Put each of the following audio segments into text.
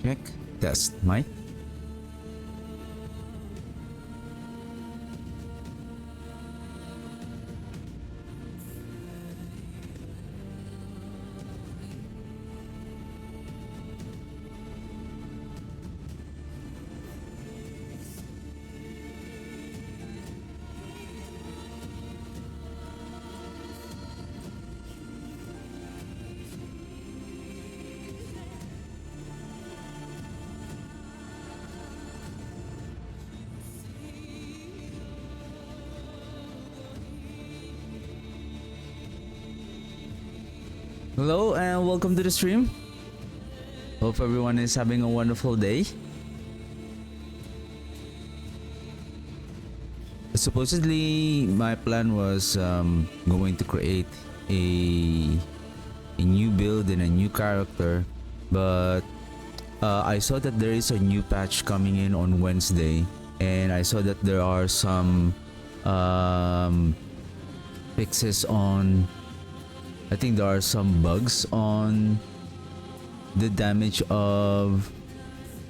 Check. Test mic. Hello and welcome to the stream. Hope everyone is having a wonderful day. Supposedly, my plan was going to create a new build and a new character, but I saw that there is a new patch coming in on Wednesday, and I saw that there are some fixes on. I think there are some bugs on the damage of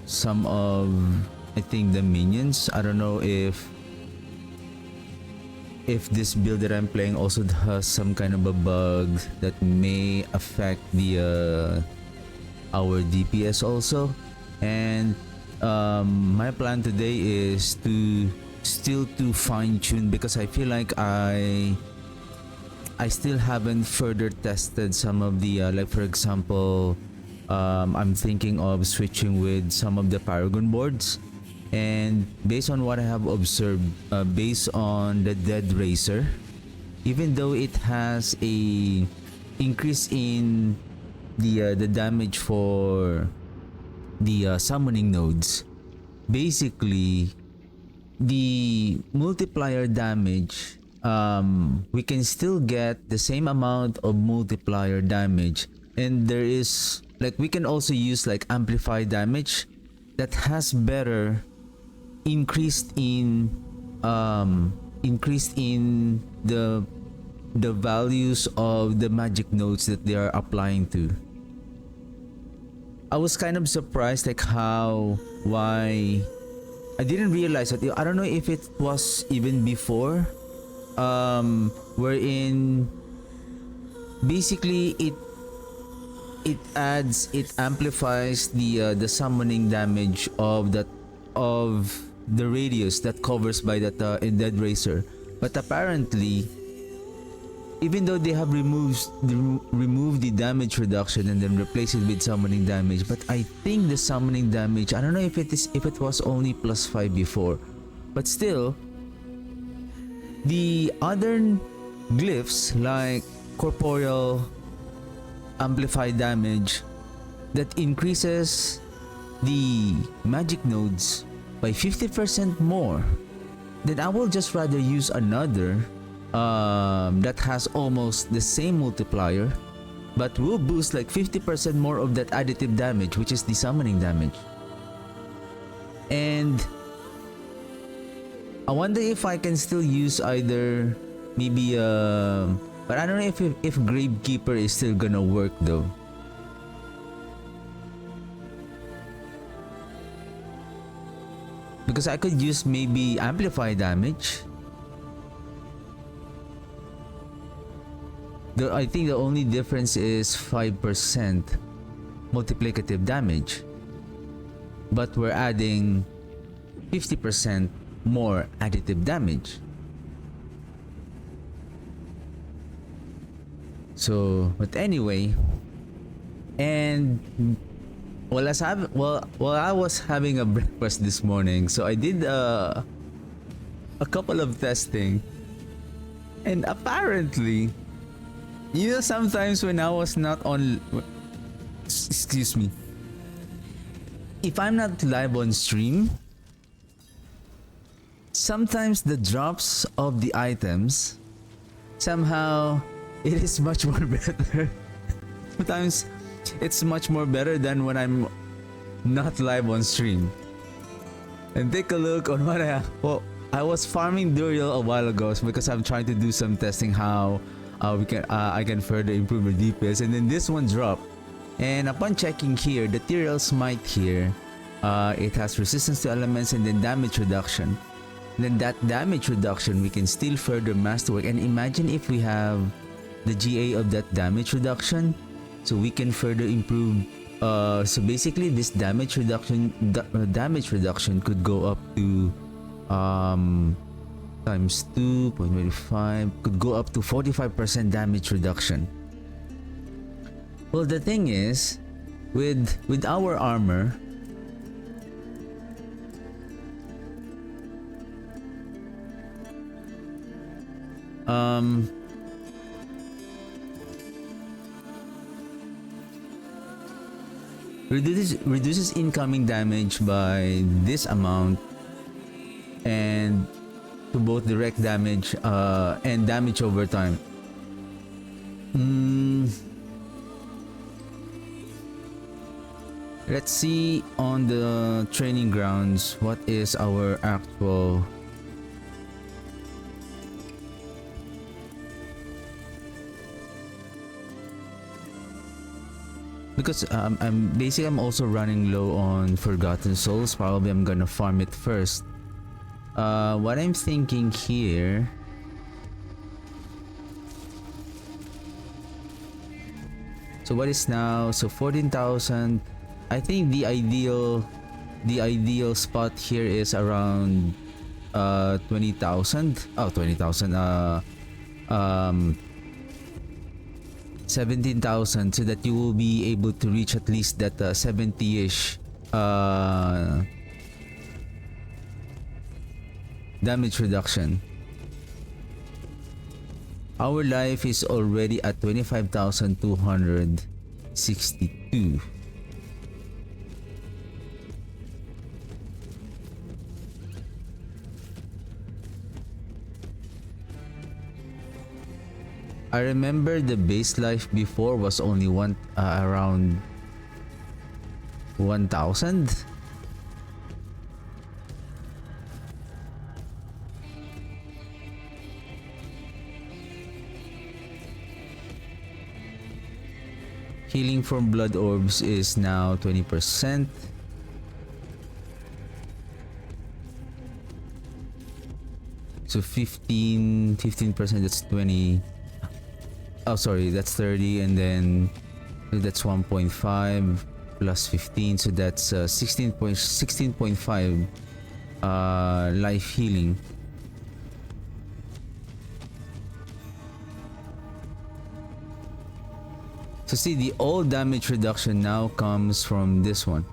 some of, I think, the minions. I don't know if this build that I'm playing also has some kind of a bug that may affect the our DPS also. And my plan today is to still to fine tune, because I feel like I still haven't further tested some of the like, for example, I'm thinking of switching with some of the Paragon boards, and based on what I have observed, based on the Dead Racer, even though it has a increase in the damage for the summoning nodes, basically the multiplier damage, we can still get the same amount of multiplier damage, and there is like, we can also use like amplify damage that has better increased in the values of the magic nodes that they are applying to. I was kind of surprised like why I didn't realize that. I don't know if it was even before, wherein basically it amplifies the summoning damage of the radius that covers by that in Dead Racer. But apparently, even though they have removed the damage reduction and then replaced it with summoning damage, but I think the summoning damage, I don't know if it was only +5 before, but still, the other glyphs like corporeal amplified damage that increases the magic nodes by 50% more, then I will just rather use another that has almost the same multiplier but will boost like 50% more of that additive damage, which is the summoning damage. And I wonder if I can still use either maybe but I don't know if Gravekeeper is still gonna work though. Because I could use maybe amplify damage. I think the only difference is 5% multiplicative damage, but we're adding 50% more additive damage. So, but anyway, and while I was having a breakfast this morning, so I did a couple of testing, and apparently, you know, sometimes when I was not on, excuse me, if I'm not live on stream, sometimes the drops of the items, somehow it is much more better. Sometimes it's much more better than when I'm not live on stream. And take a look on what I was farming Duriel a while ago because I'm trying to do some testing how I can further improve my DPS, and then this one dropped. And upon checking here, the Tyrell Smite here, it has resistance to elements and then damage reduction. And then that damage reduction, we can still further masterwork. And imagine if we have the GA of that damage reduction, so we can further improve. So basically, this damage reduction could go up to times 2.25, could go up to 45% damage reduction. Well, the thing is, with our armor, reduces incoming damage by this amount, and to both direct damage and damage over time. Let's see on the training grounds what is our actual. Because I'm also running low on Forgotten Souls. Probably I'm gonna farm it first. What I'm thinking here, so what is now, so 14,000. I think the ideal spot here is around 20,000. Oh, 20,000. 17,000, so that you will be able to reach at least that 70-ish damage reduction. Our life is already at 25,262. I remember the base life before was only around 1,000. Healing from blood orbs is now 20%. So 15%, that's 20. Oh, sorry, that's 30, and then that's 1.5 plus 15, so that's 16.5 life healing. So see, the all damage reduction now comes from this one.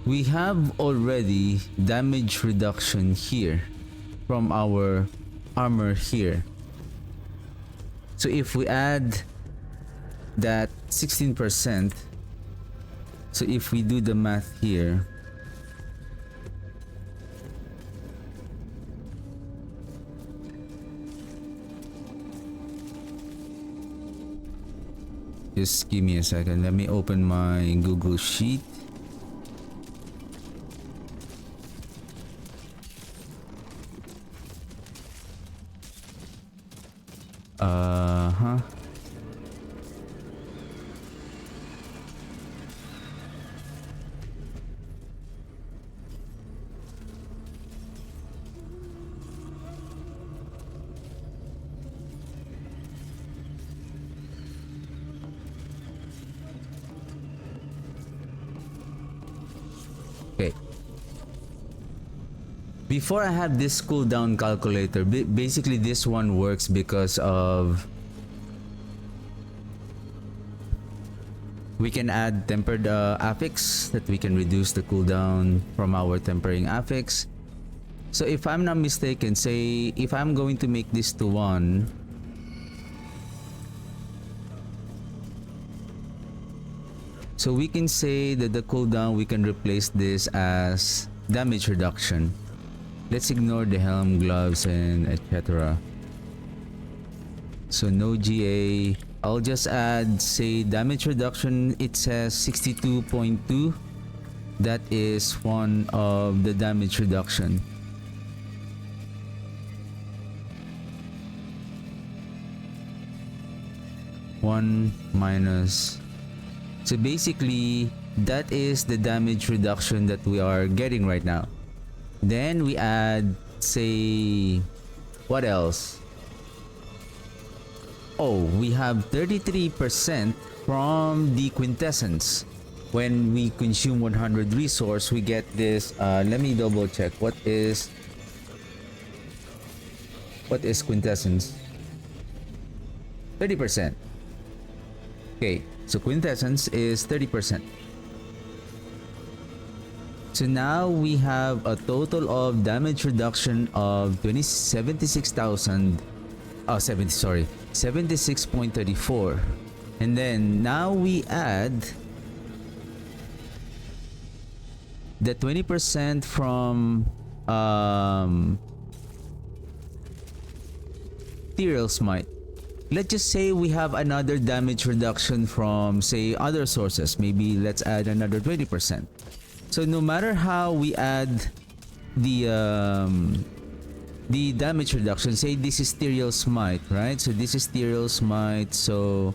We have already damage reduction here from our armor here. So if we add that 16%, so if we do the math here, just give me a second, let me open my Google Sheet. Okay. Before I have this cooldown calculator, basically this one works because of we can add tempered affix that we can reduce the cooldown from our tempering affix. So if I'm not mistaken, say if I'm going to make this to 1, so we can say that the cooldown, we can replace this as damage reduction. Let's ignore the helm, gloves, and etc. So no GA. I'll just add, say, damage reduction. It says 62.2. That is one of the damage reduction. 1 minus. So basically, that is the damage reduction that we are getting right now. Then we add, say, what else? Oh, we have 33% from the quintessence. When we consume 100 resource, we get this. Let me double check. What is quintessence? 30%. Okay, so quintessence is 30%. So now we have a total of damage reduction of 76,000. Oh, 76.34. And then now we add the 20% from Ethereal Smite. Let's just say we have another damage reduction from, say, other sources. Maybe let's add another 20%. So no matter how we add the damage reduction, say this is Ethereal Smite, right? So this is Ethereal Smite, so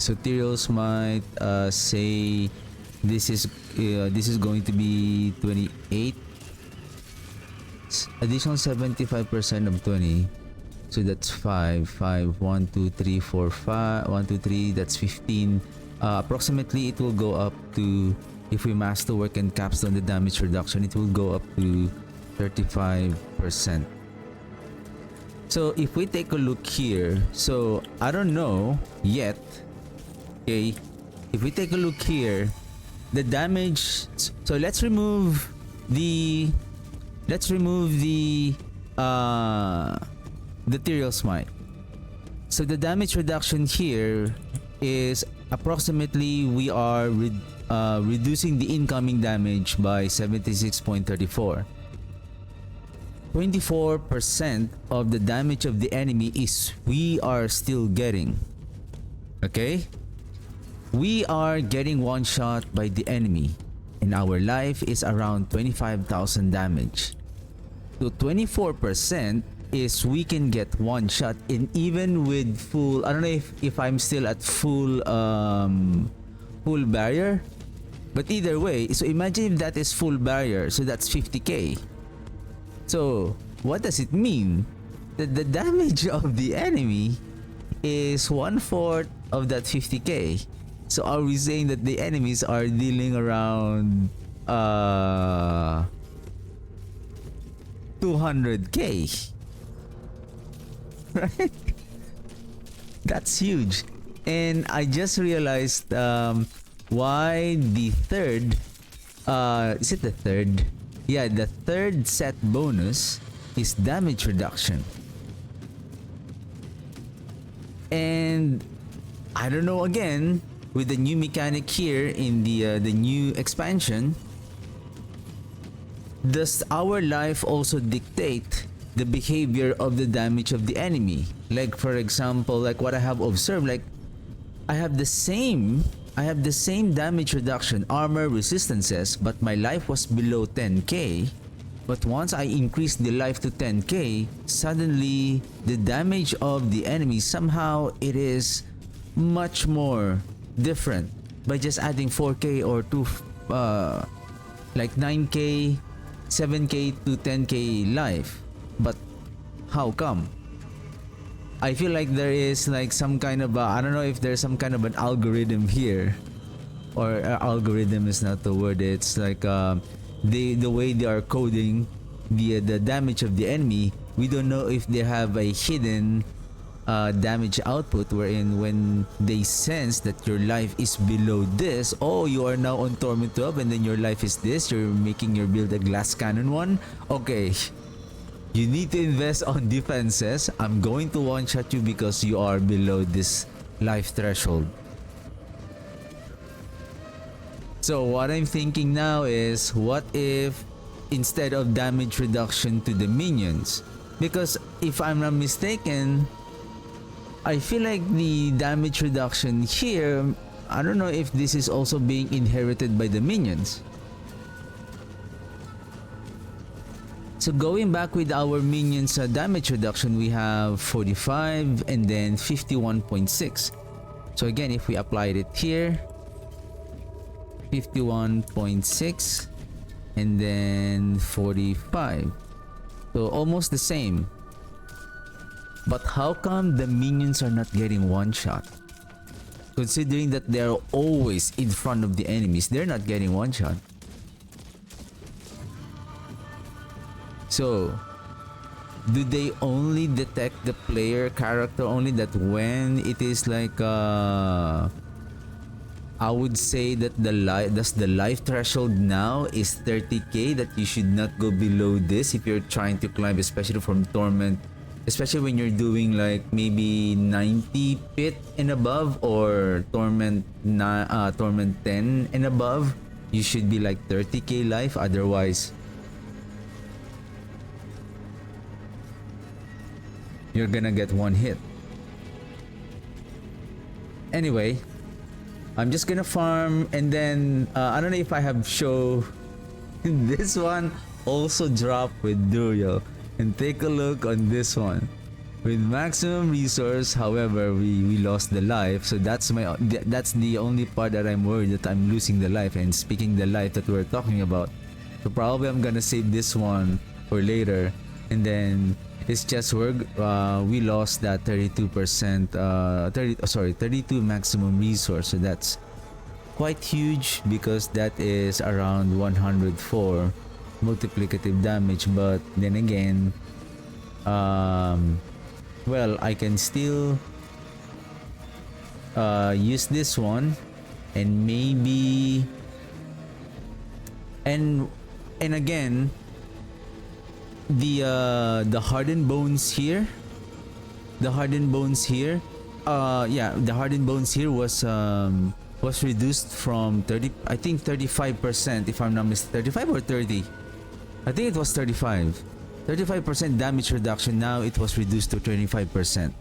Ethereal Smite, say this is going to be 28. Additional 75% of 20, so that's 5 1 2 3 4 5 1 2 3, that's 15. Approximately it will go up to, if we master work and capstone the damage reduction, it will go up to 35%. So if we take a look here, so I don't know yet. Okay, if we take a look here, the damage, so let's remove the Ethereal Smite. So the damage reduction here is approximately, we are reducing the incoming damage by 76.34. 24% of the damage of the enemy is we are still getting. Okay? We are getting one shot by the enemy, and our life is around 25,000 damage. So 24% is we can get one shot, and even with full, I don't know if I'm still at full barrier, but either way, so imagine if that is full barrier, so that's 50k. So what does it mean? That the damage of the enemy is 1/4 of that 50k. So are we saying that the enemies are dealing around 200k? Right? That's huge. And I just realized why the third, is it the third? Yeah, the third set bonus is damage reduction. And I don't know, again, with the new mechanic here in the new expansion, does our life also dictate the behavior of the damage of the enemy? Like, for example, like what I have observed, like I have the same damage reduction, armor resistances, but my life was below 10k. But once I increased the life to 10k, suddenly the damage of the enemy, somehow it is much more different by just adding 4k or 9k, 7k to 10k life. But how come? I feel like there is like some kind of I don't know if there's some kind of an algorithm here, or algorithm is not the word. It's like the way they are coding the damage of the enemy. We don't know if they have a hidden damage output, wherein when they sense that your life is below this, oh, you are now on Torment 12 and then your life is this, you're making your build a glass cannon one. Okay, you need to invest on defenses. I'm going to one shot you because you are below this life threshold. So what I'm thinking now is, what if instead of damage reduction to the minions, because if I'm not mistaken, I feel like the damage reduction here, I don't know if this is also being inherited by the minions. So going back with our minions damage reduction, we have 45 and then 51.6. So again, if we applied it here, 51.6 and then 45. So almost the same. But how come the minions are not getting one shot? Considering that they're always in front of the enemies, they're not getting one shot. So, do they only detect the player character only, that when it is like I would say that the life threshold now is 30k, that you should not go below this if you're trying to climb, especially from Torment, especially when you're doing like maybe 90 pit and above, or Torment 10 and above. You should be like 30k life, otherwise you're gonna get one hit. Anyway, I'm just gonna farm, and then I don't know if I have show this one also drop with Duriel, and take a look on this one with maximum resource. However, we lost the life, so that's the only part that I'm worried, that I'm losing the life. And speaking the life that we're talking about, so probably I'm gonna save this one for later. And then it's just we lost that 32%, 32 maximum resource. So that's quite huge, because that is around 104 multiplicative damage. But then again, well, I can still use this one, and maybe, and again, the hardened bones here, yeah, the hardened bones here was reduced from 30, I think 35%, if I'm not mistaken. 35 or 30, I think it was 35% damage reduction. Now it was reduced to 25%.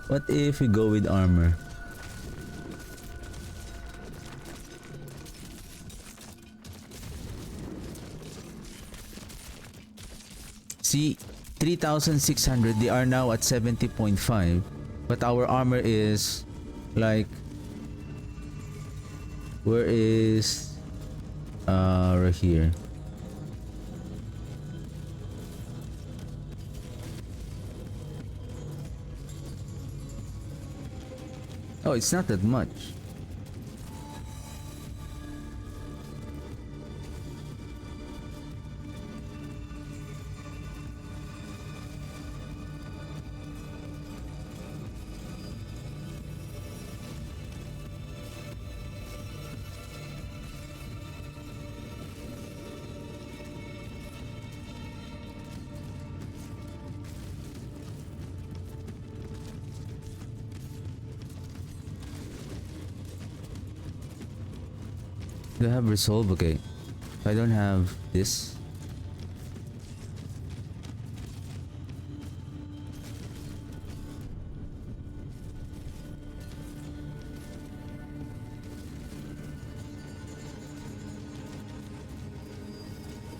What if we go with armor? See, 3,600. They are now at 70.5, but our armor is like, where is right here? Oh, it's not that much. Do I have resolve? Okay. I don't have this.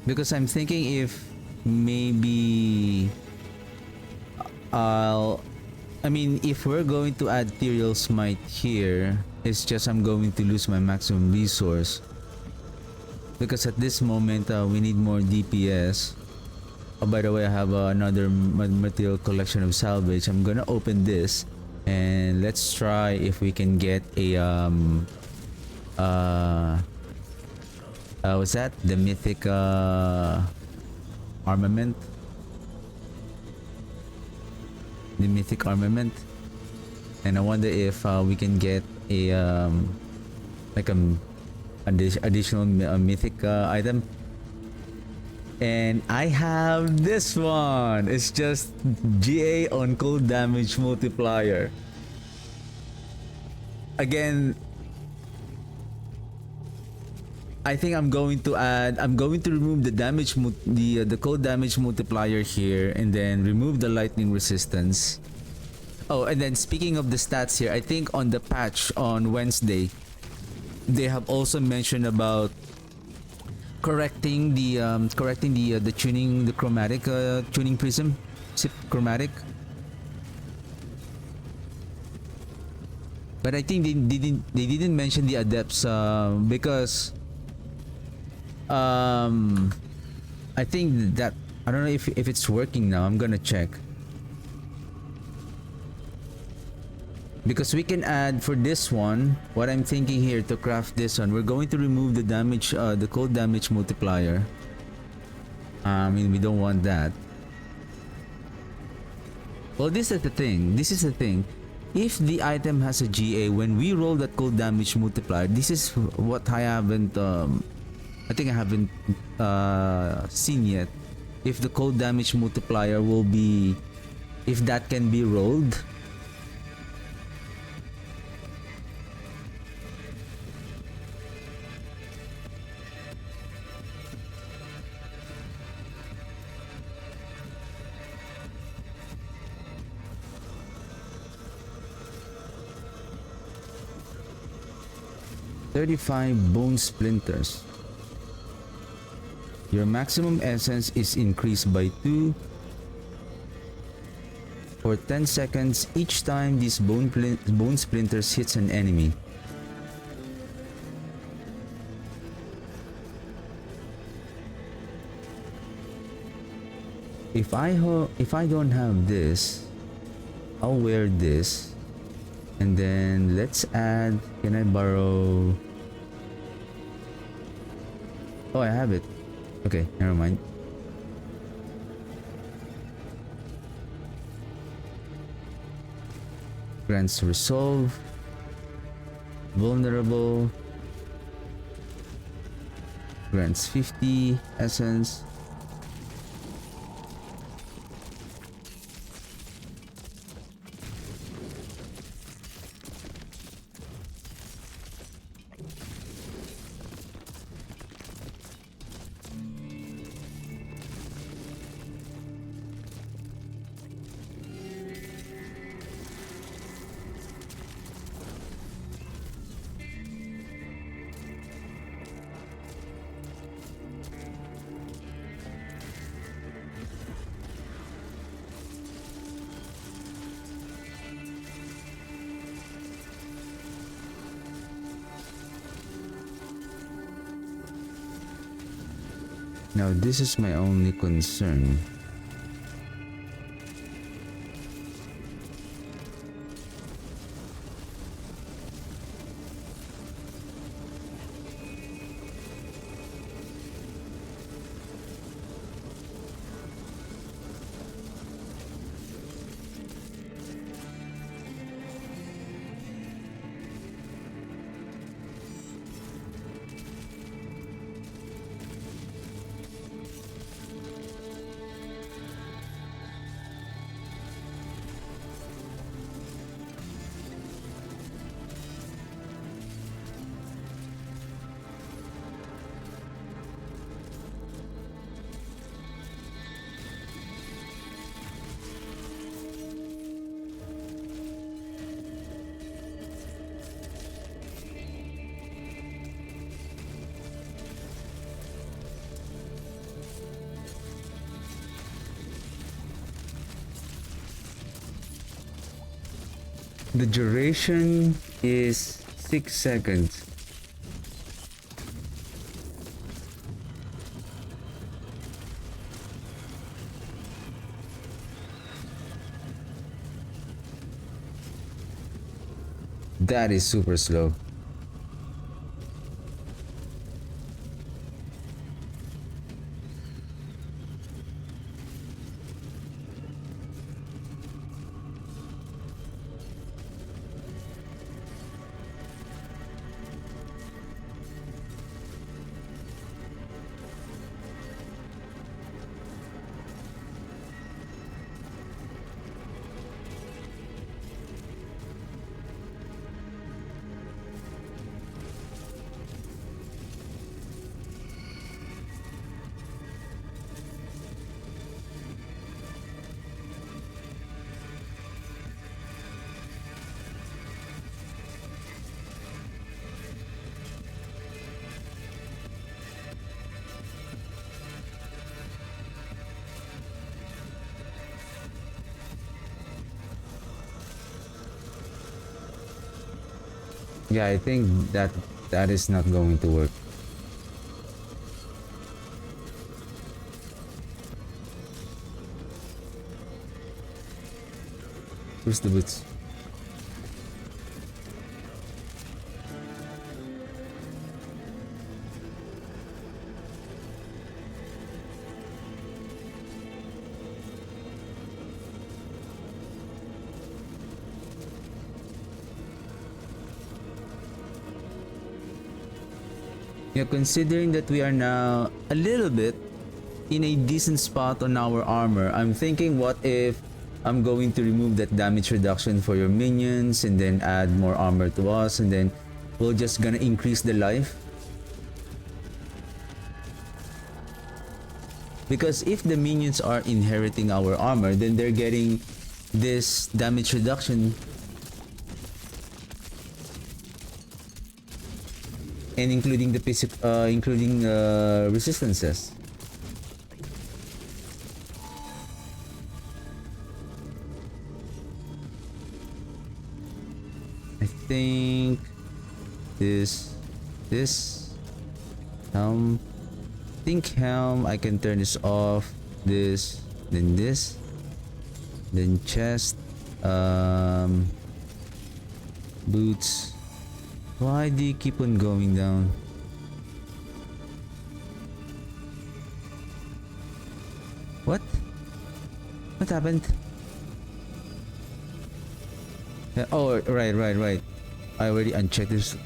Because I'm thinking if maybe if we're going to add Ethereal Smite here, it's just I'm going to lose my maximum resource. Because at this moment, we need more DPS. Oh, by the way, I have another material collection of salvage. I'm gonna open this, and let's try if we can get a what's that? The mythic armament. The mythic armament. And I wonder if we can get a like additional mythic item. And I have this one. It's just GA on cold damage multiplier. Again, I think I'm going to add. I'm going to remove the the cold damage multiplier here, and then remove the lightning resistance. Oh, and then speaking of the stats here, I think on the patch on Wednesday, they have also mentioned about correcting the tuning, the chromatic tuning prism, chromatic. But I think they didn't mention the adepts because um I think that I don't know if it's working now. I'm gonna check. Because we can add for this one, what I'm thinking here to craft this one, we're going to remove the damage, the cold damage multiplier. I mean, we don't want that. Well, this is the thing. This is the thing. If the item has a GA, when we roll that cold damage multiplier, this is what I haven't, I think I haven't seen yet. If the cold damage multiplier will be, if that can be rolled. "35 bone splinters. Your maximum essence is increased by 2 for 10 seconds each time these bone splinters hits an enemy. If I don't have this, I'll wear this. And then let's add, can I borrow? Oh, I have it. Okay, never mind. Grants resolve. Vulnerable. Grants 50 essence. Now this is my only concern. The duration is 6 seconds. That is super slow. Yeah, I think that is not going to work. Where's the boots? Yeah, considering that we are now a little bit in a decent spot on our armor, I'm thinking what if I'm going to remove that damage reduction for your minions and then add more armor to us, and then we're just gonna increase the life. Because if the minions are inheriting our armor, then they're getting this damage reduction and including the including resistances. I think this helm. Think helm. I can turn this off. This, then chest. Boots. Why do you keep on going down? What? What happened? Oh, right. I already unchecked this.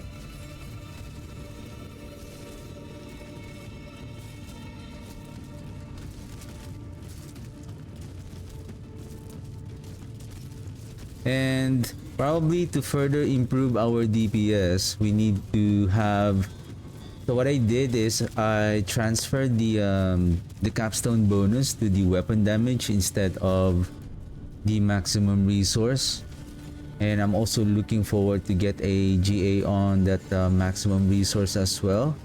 And probably to further improve our DPS, we need to have. So what I did is I transferred the capstone bonus to the weapon damage instead of the maximum resource. And I'm also looking forward to get a GA on that maximum resource as well.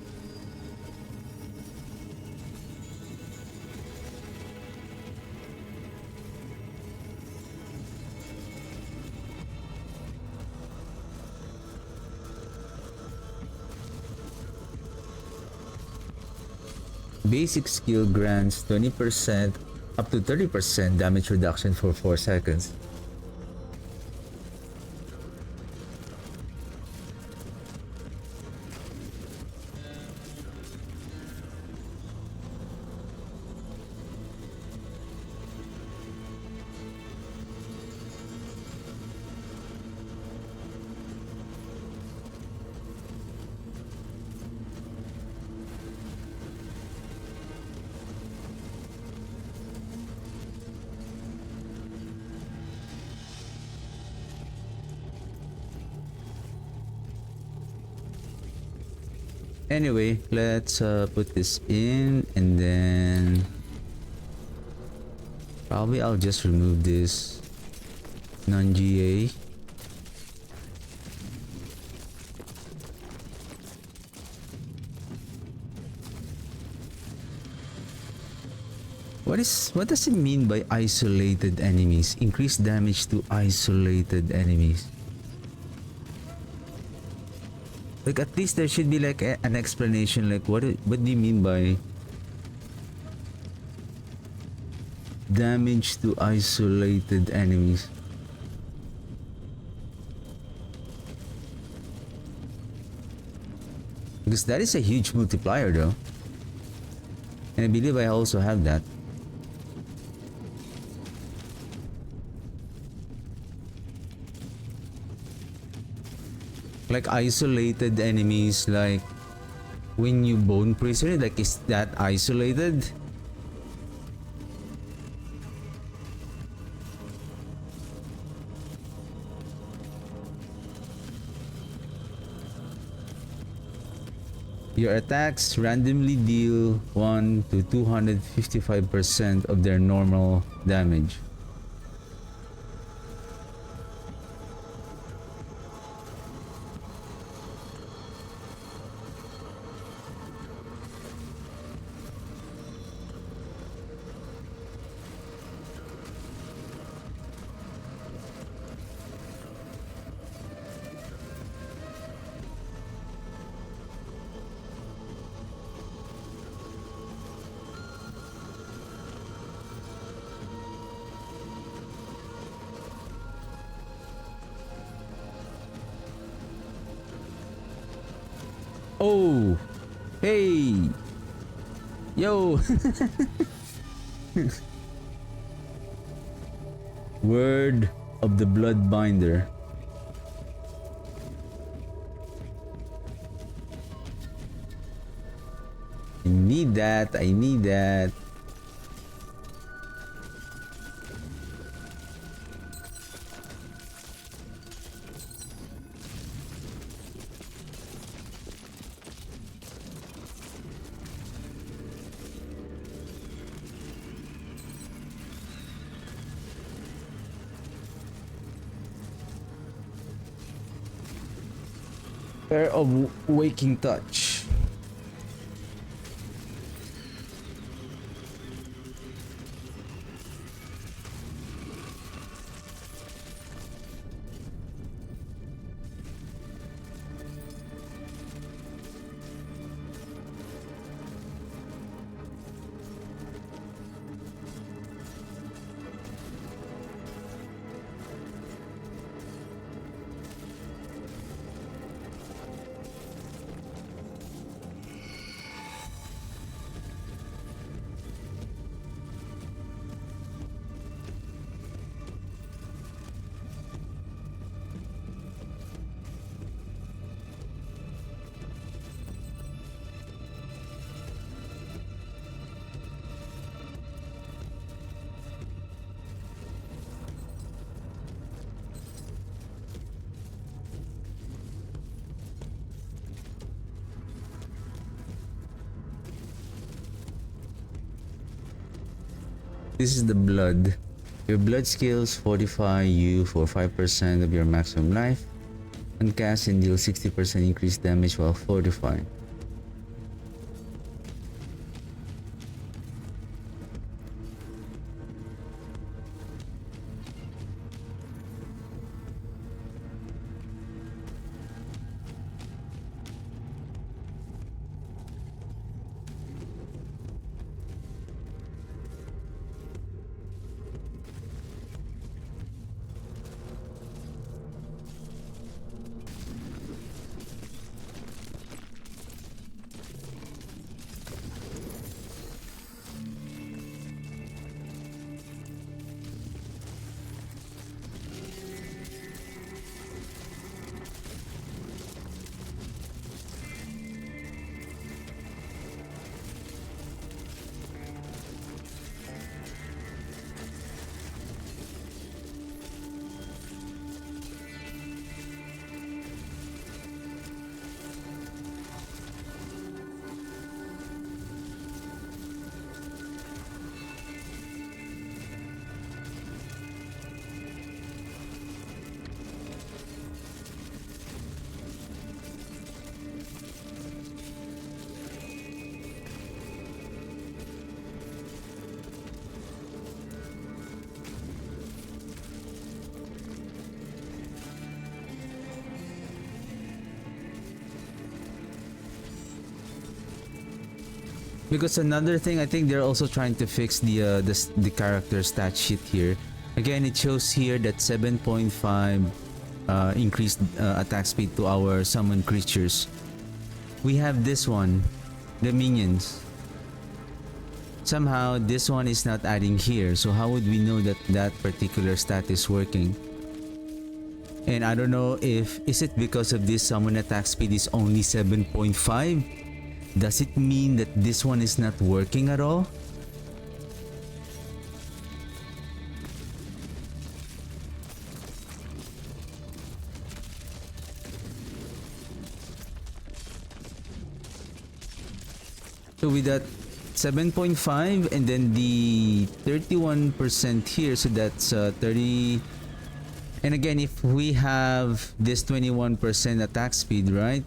Basic skill grants 20% up to 30% damage reduction for 4 seconds. Anyway, let's put this in, and then probably I'll just remove this non-GA. What does it mean by isolated enemies? Increase damage to isolated enemies. Like, at least there should be like an explanation, like what do you mean by damage to isolated enemies? Because that is a huge multiplier though. And I believe I also have that. Like isolated enemies, like when you bone prisoner, like is that isolated? Your attacks randomly deal 1 to 255% of their normal damage. Oh, hey, yo. Word of the Bloodbinder. I need that. I need that. Pair of Waking Touch. This is the blood. Your blood skills fortify you for 5% of your maximum life. And cast and deal 60% increased damage while fortified. Because another thing, I think they're also trying to fix the character stat sheet here. Again, it shows here that 7.5 increased attack speed to our summoned creatures. We have this one, the minions. Somehow this one is not adding here, so how would we know that that particular stat is working? And I don't know if is it because of this summon attack speed is only 7.5? Does it mean that this one is not working at all? So with that 7.5 and then the 31% here, so that's 30. And again, if we have this 21% attack speed, right?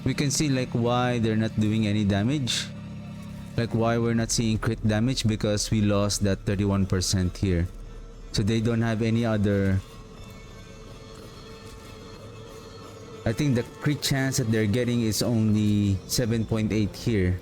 we can see like why they're not doing any damage. Like why we're not seeing crit damage, because we lost that 31% here. So they don't have any other... I think the crit chance that they're getting is only 7.8 here.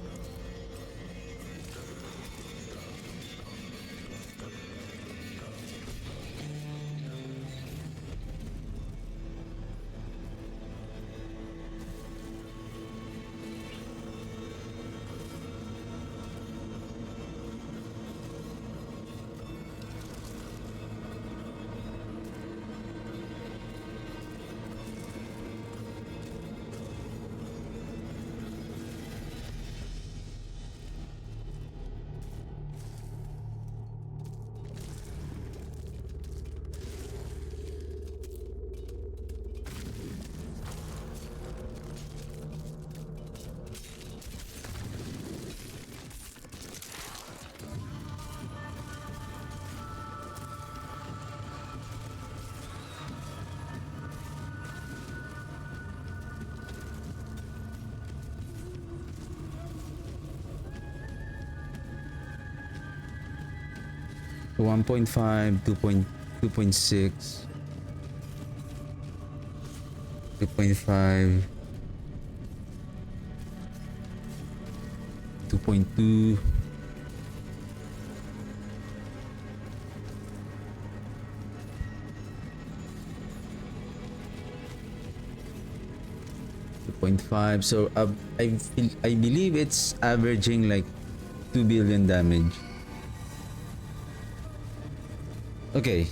So 1.5, 2.6, 2.5, 2.2. So I believe it's averaging like 2 billion damage. Okay.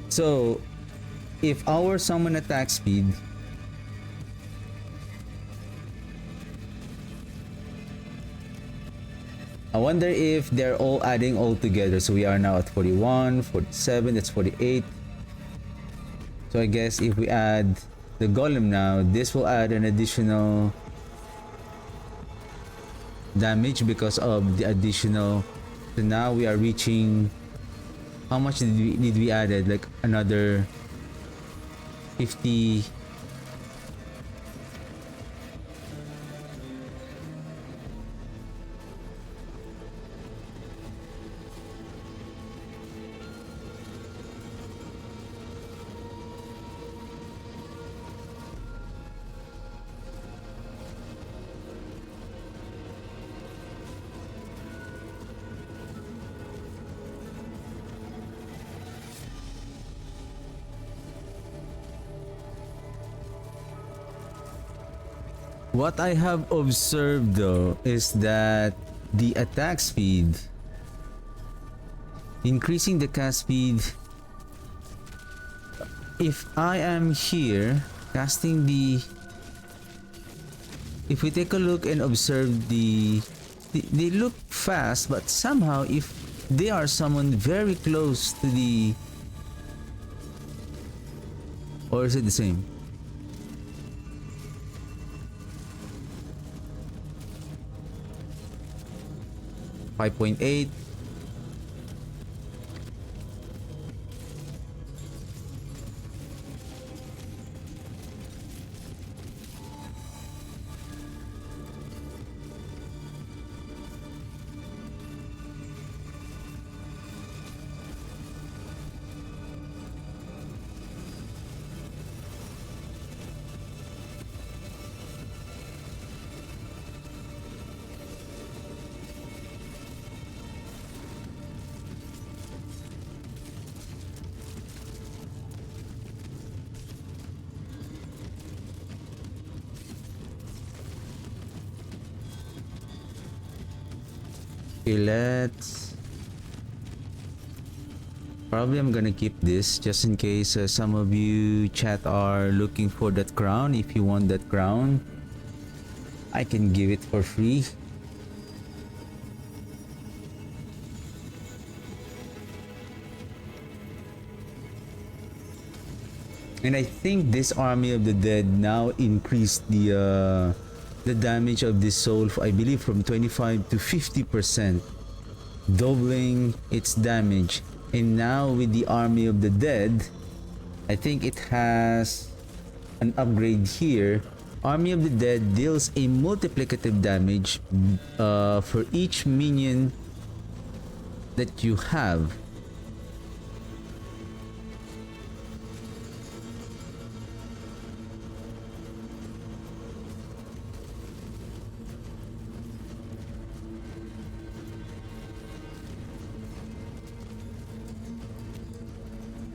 So if our summon attack speed I wonder if they're all adding all together. So we are now at 41, 47, that's 48. So I guess if we add the golem now, this will add an additional damage because of the additional. So now we are reaching, how much did we added? Like another 50. What I have observed though is that the attack speed, increasing the cast speed, if I am here casting if we take a look and observe they look fast, but somehow if they are summoned very close to the, or is it the same? 5.8. Okay, let's... Probably I'm gonna keep this just in case some of you chat are looking for that crown. If you want that crown, I can give it for free. And I think this Army of the Dead now increased the damage of this soul, I believe, from 25 to 50%, doubling its damage. And now with the Army of the Dead, I think it has an upgrade here Army of the Dead deals a multiplicative damage for each minion that you have.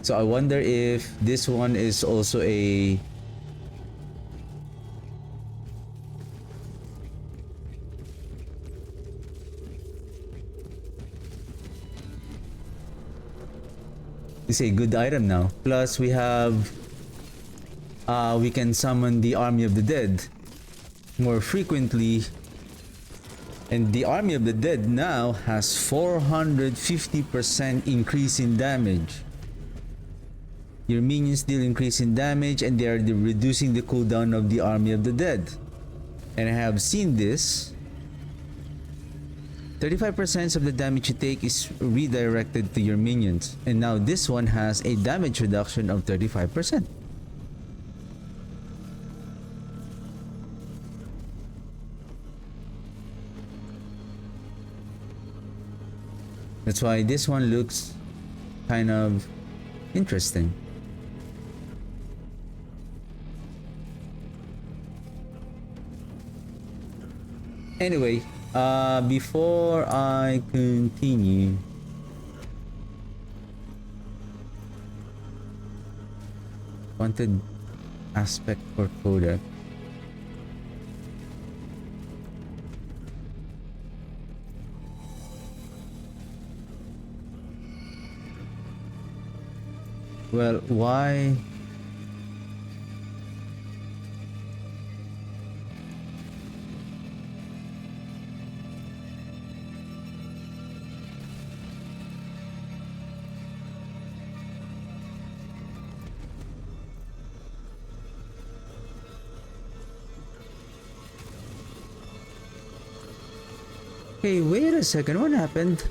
So I wonder if this one is also a good item now. Plus we have we can summon the Army of the Dead more frequently, and the Army of the Dead now has 450% increase in damage. Your minions deal increase in damage, and they are reducing the cooldown of the Army of the Dead. And I have seen this. 35% of the damage you take is redirected to your minions, and now this one has a damage reduction of 35%. That's why this one looks kind of interesting. Anyway, before I continue, wanted aspect for codec. Well, why? Hey, wait a second, what happened?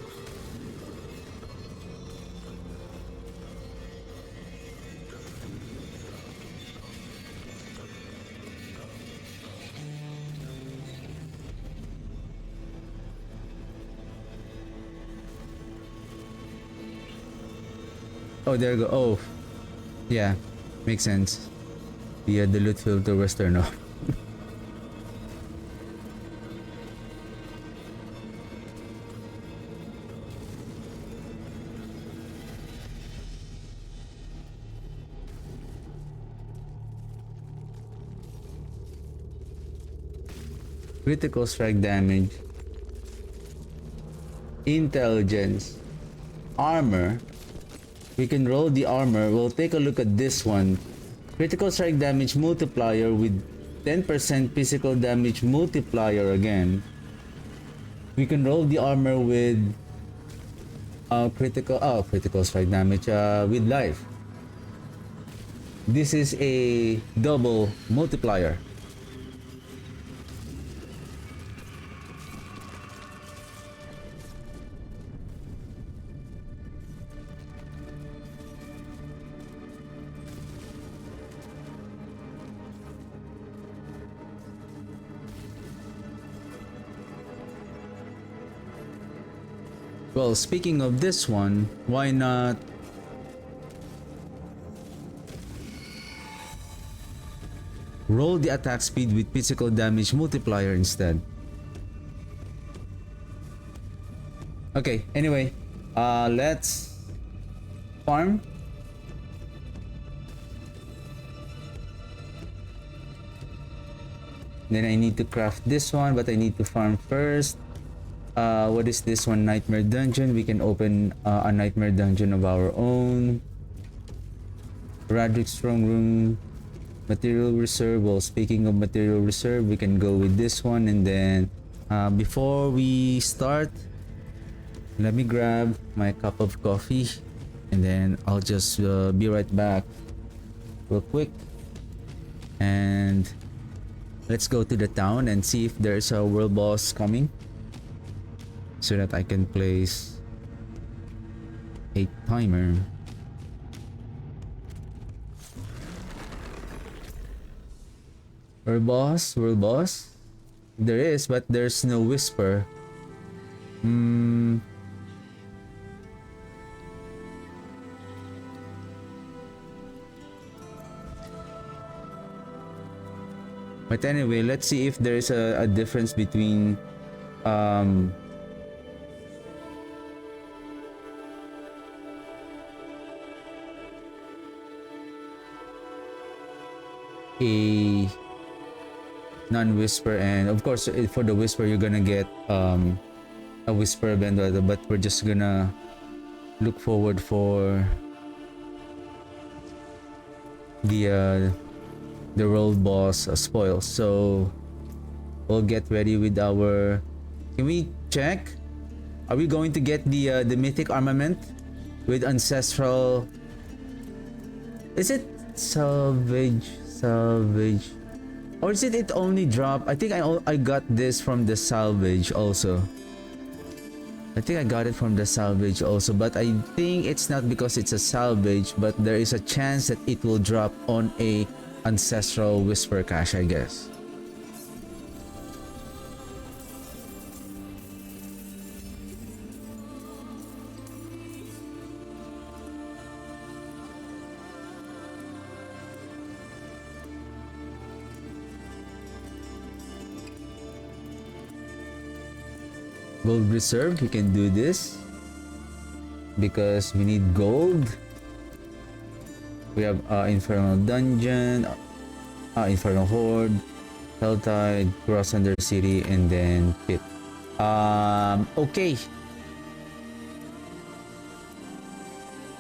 Oh, there you go. Oh, yeah, makes sense. The loot filter was turned off. Critical strike damage, intelligence, armor. We can roll the armor. We'll take a look at this one. Critical strike damage multiplier with 10% physical damage multiplier again. We can roll the armor with critical strike damage with life. This is a double multiplier. Well, speaking of this one, why not roll the attack speed with physical damage multiplier instead? Okay, anyway, let's farm. Then I need to craft this one, but I need to farm first. What is this one? Nightmare dungeon. We can open a nightmare dungeon of our own. Radric strong room. Material reserve. Well, speaking of material reserve, we can go with this one. And then before we start, let me grab my cup of coffee, and then I'll just be right back real quick. And let's go to the town and see if there's a world boss coming, so that I can place a timer. World boss? World boss? There is, but there's no whisper. But anyway, let's see if there's a difference between a non-whisper, and of course for the whisper you're gonna get a whisper event, but we're just gonna look forward for the world boss spoils. So we'll get ready with our... Can we check? Are we going to get the mythic armament with ancestral? Is it salvage, or is it only drop? I think I got this from the salvage also. I think I got it from the salvage also, but I think it's not because it's a salvage, but there is a chance that it will drop on a ancestral whisper cache, I guess. Gold reserve, we can do this because we need gold. We have Infernal Dungeon, Infernal Horde, Helltide, Cross Under City, and then Pit. Okay.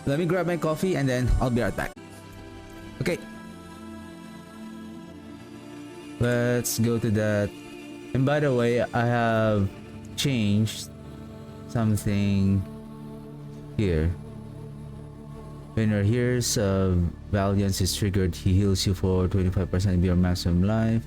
Let me grab my coffee and then I'll be right back. Okay. Let's go to that. And by the way, I have changed something here. When your Here's Valiance is triggered, he heals you for 25% of your maximum life.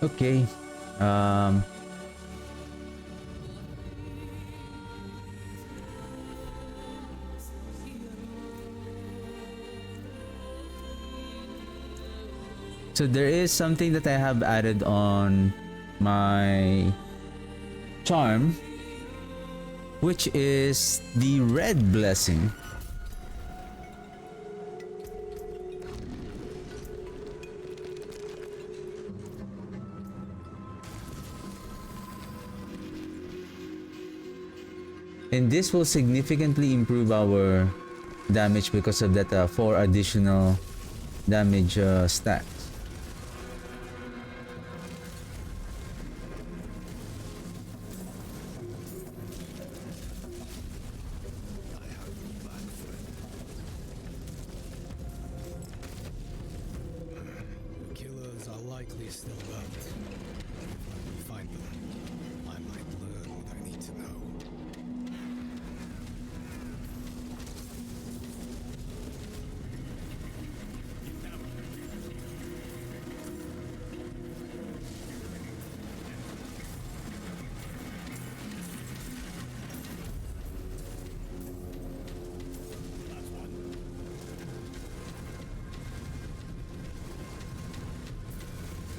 Okay. So there is something that I have added on my charm, which is the red blessing. And this will significantly improve our damage because of that 4 additional damage stacks. Killers are likely still about. If we find them, I might learn what I need to know.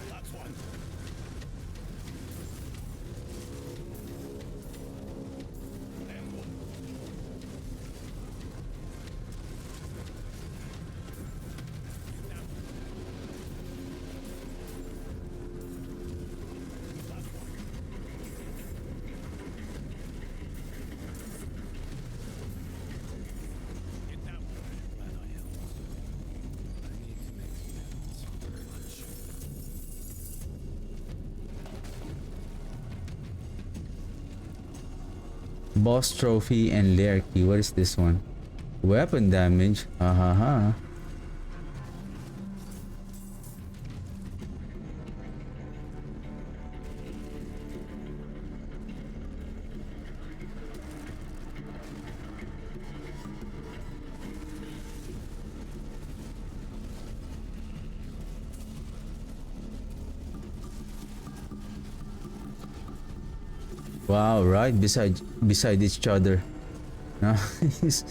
That's one. Boss trophy and lair key. What is this one? Weapon damage. Ha ha ha. Wow, right beside each other. Nice.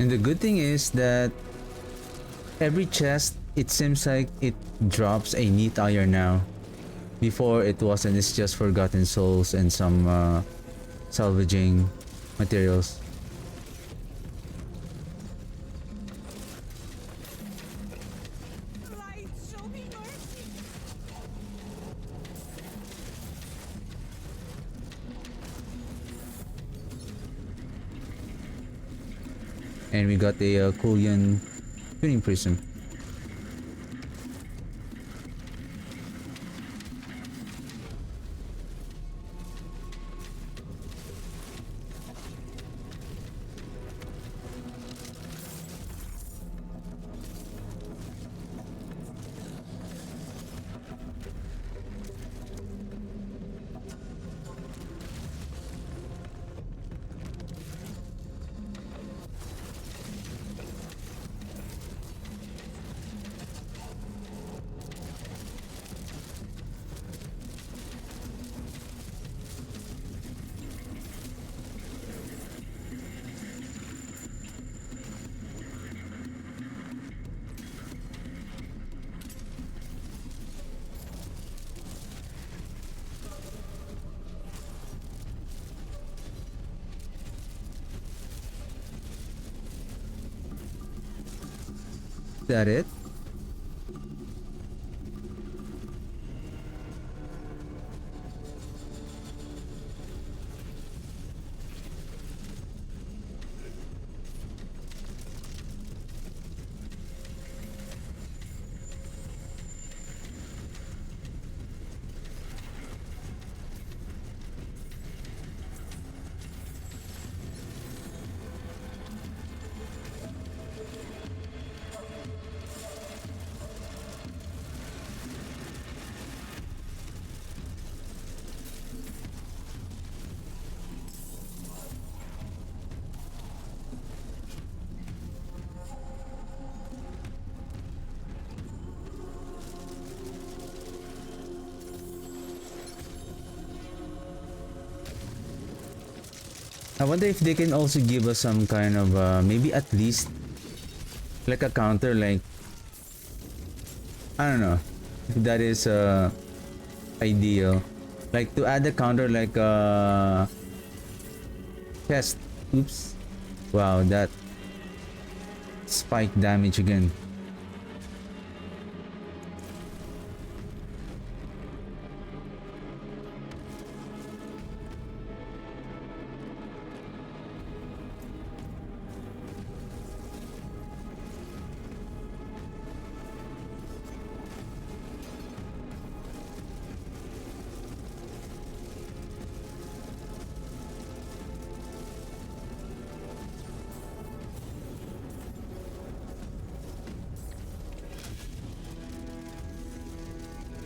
And the good thing is that every chest, it seems like it drops a neat iron now. Before it wasn't, it's just forgotten souls and some salvaging materials. Light, show me mercy. And we got a Kulian tuning prism. Is that it? I wonder if they can also give us some kind of maybe at least like a counter, like I don't know if that is ideal, like to add a counter like chest. Oops. Wow, that spike damage again.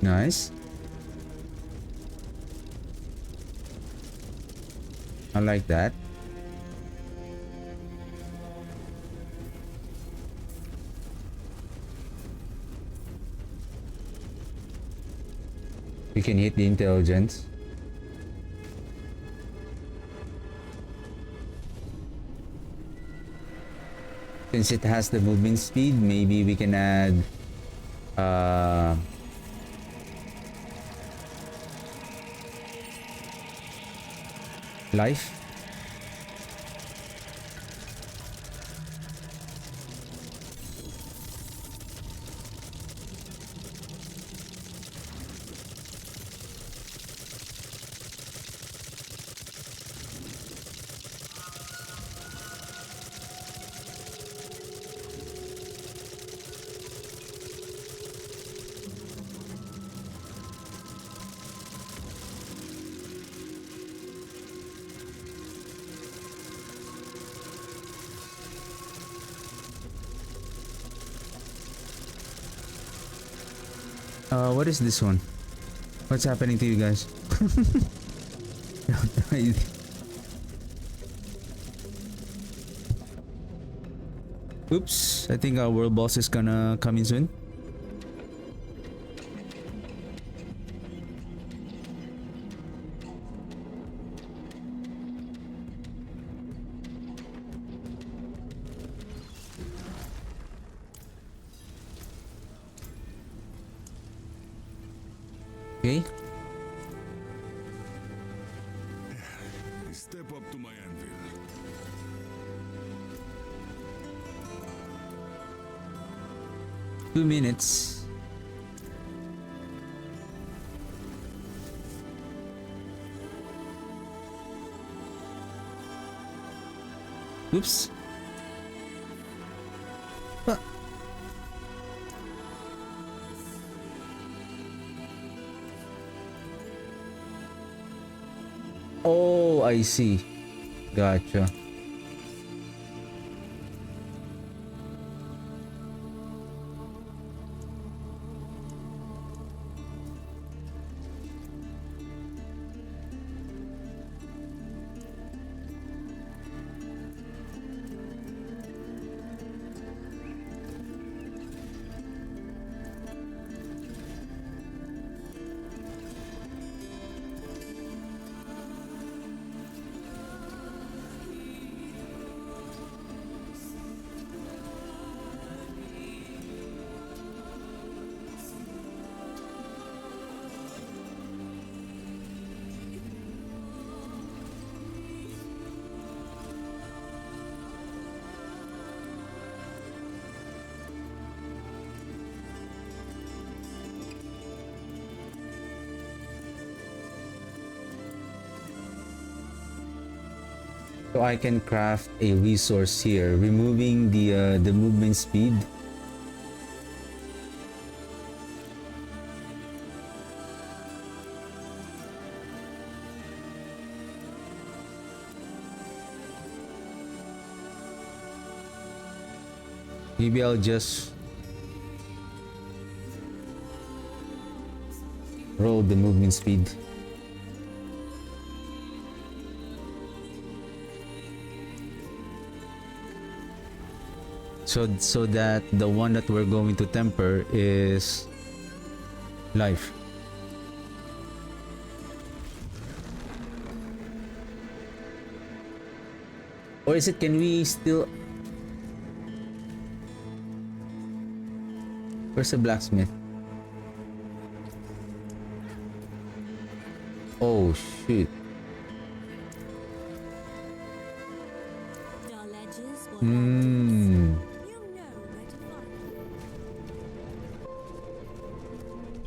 Nice. I like that. We can hit the intelligence. Since it has the movement speed, maybe we can add life. What is this one? What's happening to you guys? Oops, I think our world boss is gonna come in soon. Okay. Step up to my anvil. 2 minutes. Oops. Ah. Oh, I see. Gotcha. So I can craft a resource here, removing the movement speed. Maybe I'll just roll the movement speed. So that the one that we're going to temper is life. Or is it, can we still... Where's the blacksmith? Oh shoot.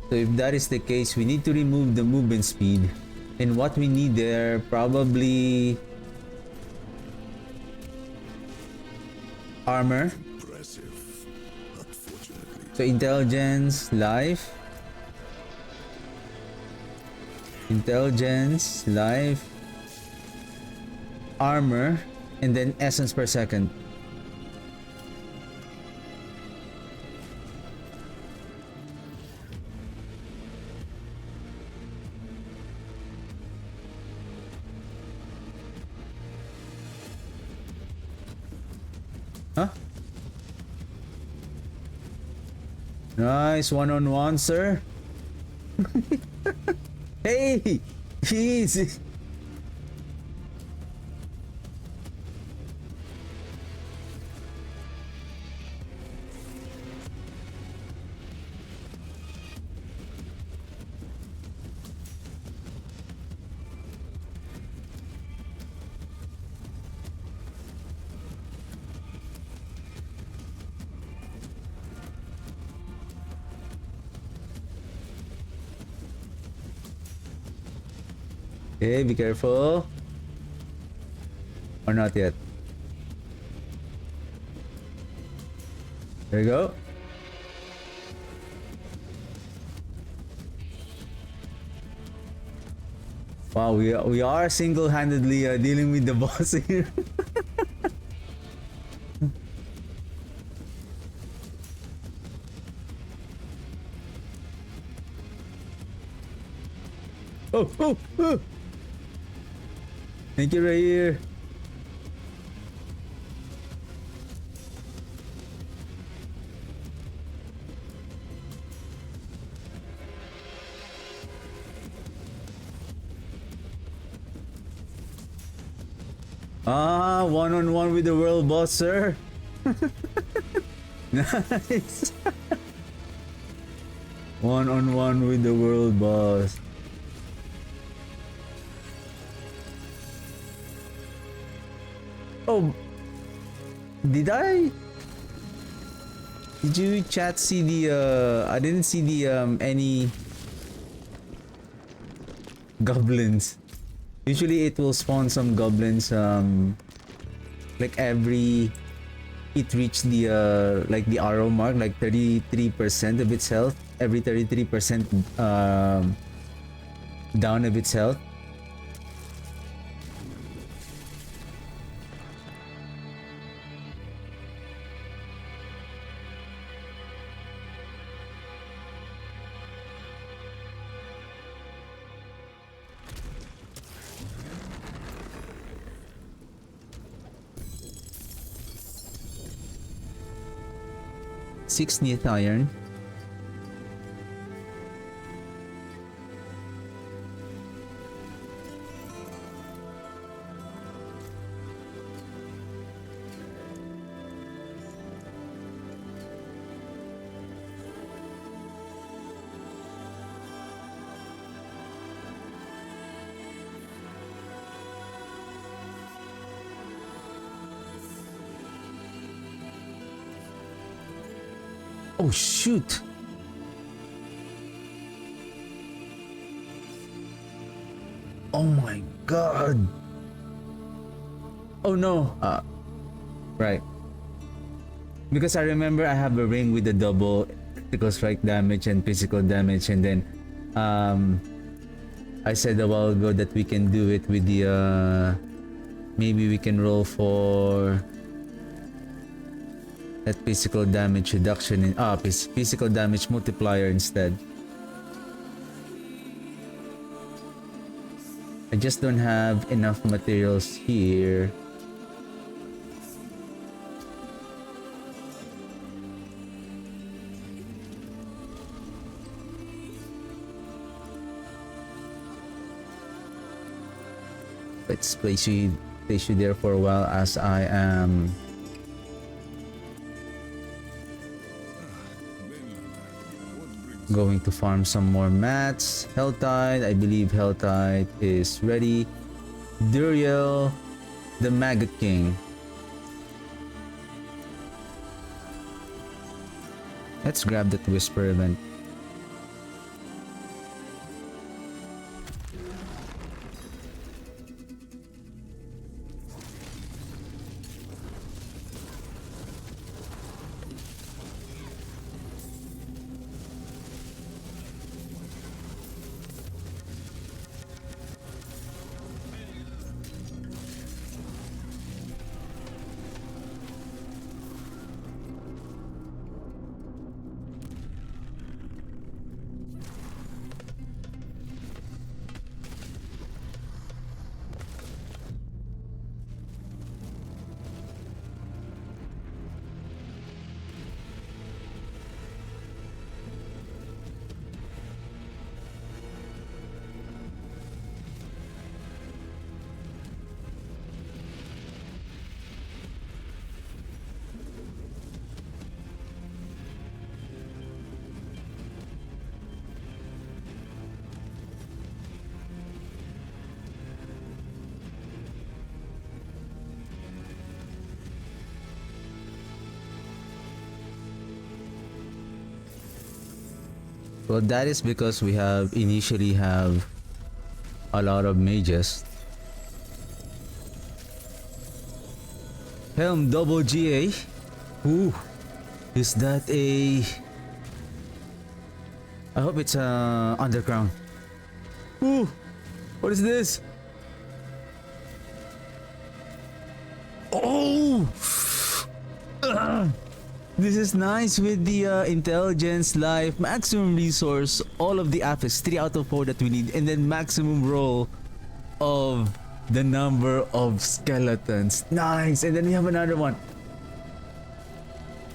So if that is the case, we need to remove the movement speed. And what we need there, probably armor. Impressive. Unfortunately. So intelligence, life. Intelligence, life, armor, and then essence per second. Huh? Nice one-on-one, sir. Hey! Jeez! Hey, be careful. Or not yet. There you go. Wow, we are single-handedly dealing with the boss here. Oh, oh, oh. Thank you, right here. Ah, one-on-one with the world boss, sir. Nice. One-on-one with the world boss. Oh, did I? Did you chat see the I didn't see the any goblins. Usually it will spawn some goblins like every it reached the like the arrow mark, like 33% of its health, every 33% down of its health. Six neat iron. Oh shoot! Oh my god! Oh no! Right. Because I remember I have a ring with the double critical strike damage and physical damage, and then I said a while ago that we can do it with the maybe we can roll for that physical damage reduction in physical damage multiplier instead. I just don't have enough materials here. Let's place you there for a while as I am going to farm some more mats. Helltide, I believe Helltide is ready. Duriel, the Maggot King. Let's grab that Whisper event. Well, that is because we have initially have a lot of mages. Helm double GA. Ooh, is that a? I hope it's underground. Ooh, what is this? Oh, this is nice with the intelligence, life, maximum resource, all of the affix, 3 out of 4 that we need, and then maximum roll of the number of skeletons. Nice, and then we have another one.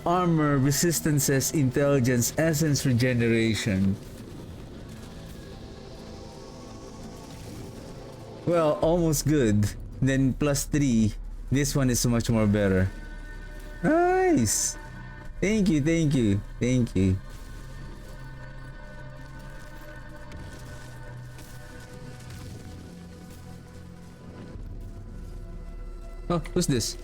Armor, resistances, intelligence, essence regeneration. Well, almost good. Then plus 3. This one is so much more better. Nice. Thank you, thank you, thank you. Oh, who's this?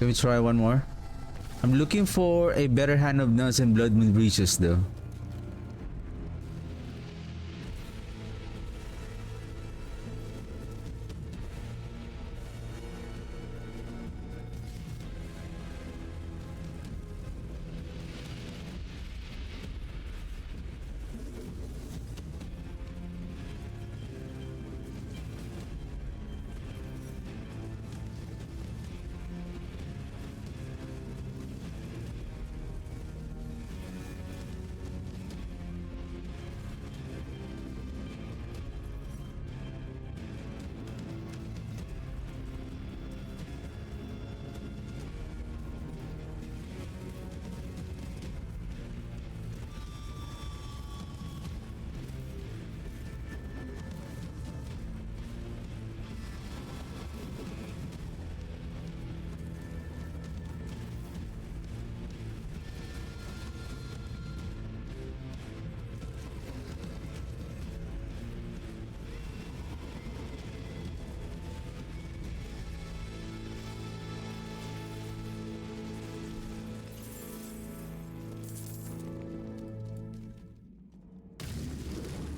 Let me try one more. I'm looking for a better hand of nuns and blood moon breaches though.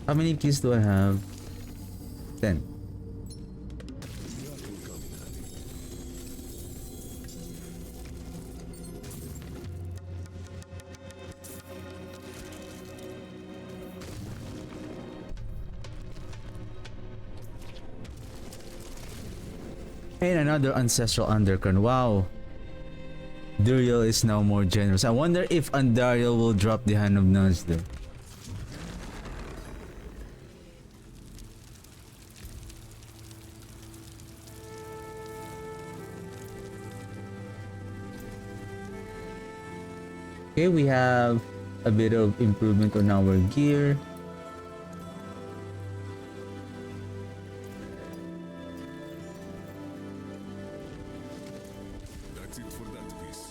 How many keys do I have? 10. And another ancestral undercurrent. Wow. Duriel is now more generous. I wonder if Andariel will drop the hand of nuns though. Okay, we have a bit of improvement on our gear. That's it for that piece.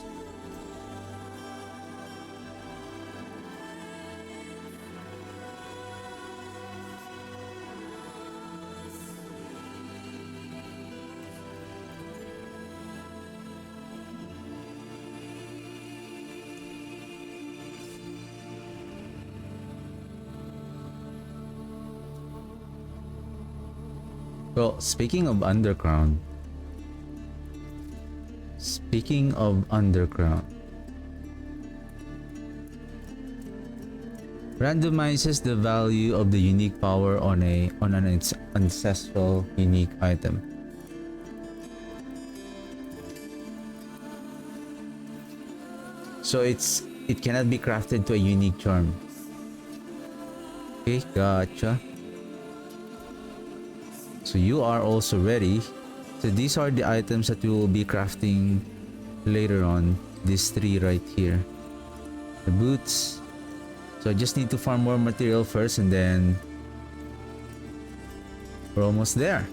Well, speaking of underground. Randomizes the value of the unique power on an ancestral unique item. So it cannot be crafted to a unique charm. Okay, gotcha. So you are also ready. So these are the items that we will be crafting later on. These 3 right here. The boots. So I just need to farm more material first and then We're almost there.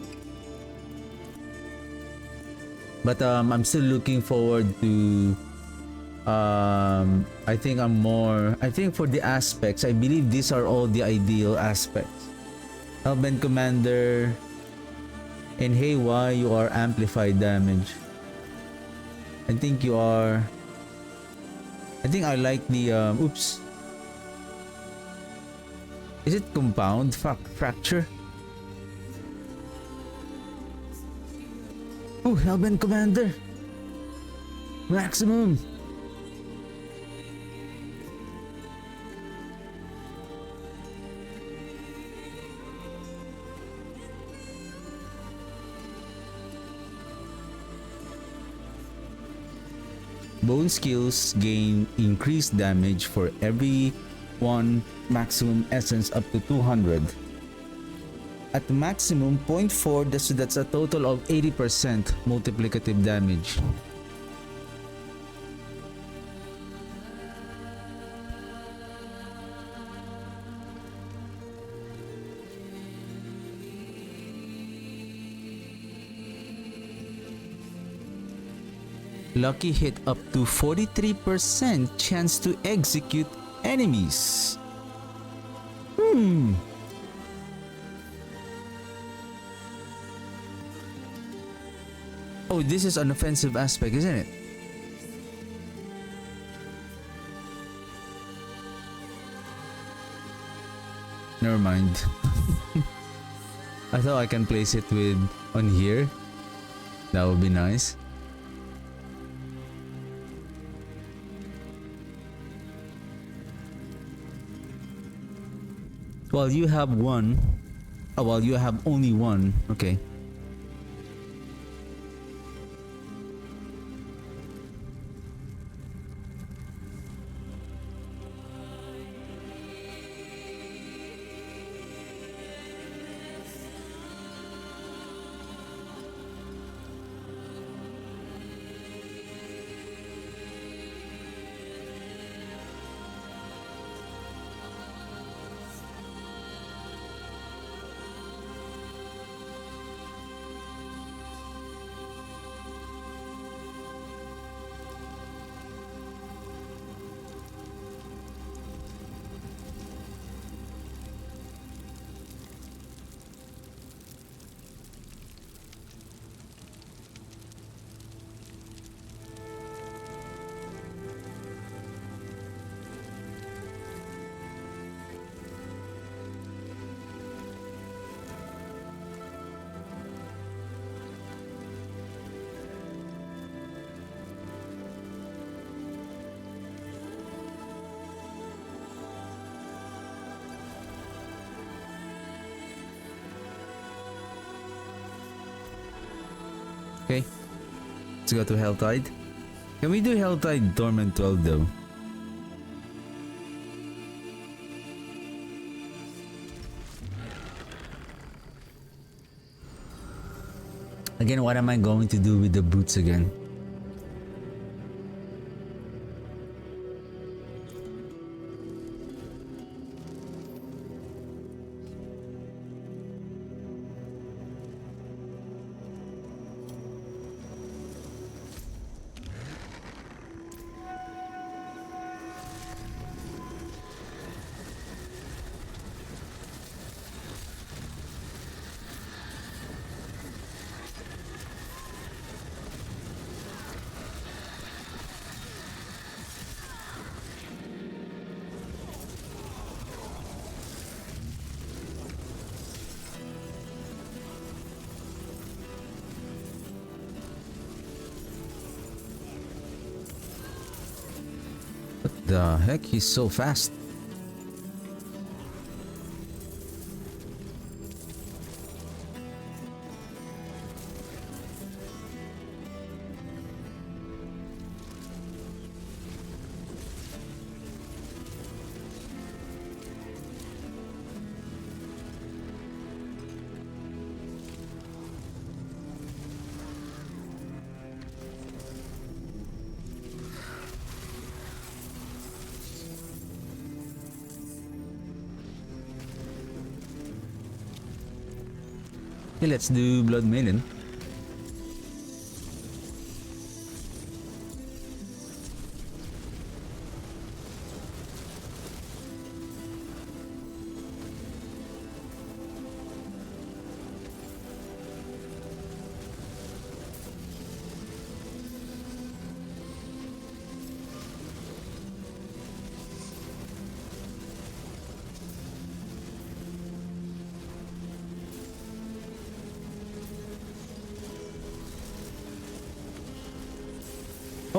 But I'm still looking forward to I think for the aspects, I believe these are all the ideal aspects. Hellbent Commander and hey, why you are amplified damage. I think you are. I think I like the oops. Is it compound fracture? Oh, Hellbent Commander. Maximum. Bone skills gain increased damage for every one maximum essence up to 200. At maximum 0.4, that's a total of 80% multiplicative damage. Lucky hit up to 43% chance to execute enemies. Oh, this is an offensive aspect, isn't it? Never mind. I thought I can place it with on here. That would be nice. Well, you have one. Oh, well, you have only one. Okay. Okay. Let's go to Helltide. Can we do Helltide Dormant 12 though? Again, what am I going to do with the boots again? The heck, he's so fast. Okay, let's do Blood Maiden.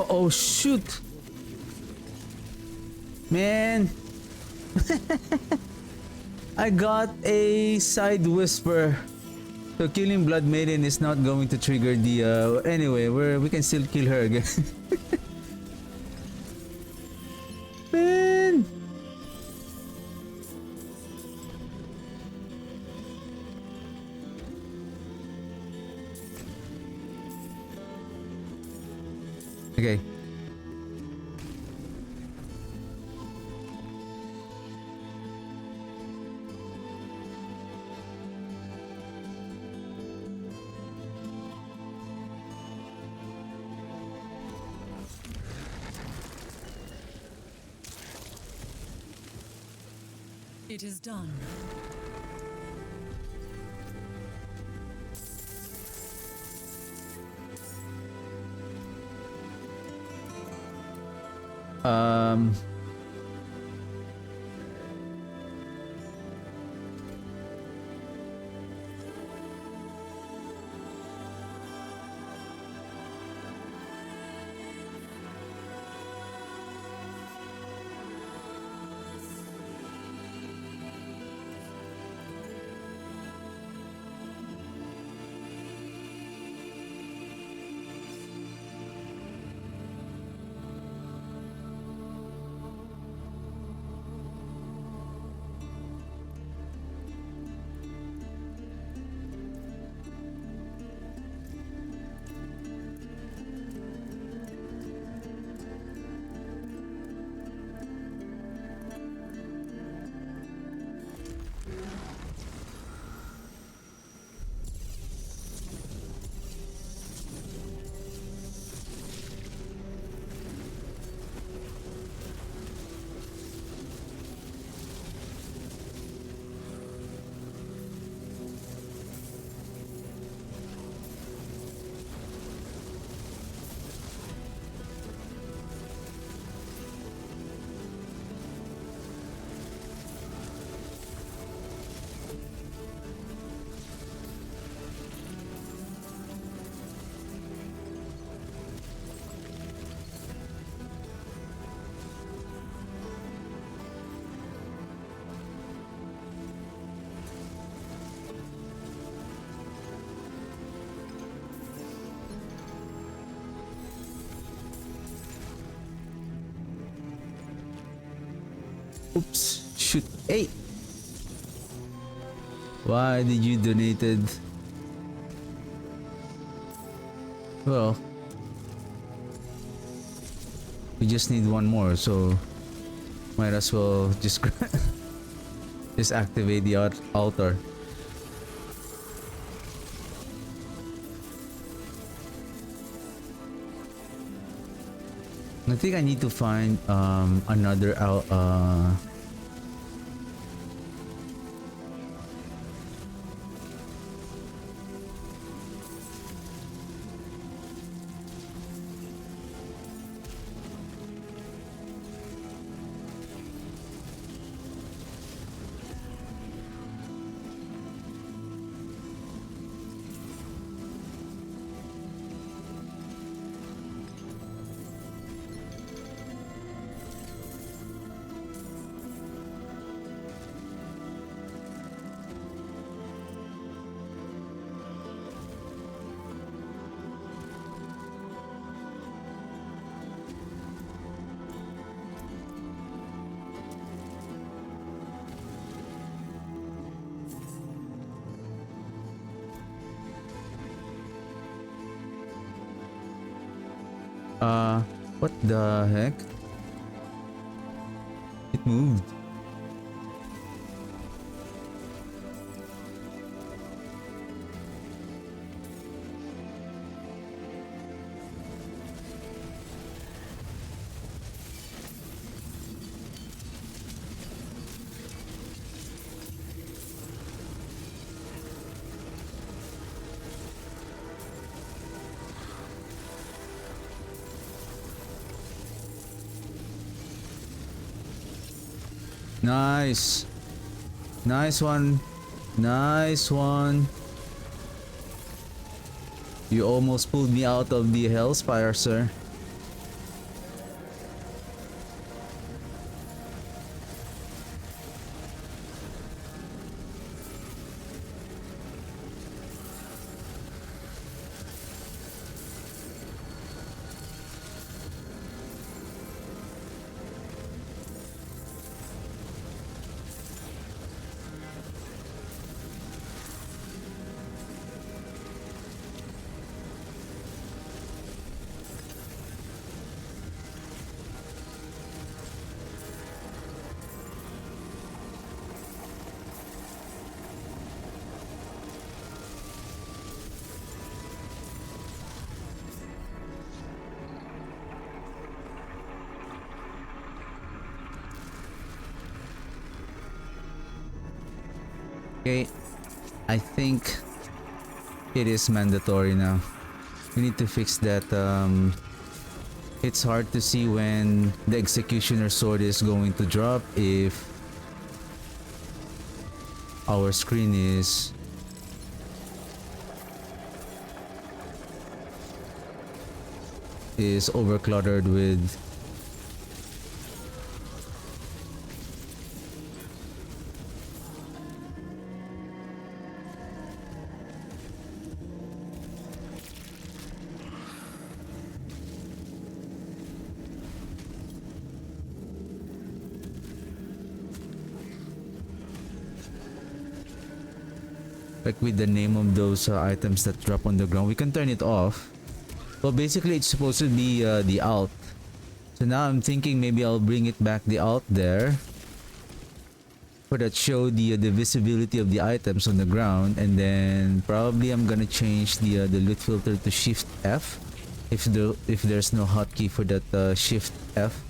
Oh shoot! Man! I got a side whisper. So killing Blood Maiden is not going to trigger the anyway, we can still kill her again. Man! Okay. It is done. Um Oops. Shoot. Hey! Why did you donated? Well, we just need one more, so might as well just just activate the altar. I think I need to find another what the heck? It moved. Nice. Nice one. Nice one. You almost pulled me out of the Hellspire, sir. Okay, I think it is mandatory now. We need to fix that. It's hard to see when the Executioner Sword is going to drop if our screen is overcluttered with like with the name of those items that drop on the ground. We can turn it off. Well, basically it's supposed to be the alt. So now I'm thinking maybe I'll bring it back the alt there for that show the visibility of the items on the ground, and then probably I'm gonna change the loot filter to Shift F if there's no hotkey for that Shift F.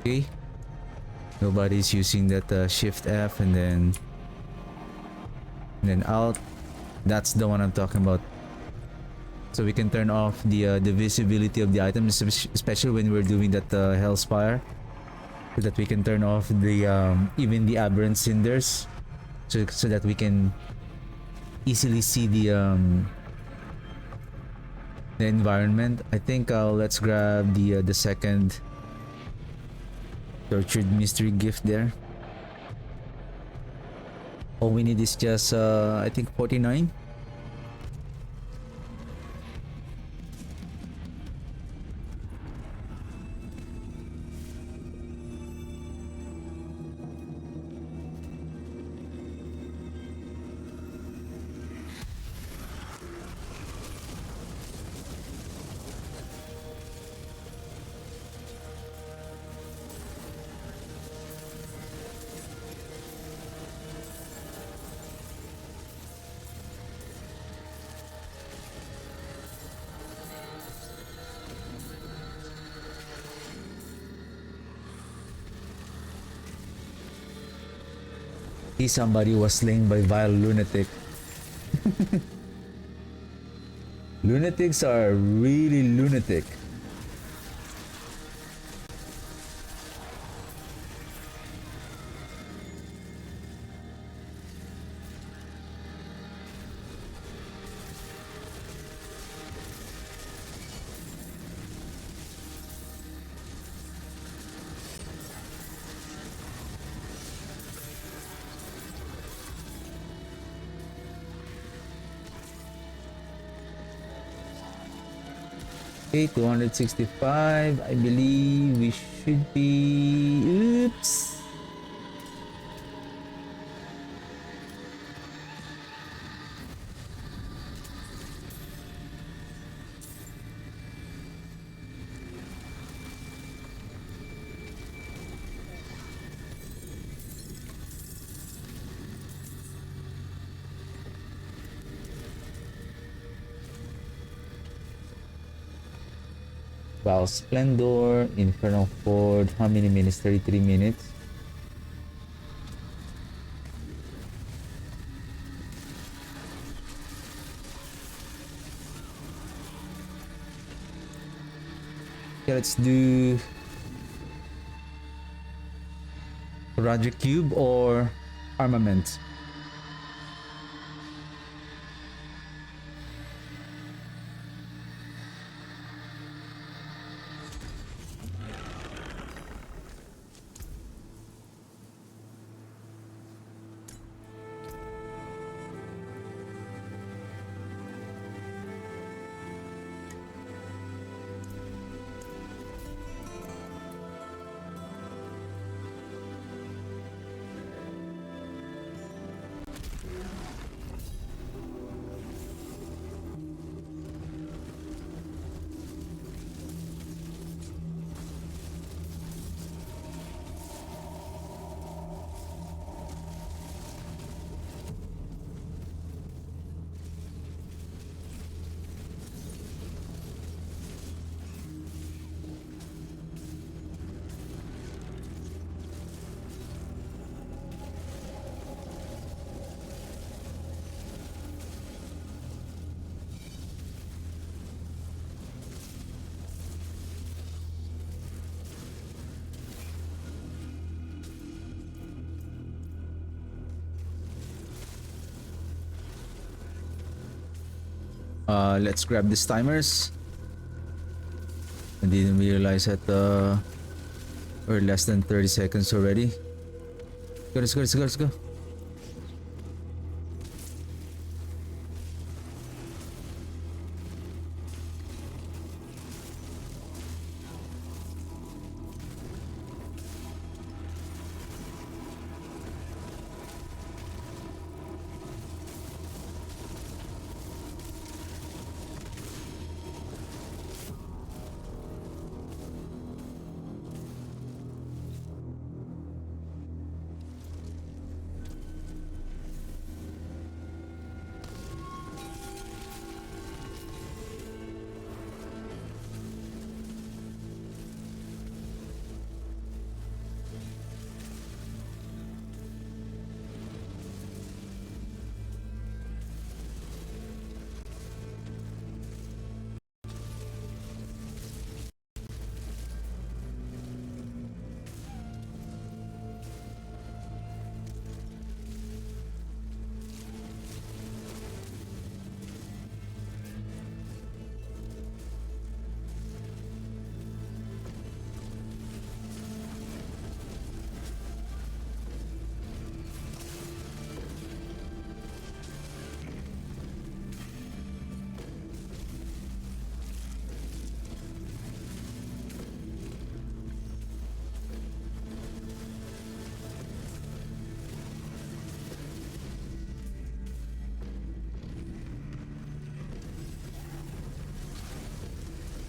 Okay, nobody's using that Shift F and then alt. That's the one I'm talking about. So we can turn off the visibility of the items, especially when we're doing that Hellspire, so that we can turn off the even the aberrant cinders, so that we can easily see the environment. I think let's grab the second tortured mystery gift there. All we need is just I think 49. Somebody was slain by vile lunatic. Lunatics are really lunatic. Okay, 265. I believe we should be... Oops. Wow, Splendor, Infernal Ford. How many minutes? 33 minutes. Okay, let's do Project Cube or Armament. Let's grab these timers. I didn't realize that we're less than 30 seconds already. Let's go, let's go, let's go.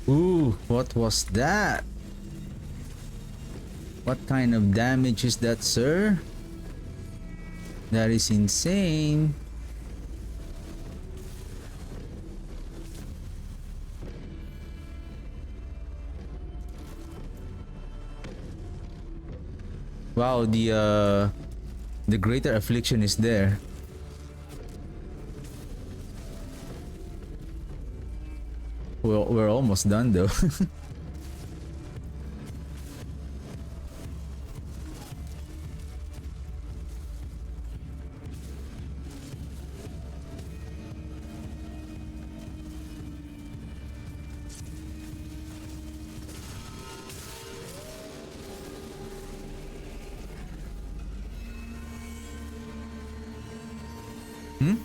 Ooh, what was that? What kind of damage is that, sir? That is insane. Wow, the greater affliction is there. We're almost done though. Hmm?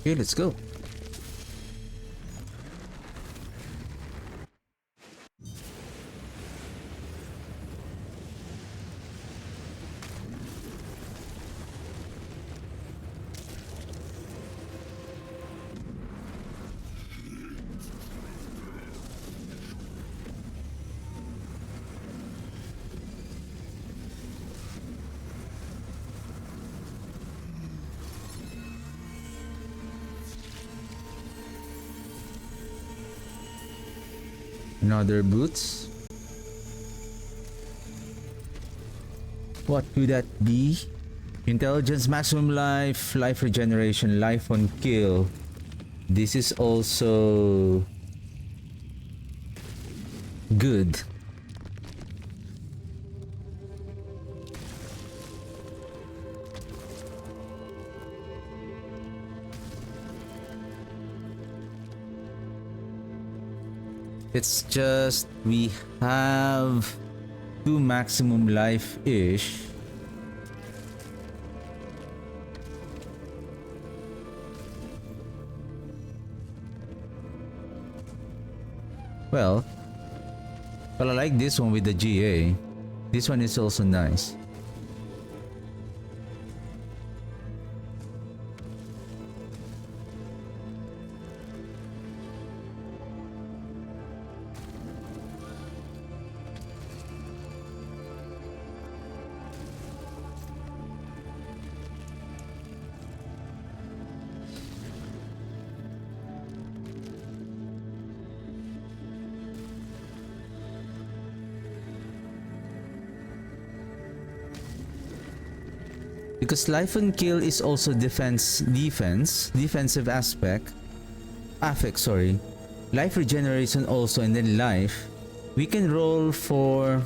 Okay, let's go. Another boots. What could that be? Intelligence, maximum life, life regeneration, life on kill. This is also good. It's just we have 2 maximum life-ish. Well, I like this one with the GA. This one is also nice. Because life and kill is also defensive affect, sorry. Life regeneration also, and then life. We can roll for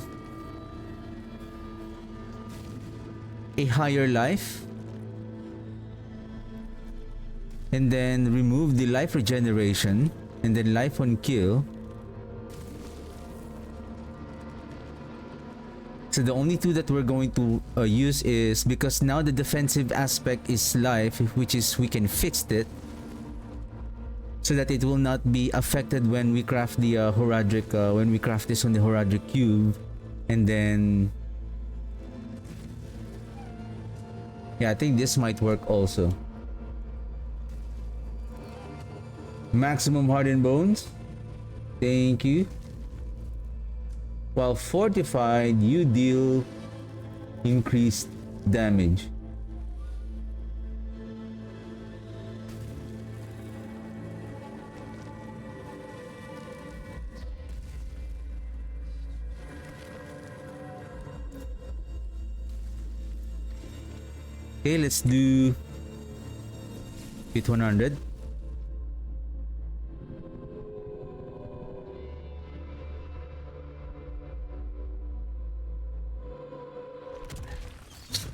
a higher life and then remove the life regeneration and then life on kill. So the only two that we're going to use is, because now the defensive aspect is life, which is we can fix it so that it will not be affected when we craft the Horadric, when we craft this on the Horadric cube. And then yeah, I think this might work also. Maximum hardened bones, thank you. While fortified, you deal increased damage. Okay, let's do hit 100.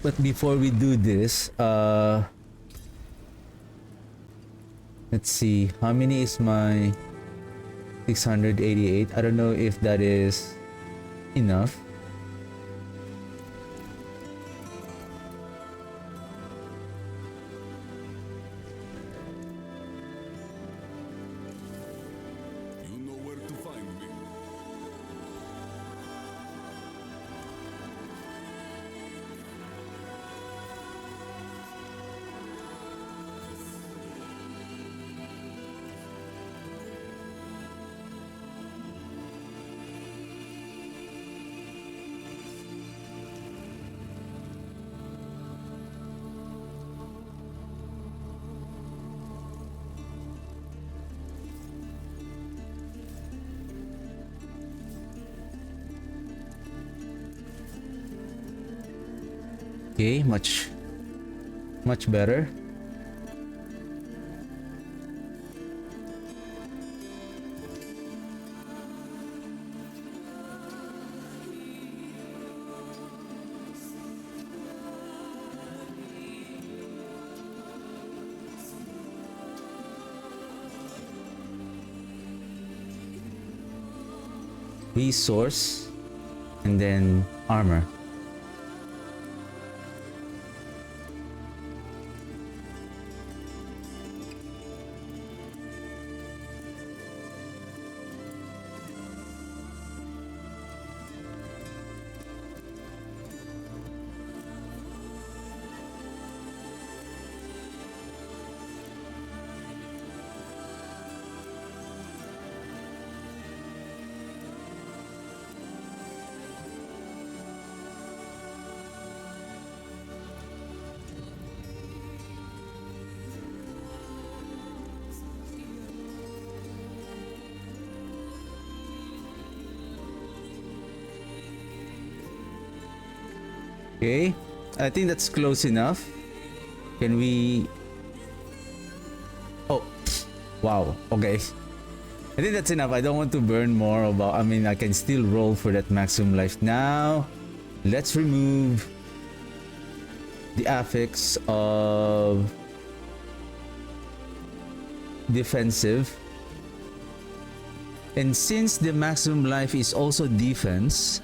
But before we do this, let's see, how many is my 688? I don't know if that is enough. You know where to find me. Okay, much better. Resource and then armor. Okay, I think that's close enough. Can we... Oh, wow, okay. I think that's enough. I don't want to burn more about... I mean, I can still roll for that maximum life. Now, let's remove the affix of defensive. And since the maximum life is also defense,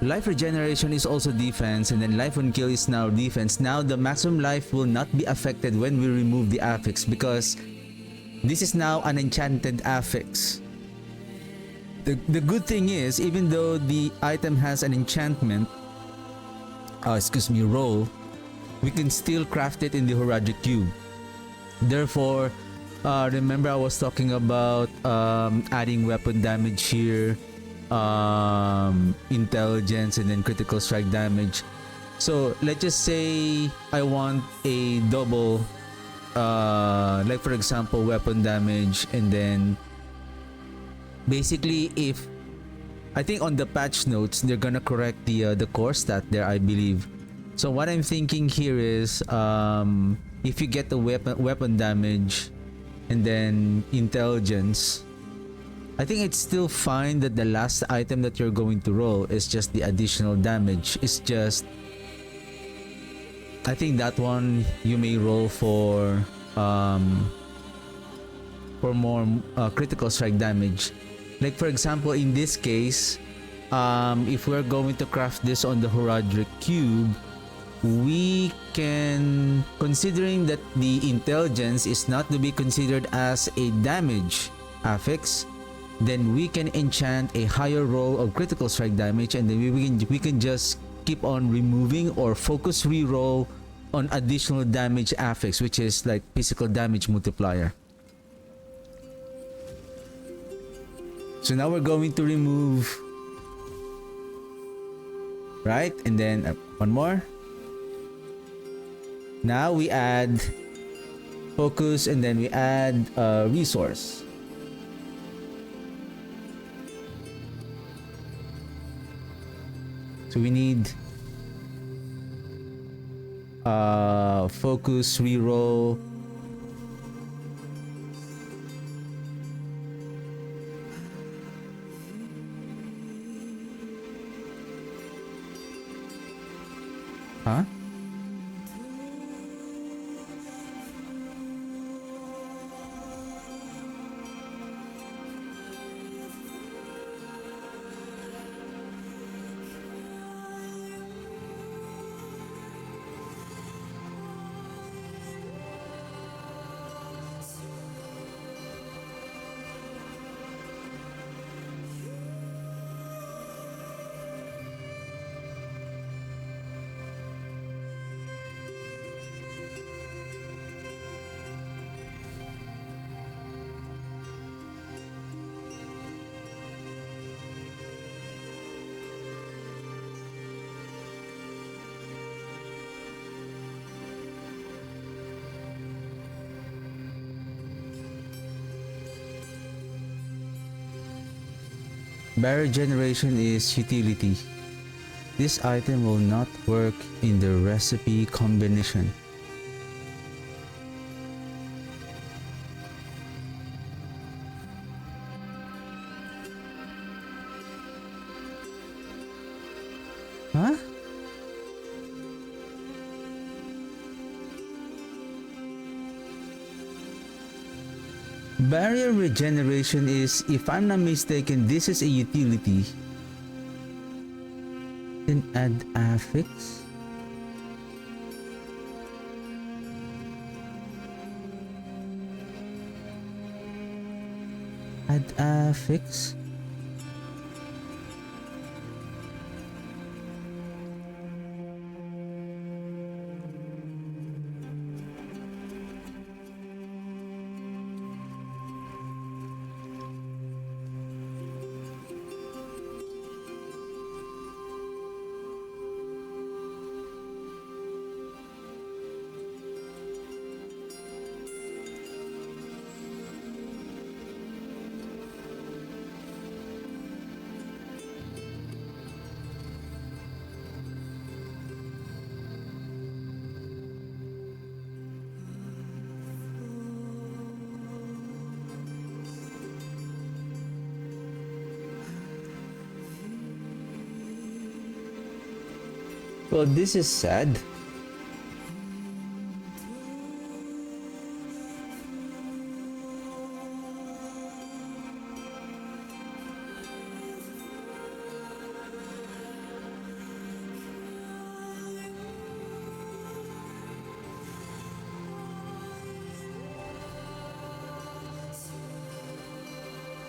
life regeneration is also defense, and then life on kill is now defense. Now the maximum life will not be affected when we remove the affix because this is now an enchanted affix. The good thing is, even though the item has an enchantment, roll, we can still craft it in the Horadric Cube. Therefore, remember I was talking about adding weapon damage here, intelligence, and then critical strike damage. So let's just say I want a double, like for example weapon damage, and then basically if I think on the patch notes they're gonna correct the core stat there, I believe. So what I'm thinking here is if you get the weapon damage and then intelligence, I think it's still fine that the last item that you're going to roll is just the additional damage. It's just, I think that one you may roll for more critical strike damage. Like for example in this case, if we're going to craft this on the Horadric Cube, we can, considering that the intelligence is not to be considered as a damage affix, then we can enchant a higher roll of critical strike damage, and then we can just keep on removing or focus reroll on additional damage affix, which is like physical damage multiplier. So now we're going to remove, right, and then one more. Now we add focus, and then we add resource. So we need focus, reroll. Huh? Barrier generation is utility. This item will not work in the recipe combination. Huh? Barrier regeneration is, if I'm not mistaken, this is a utility. Then add affix. Add affix. Well, this is sad.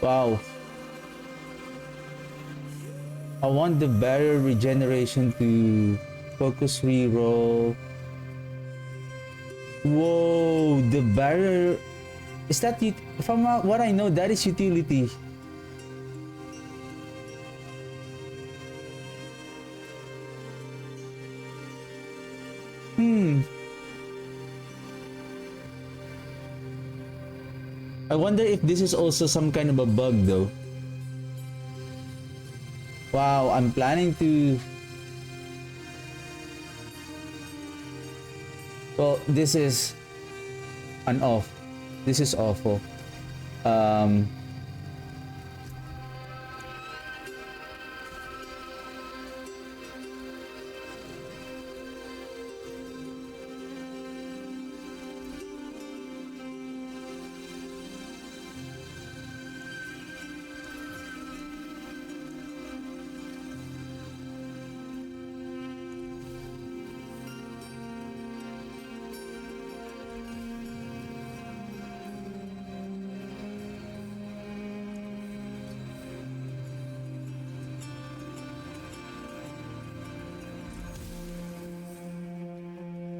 Wow. I want the barrier regeneration to focus reroll. Whoa, the barrier is that from what I know, that is utility. I wonder if this is also some kind of a bug though. Wow, I'm planning to... Well, this is an off. This is awful. Um...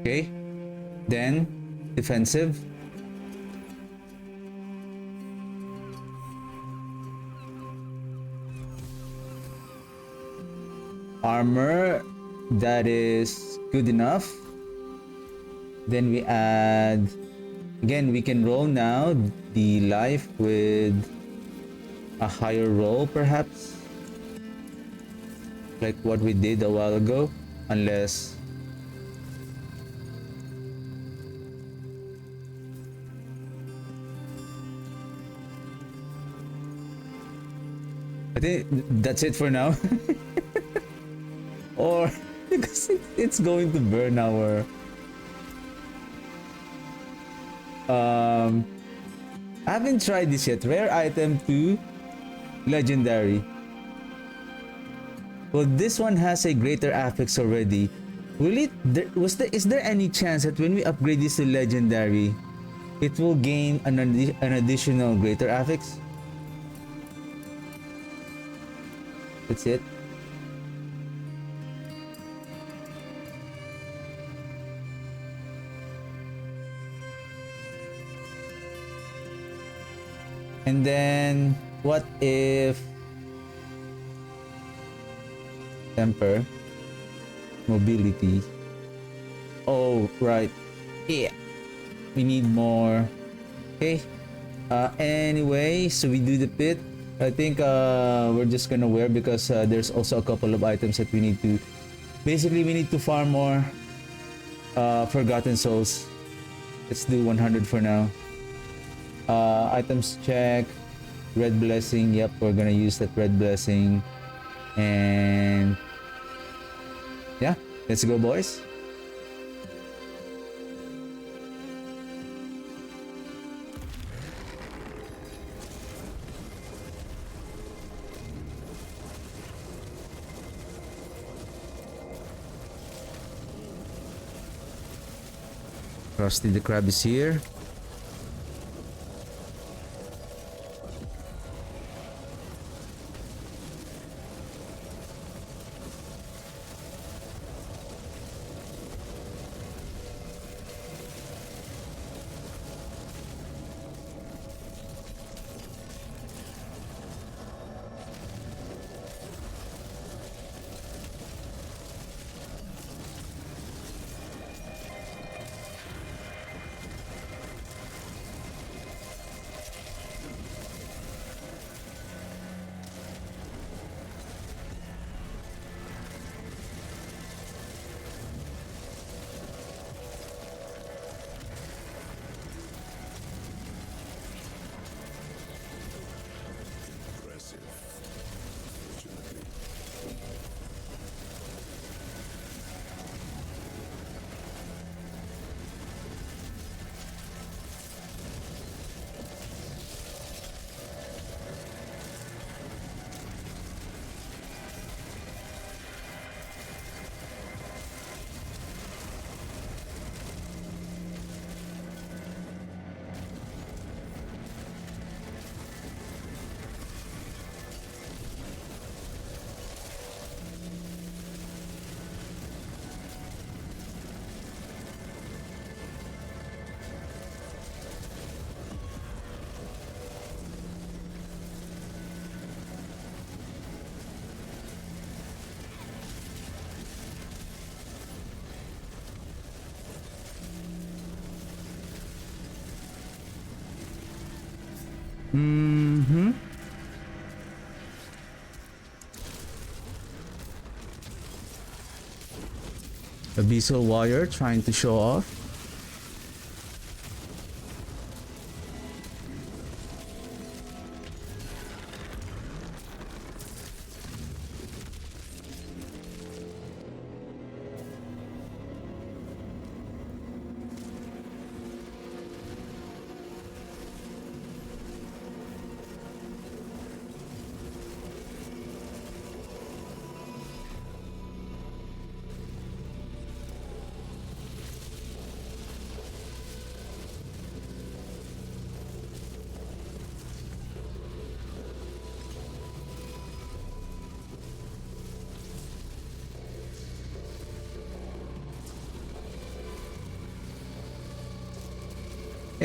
Okay, then defensive. Armor, that is good enough. Then we add, again, we can roll now the life with a higher roll perhaps, like what we did a while ago, unless I think that's it for now. Or because it's going to burn our I haven't tried this yet. Rare item to legendary. Well, this one has a greater affix already. Will it is there any chance that when we upgrade this to legendary, it will gain an additional greater affix? That's it. And then what if temper mobility? Oh right, yeah, we need more. Okay, anyway, so we do the pit. I think we're just gonna wear because there's also a couple of items that we need to, basically we need to farm more forgotten souls. Let's do 100 for now. Items check, red blessing. Yep, we're gonna use that red blessing. And yeah, let's go boys. Krusty the Crab is here. Mm-hmm. Abyssal Warrior trying to show off.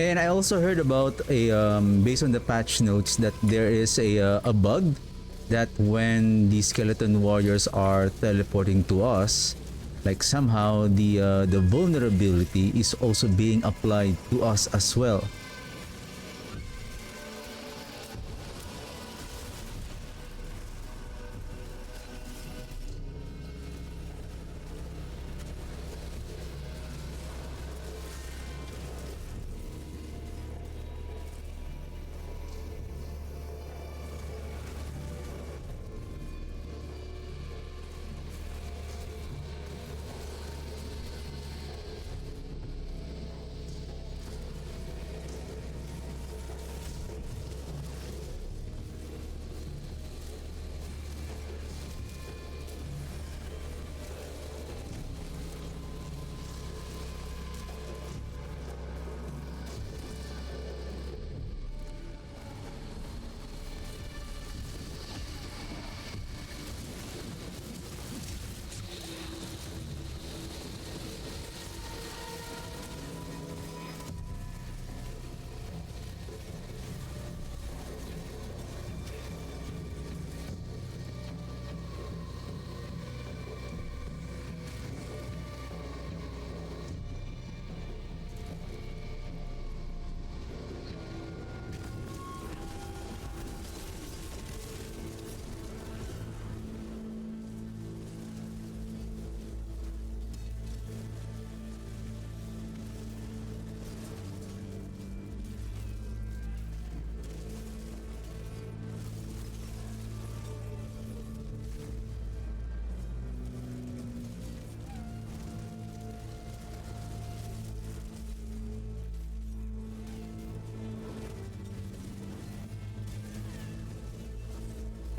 And I also heard about a based on the patch notes that there is a bug that when the skeleton warriors are teleporting to us, like somehow the vulnerability is also being applied to us as well.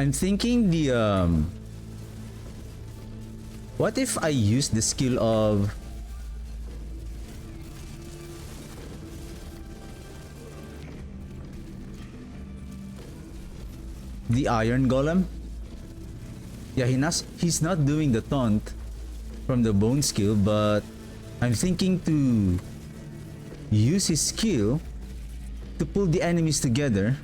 I'm thinking what if I use the skill of the Iron Golem? Yeah, he's not doing the taunt from the bone skill, but I'm thinking to use his skill to pull the enemies together.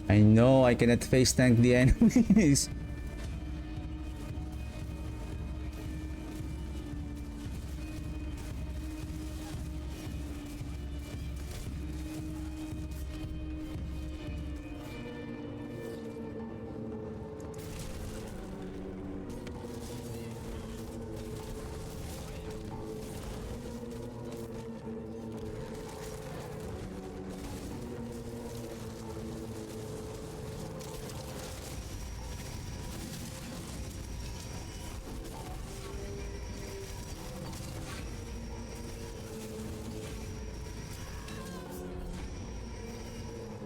I know I cannot face tank the enemies.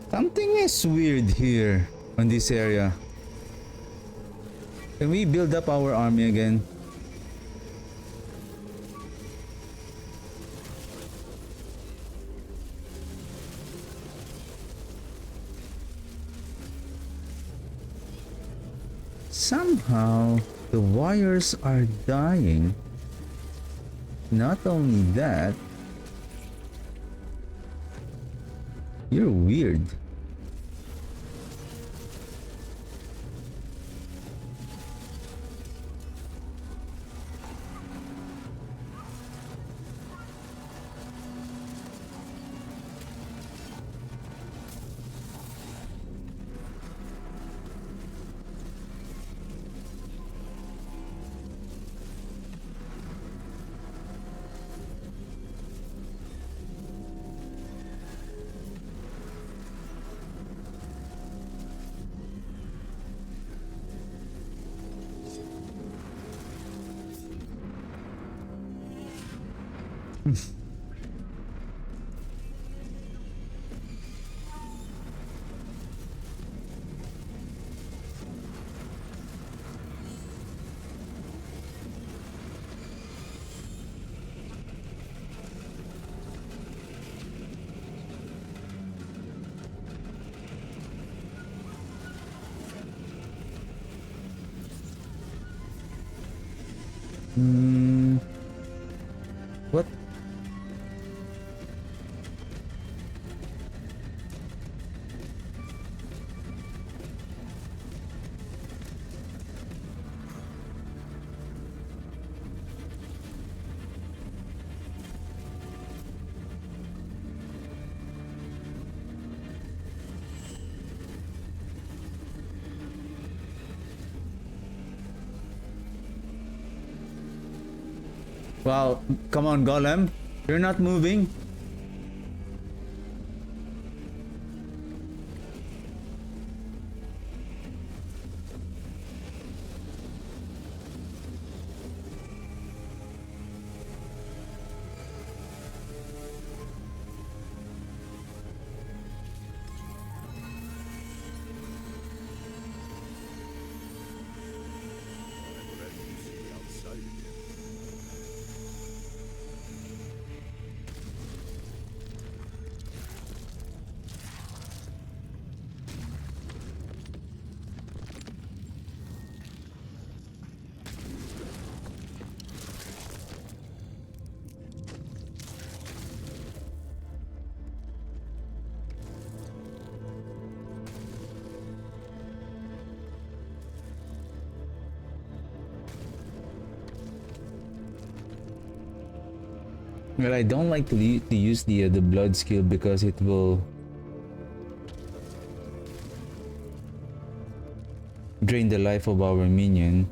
Something is weird here on this area. Can we build up our army again? Somehow the wires are dying. Not only that, you're weird. What? Wow, come on, Golem. You're not moving. Well, I don't like to use the blood skill because it will drain the life of our minion.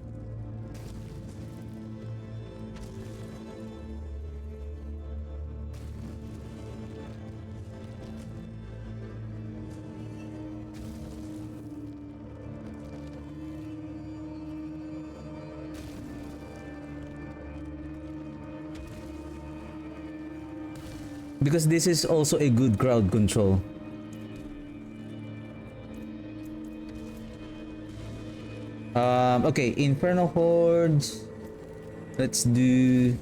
Because this is also a good crowd control. Okay, Inferno Hordes. Let's do...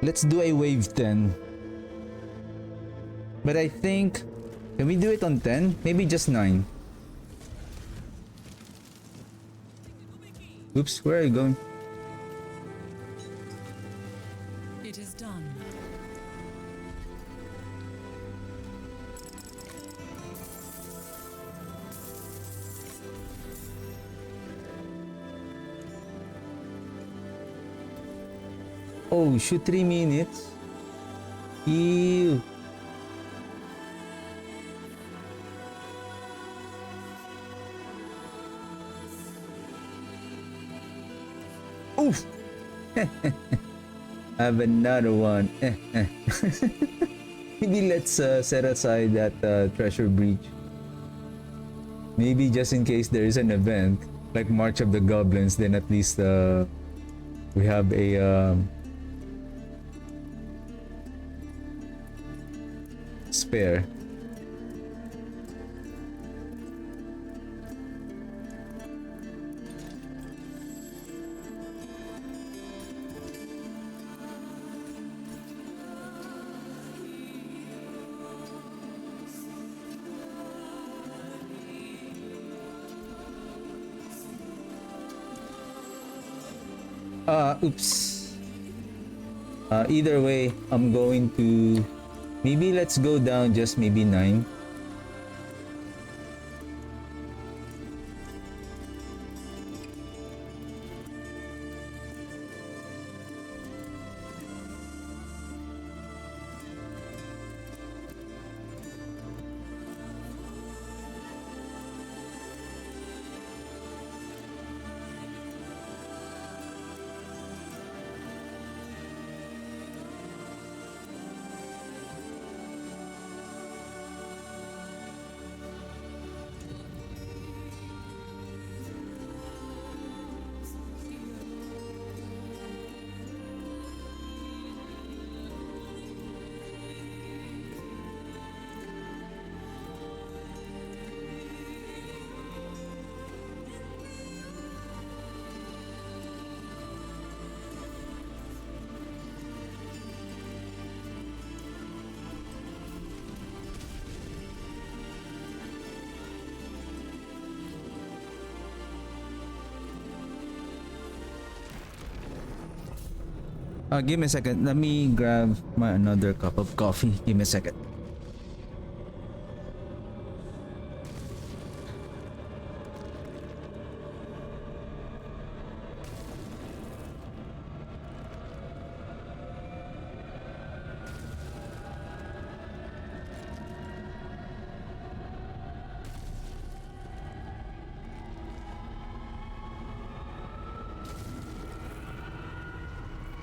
Let's do a wave 10. But I think... Can we do it on 10? Maybe just 9. Oops, where are you going? It is done. Oh, shoot 3 minutes. Ew. Oof. I have another one. Maybe let's set aside that treasure breach. Maybe just in case there is an event like March of the Goblins, then at least we have a spare. Oops. Either way, I'm going to maybe let's go down just maybe 9. Give me a second. Let me grab my another cup of coffee. Give me a second.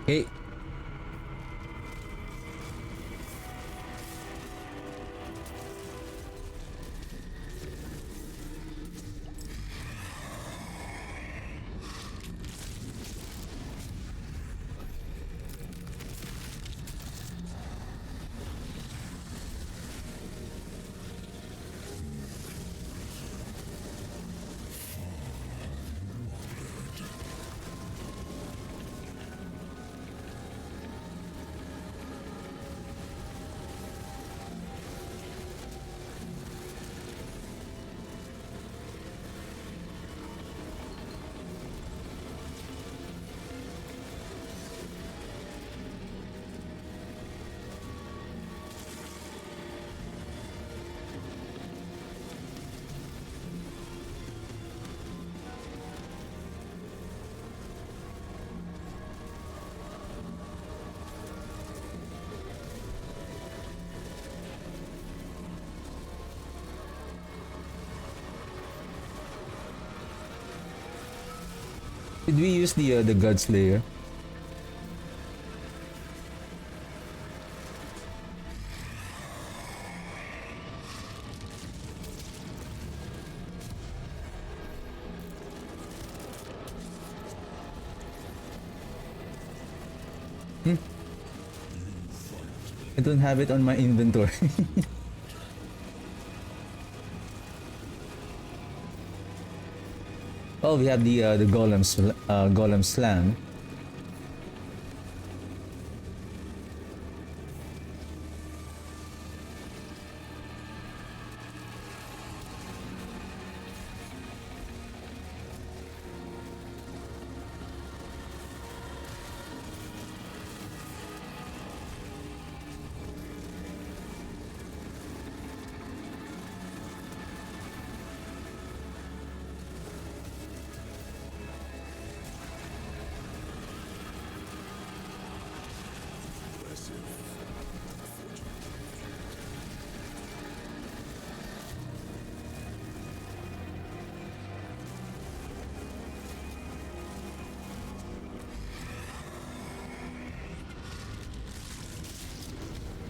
Hey. Did we use the God Slayer? I don't have it on my inventory. Oh, we have the golem slam.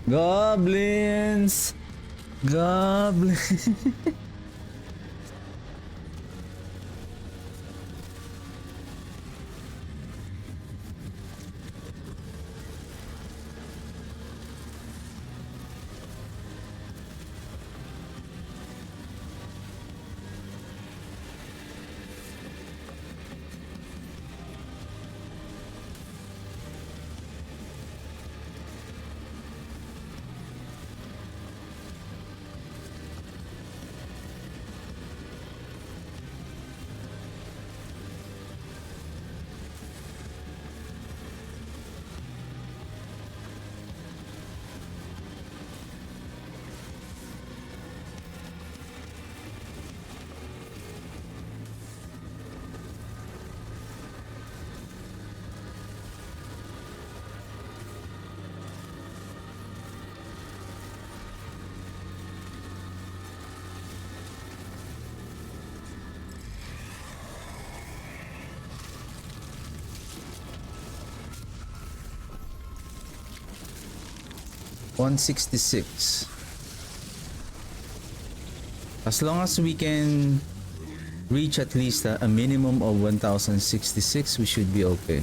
Goblins! Goblins! 166. As long as we can reach at least a minimum of 1066, we should be okay.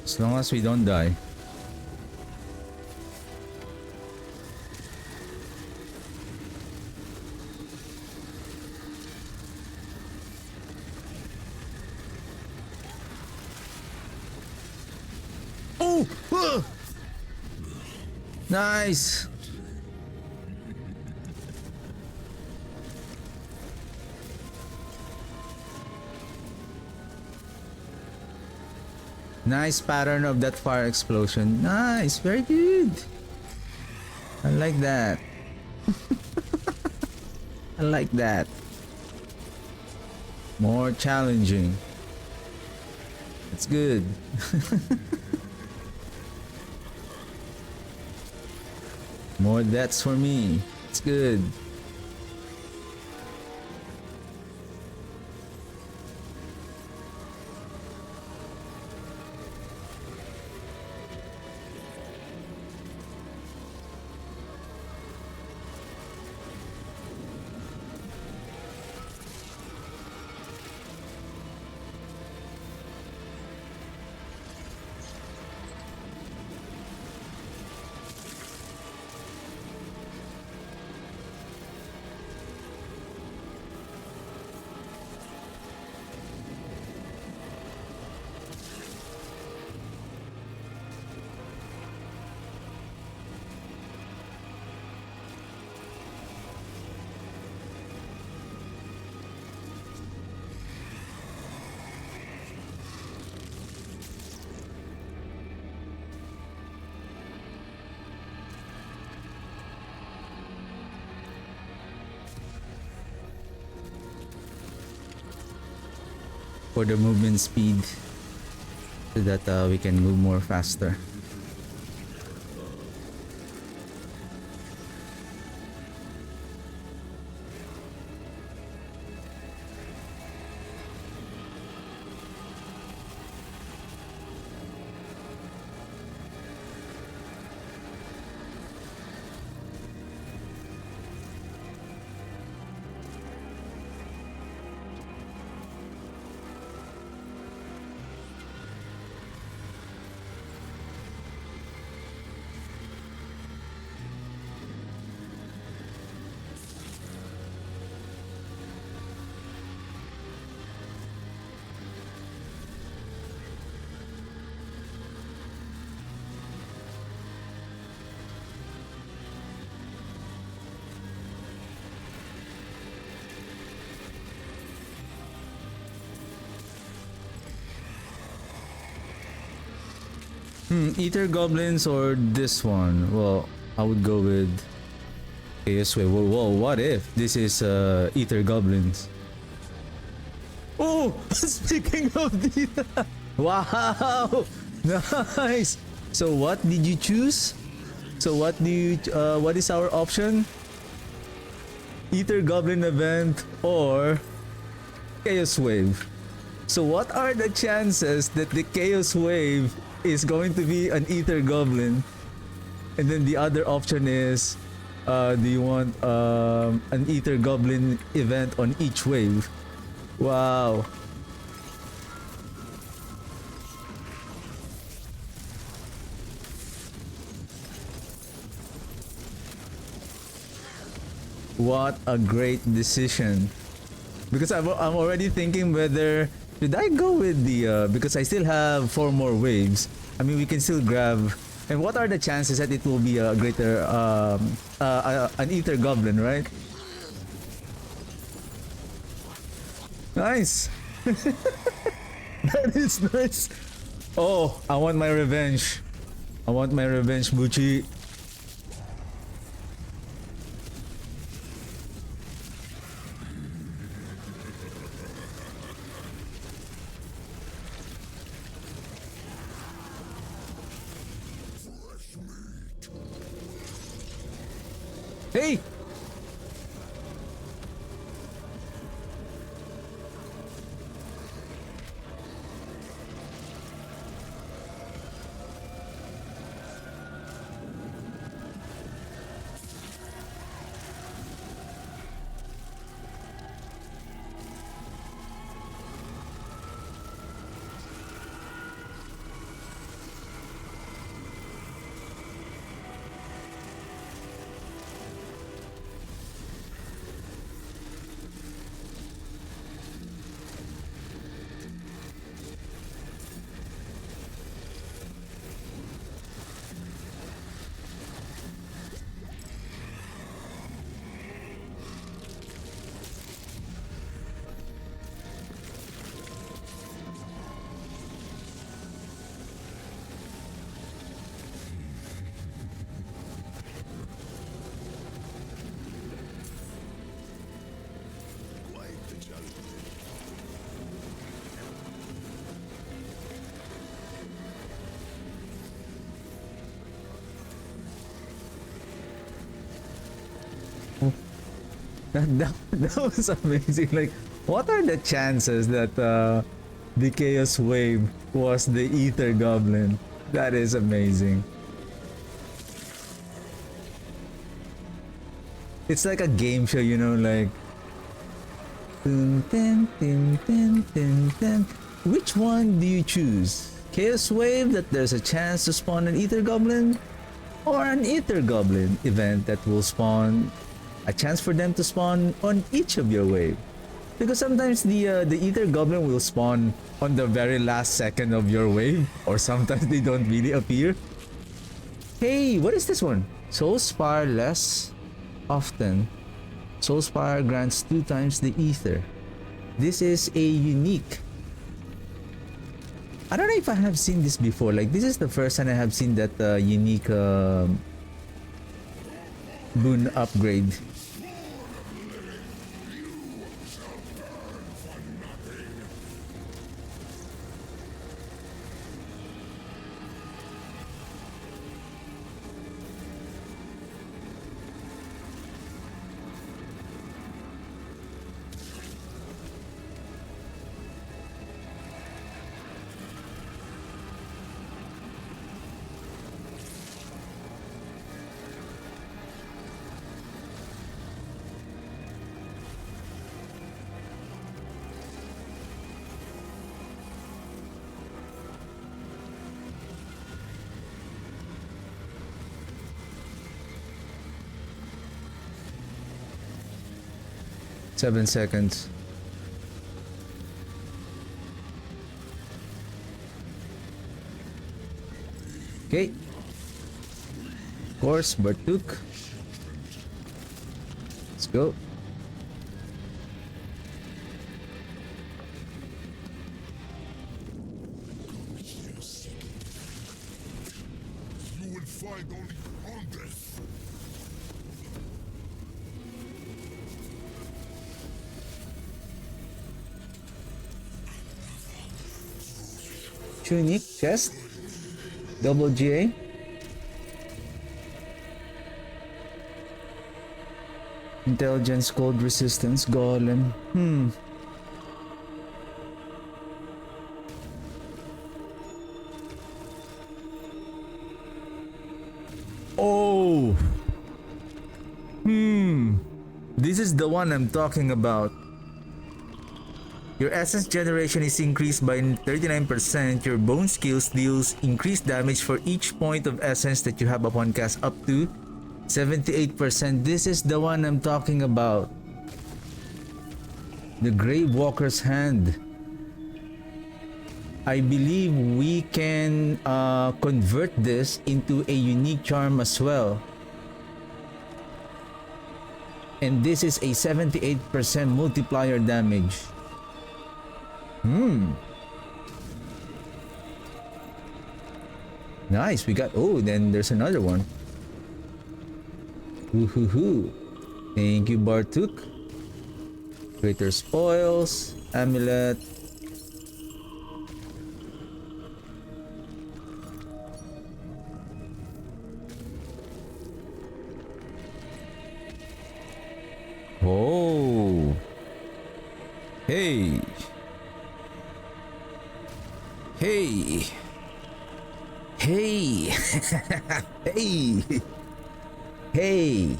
As long as we don't die. Oh! Nice! Nice pattern of that fire explosion. Nice, very good. I like that. I like that. More challenging. It's good. More deaths for me. It's good. For the movement speed, so that we can move more faster. Ether goblins or this one? Well, I would go with Chaos Wave. Whoa, what if this is Ether goblins? Oh, speaking of the wow, nice. So what did you choose? So what do you what is our option? Ether goblin event or Chaos Wave. So what are the chances that the Chaos Wave is going to be an Ether Goblin? And then the other option is, do you want an Ether Goblin event on each wave? Wow. What a great decision. Because I'm already thinking whether should I go with the because I still have 4 more waves. I mean, we can still grab. And what are the chances that it will be a greater an Ether Goblin, right? Nice. That is nice. Oh, I want my revenge. I want my revenge, Bucci. Hey! Quite the challenge. That was amazing. Like, what are the chances that the Chaos Wave was the Ether Goblin? That is amazing. It's like a game show, you know, like. Dun, dun, dun, dun, dun, dun. Which one do you choose? Chaos Wave, that there's a chance to spawn an Ether Goblin? Or an Ether Goblin event that will spawn a chance for them to spawn on each of your wave? Because sometimes the Ether Goblin will spawn on the very last second of your wave, or sometimes they don't really appear. Hey, what is this one? Soul Spire less often. Soul Spire grants 2 times the Ether. This is a unique. I don't know if I have seen this before. Like, this is the first time I have seen that unique boon upgrade. Seven seconds. Okay. Of course, Bartuk. Let's go. You will find only hundreds. Unique chest. Double GA. Intelligence, cold resistance, golem. Oh. This is the one I'm talking about. Your essence generation is increased by 39%. Your bone skills deals increased damage for each point of essence that you have upon cast, up to 78%. This is the one I'm talking about. The Grave Walker's Hand. I believe we can convert this into a unique charm as well. And this is a 78% multiplier damage. Nice, we got, oh, then there's another one. Woohoo. Thank you, Bartuk. Greater spoils, amulet. Hey! Hey! Hey! Hey!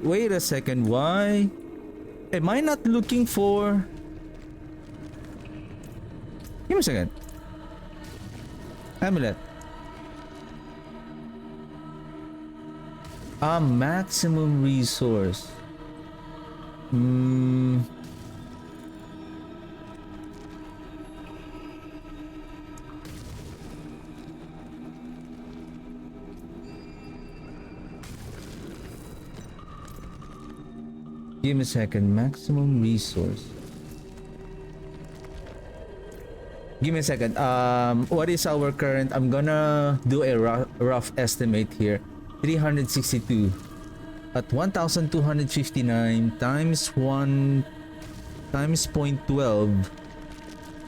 Wait a second, why? Am I not looking for... Give me a second. Amulet. A maximum resource. Give me a second. Maximum resource. Give me a second. What is our current? I'm gonna do a rough estimate here. 362 at 1,259 times 1 times 0.12.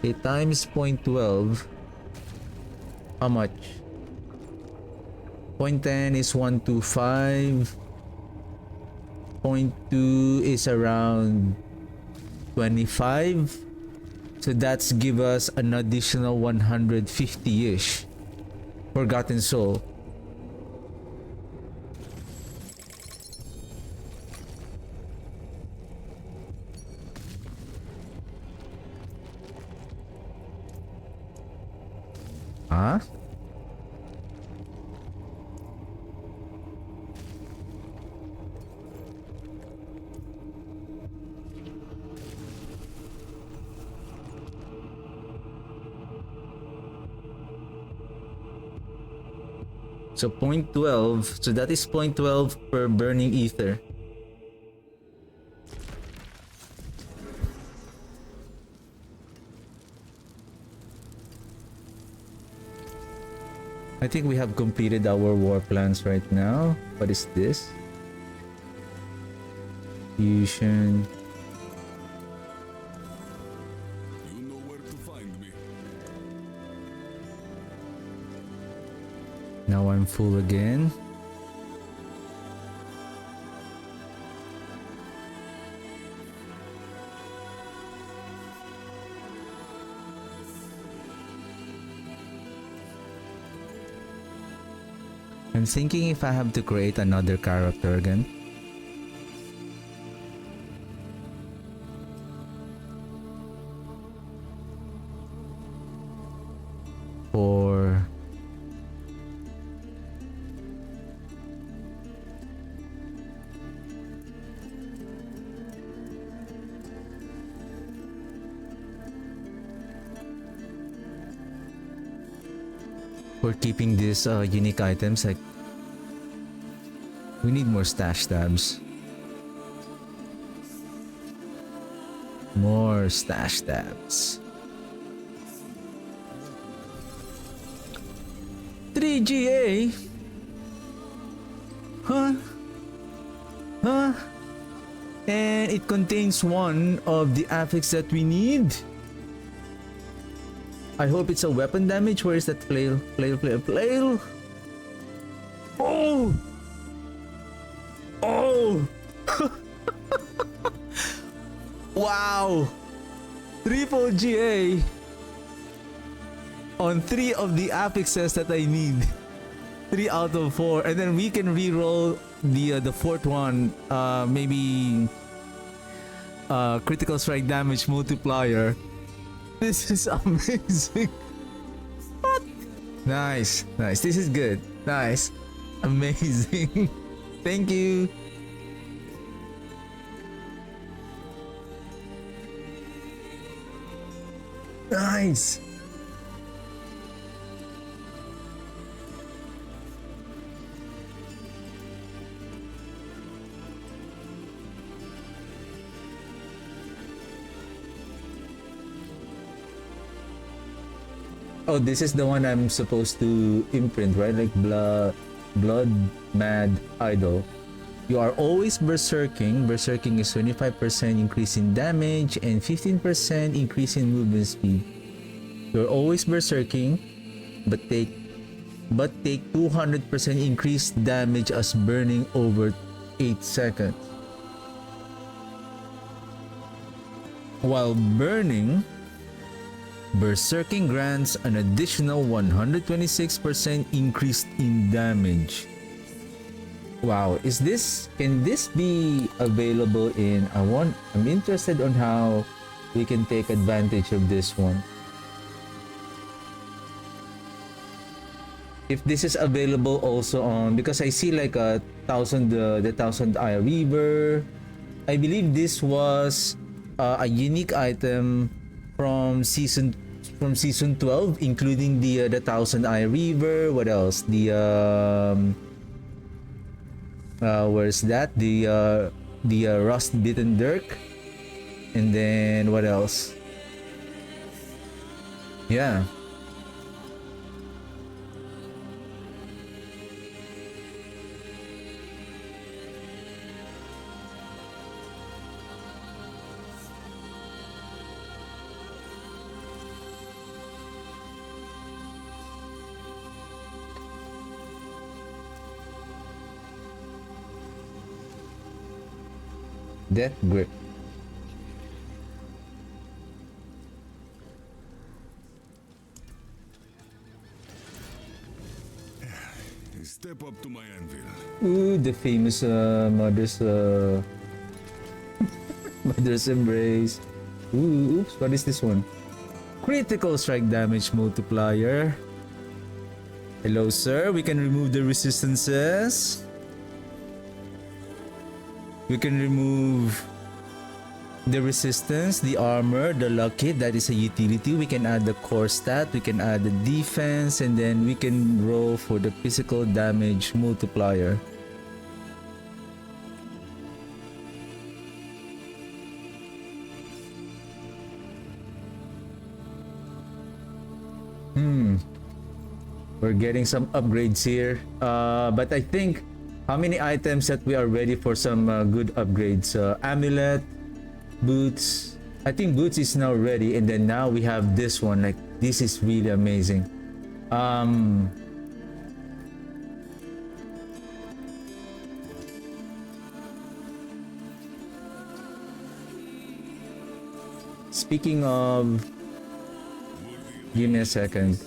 Okay, times 0.12. How much? 0.10 is 125. 0.2 is around 25. So that's give us an additional 150-ish. Forgotten Soul. Huh? So 0.12, so that is 0.12 per burning ether. I think we have completed our war plans right now. What is this? Fusion. You know where to find me. Now I'm full again. I'm thinking if I have to create another character again. For keeping these unique items, like we need more stash tabs. More stash tabs. 3GA? Huh? Huh? And it contains one of the affix that we need. I hope it's a weapon damage. Where is that flail? Flail. Oh! Oh! Wow! Triple GA on 3 of the affixes that I need. 3 out of 4, and then we can re-roll the 4th one. Maybe critical strike damage multiplier. This is amazing. What? Nice. This is good. Nice. Amazing. Thank you. Nice. Oh, this is the one I'm supposed to imprint, right? Like blood mad idol. You are always berserking. Berserking is 25% increase in damage and 15% increase in movement speed. You're always berserking, but take 200% increased damage as burning over 8 seconds. While burning, berserking grants an additional 126% increase in damage. Wow, can this be available in I'm interested on how we can take advantage of this one. If this is available also on, because I see like a the Thousand Eye Reaver. I believe this was a unique item from season 12, including the Thousand Eye Reaver. What else? Where's that? The Rust Bitten Dirk, and then what else? Yeah. Death Grip. Step up to my anvil. Ooh, the famous mother's mother's embrace. Ooh, oops, what is this one? Critical strike damage multiplier. Hello, sir. We can remove the resistances. We can remove the resistance, the armor, the luck kit. That is a utility. We can add the core stat. We can add the defense, and then we can roll for the physical damage multiplier. We're getting some upgrades here. But I think how many items that we are ready for some good upgrades? Amulet, boots. I think boots is now ready, and then now we have this one. Like, this is really amazing. Speaking of, give me a second.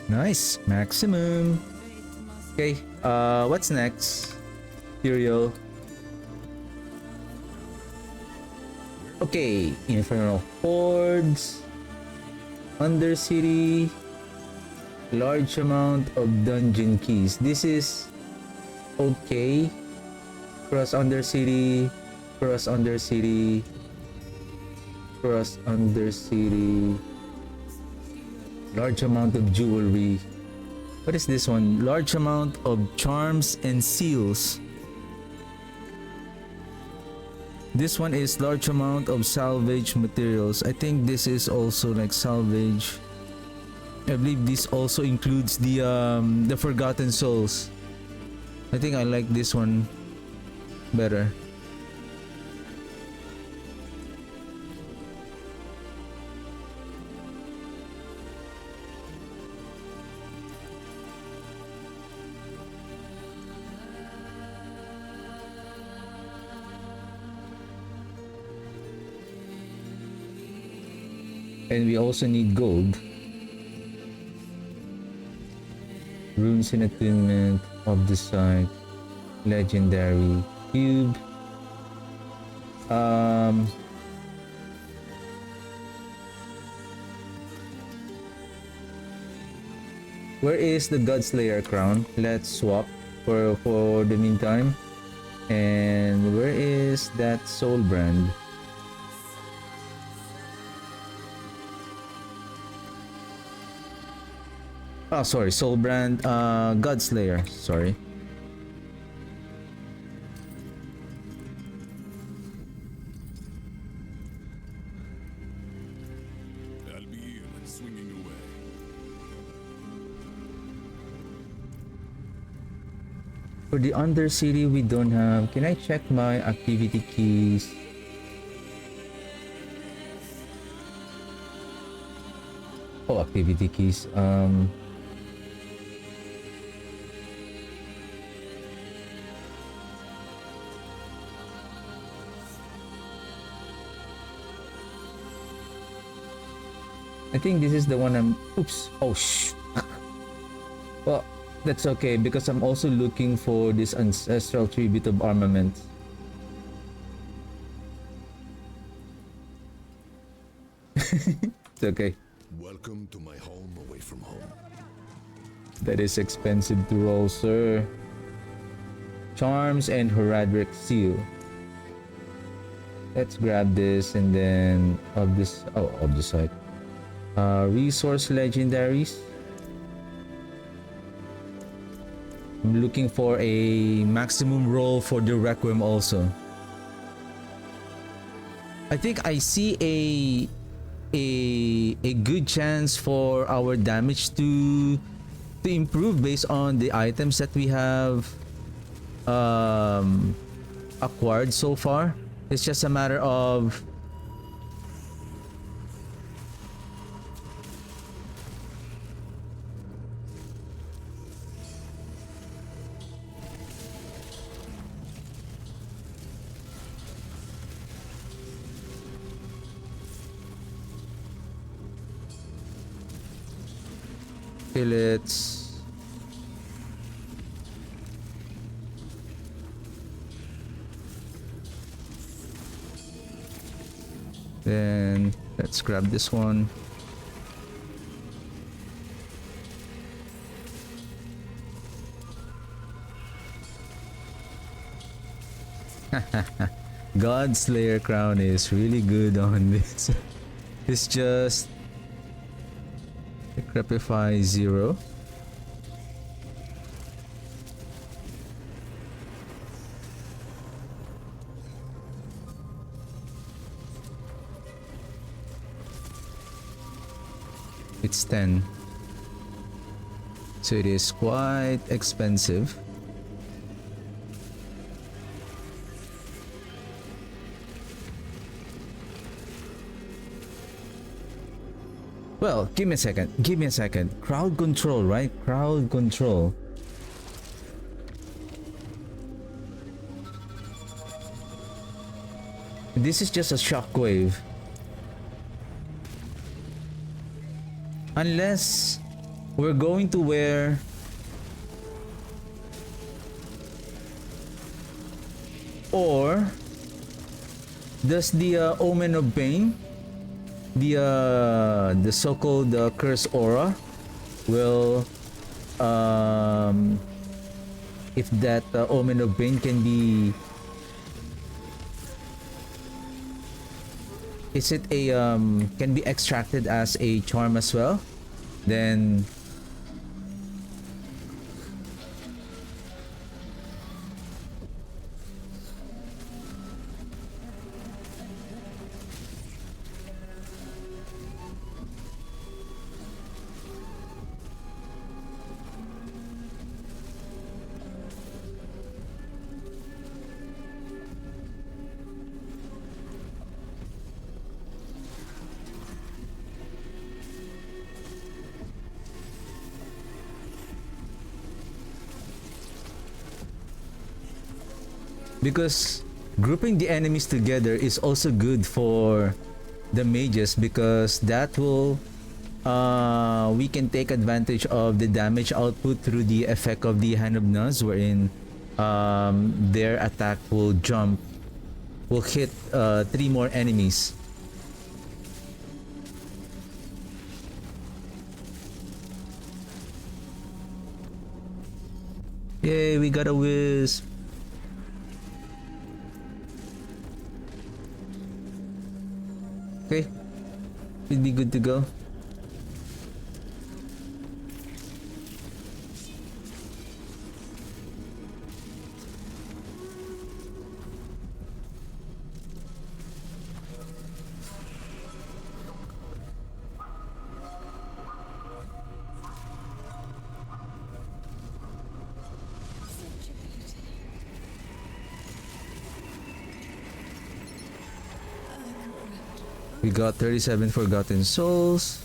Nice, maximum. Okay, what's next? Serial. Okay, Infernal Hordes, Undercity, large amount of dungeon keys. This is okay. Cross Undercity, Cross Undercity, Cross Undercity. Large amount of jewelry. What is this one? Large amount of charms and seals. This one is large amount of salvage materials. I think this is also like salvage. I believe this also includes the Forgotten Souls. I think I like this one better. And we also need gold. Runes in attunement of the site. Legendary cube. Where is the Godslayer crown? Let's swap for the meantime. And where is that soul brand? Oh, sorry, soul brand, Godslayer, sorry. I'll be here and swinging away. For the Undercity, we don't have. Can I check my activity keys? Oh, activity keys. I think this is the one I'm. Oops. Oh, Well, that's okay because I'm also looking for this ancestral tribute of armament. It's okay. Welcome to my home away from home. That is expensive to roll, sir. Charms and Heraldric Seal. Let's grab this and then of this. Oh, of the site. Resource legendaries. I'm looking for a maximum roll for the Requiem also. I think I see a good chance for our damage to improve based on the items that we have acquired so far. It's just a matter of let's then let's grab this one. God Slayer crown is really good on this. It's just Decrepify 0. It's 10. So it is quite expensive. Well, give me a second. Give me a second. Crowd control, right? Crowd control. This is just a shockwave. Unless we're going to wear or does the Omen of Pain, the so-called curse aura will if that Omen of Pain can be, is it a can be extracted as a charm as well, then because grouping the enemies together is also good for the mages, because that will we can take advantage of the damage output through the effect of the Hand of Nuz, wherein their attack will hit 3 more enemies. Yay, we got a wisp. Okay, we'd be good to go. We got 37 Forgotten Souls.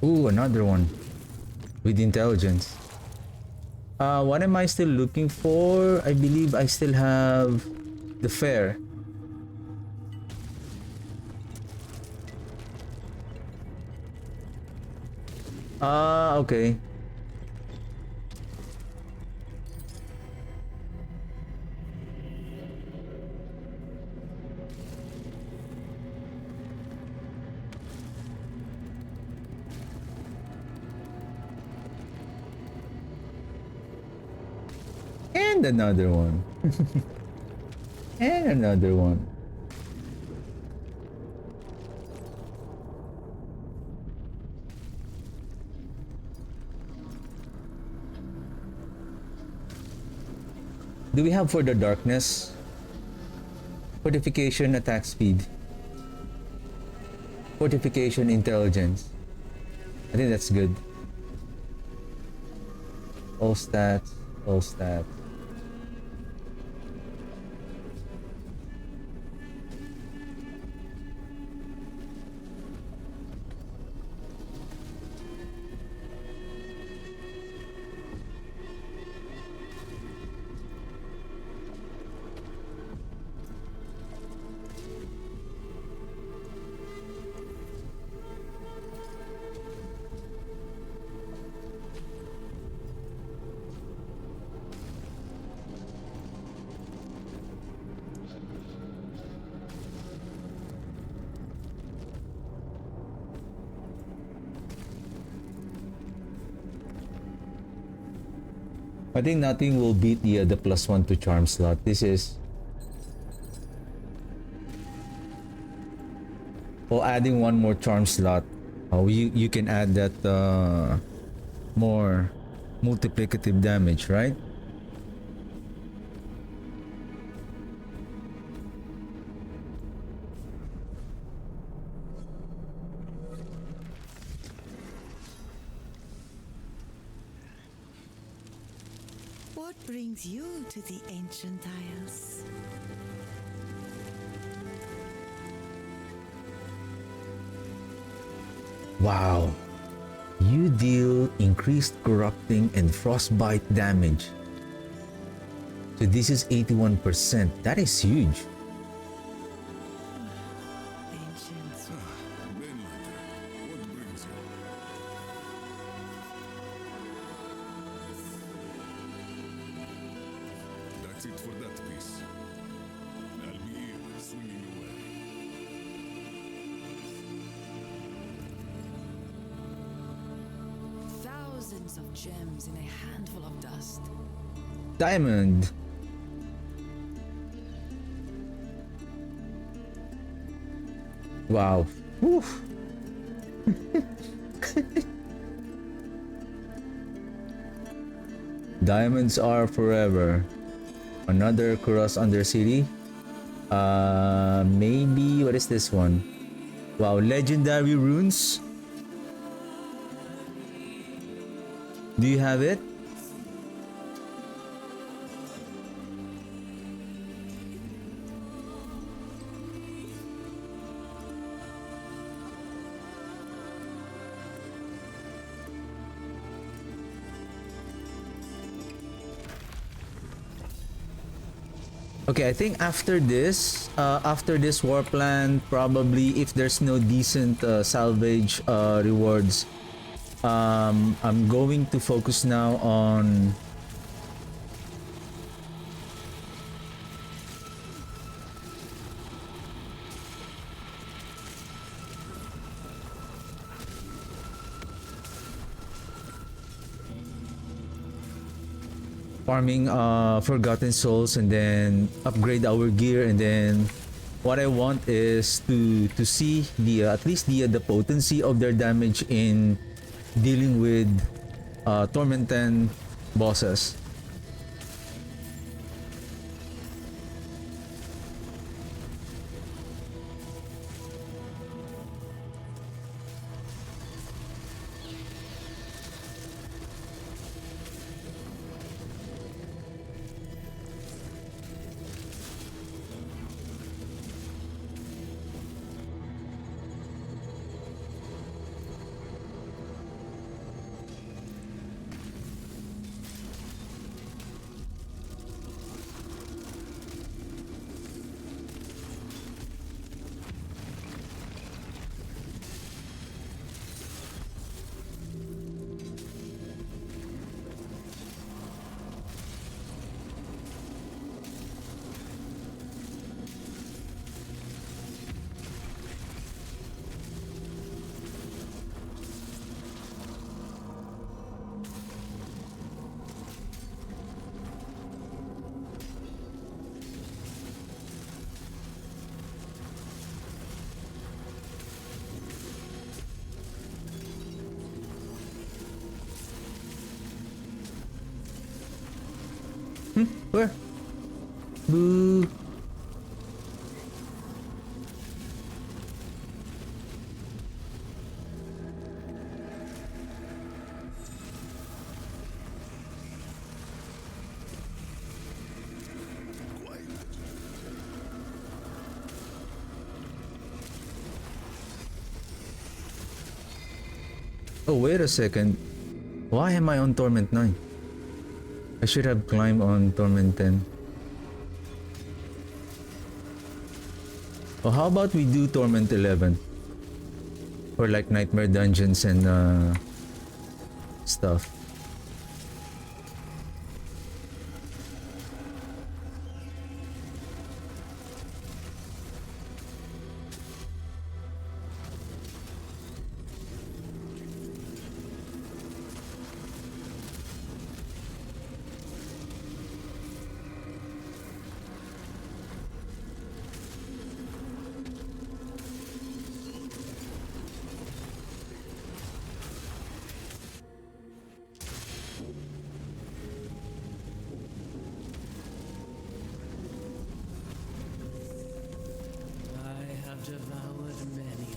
Ooh, another one with intelligence. What am I still looking for? I believe I still have the fair. Okay. And another one. And another one. Do we have for the darkness? Fortification attack speed. Fortification intelligence. I think that's good. All stats. All stats. I think nothing will beat the +1 to charm slot. This is... Well, adding one more charm slot. Oh, you can add that more multiplicative damage, right? What brings you to the ancient isles? Wow. You deal increased corrupting and frostbite damage. So this is 81%. That is huge. Ancients. Mainlander, what brings you? That's it for that piece. I'll be here, swinging away. Thousands of gems in a handful of dust. Diamond. Wow. Whew. Diamonds are forever. Another Kuros Undercity. Maybe what is this one? Wow, legendary runes. Do you have it? Okay, I think after this war plan, probably if there's no decent salvage rewards, I'm going to focus now on farming Forgotten Souls and then upgrade our gear, and then what I want is to see the at least the potency of their damage in dealing with Torment 10 bosses. Where? Boo. Oh, wait a second. Why am I on Torment 9? I should have climbed on Torment 10. Oh, how about we do Torment 11? For like Nightmare Dungeons and stuff. I have devoured many.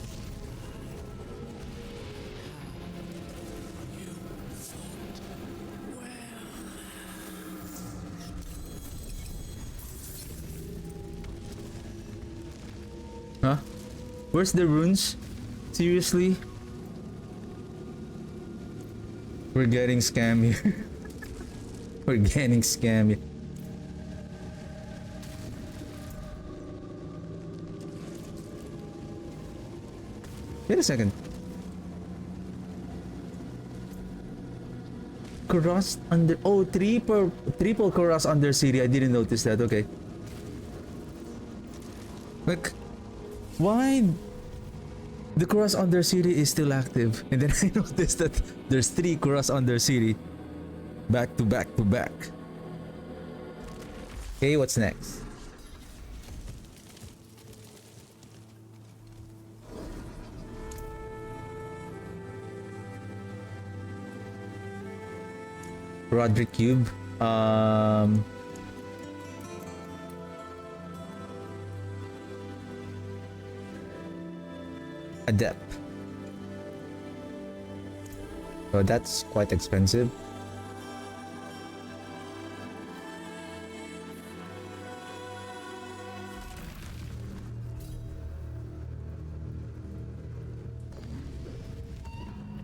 Huh? Where's the runes? Seriously? We're getting scammed here. We're getting scammed. Wait a second. Cross under. Oh, triple cross under city. I didn't notice that. Okay. Like, why the cross under city is still active? And then I noticed that there's 3 cross under city. Back to back to back. Okay, what's next? Roderick Cube. Adept. Oh, that's quite expensive.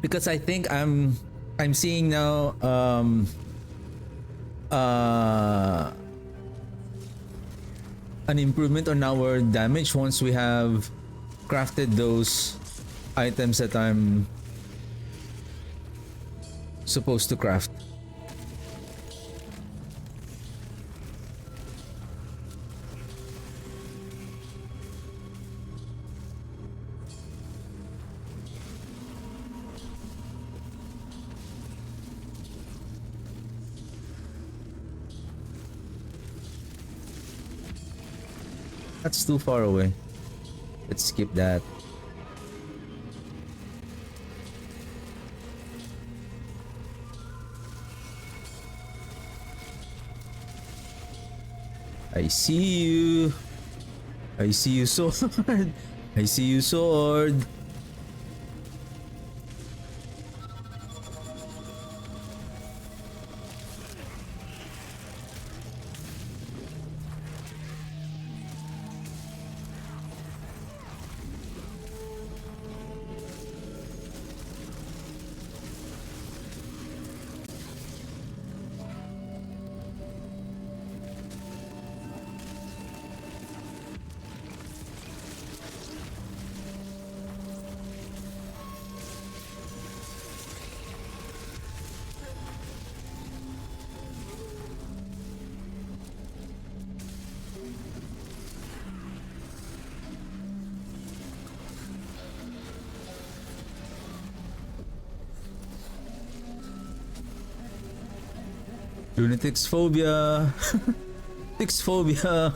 Because I think I'm seeing now an improvement on our damage once we have crafted those items that I'm supposed to craft. That's too far away. Let's skip that. I see you. I see you, sword. I see you, sword. Lunatics phobia. Lunatics phobia.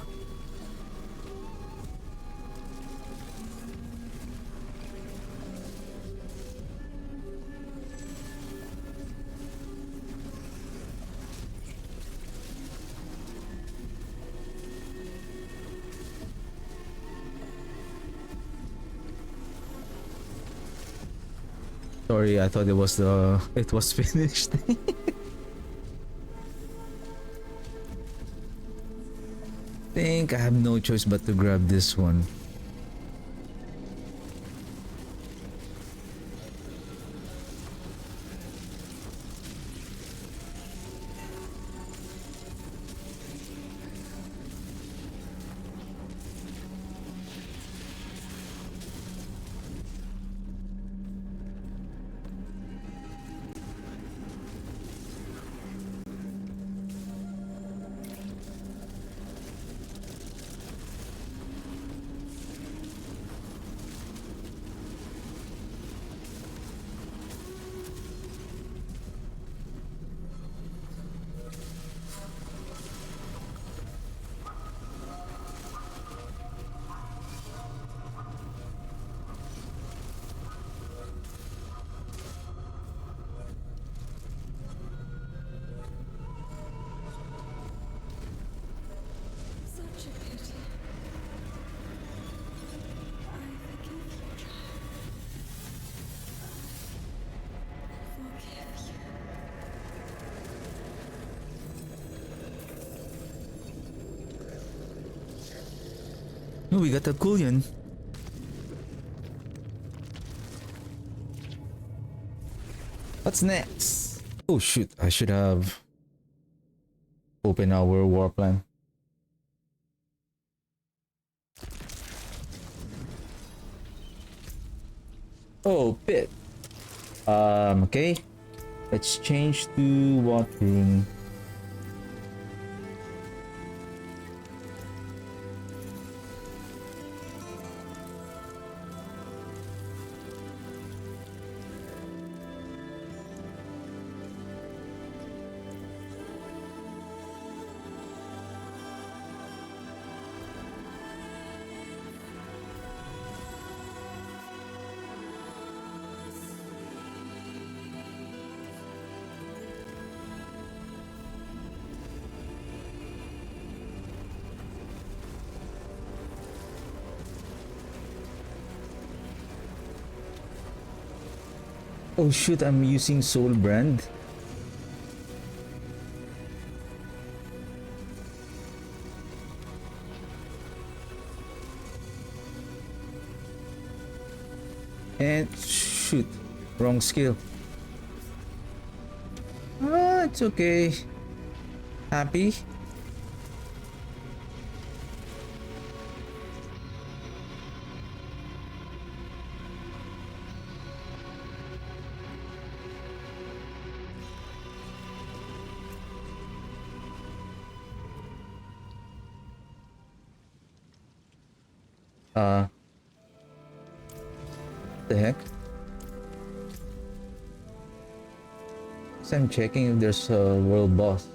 Sorry, I thought it was finished. Think I have no choice but to grab this one. Such a pity. I forgive you, child. Forgive you. Oh, we got a Kullion. What's next? Oh shoot, I should have opened our war plan. Oh, pit. Okay. Let's change to what room? Oh shoot, I'm using Soul Brand. And shoot, wrong skill. Ah, it's okay. Happy? The heck? So I'm checking if there's a world boss.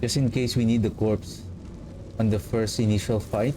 just in case we need the corpse on the first initial fight.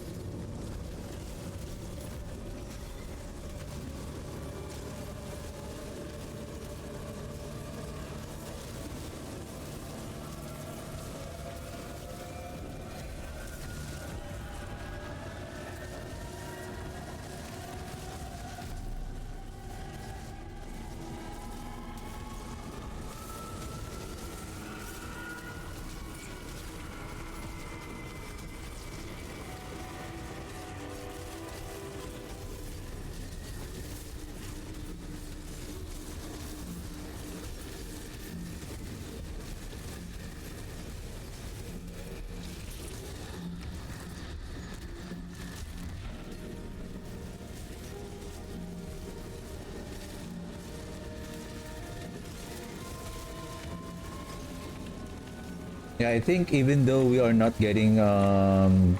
Yeah, I think even though we are not getting the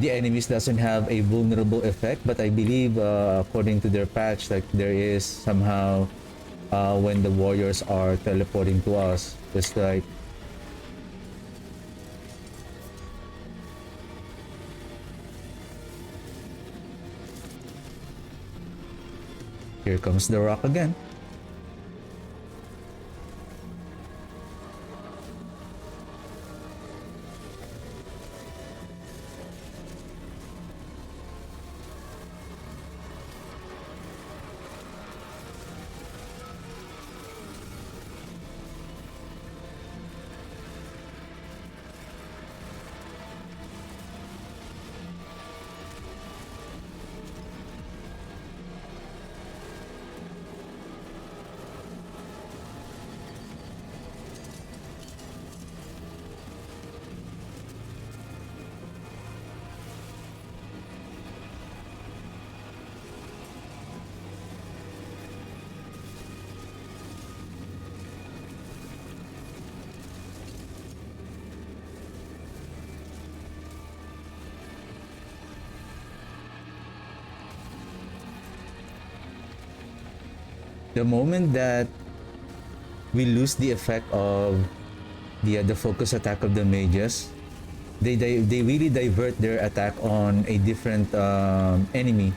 enemies doesn't have a vulnerable effect, but I believe according to their patch, like there is somehow when the warriors are teleporting to us, just like here comes the rock again. The moment that we lose the effect of the focus attack of the mages, they really divert their attack on a different enemy,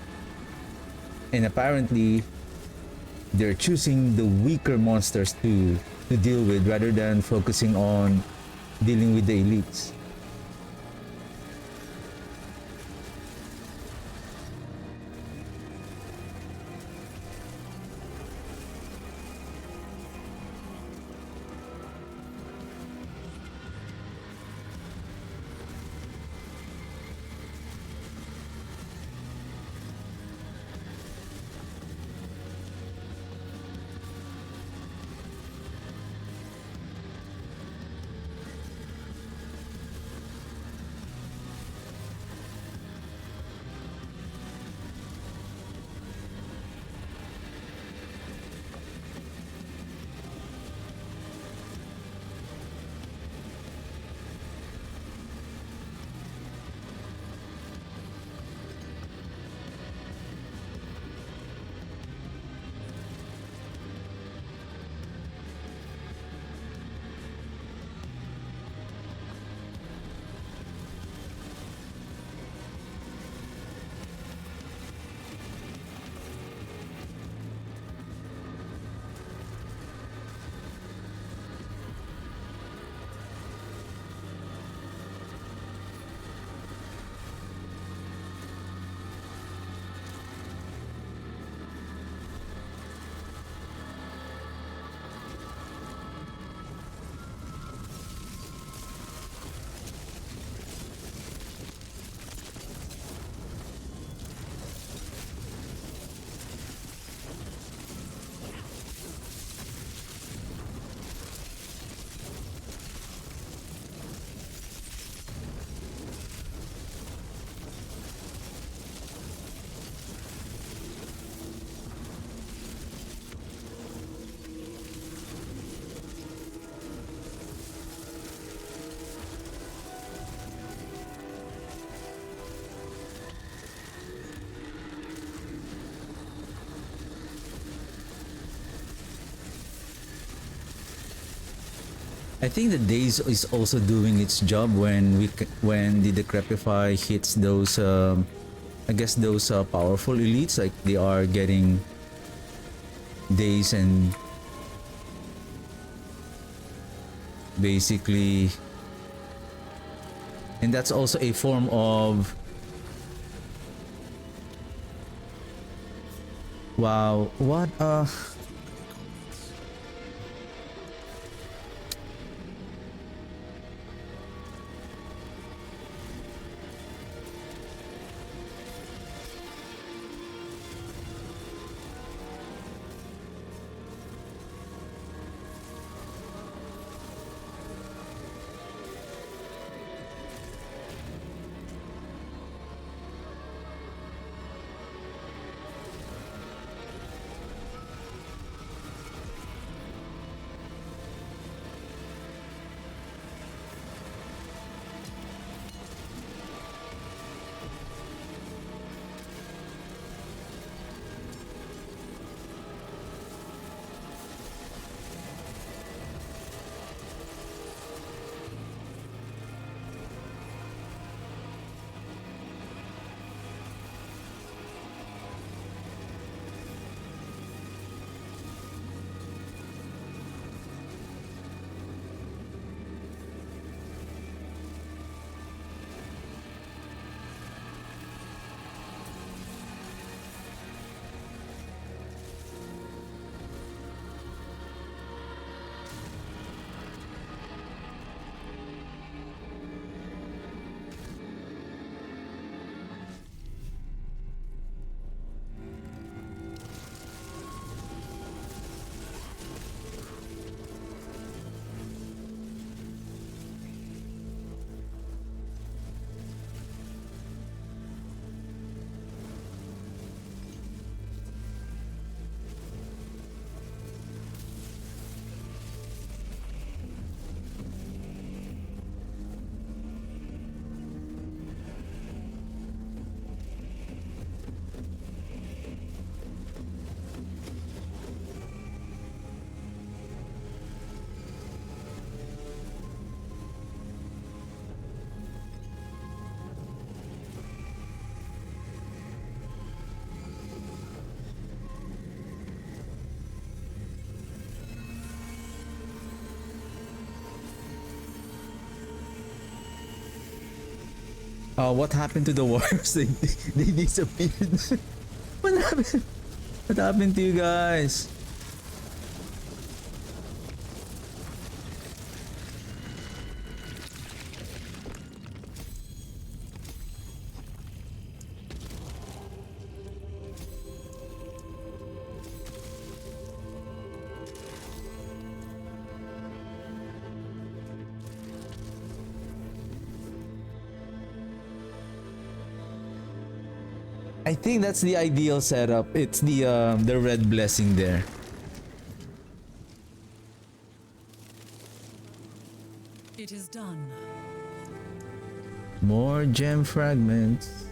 and apparently they're choosing the weaker monsters to deal with rather than focusing on dealing with the elites. I think the daze is also doing its job when when the decrepify hits those I guess those powerful elites, like they are getting daze and basically, and that's also a form of, wow, what what happened to the warriors? They disappeared. What happened? What happened to you guys? I think that's the ideal setup. It's the red blessing there. It is done. More gem fragments.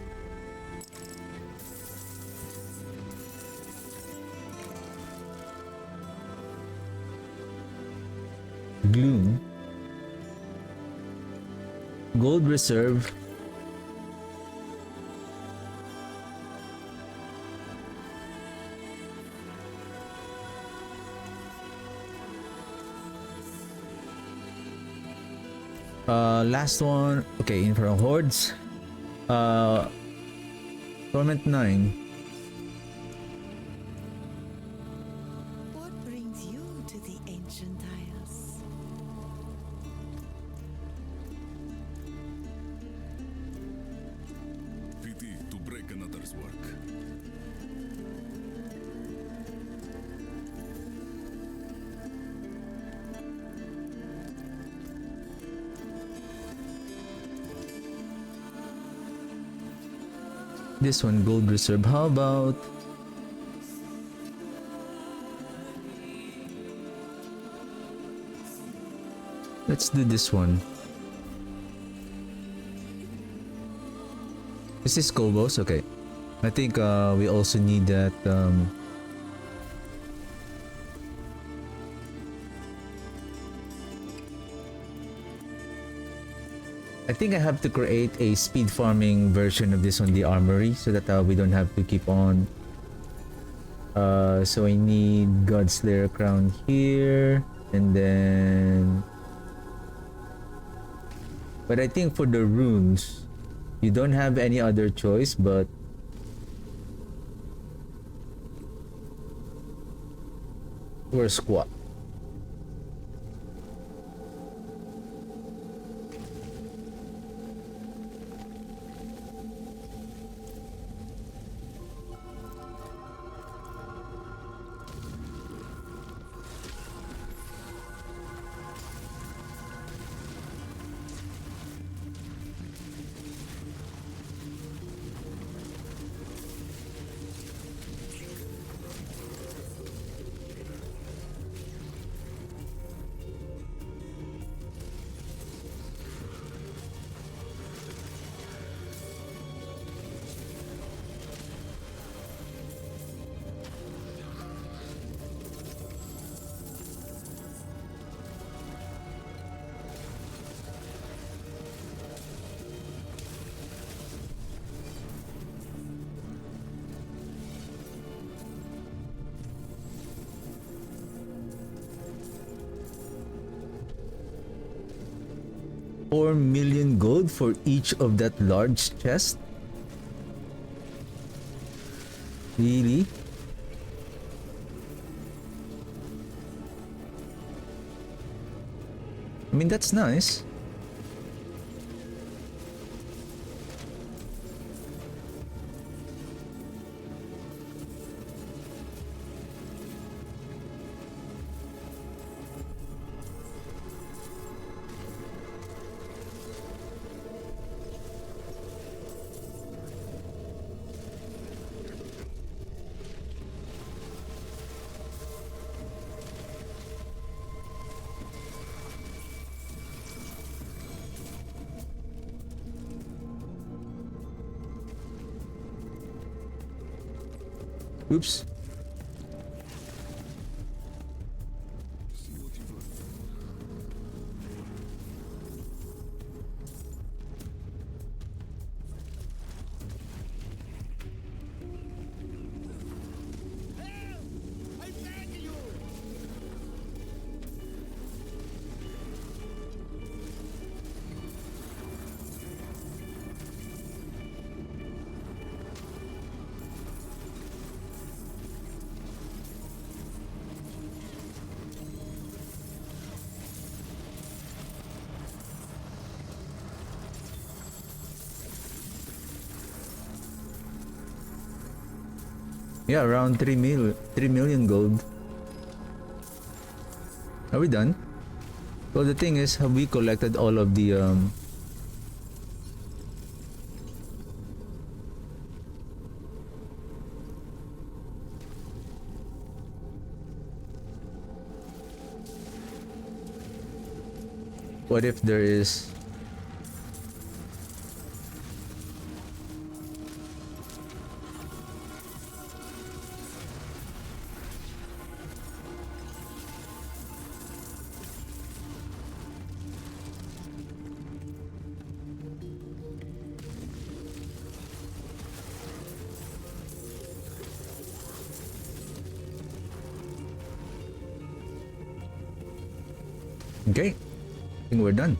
Gloom. Gold reserve. Last one. Okay, Infernal Hordes. Torment 9. What brings you to the ancient isles? Pity to break another's work. This one, gold reserve. How about let's do this one. Is this Kobos? Okay. I think we also need that I think I have to create a speed farming version of this on the armory so that we don't have to keep on. So I need Godslayer crown here, and then. But I think for the runes, you don't have any other choice but we're squat. $4 million gold for each of that large chest? Really? I mean, that's nice. Oops. Yeah, around 3 million gold. Are we done? Well, the thing is, have we collected all of the what if there is okay, I think we're done.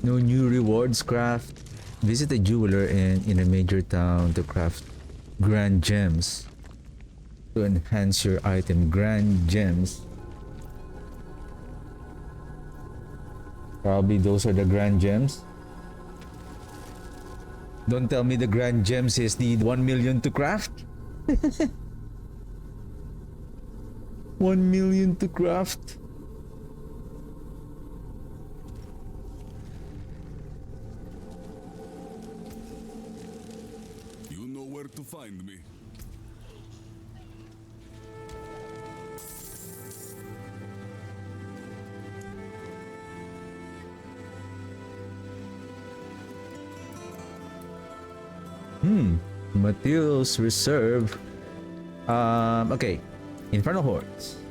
No new rewards craft. Visit a jeweler in a major town to craft grand gems to enhance your item. Grand gems. Probably those are the grand gems. Don't tell me the grand gems is the 1 million to craft. 1 million to craft. where to find me. Materials reserve. Okay. Infernal Hordes.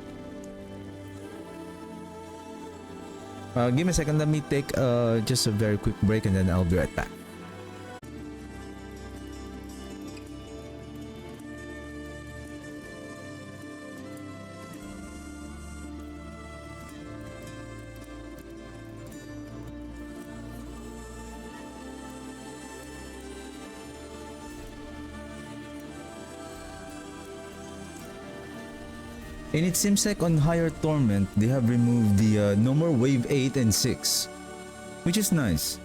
Give me a second. Let me take just a very quick break and then I'll be right back. And it seems like on Higher Torment, they have removed the no more Wave 8 and 6, which is nice.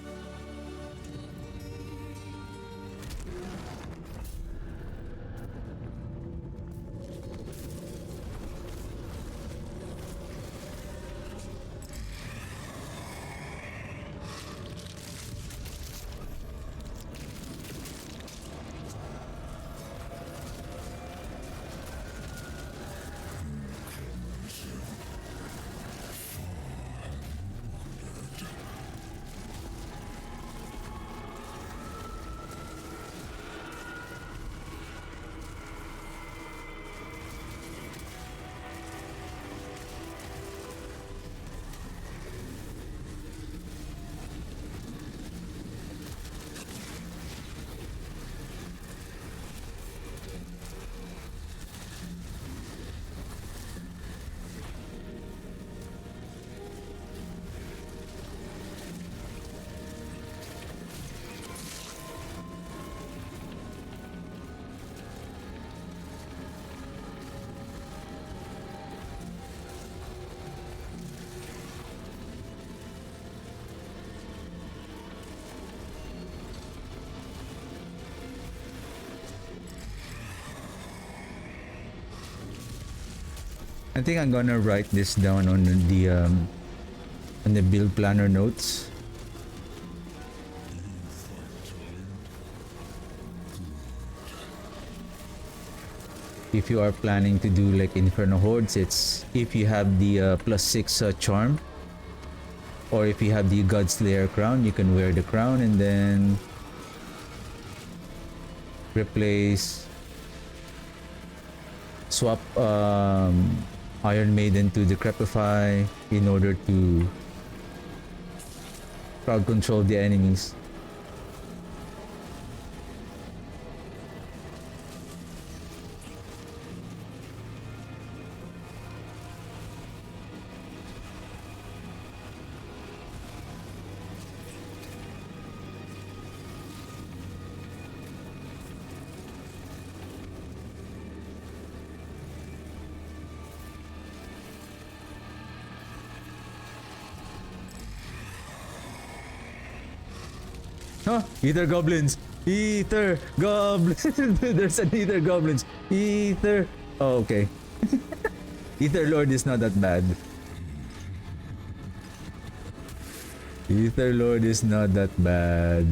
I think I'm gonna write this down on the build planner notes. If you are planning to do like Inferno Hordes, it's if you have the +6 charm, or if you have the Godslayer crown, you can wear the crown and then replace, swap Iron Maiden to Decrepify in order to crowd control the enemies. Huh? Ether goblins! Ether goblins! There's an Ether goblins! Ether! Oh, okay. Ether Lord is not that bad. Ether Lord is not that bad.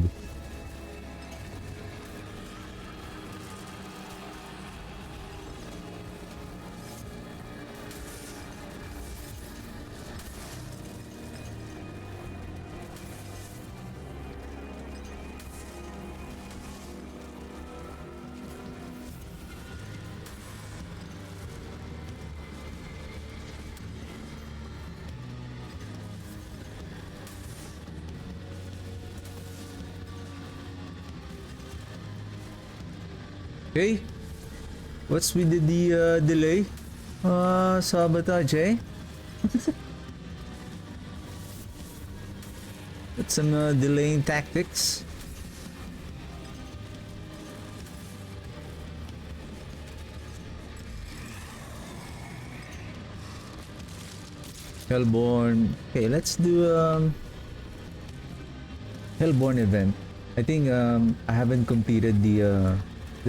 Okay, what's with the delay? Sabotage, eh? Got some delaying tactics. Hellborn. Okay, let's do Hellborn event. I think I haven't completed the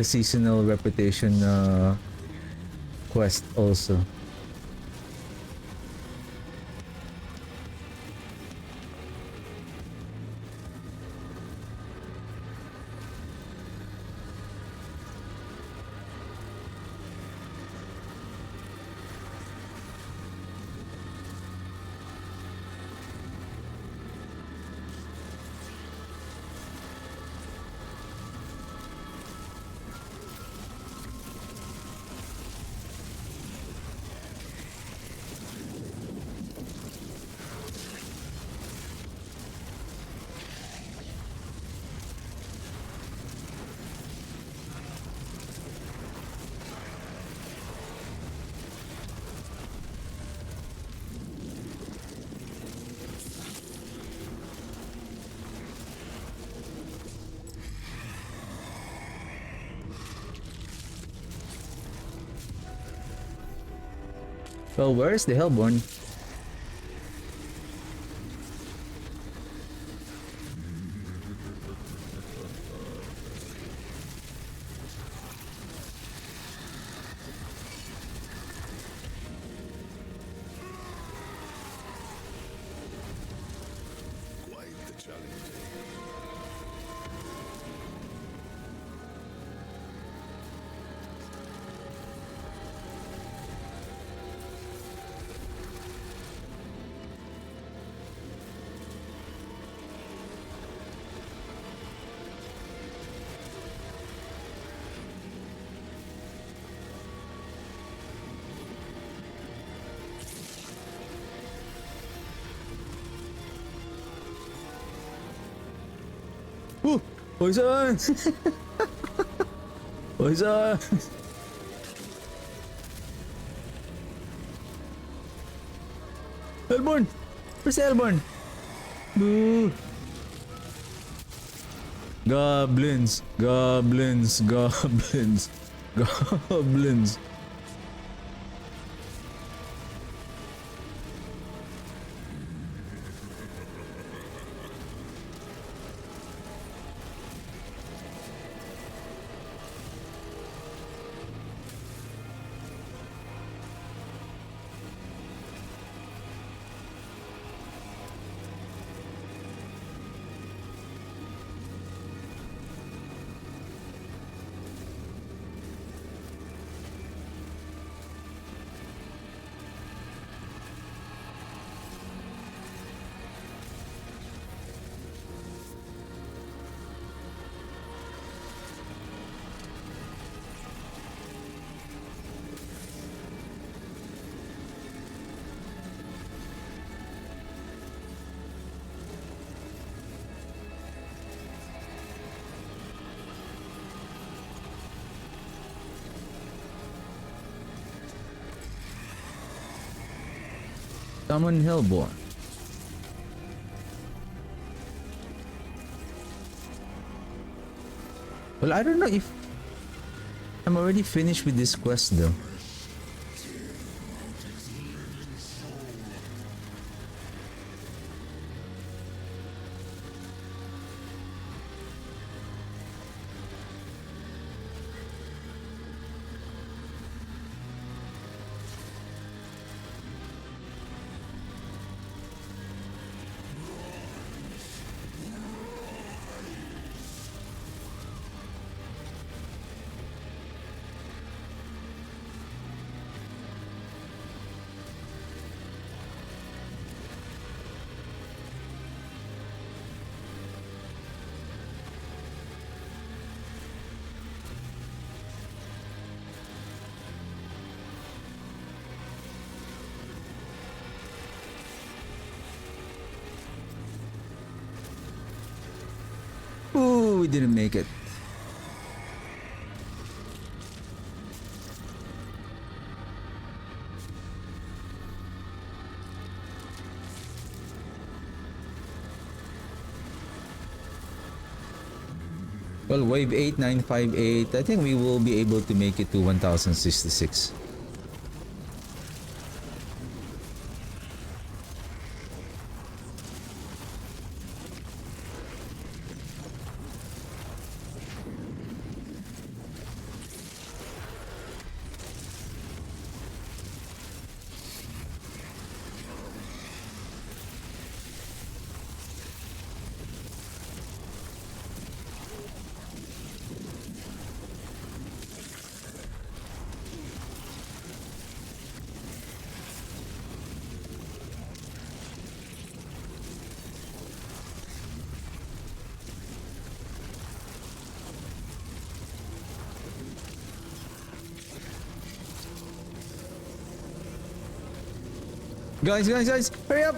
seasonal reputation quest also. Well, where's the Hellborn? Quite the challenge. Ooh! Poison! Poison! Hellborn! Where's the Hellborn? Boo! Goblins! Goblins! Goblins! Goblins! Summon Hellborn. Well, I don't know if I'm already finished with this quest though. Ooh, we didn't make it. Well, wave 8958, I think we will be able to make it to 1066. Guys, hurry up!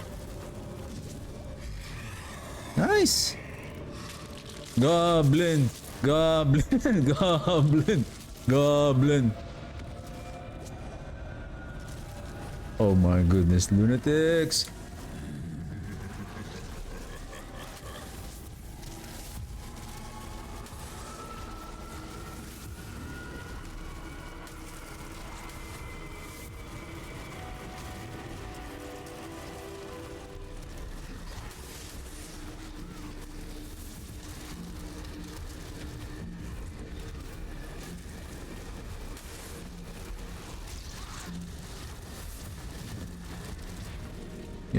Nice! Goblin! Goblin! Goblin! Goblin! Oh my goodness, lunatics!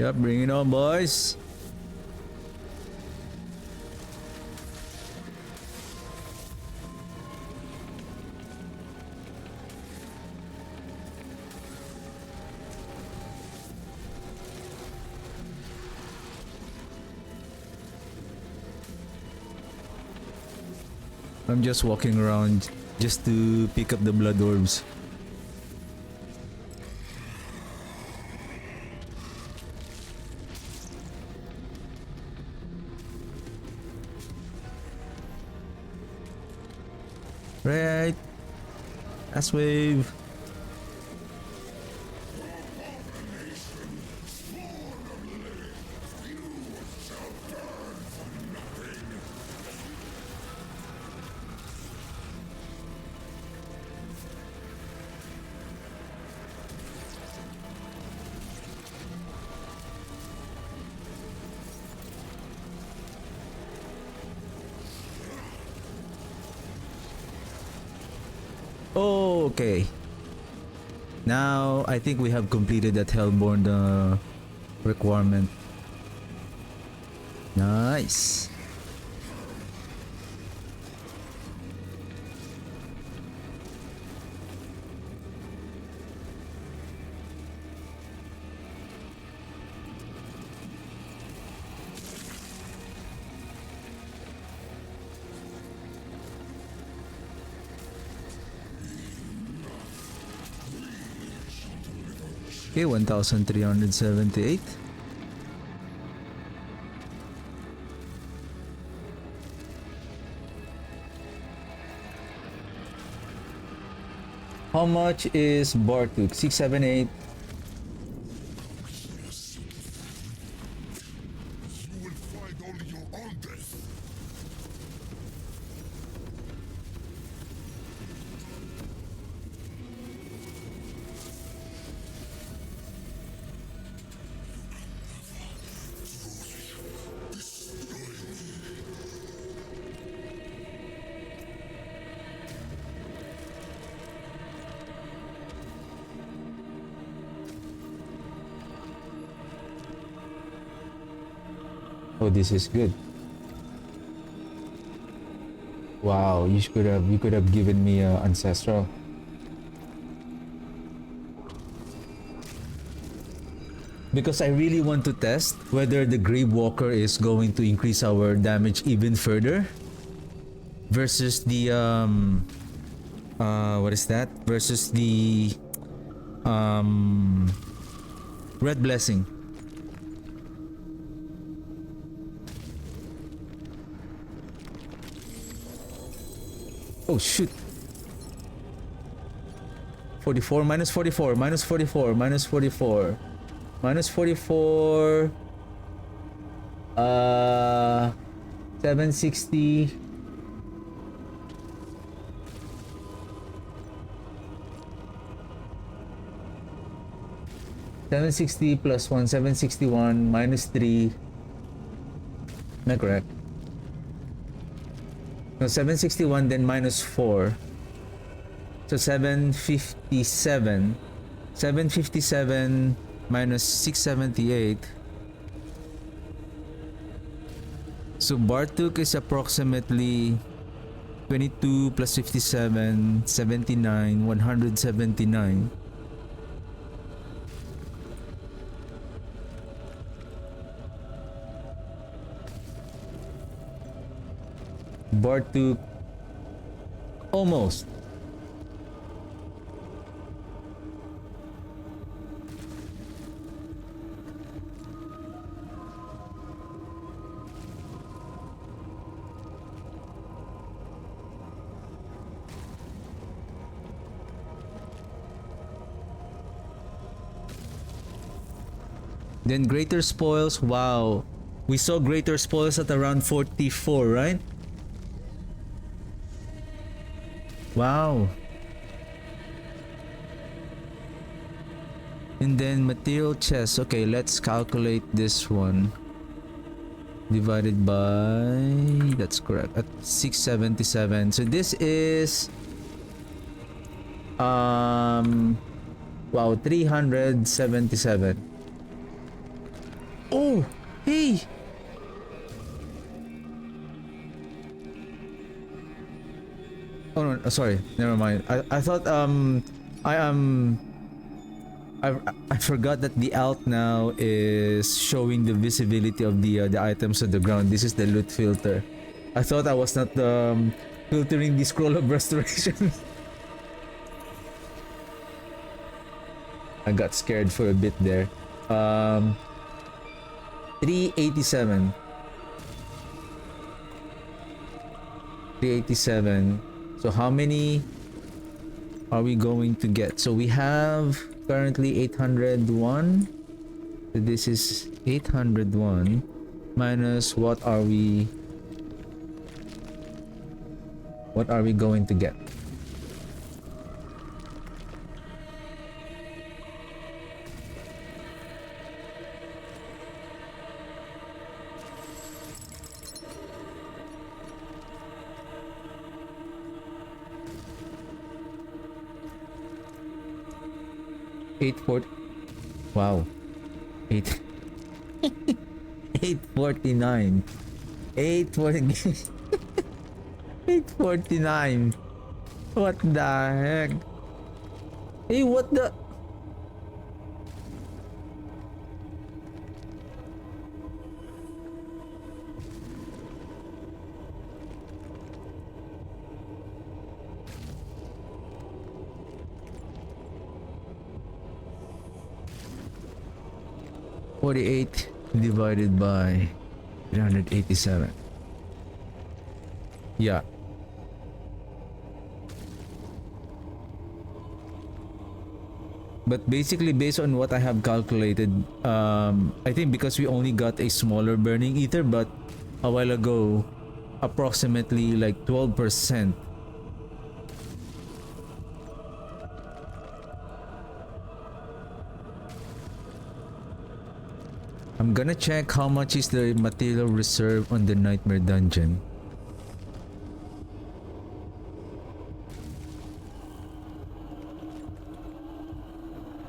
Yep, bring it on, boys. I'm just walking around just to pick up the blood orbs. Right. Last wave. Okay. Now I think we have completed that Hellborn requirement. Nice. Okay, 1378. How much is Bartuk? 678. You will find only your own death. Oh, this is good. Wow, you could have given me ancestral. Because I really want to test whether the Grave Walker is going to increase our damage even further versus the what is that? Versus the Red Blessing. Oh shoot. 44 minus 44 minus 44 minus 44 minus 44 760 760 plus 1 761 minus 3. Am I correct? No, 761 then minus 4. So 757. 757 minus 678. So Bartuk is approximately 22 plus 57, 79, 179. Bartuk almost. Then greater spoils, wow. We saw greater spoils at around 44, right? Wow. And then material chest. Okay, let's calculate this one. Divided by... That's correct. At 677. So this is... Wow, 377. Oh, hey. Oh no, sorry. Never mind. I thought I I forgot that the alt now is showing the visibility of the items on the ground. This is the loot filter. I thought I was not filtering the scroll of restoration. I got scared for a bit there. 387. 387. So how many are we going to get? So we have currently 801. So this is 801 minus what are we going to get? Eight four. Wow. 8 849. 840. 849. What the heck? Hey, what the? $48 divided by 387. Yeah. But basically, based on what I have calculated, I think because we only got a smaller burning ether, but a while ago, approximately like 12%. I'm gonna check how much is the material reserve on the Nightmare Dungeon.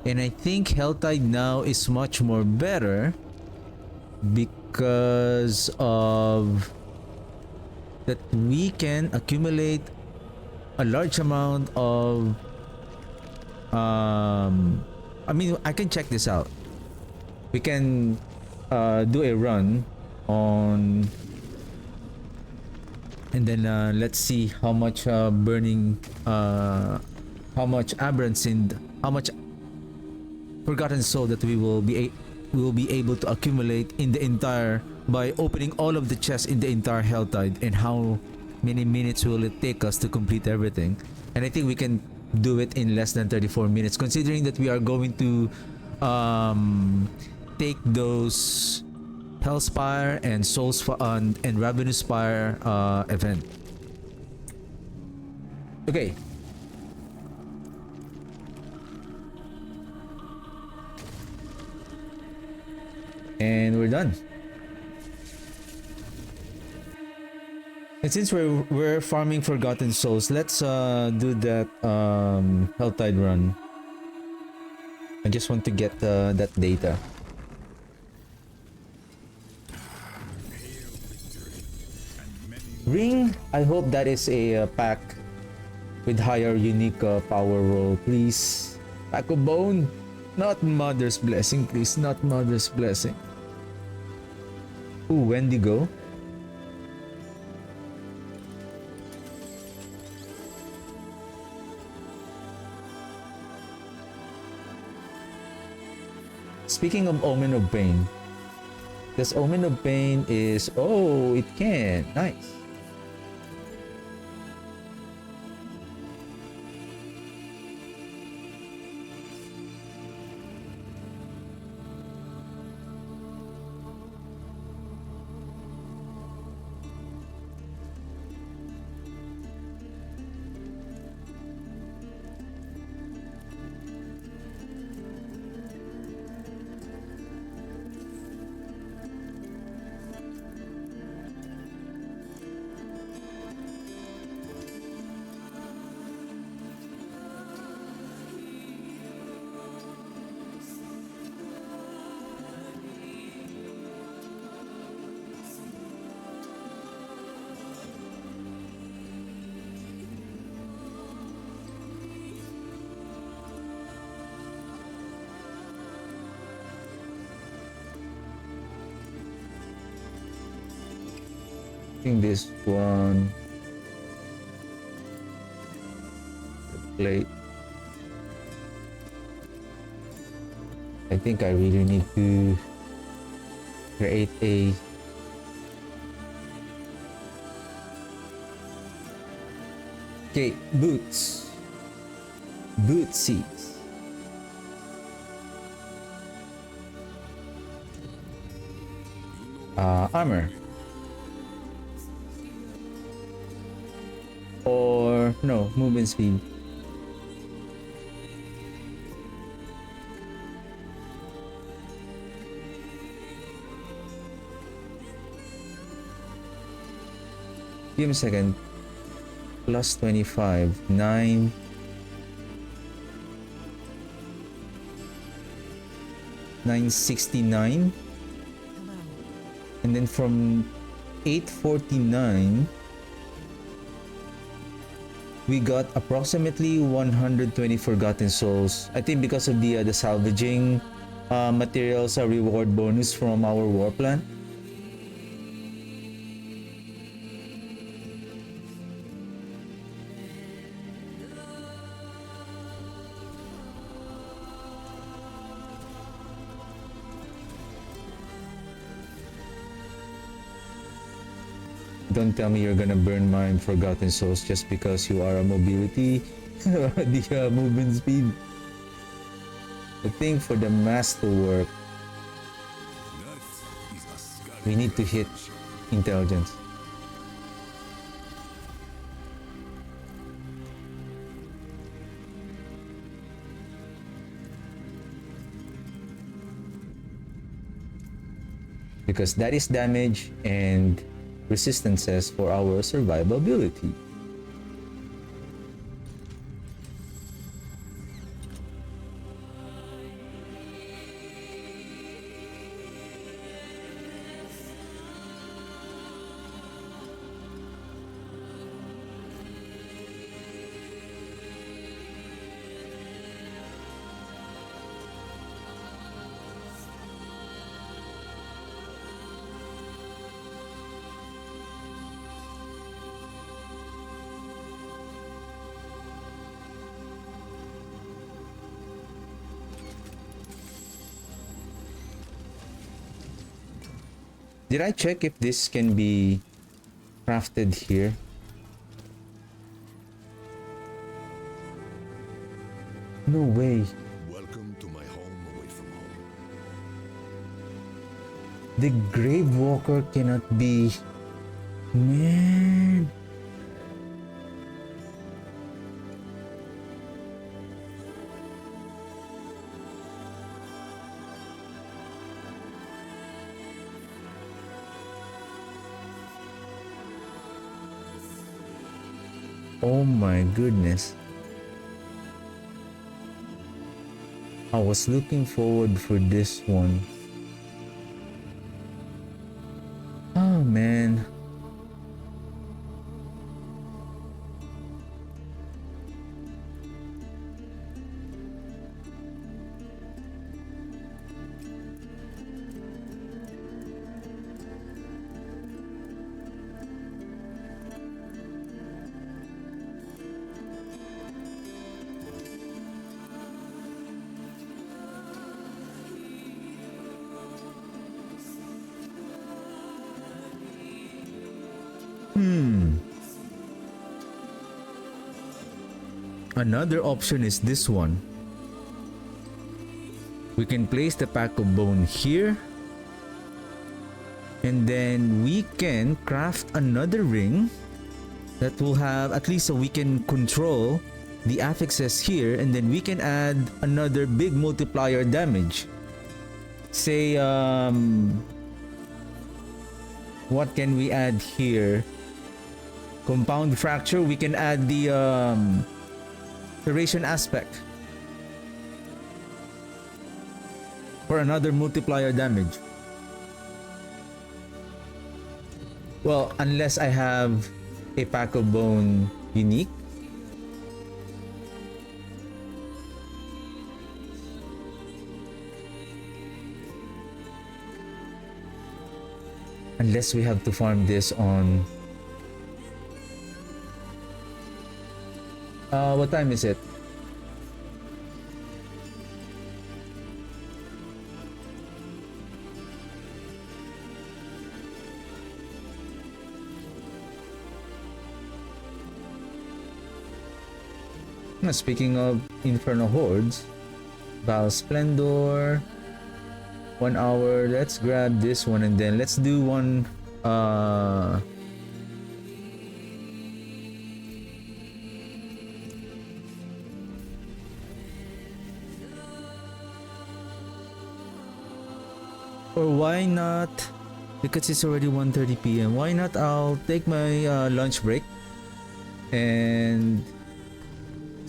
And I think Helltide now is much more better because of that we can accumulate a large amount of I mean, I can check this out. We can do a run on, and then let's see how much burning how much aberrant sin, how much forgotten soul that we will be able to accumulate in the entire, by opening all of the chests in the entire Helltide, and how many minutes will it take us to complete everything. And I think we can do it in less than 34 minutes, considering that we are going to take those Hellspire and and Ravenous Spire event. Okay. And we're done. And since we're farming Forgotten Souls, let's do that Helltide run. I just want to get that data. Ring, I hope that is a pack with higher unique power roll, please. Pack of Bone, not Mother's Blessing, please, not Mother's Blessing. Ooh, Wendigo. Speaking of Omen of Pain, this Omen of Pain is, oh, it can, nice. think this one. Plate. I think I really need to create a okay, boots. Bootsies. Armor. Or no, movement speed. Give me a second. Plus 25. 9. 969. And then from 849 we got approximately 120 forgotten souls. I think because of the salvaging materials reward bonus from our war plan. Don't tell me you're gonna burn my forgotten souls just because you are a mobility, the movement speed. I think for the mass to work, we need to hit intelligence. Because that is damage and resistances for our survivability. Did I check if this can be crafted here? No way. Welcome to my home away from home. The Grave Walker cannot be... Man. Oh my goodness. I was looking forward for this one. Oh man. Another option is this one. We can place the pack of bone here. And then we can craft another ring that will have at least so we can control the affixes here, and then we can add another big multiplier damage. Say what can we add here? Compound fracture, we can add the duration aspect for another multiplier damage. Well, unless I have a pack of bone unique. Unless we have to farm this on... what time is it? Speaking of Inferno Hordes, Val Splendor, 1 hour. Let's grab this one and then let's do one. Or why not? Because it's already 1:30 p.m. Why not? I'll take my lunch break and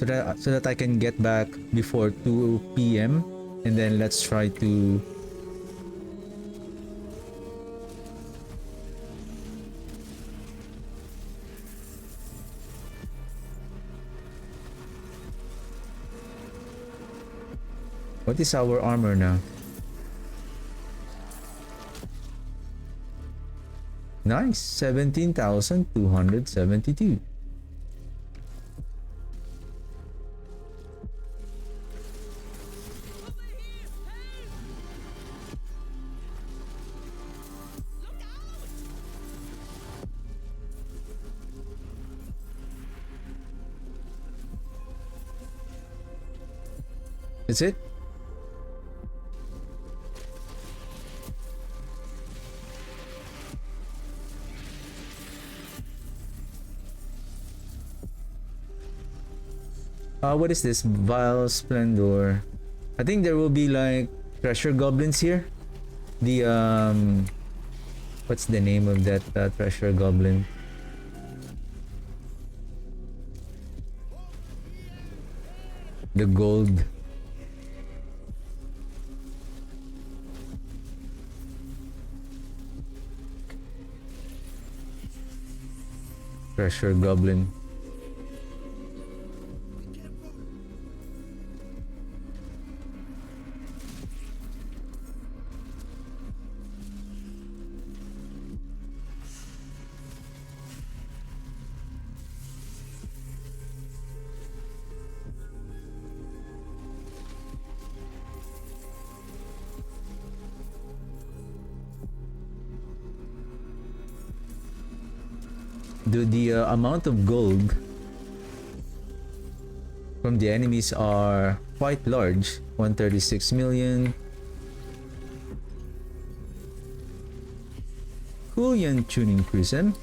so that I can get back before 2 p.m. and then let's try to what is our armor now? Nice, 17,272. That's it? What is this? Vile Splendor. I think there will be like treasure goblins here. The what's the name of that treasure goblin? The gold. Treasure goblin. The amount of gold from the enemies are quite large. 136 million. Julian tuning prism.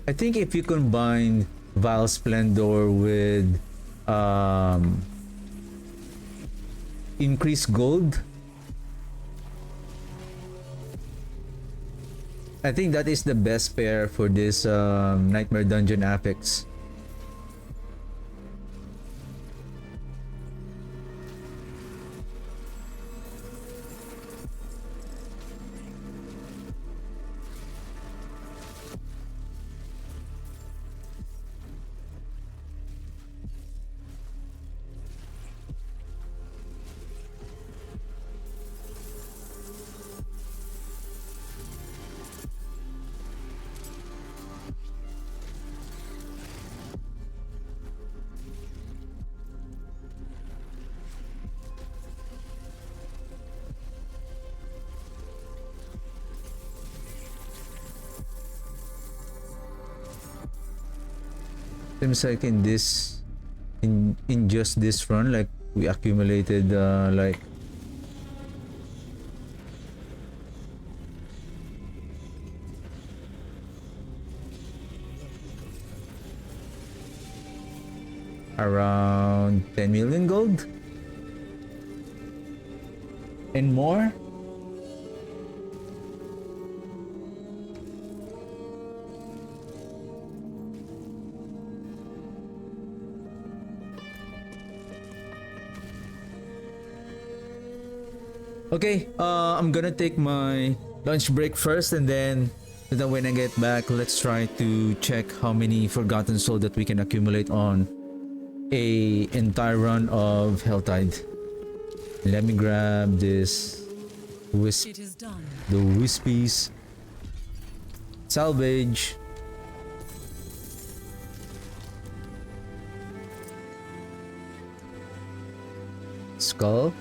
I think if you combine Vile Splendor with increased gold, I think that is the best pair for this Nightmare Dungeon Apex. Seems like in just this run, like We accumulated like around 10 million gold and more. Okay, I'm gonna take my lunch break first, and then when I get back, let's try to check how many Forgotten Soul that we can accumulate on a entire run of Helltide. Let me grab this wisp, It is done. the wispies, salvage. Skull.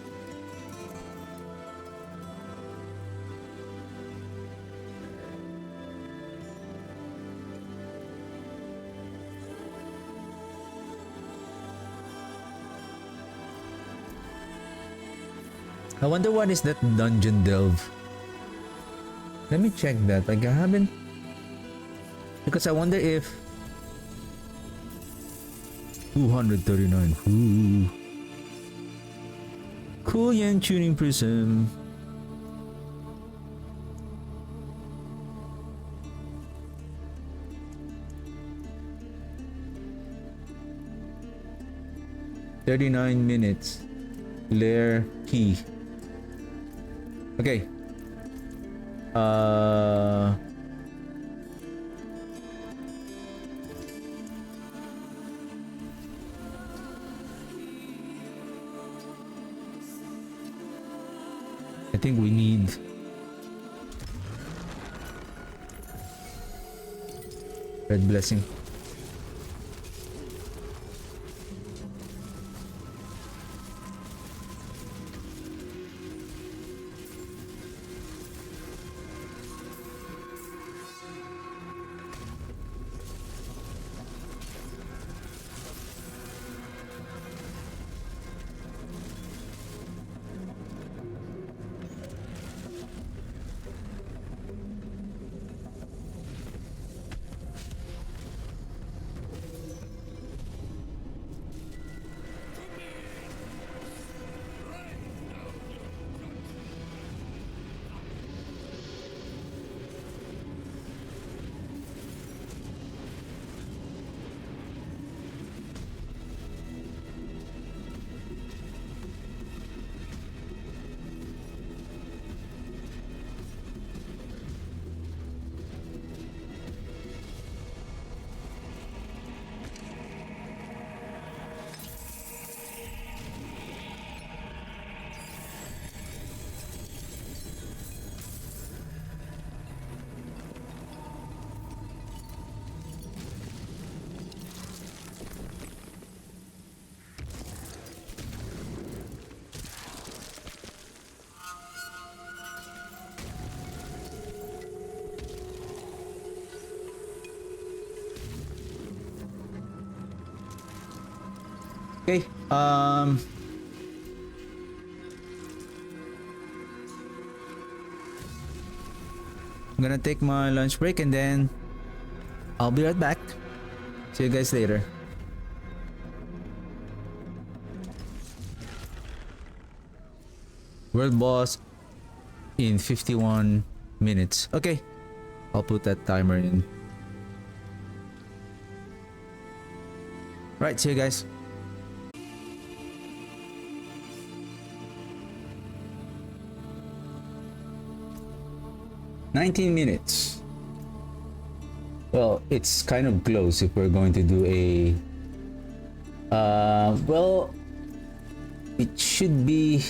I wonder what is that dungeon delve. Let me check that. Like I haven't, because I wonder if 239. Ooh. Cool Yang tuning prism. $39. Lair key. Okay. I think we need red blessing. Okay, I'm gonna take my lunch break and then I'll be right back. See you guys later. World boss in 51 minutes. Okay, I'll put that timer in. Right, see you guys. 19 minutes. Well, it's kind of close if we're going to do a well, it should be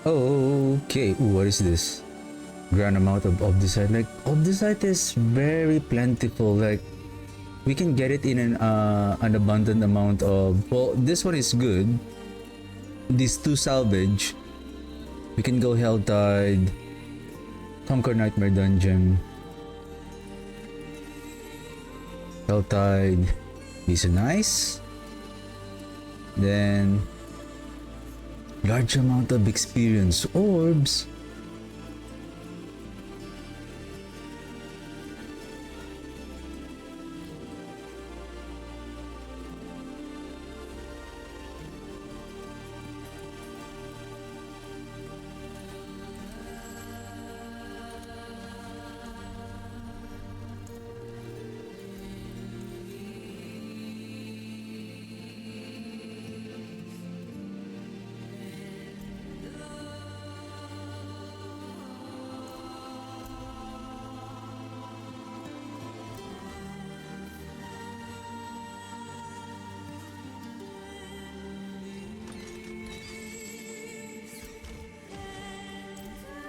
Okay. Ooh, what is this? Grand amount of obdusite. Like obdusite is very plentiful. Like we can get it in an abundant amount of. Well, this one is good. These two salvage. We can go Helltide, Conquer Nightmare Dungeon, Helltide. These are nice. Then large amount of experience orbs.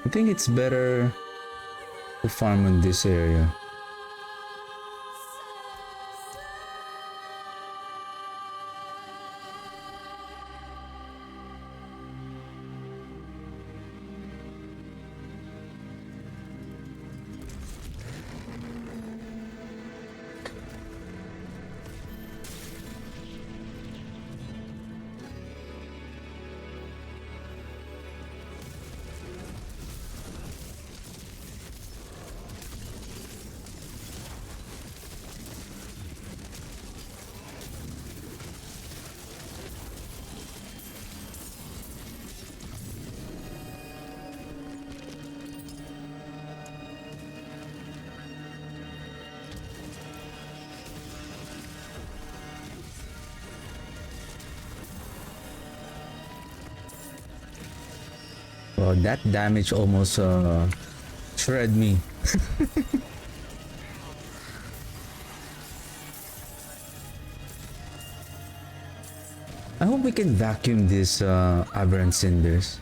I think it's better to farm in this area. Well, that damage almost shred me. I hope we can vacuum these aberrant cinders.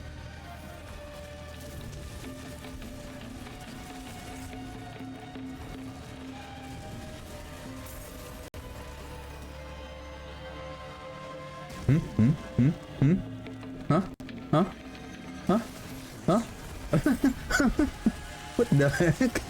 Huh? Huh? Huh? Huh? What the heck?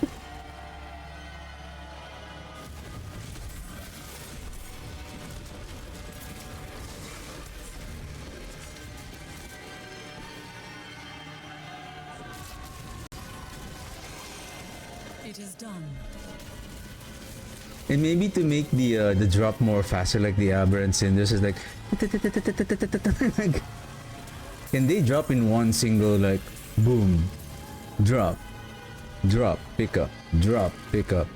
It is done. And maybe to make the drop more faster, like the aberrant cinders is like, like, can they drop in one single, like, boom, drop, drop, pick up, drop, pick up.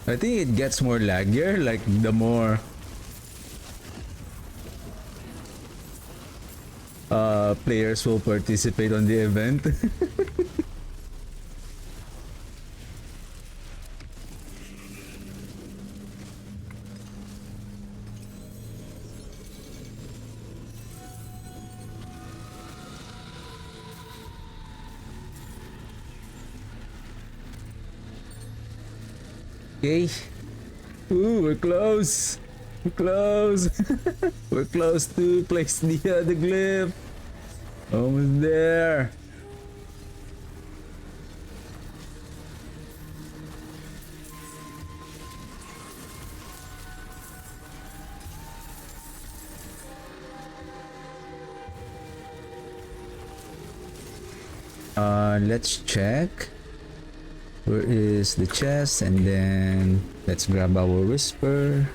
I think it gets more laggier, like the more players will participate on the event. Okay. Ooh, we're close. We're close. We're close to place the glyph. Almost there. Let's check. Where is the chest? And then let's grab our whisper.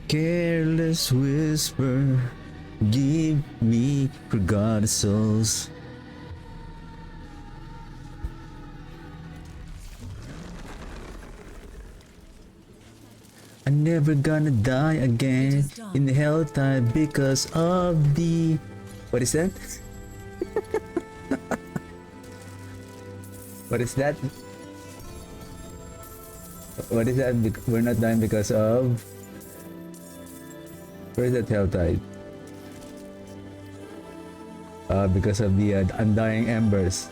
Careless whisper, give me forgotten souls. I'm never gonna die again in the helltide because of the... What is that? What is that? What is that? We're not dying because of... Where is that helltide? Because of the undying embers.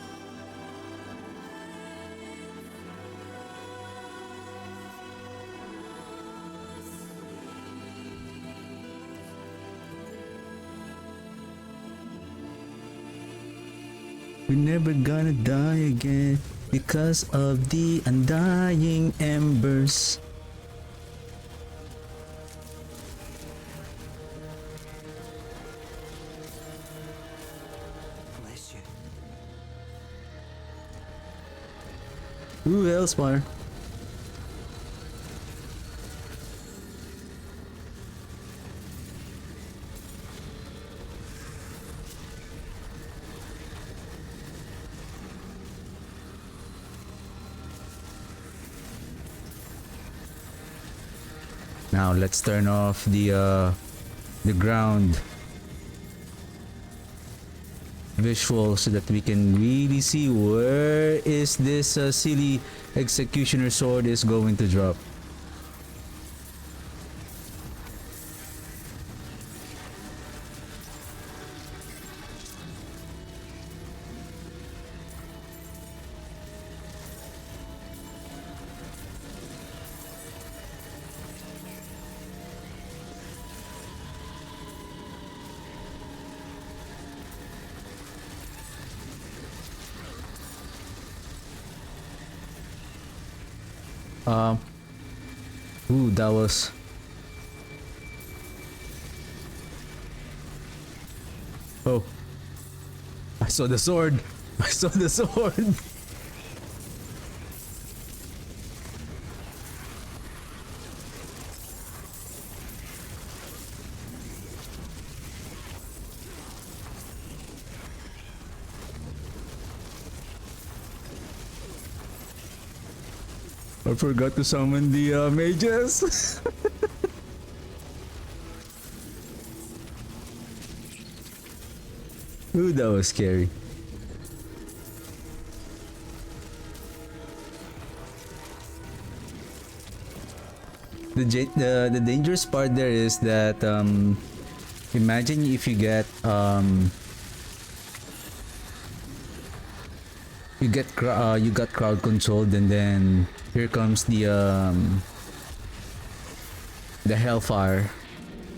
We're never gonna die again because of the undying embers. Bless you. Ooh, Elspar. Now let's turn off the ground visual so that we can really see where is this silly executioner sword is going to drop. Ooh, that was... Oh. I saw the sword. I saw the sword. I forgot to summon the mages. Ooh, that was scary. The dangerous part there is that imagine if you get you got crowd controlled, and then here comes the hellfire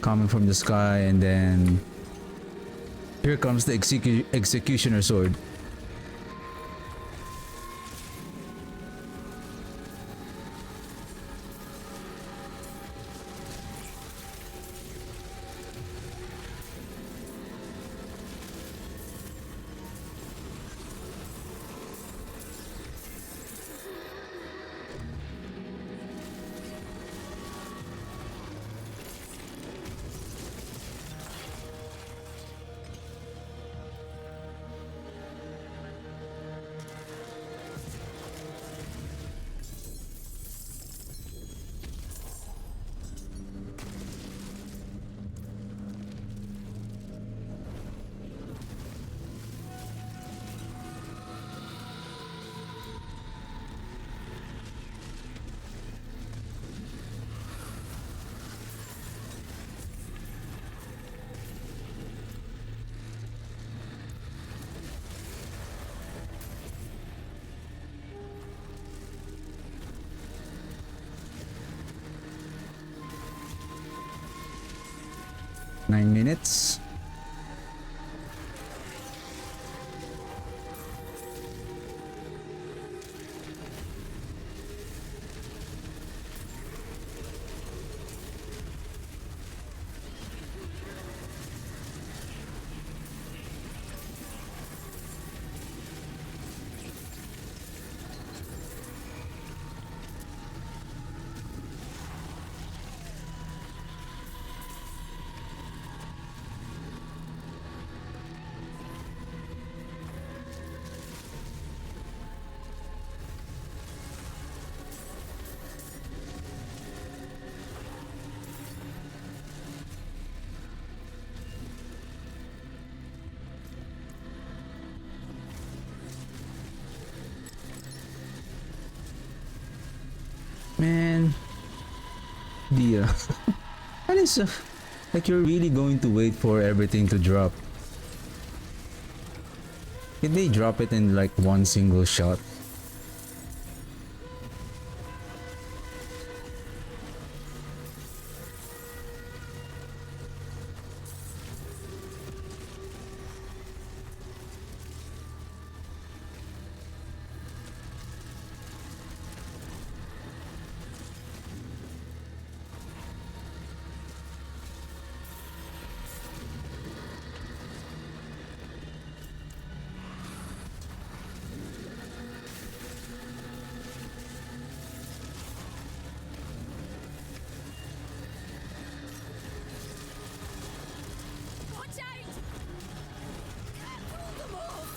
coming from the sky, and then here comes the executioner sword. Nine minutes. Man, the that is like you're really going to wait for everything to drop. Did they drop it in like one single shot? Watch out! Pull them off!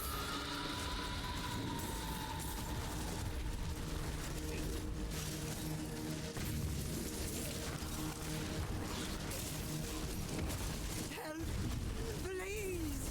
Help! Please!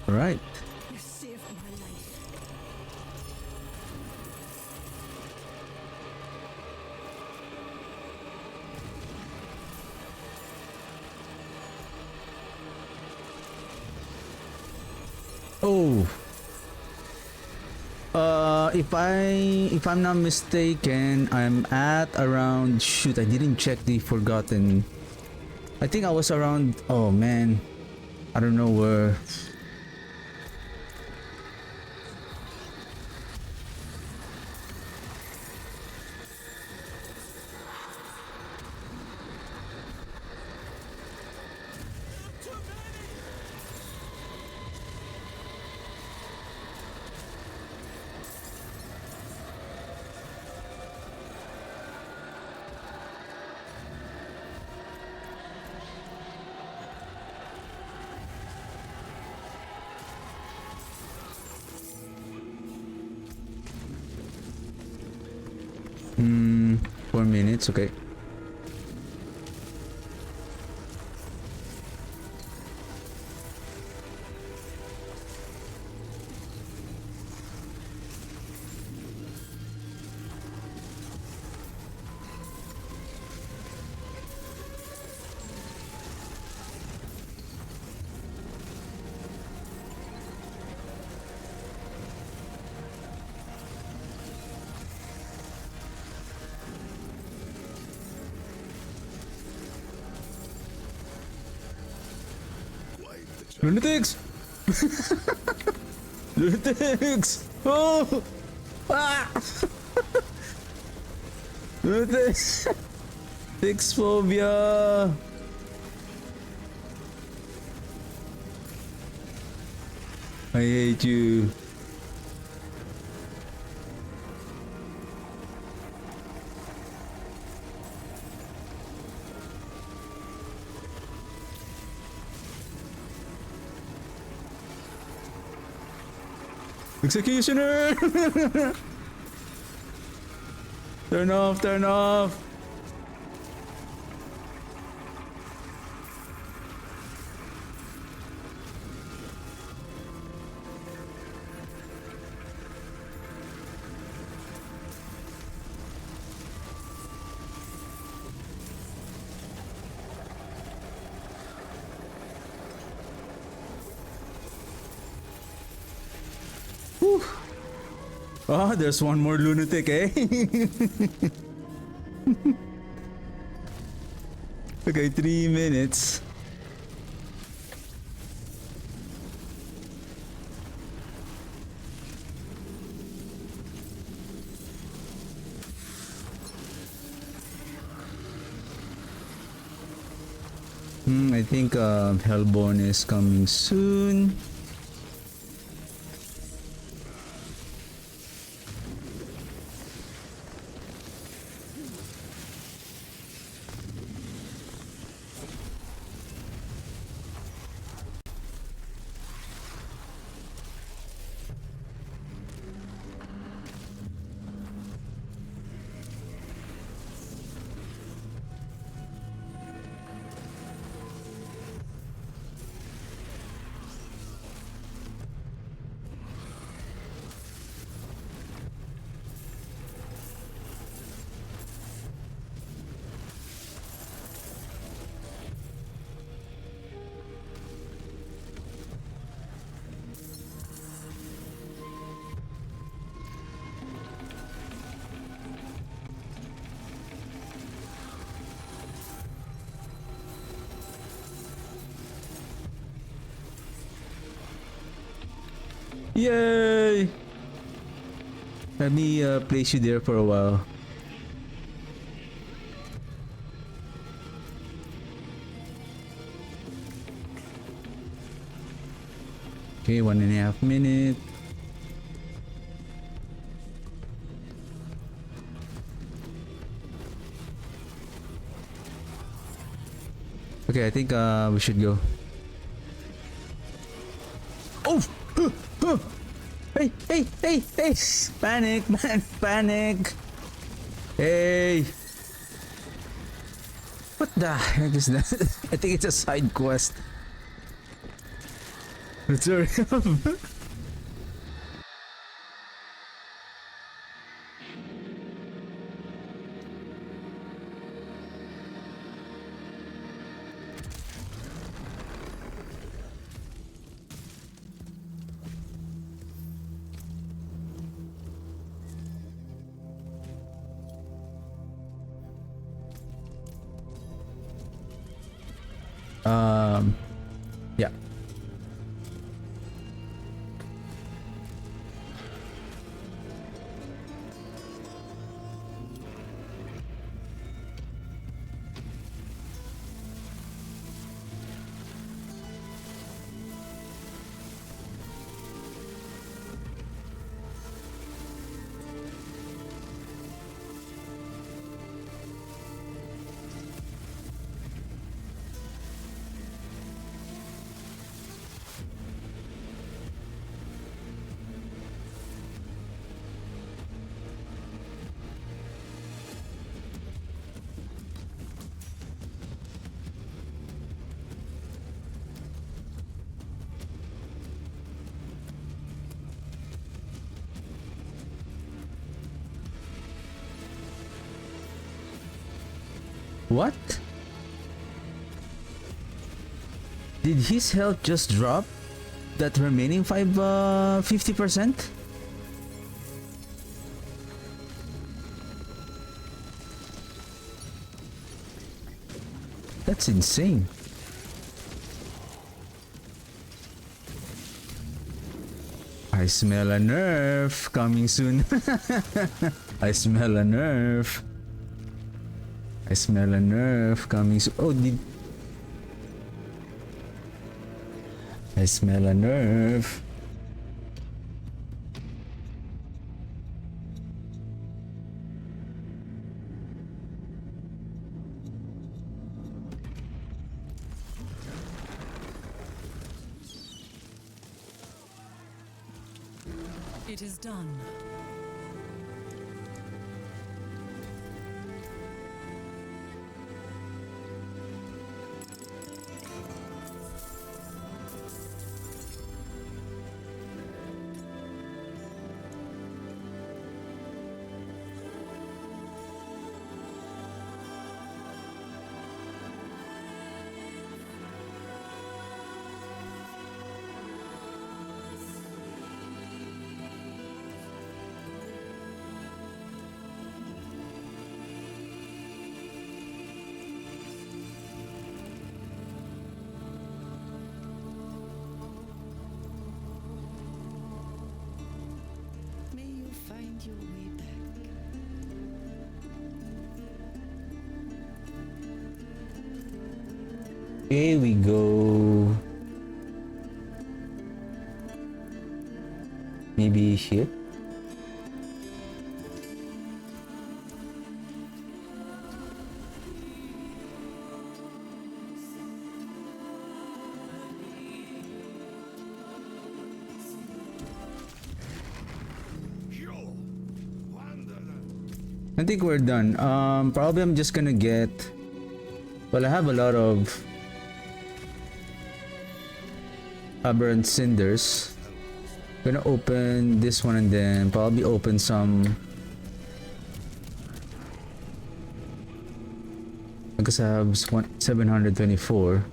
Right. You saved my life. Oh. If I'm not mistaken, I'm at around, shoot, I didn't check the forgotten. I think I was around, oh man, I don't know where. Hmm, 4 minutes, okay. Quite the challenge. Lunatics! Lunatics! Oh! Ah! Lunatics! Tix phobia! I hate you. Executioner! Turn off, turn off! Whew. Oh, there's one more lunatic, eh? Okay, 3 minutes. I think Hellborn is coming soon. Yay! Let me place you there for a while. Okay, 1.5 minutes. Okay, I think we should go. Oh! Hey, hey, hey, hey! Panic, man, panic! Hey! What the heck is that? I think it's a side quest. Let's hurry up. Yeah. What? Did his health just drop? That remaining 50%? That's insane. I smell a nerf coming soon. I smell a nerf. I smell a nerf coming soon. Oh, I smell a nerf. It is done. find your way back. Here we go. Maybe here? I think we're done. Probably I'm just gonna get... Well, I have a lot of aberrant cinders. Gonna open this one and then probably open some... Because I have 724.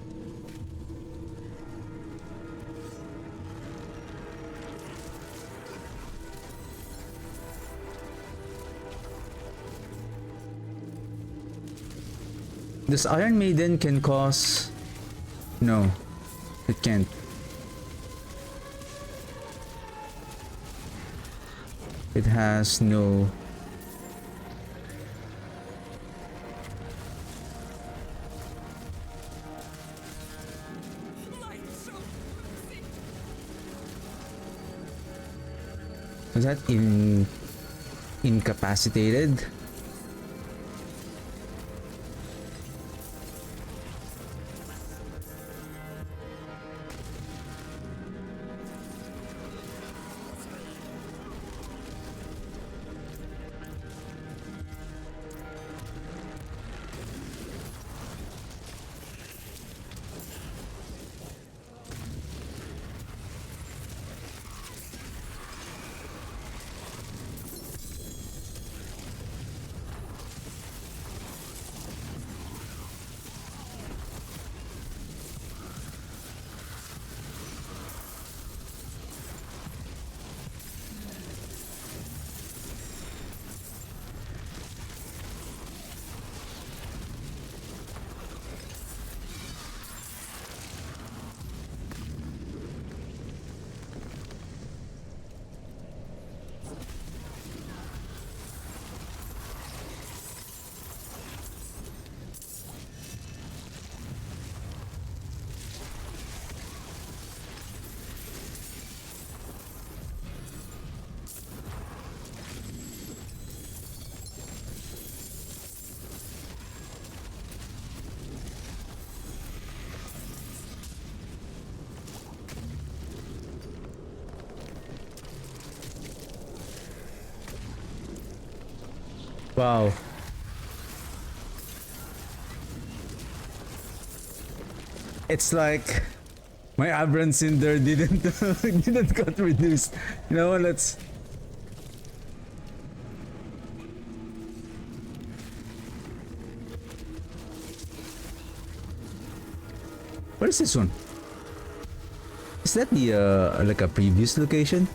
This Iron Maiden can cause... No, it can't. It has no... Is that incapacitated? Wow. It's like my aberrant cinder didn't didn't got reduced. You know what? Let's... What is this one? Is that the like a previous location?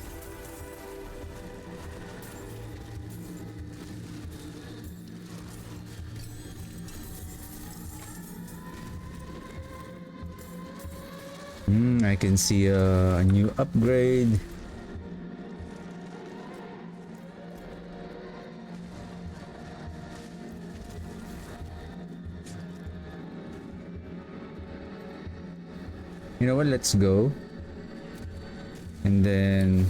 I can see a new upgrade. You know what? Let's go. And then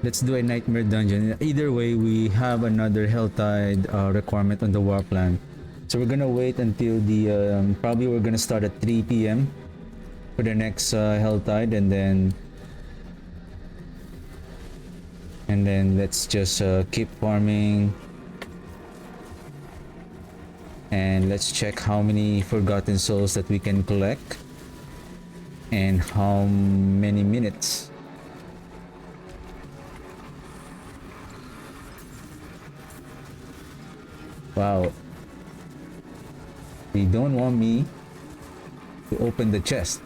let's do a nightmare dungeon. Either way, we have another Helltide requirement on the war plan. So we're gonna wait until the probably we're gonna start at 3 p.m. for the next Helltide, and then let's just keep farming, and let's check how many forgotten souls that we can collect and how many minutes. Wow. They don't want me to open the chest.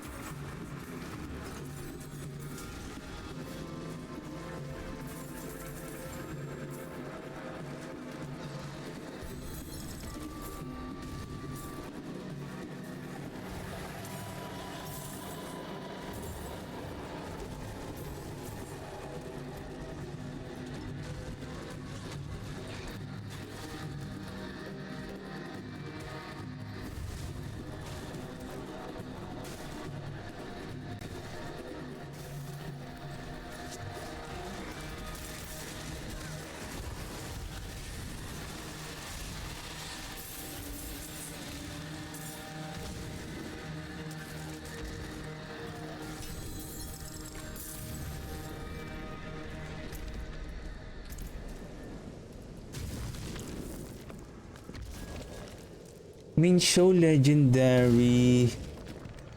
Main show legendary.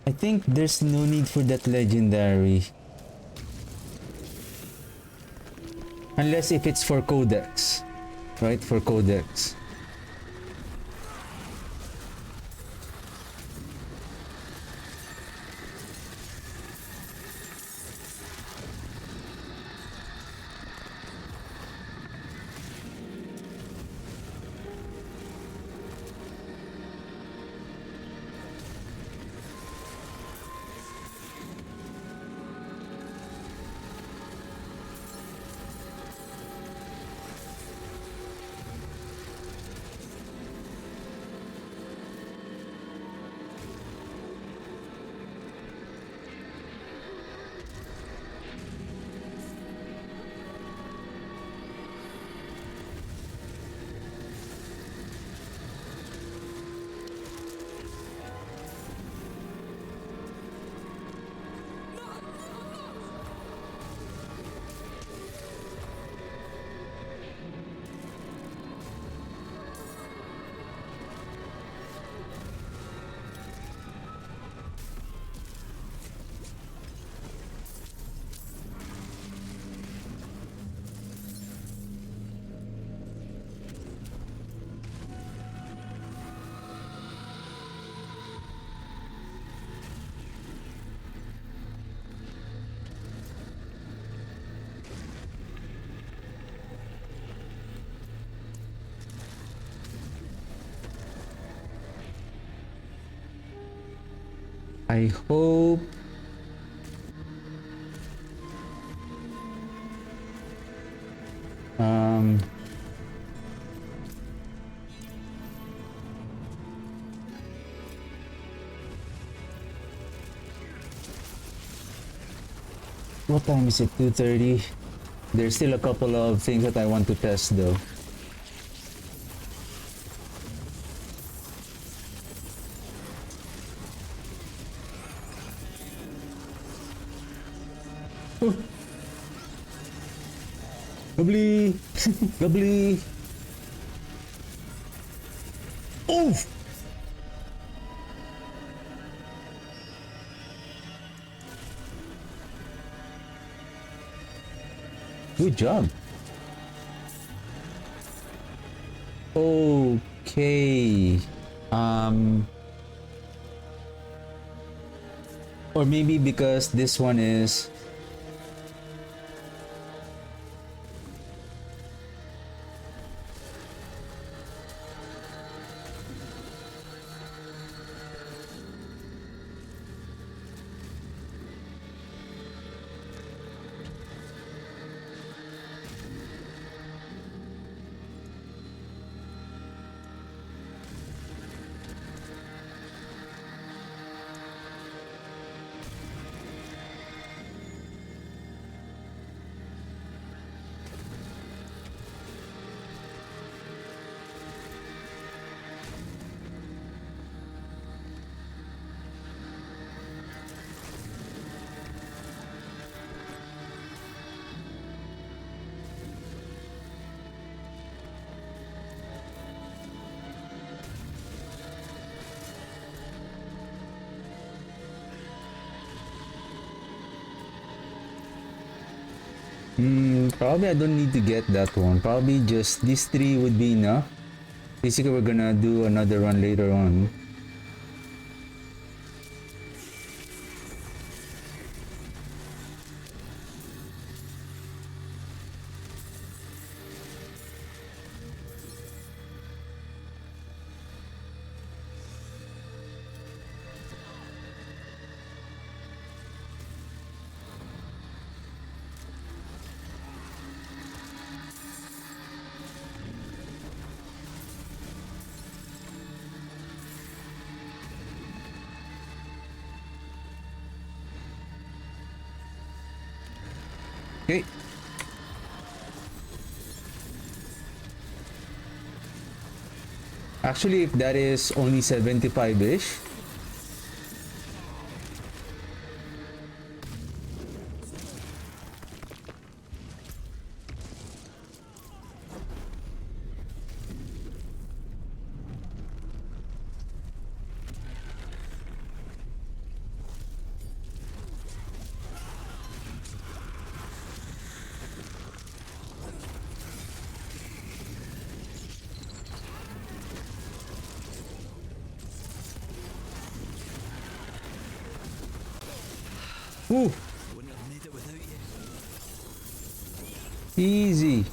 I think there's no need for that legendary. Unless if it's for codex. Right? For codex. I hope um what time is it? 2:30. There's still a couple of things that I want to test though. Gobbly! Gobbly! Oh! Good job. Okay. Or maybe because this one is probably I don't need to get that one. Probably just these three would be enough. Basically, we're gonna do another run later on. Okay. Actually, if that is only 75-ish. Ooh, Wouldn't have made it without you. easy.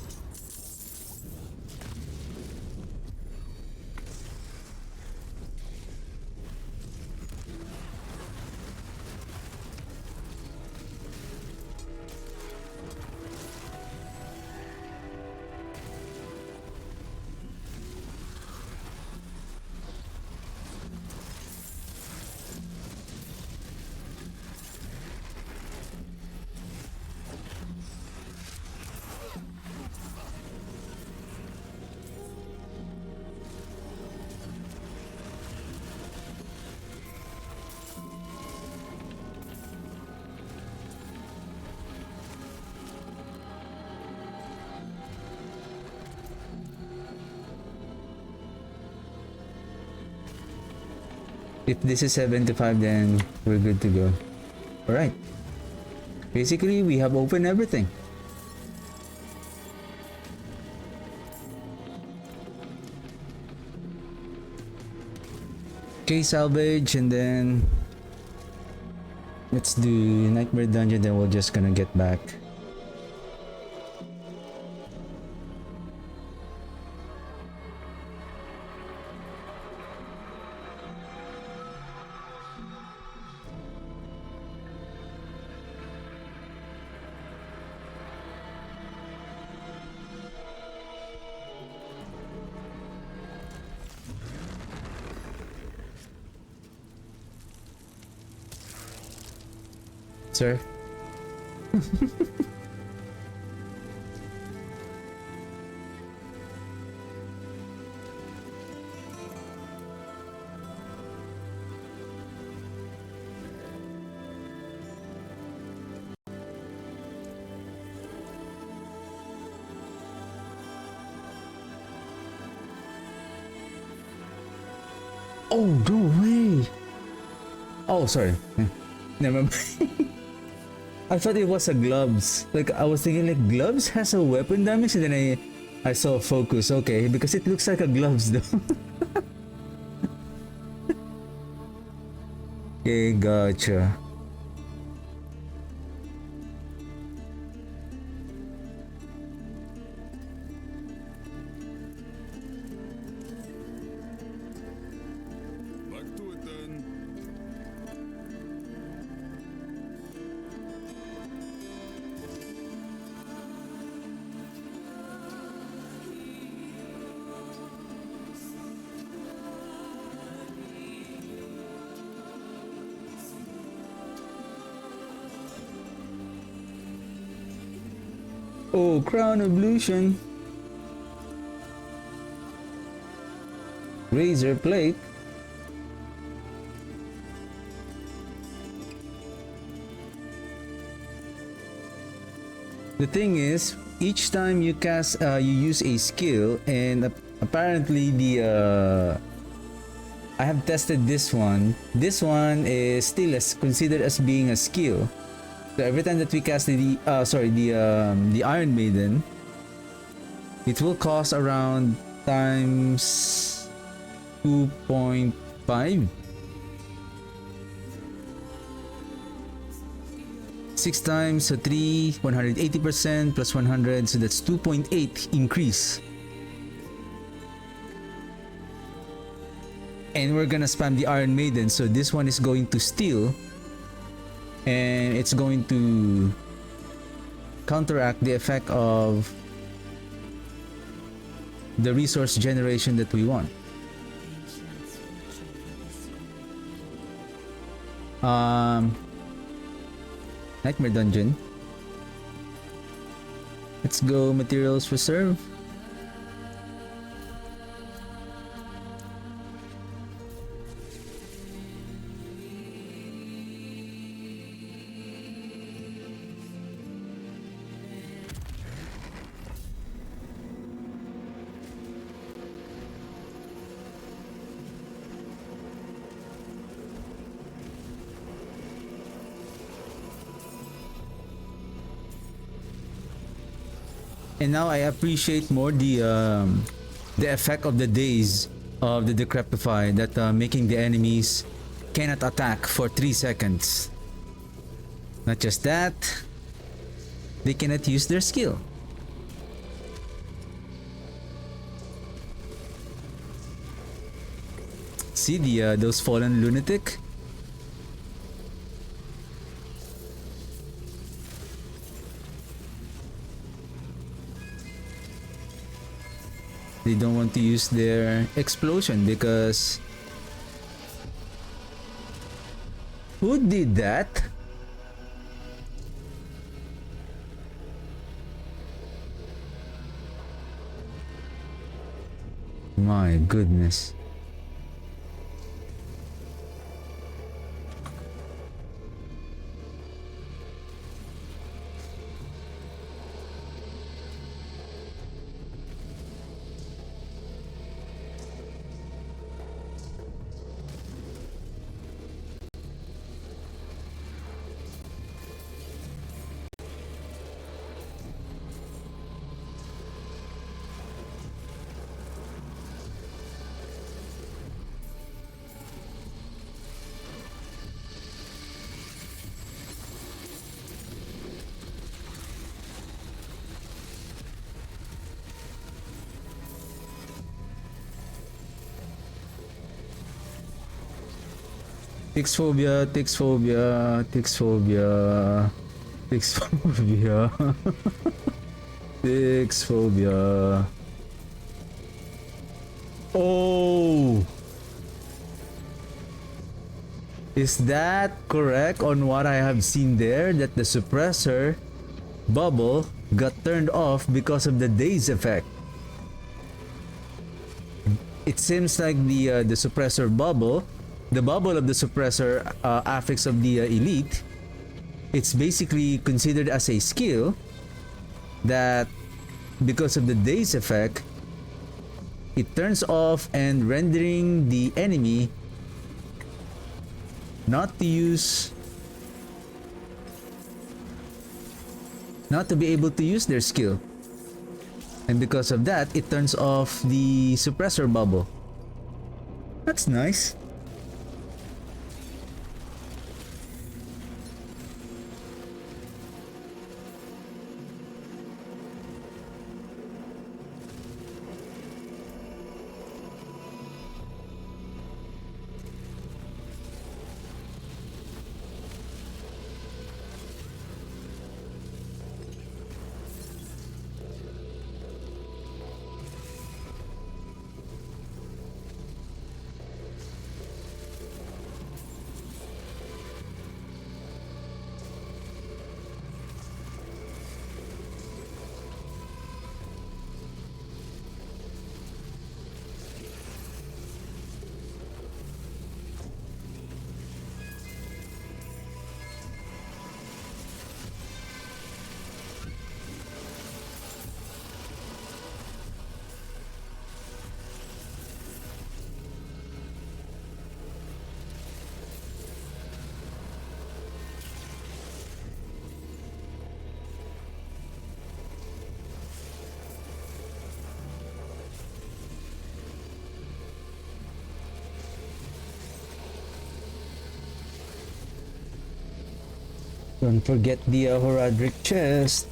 If this is 75, then we're good to go. Alright. Basically, we have opened everything. Okay, salvage, and then let's do Nightmare Dungeon, then we're just gonna get back. Sir? Oh, no way! Oh, sorry. Never mind. I thought it was a gloves. Like, I was thinking like gloves has a weapon damage, and then I saw focus. Okay, because it looks like a gloves though. Okay, gotcha. Back to it then. Oh, crown ablution. Razor plate. The thing is, each time you cast, you use a skill, and apparently I have tested this one. This one is still considered as being a skill. So every time that we cast the Iron Maiden, it will cost around times 2.5. 6 times, so 3, 180% plus 100, so that's 2.8 increase. And we're gonna spam the Iron Maiden, so this one is going to steal, and it's going to counteract the effect of the resource generation that we want. Nightmare Dungeon. Let's go materials reserve. And now I appreciate more the effect of the days of the Decrepify, that making the enemies cannot attack for 3 seconds. Not just that, they cannot use their skill. See those fallen lunatic? They don't want to use their explosion because who did that? My goodness. Tixphobia, Tixphobia, Tixphobia, Tixphobia, Tixphobia. Oh! Is that correct on what I have seen there? That the suppressor bubble got turned off because of the daze effect. It seems like the suppressor bubble, the bubble of the suppressor affix of the elite, it's basically considered as a skill that because of the daze effect, it turns off and rendering the enemy not to be able to use their skill. And because of that, it turns off the suppressor bubble. That's nice. Don't forget the Horadric chest.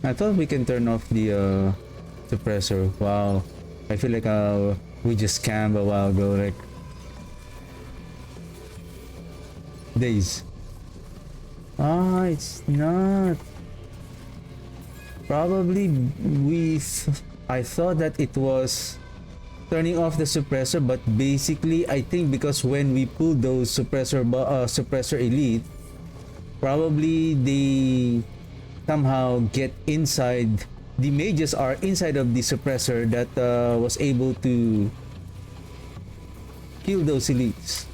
I thought we can turn off the suppressor. Wow. I feel like we just scammed a while ago, like days. Ah, it's not. Probably I thought that it was turning off the suppressor, but basically I think because when we pull those suppressor elite, probably they somehow get inside, the mages are inside of the suppressor that was able to kill those elites.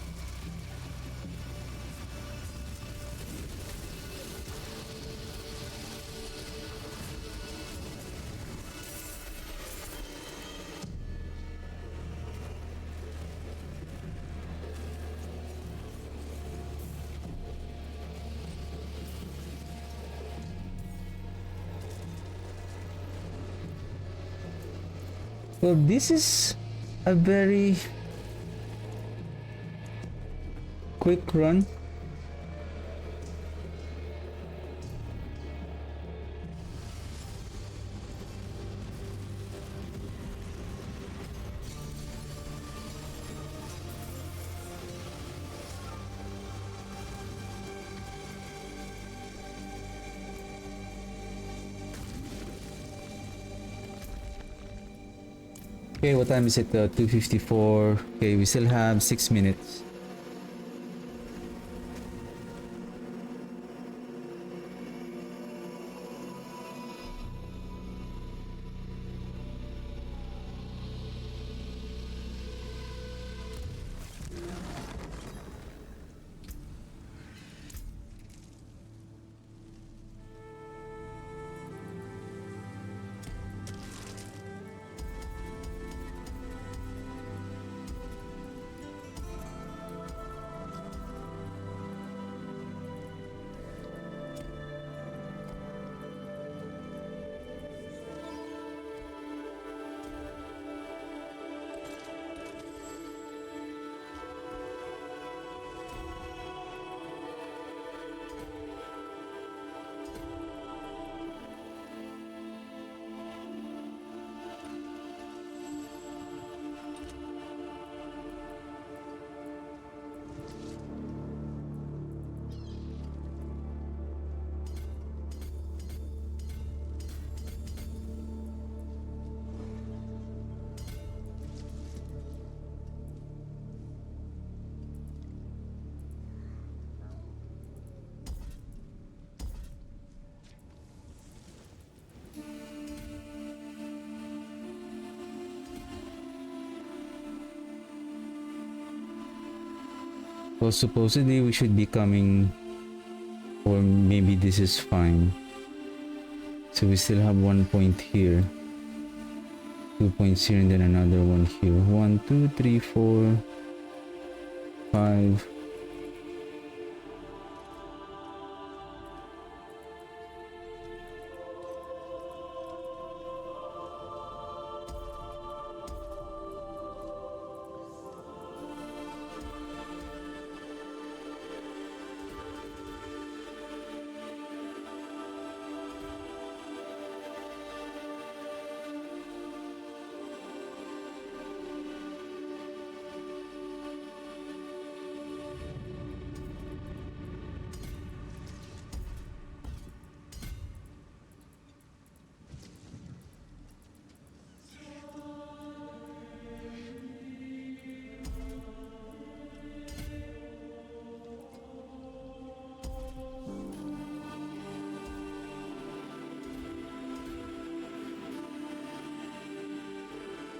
Well, this is a very quick run. Okay, what time is it? 2:54. Okay, we still have 6 minutes. Well, supposedly we should be coming, or maybe this is fine. So we still have 1 point here, 2 points here, and then another one here. 1, 2, 3, 4, 5.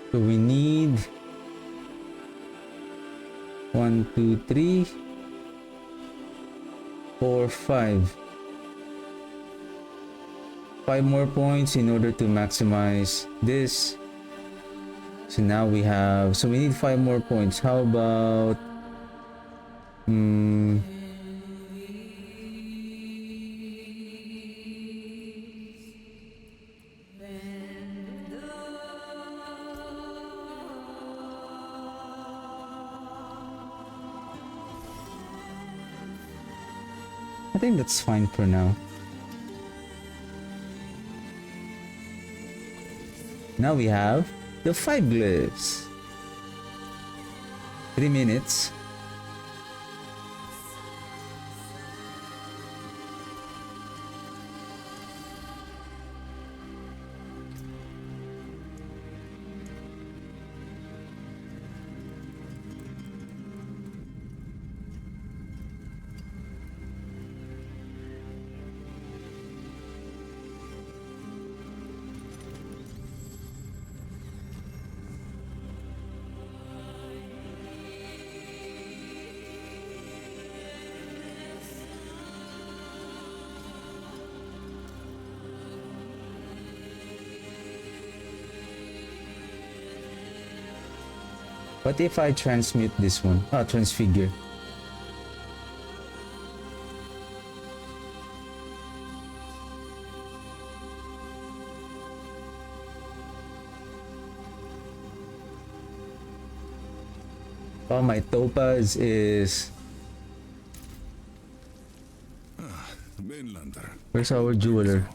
So we need 1, 2, 3, 4, 5. 5 more points in order to maximize this. So now we have, so we need 5 more points. How about I think that's fine for now. Now we have the 5 glyphs. 3 minutes. What if I transmute this one? Transfigure. Oh, my topaz is... Mainlander. Where's our jeweler?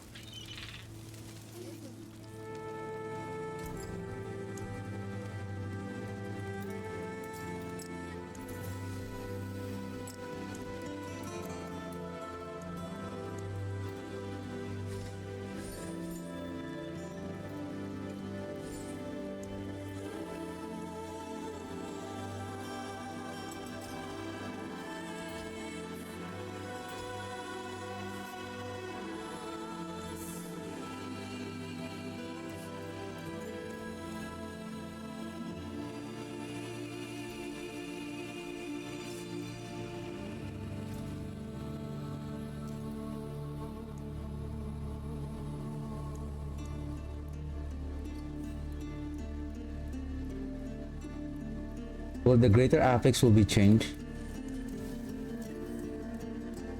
Well, the greater affix will be changed.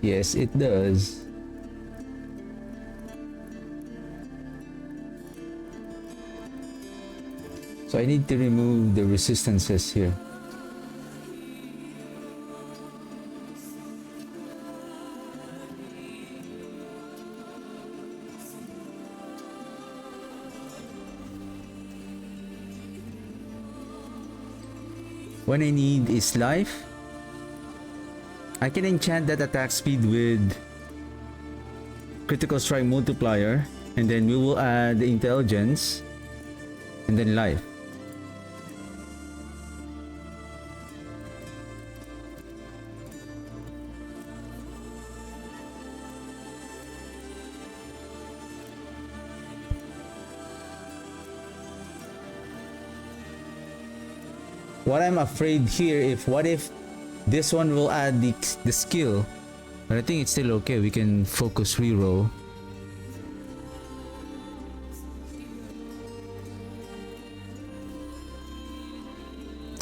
Yes, it does. So I need to remove the resistances here. When I need is life, I can enchant that attack speed with critical strike multiplier, and then we will add the intelligence and then life. What I'm afraid here, what if this one will add the skill, but I think it's still okay. We can focus reroll.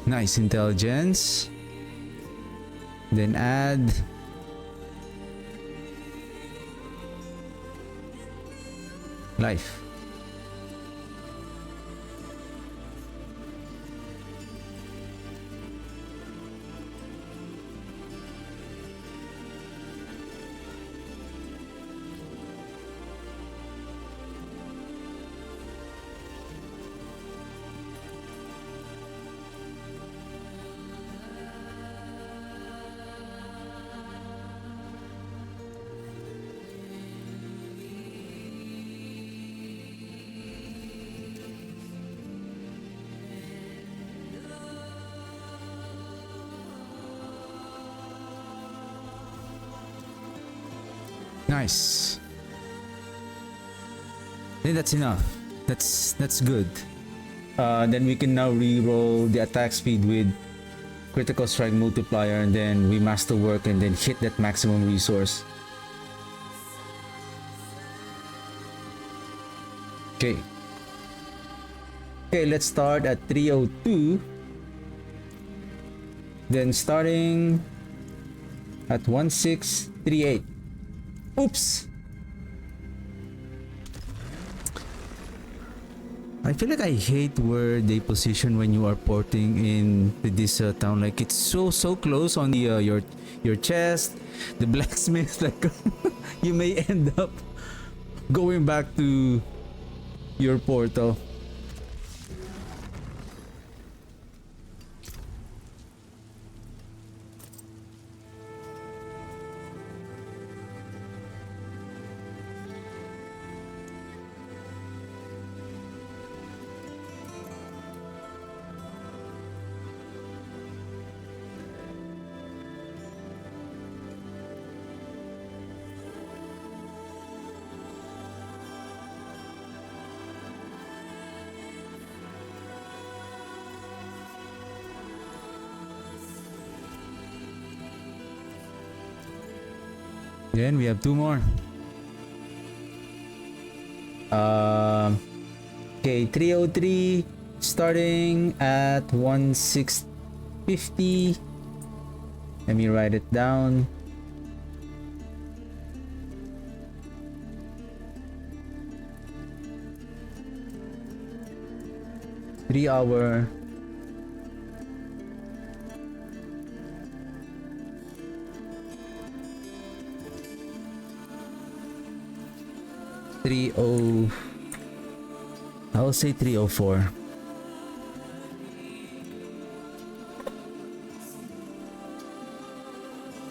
Nice intelligence. Then add life. Nice. I think that's enough. That's good. Then we can now re-roll the attack speed with critical strike multiplier, and then we masterwork and then hit that maximum resource. Okay. Okay, let's start at 302. Then starting at 1638. Oops. I feel like I hate where they position when you are porting in this town. Like it's so close on the your chest, the blacksmith. Like you may end up going back to your portal. Then we have two more. Okay, 303 Starting at 1650. Let me write it down. Three-hour. I'll say 304.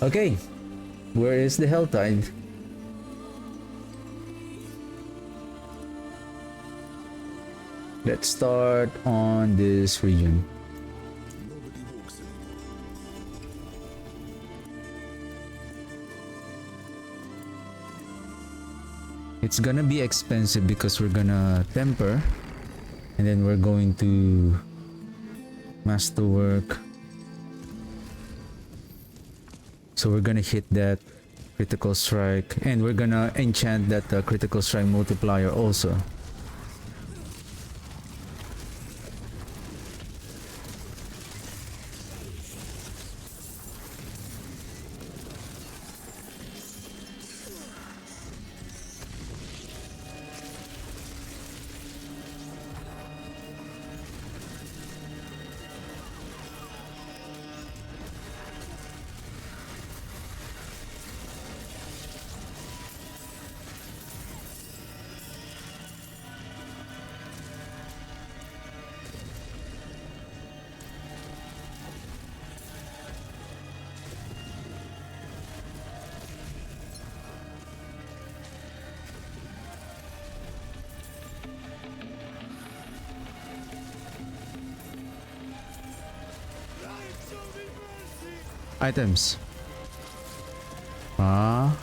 Okay, where is the Hell Tide? Let's start on this region. Nobody walks anymore. It's gonna be expensive because we're gonna temper and then we're going to masterwork. So we're gonna hit that critical strike and we're gonna enchant that critical strike multiplier also. Items. Ah.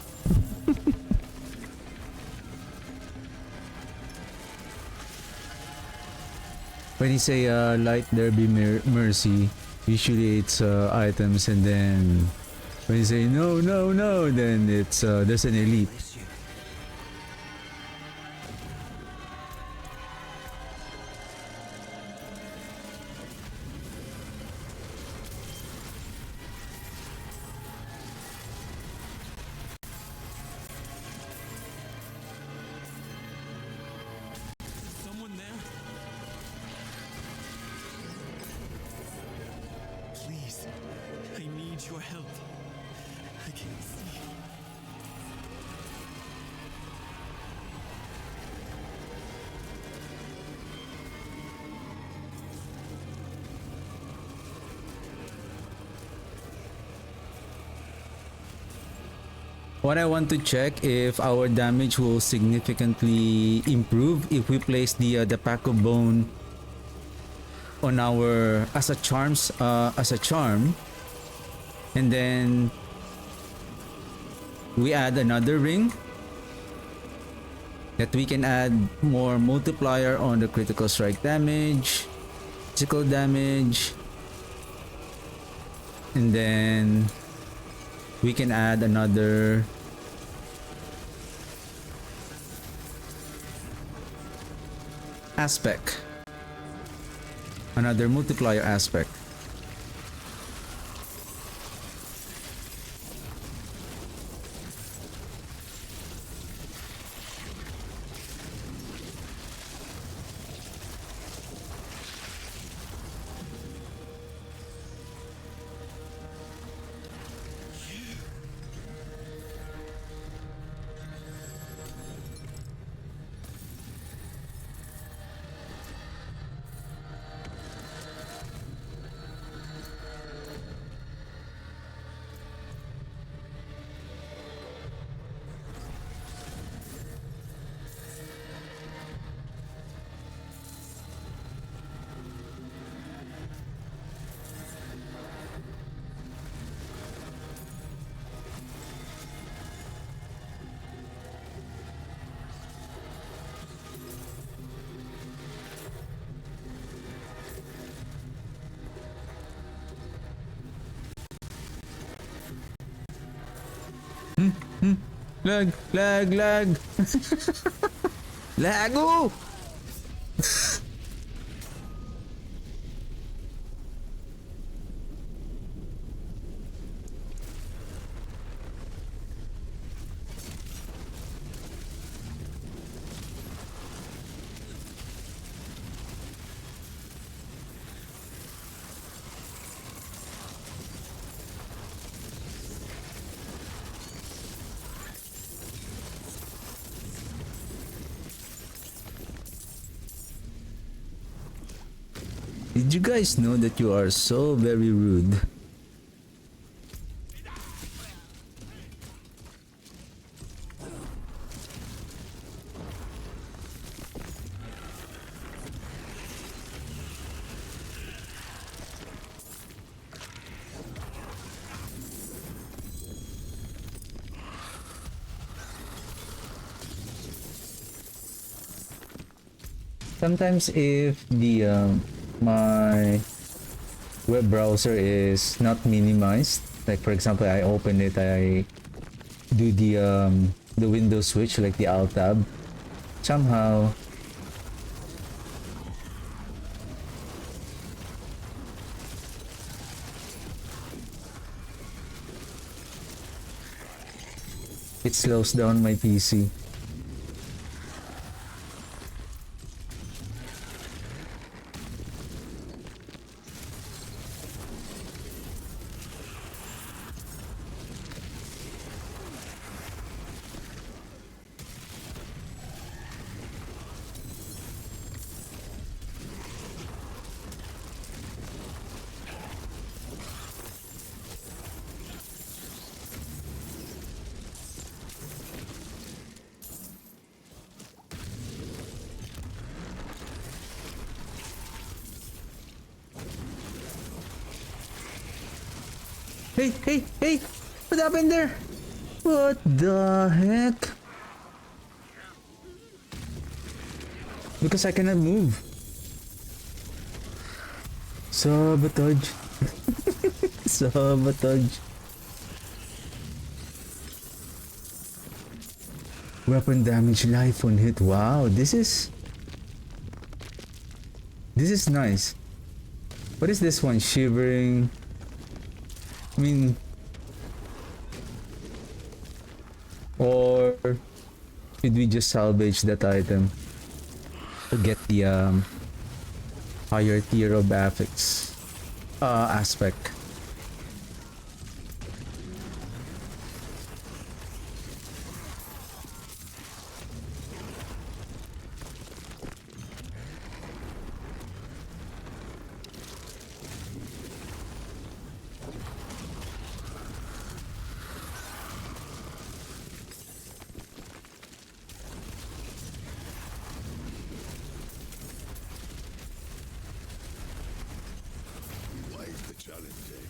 When you say light there be mercy, usually it's items, and then when you say no, no, no, then it's there's an elite. Someone there? Please, I need your help. I can't see. What I want to check if our damage will significantly improve if we place the pack of bone on our as a charm, and then we add another ring that we can add more multiplier on the critical strike damage, physical damage, and then we can add another aspect, another multiplier aspect. Lag, lag, lag. Lago. Did you guys know that you are so very rude? Sometimes if the my web browser is not minimized, like for example I open it, I do the window switch like the alt tab, somehow it slows down my PC. Hey, hey, hey! What happened there? What the heck? Because I cannot move. Sabotage. Sabotage. Weapon damage, life on hit. Wow, this is nice. What is this one? Shivering. I mean, or should we just salvage that item to get the higher tier of affix aspect? Life the challenge, eh?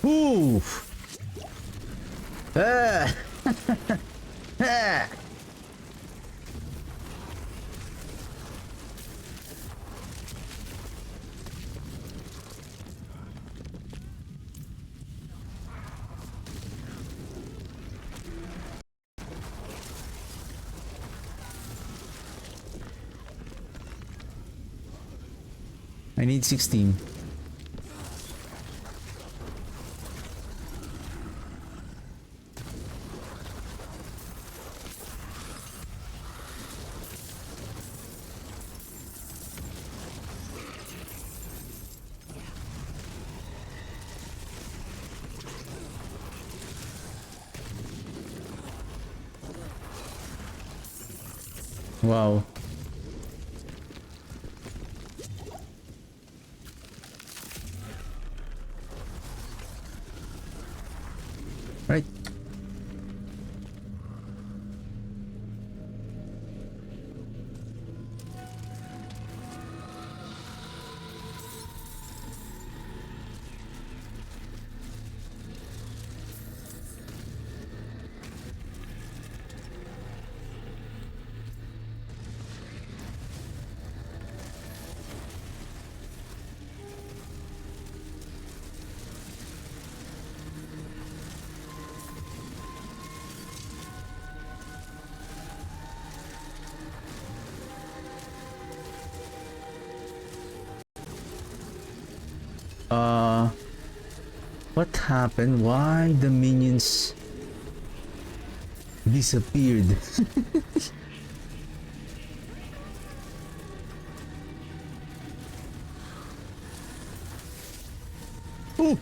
Ooh! Ah! Ah! I need 16. Wow. Right. What happened? Why the minions disappeared. Ooh.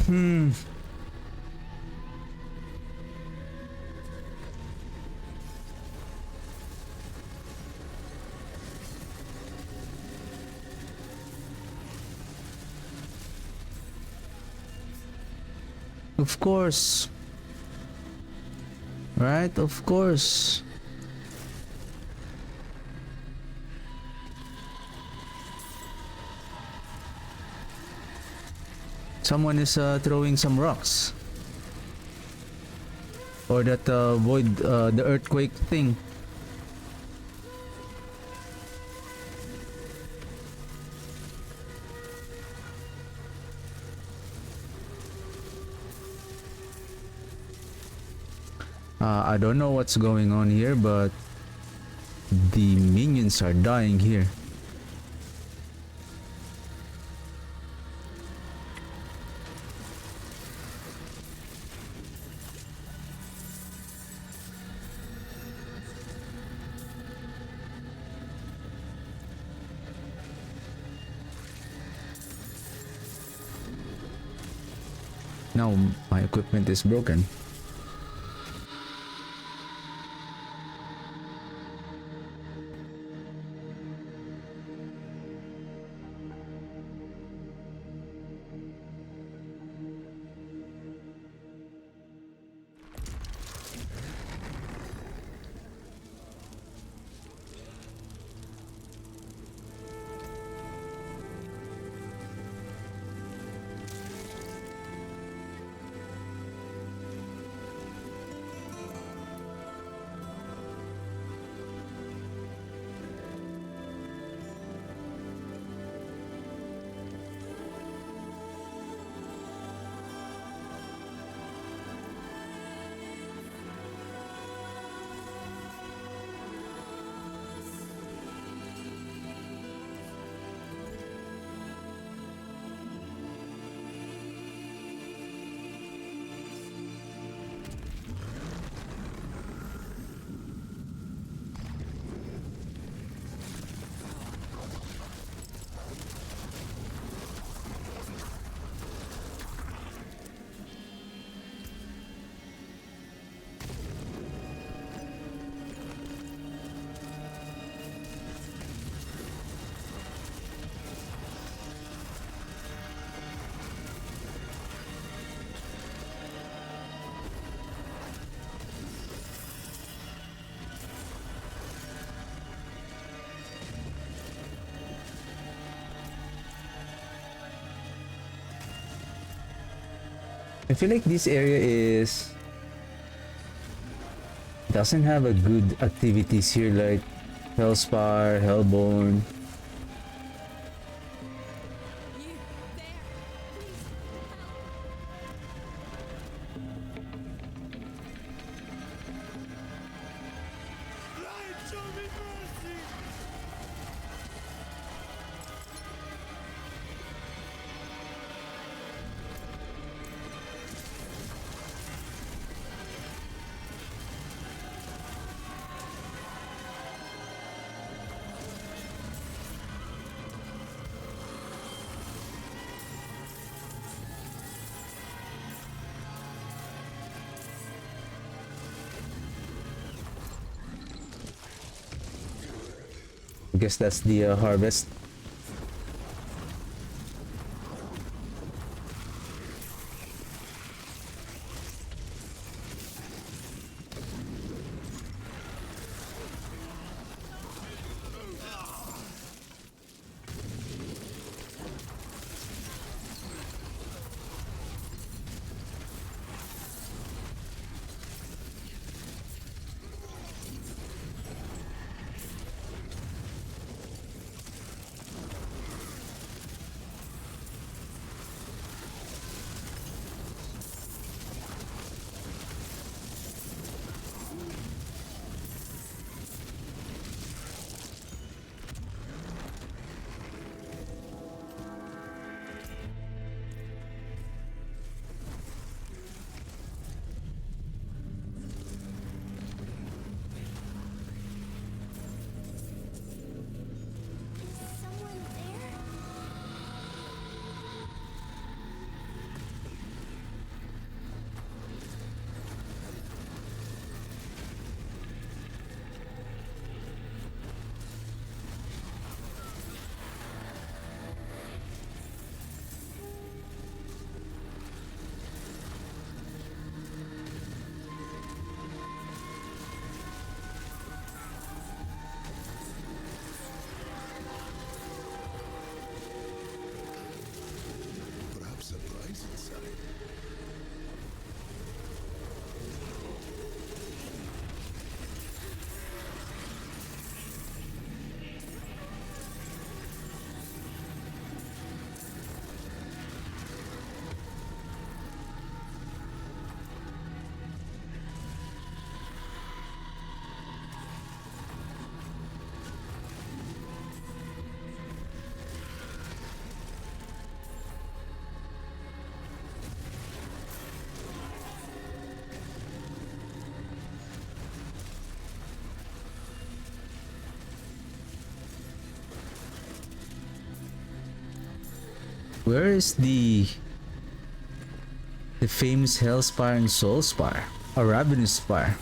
Hmm. Of course. Right? Of course. Someone is throwing some rocks. Or that void, the earthquake thing. I don't know what's going on here, but the minions are dying here. Now my equipment is broken. I feel like this area doesn't have a good activities here like Hellspire, Hellborn. You there? Please help. I guess that's the harvest. Where is the famous Hellspire and Soulspire? Or Ravenous Spire?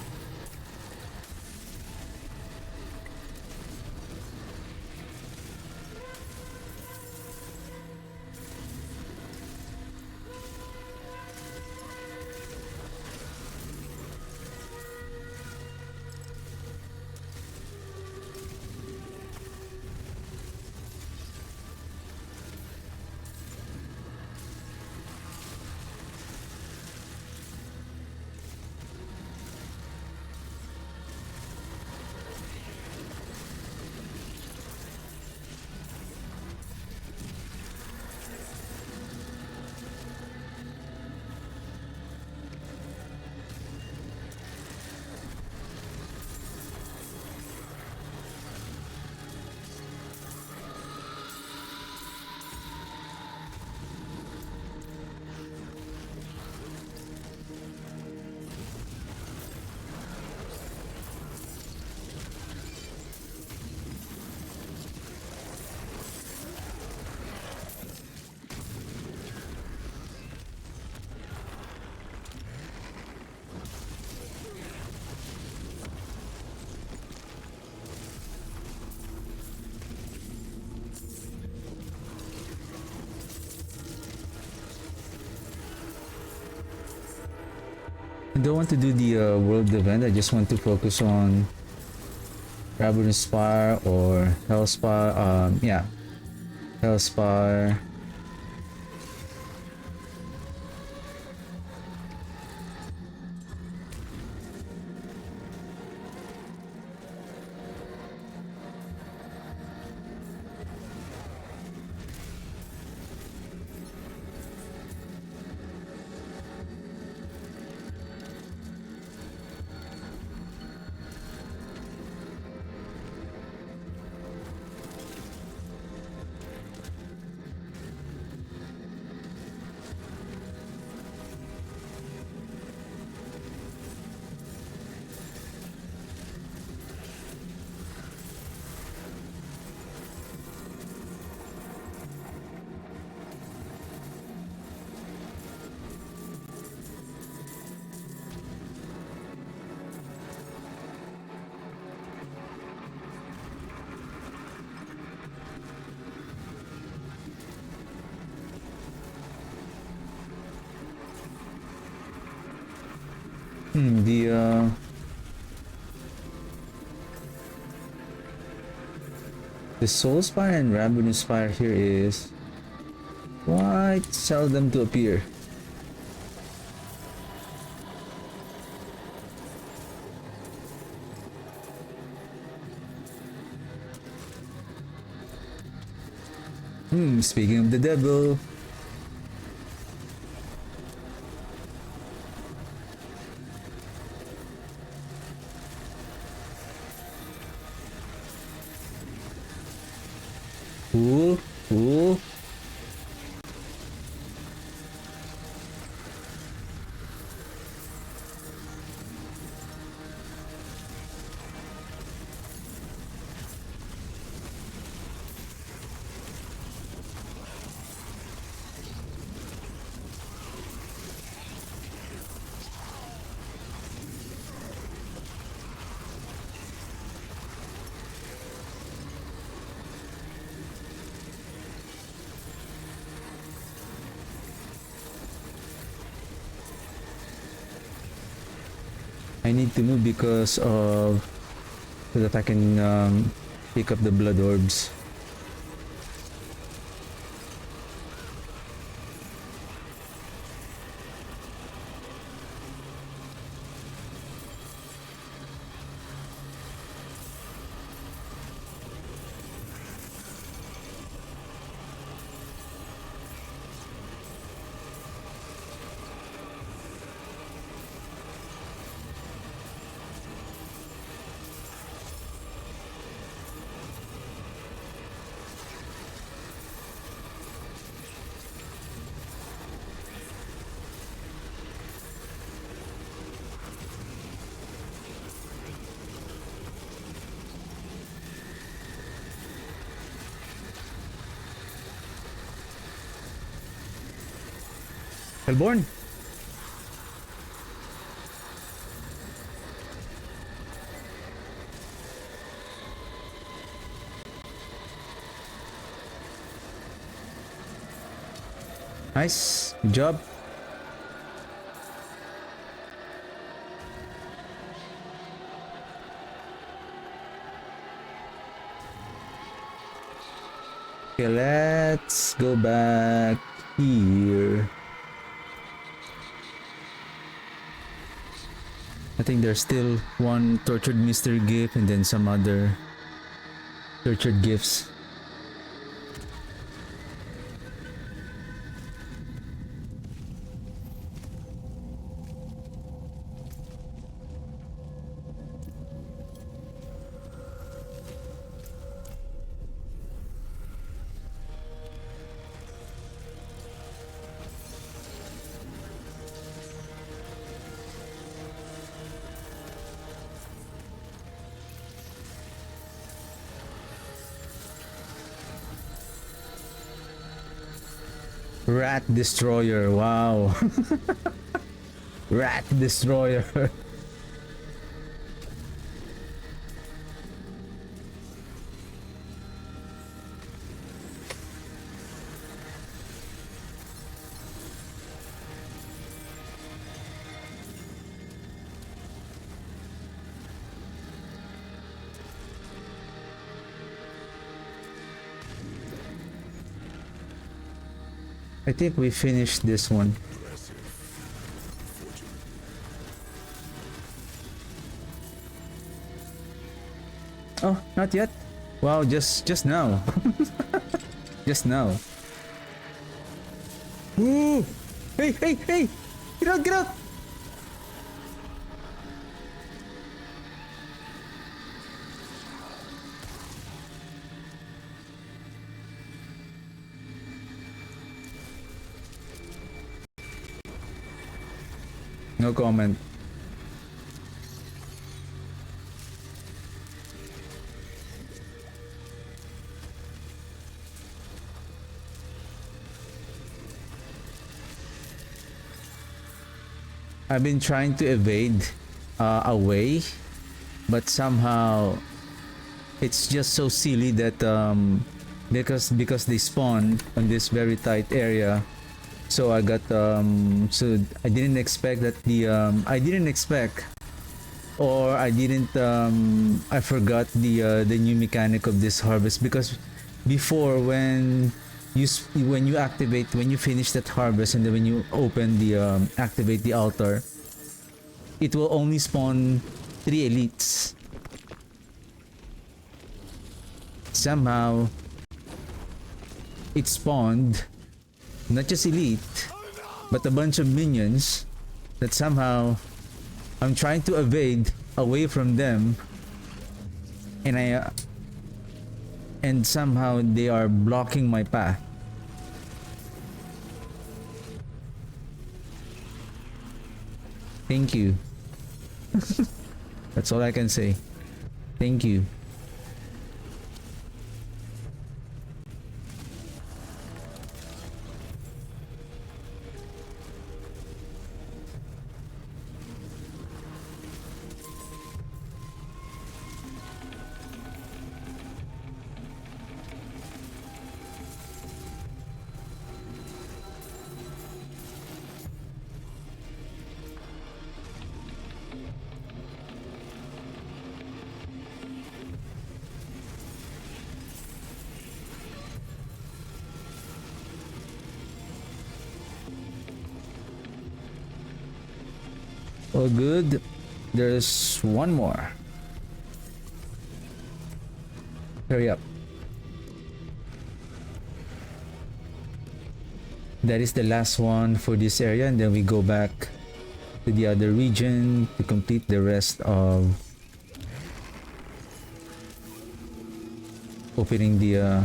I don't want to do the world event. I just want to focus on Ravenous Spire or Hellspire. Yeah, Hellspire. The Soul Spire and Ravenous Spire here is quite seldom to appear. Speaking of the devil, ooh, ooh. I need to move because of so that I can pick up the blood orbs. Hellborn. Nice. Good job. Okay, let's go back here. I think there's still one tortured Mr. gift and then some other tortured gifts. Rat Destroyer, wow. Rat Destroyer. I think we finished this one. Oh, not yet. Wow, just now. Just now. Ooh! Hey, hey, hey! Get out, get out! No comment. I've been trying to evade away, but somehow it's just so silly that because they spawn on this very tight area. So I got so I didn't expect that I didn't expect, or I didn't I forgot the new mechanic of this harvest, because before when you activate, when you finish that harvest and then when you open the activate the altar, it will only spawn 3 elites. Somehow it spawned not just elite, but a bunch of minions that somehow I'm trying to evade away from them, and somehow they are blocking my path. Thank you. That's all I can say. Thank you. All good. There's one more. Hurry up. That is the last one for this area, and then we go back to the other region to complete the rest of opening the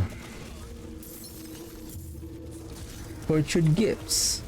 tortured gifts.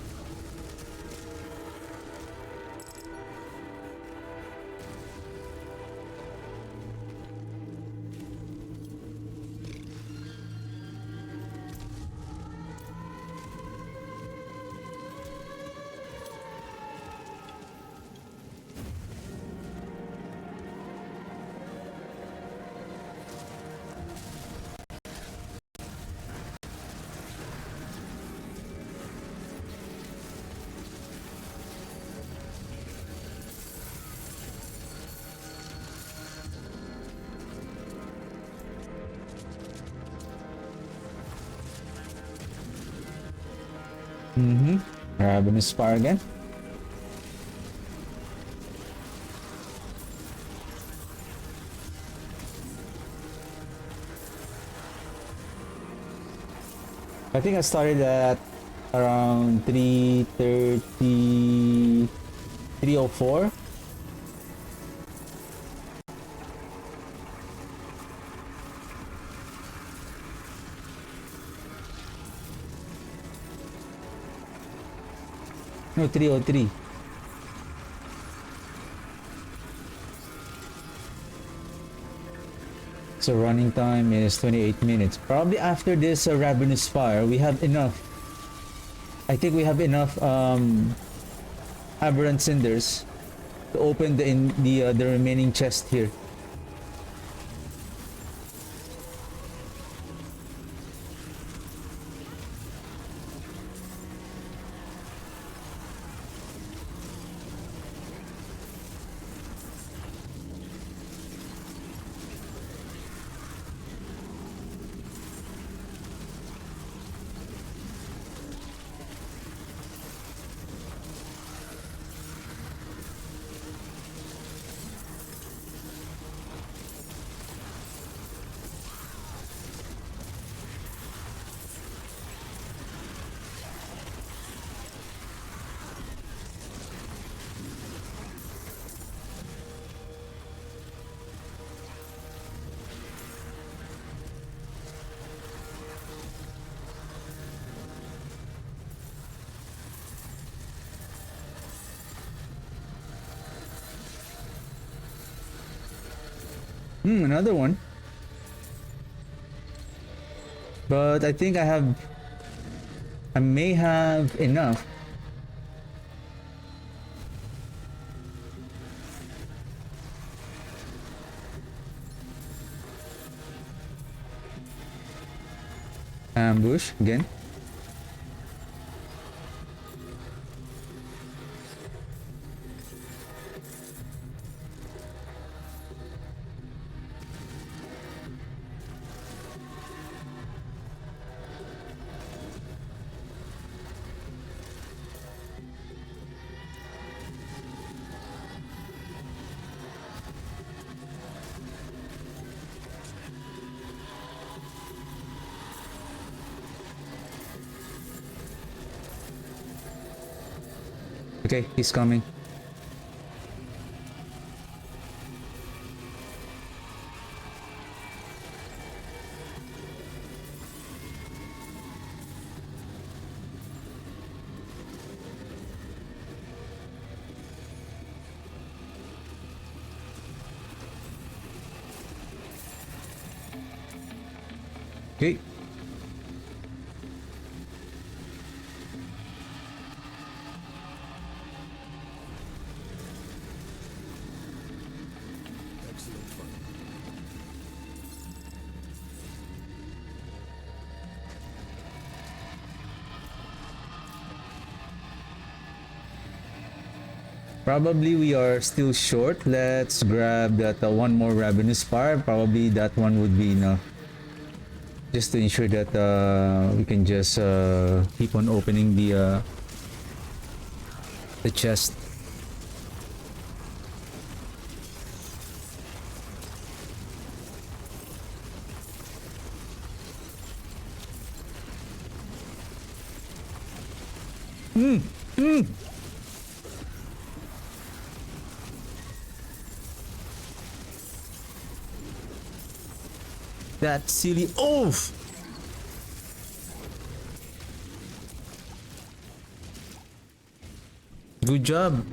Ravenous Fire again. I think I started at around 3:30, 3:04. No, 3:03. So running time is 28 minutes. Probably after this Ravenous Fire, we have enough. I think we have enough Aberrant Cinders to open the remaining chest here. Another one. But I think I may have enough. Ambush again. Okay, he's coming. Okay. Excellent fun. Probably we are still short. Let's grab that one more Ravenous Fire. Probably that one would be enough. Just to ensure that we can just keep on opening the chest. That silly oaf! Good job.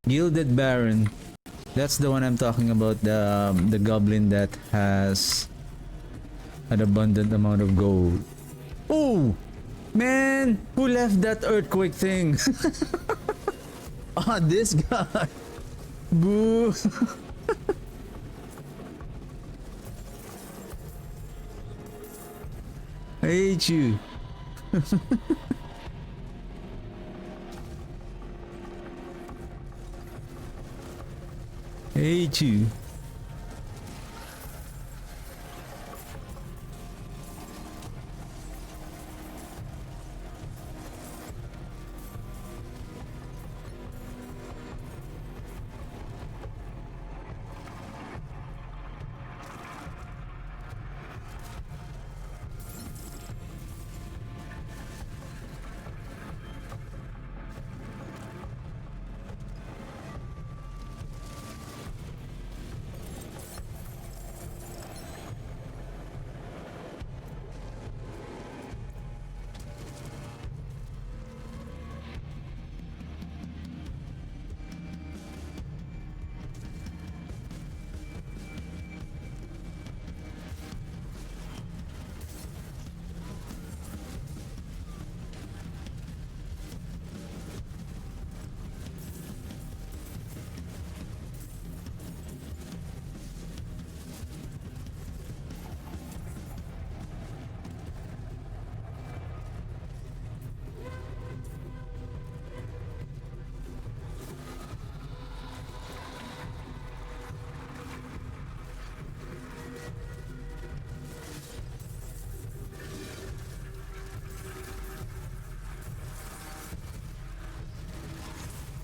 Gilded Baron. That's the one I'm talking about. The goblin that has an abundant amount of gold. Oh, man, who left that earthquake thing? Ah, this guy. Boo. I hate you. I hate you.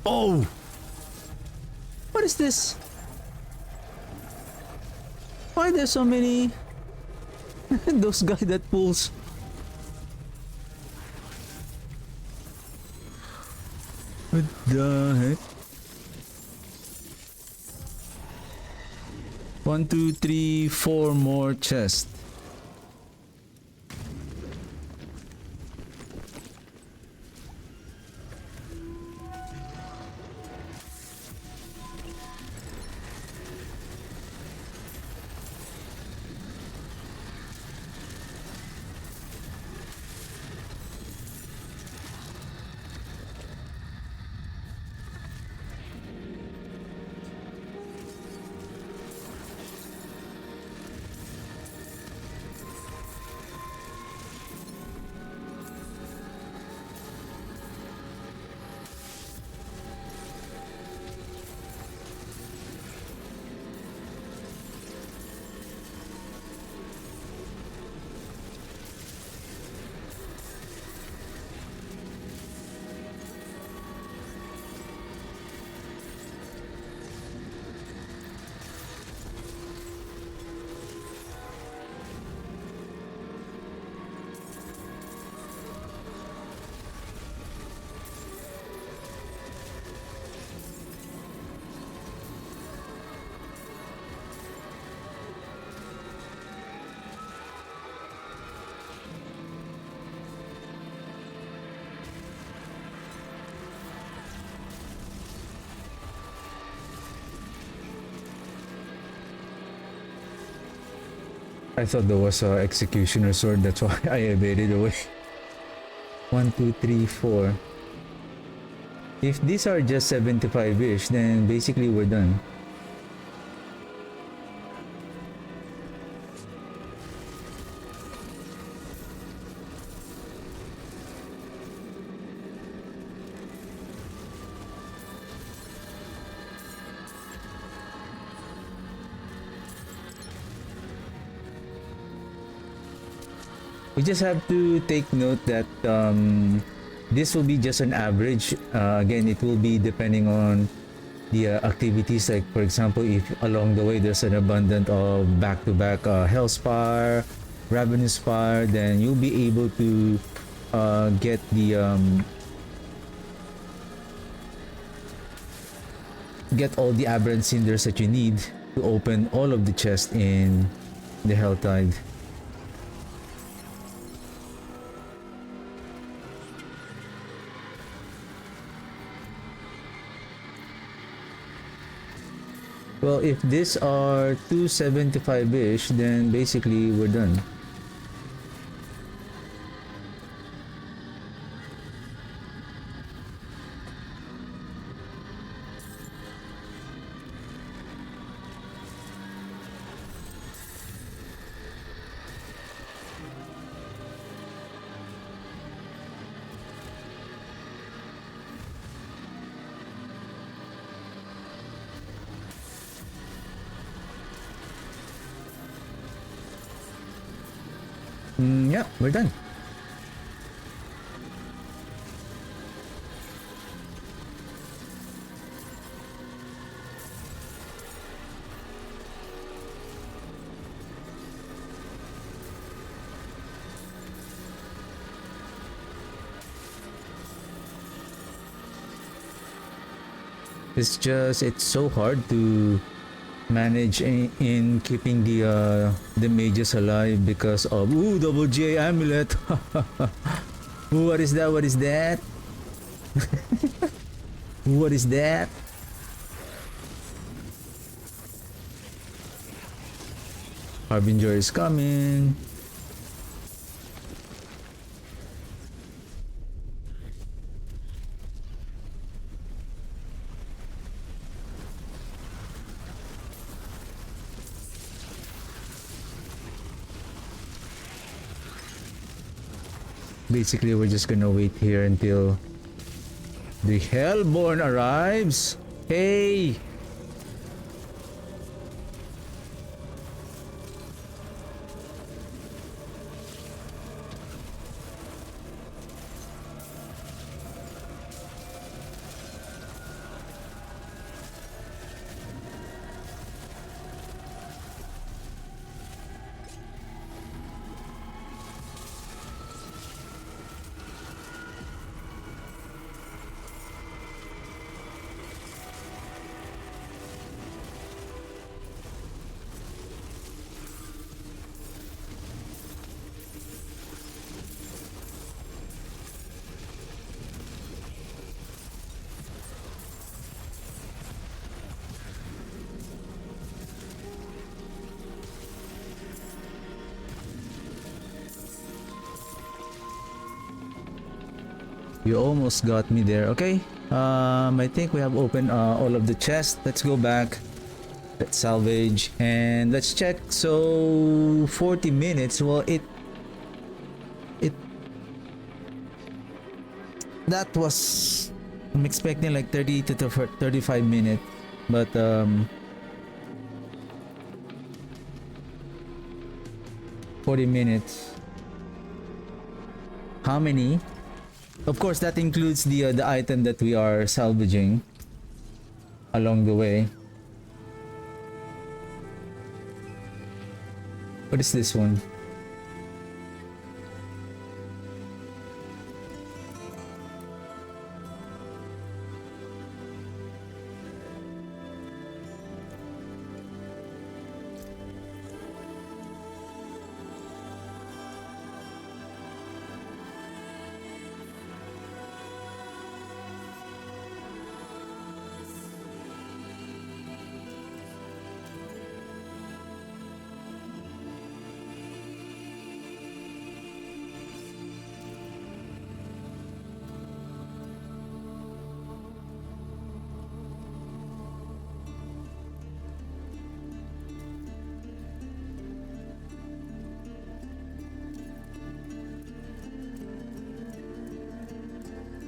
Oh! What is this? Why are there so many? Those guy that pulls. What the heck? 1, 2, 3, 4 more chests. I thought there was a executioner sword, that's why I evaded away. 1, 2, 3, 4. If these are just 75-ish, then basically we're done. We just have to take note that this will be just an average. Again, it will be depending on the activities. Like for example, if along the way there's an abundance of back-to-back Hellspire, Ravenous Spire, then you'll be able to get the get all the aberrant cinders that you need to open all of the chests in the Helltide. Well, if these are 275-ish, then basically we're done. Yeah, we're done. It's so hard to manage in keeping the mages alive because of double J amulet. Ooh, what is that? What is that? What is that? Harbinger is coming. Basically, we're just gonna wait here until the Hellborn arrives. Hey! You almost got me there. Okay. I think we have opened all of the chests. Let's go back. Let's salvage and let's check. So 40 minutes. Well, it that was, I'm expecting like 30 to 35 minutes, but 40 minutes. How many? Of course, that includes the item that we are salvaging along the way. What is this one?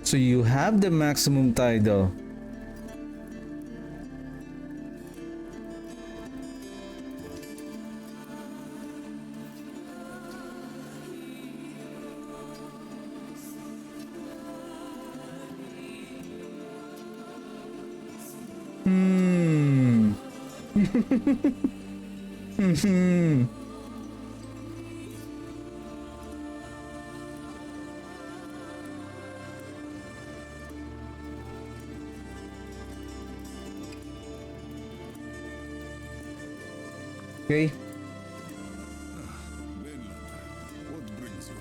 So you have the maximum tidal. Okay. Mainland, what brings you?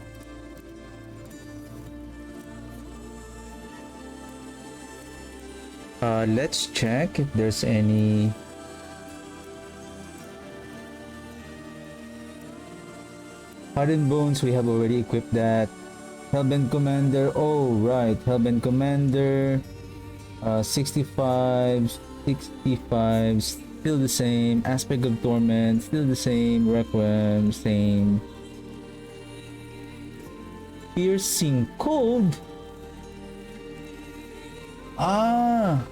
Let's check if there's any. Hardened Bones, we have already equipped that. Hellbent Commander, oh right, Hellbent Commander, 65, 65, still the same. Aspect of Torment, still the same. Requiem, same. Piercing Cold? Ah!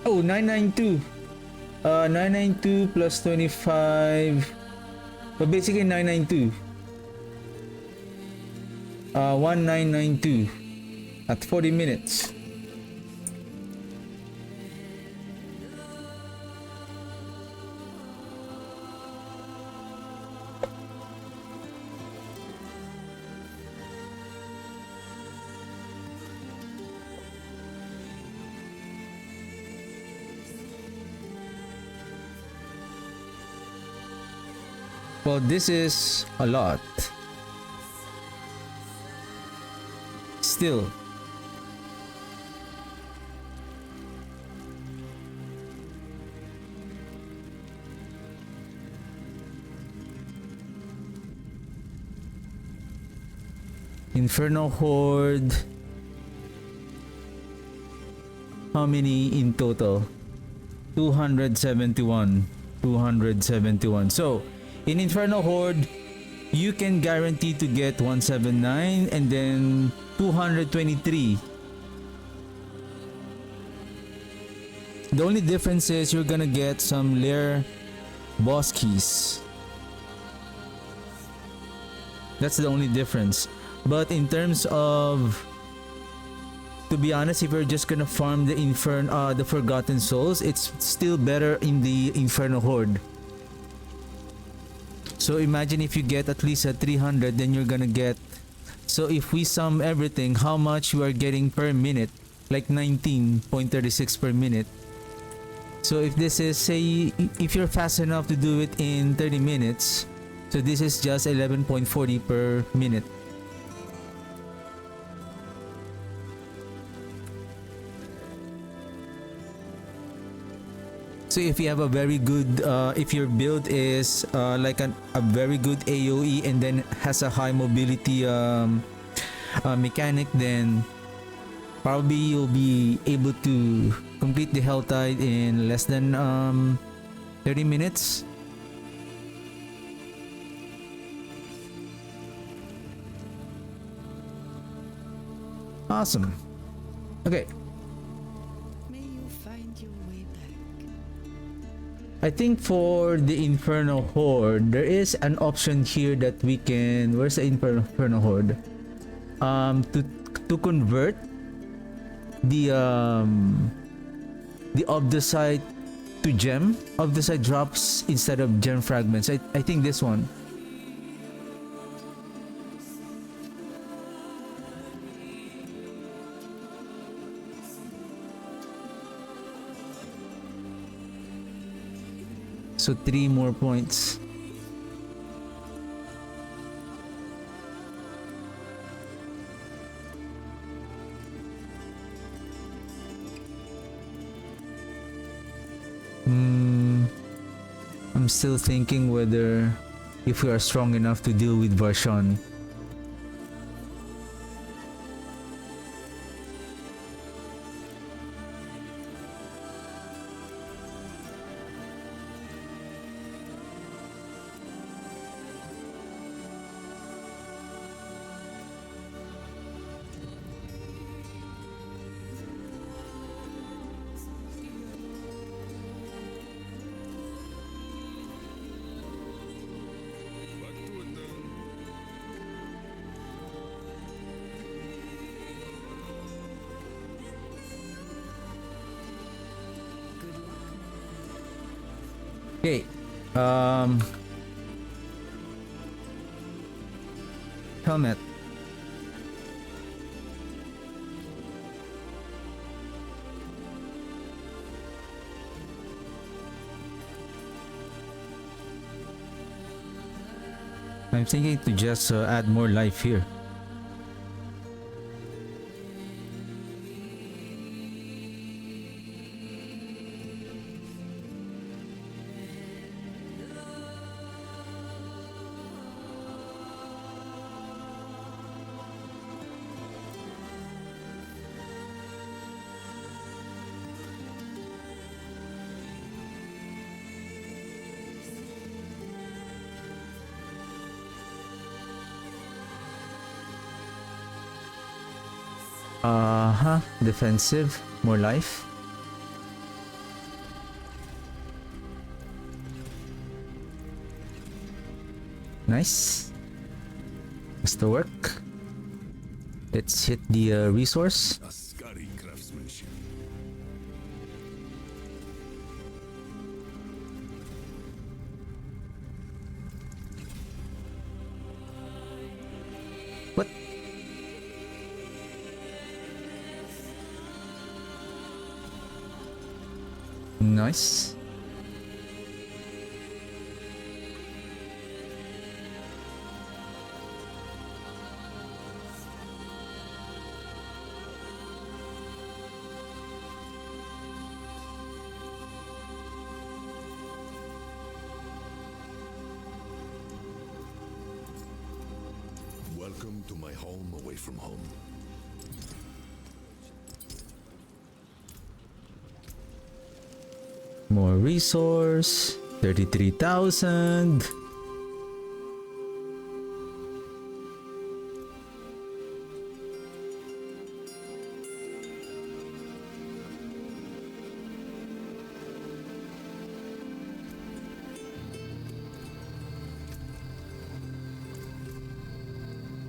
Oh, 992. 992 plus 25. So basically 992. 1992 at 40 minutes. Well, this is a lot. Still. Inferno Horde. How many in total? 271. 271. So, in Inferno Horde, you can guarantee to get 179 and then 223. The only difference is you're gonna get some lair boss keys. That's the only difference. But in terms of, to be honest, if you're just gonna farm the Forgotten Souls, it's still better in the Inferno Horde. So imagine if you get at least a 300, then you're gonna get, so if we sum everything, how much you are getting per minute, like 19.36 per minute. So if this is, say, if you're fast enough to do it in 30 minutes, so this is just 11.40 per minute. So if you have a very good, if your build is like a very good AoE and then has a high mobility mechanic, then probably you'll be able to complete the Hell Tide in less than 30 minutes. Awesome. Okay. May you find your way back. I think for the Inferno Horde, there is an option here that we can. Where's the Inferno Horde? To convert the Obdusite to gem. Obdusite drops instead of gem fragments. I think this one. So 3 more points. I'm still thinking whether if we are strong enough to deal with Varshan. Back to it then. Okay. Helmet. I'm thinking to just add more life here. Defensive, more life. Nice. That's the work. Let's hit the resource. A scary craftsmanship. What? Nice. Welcome to my home away from home. More resource. 33,000.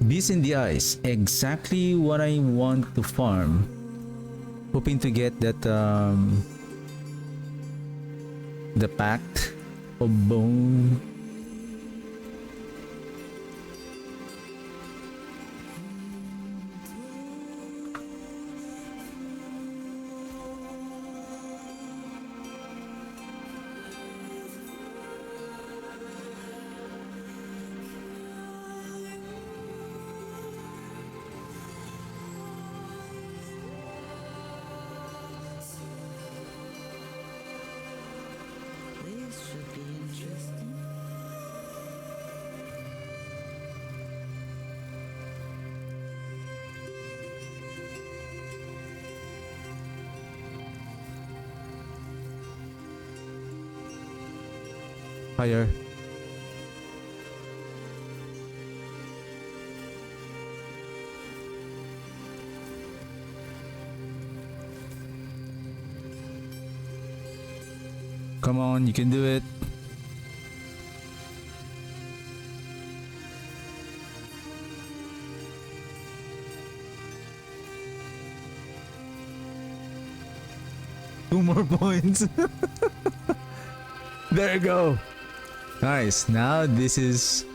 Beast in the Ice, exactly what I want to farm. Hoping to get that the pact of bone. This should be interesting. Higher. Come on, you can do it. Two more points. There you go. Nice. Now this is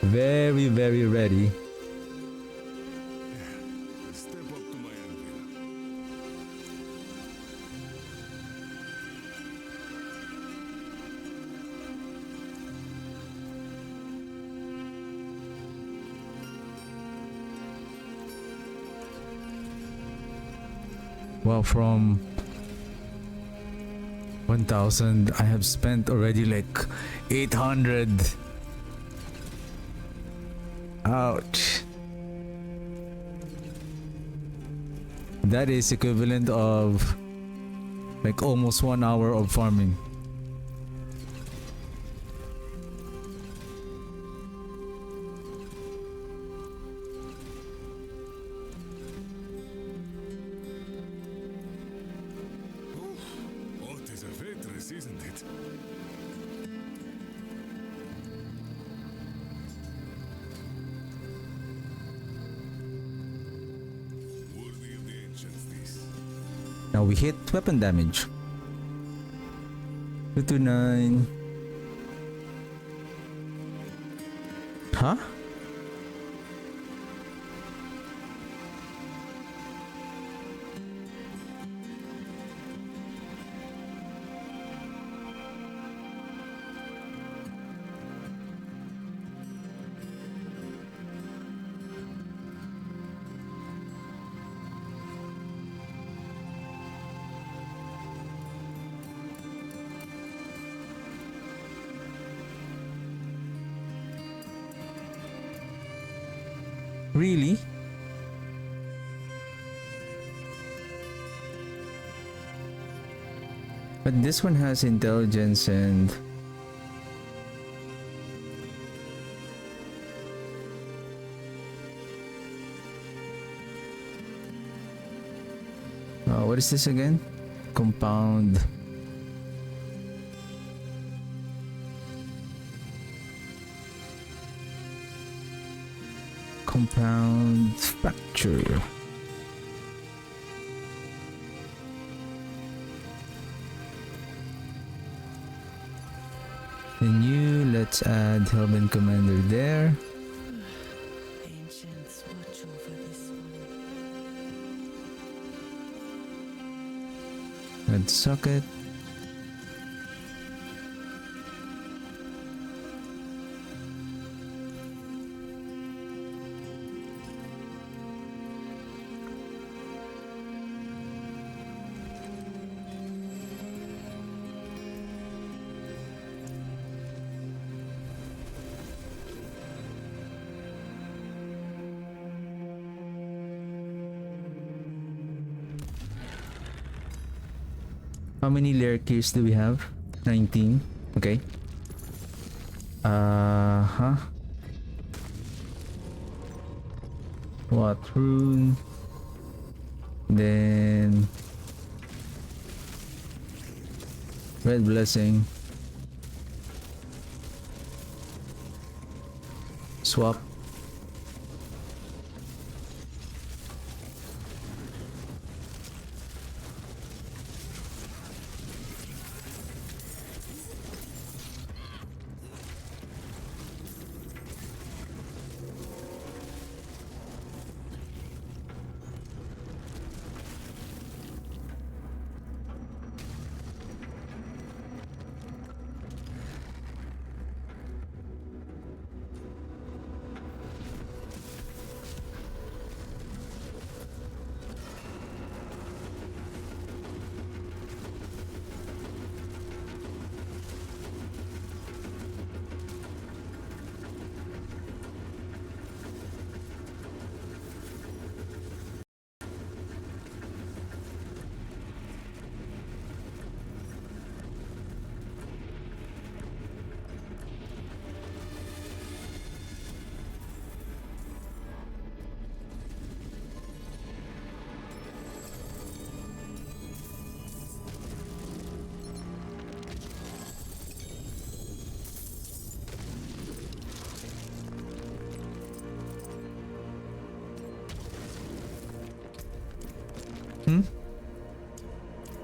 very, very ready. Step up to my anvil. Well, from 1,000, I have spent already like 800. Ouch. That is equivalent of like almost 1 hour of farming. Oh, it is a waitress, isn't it? Worthy of the ancients, this. Now we hit weapon damage. 229. Huh? Really? But this one has intelligence and what is this again? Compound. compound fracture. Let's add Hellbent Commander there. Ancients watch over this one. Add socket. How many layer keys do we have? 19. Okay. What rune? Then red blessing. Swap.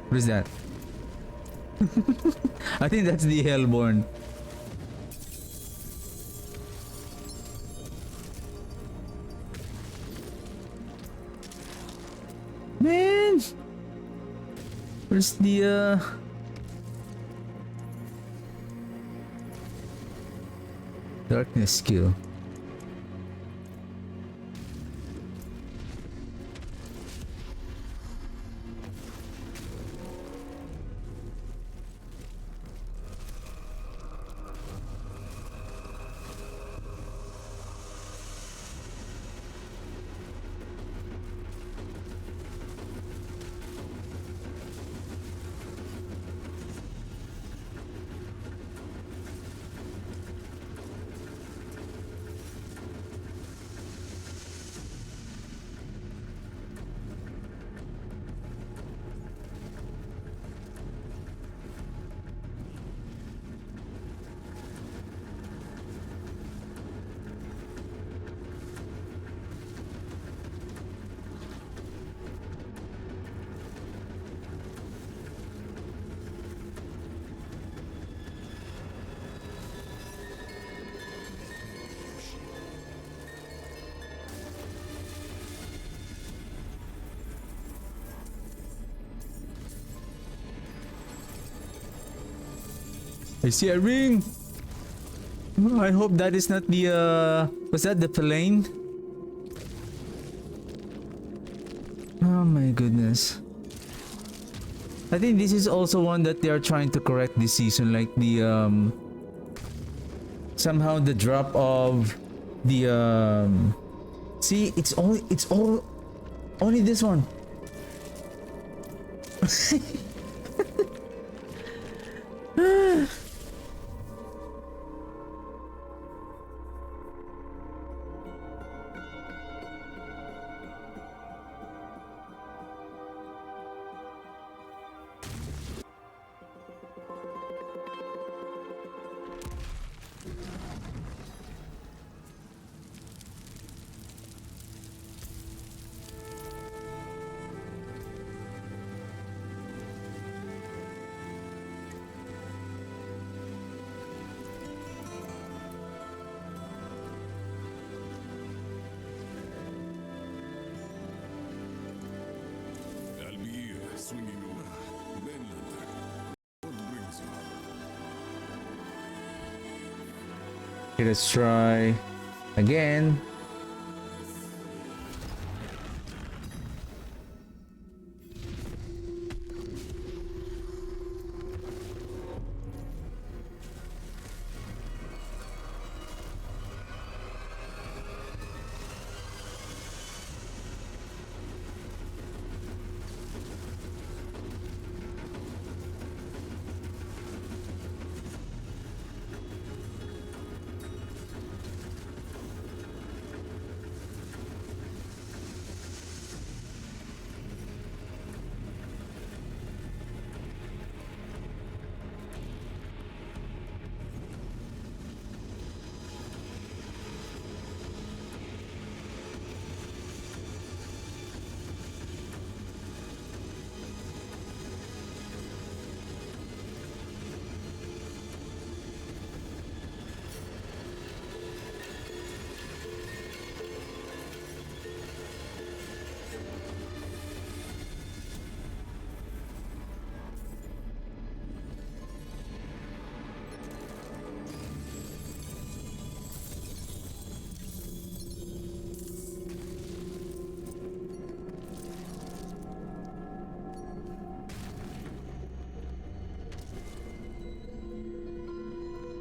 What is that? I think that's the Hellborn. Man! Where's the darkness skill? I see a ring. I hope that is not the was that the plane? Oh my goodness. I think this is also one that they are trying to correct this season, like the somehow the drop of the see, it's all only this one. swinging around. Then what brings you? Okay, let's try again.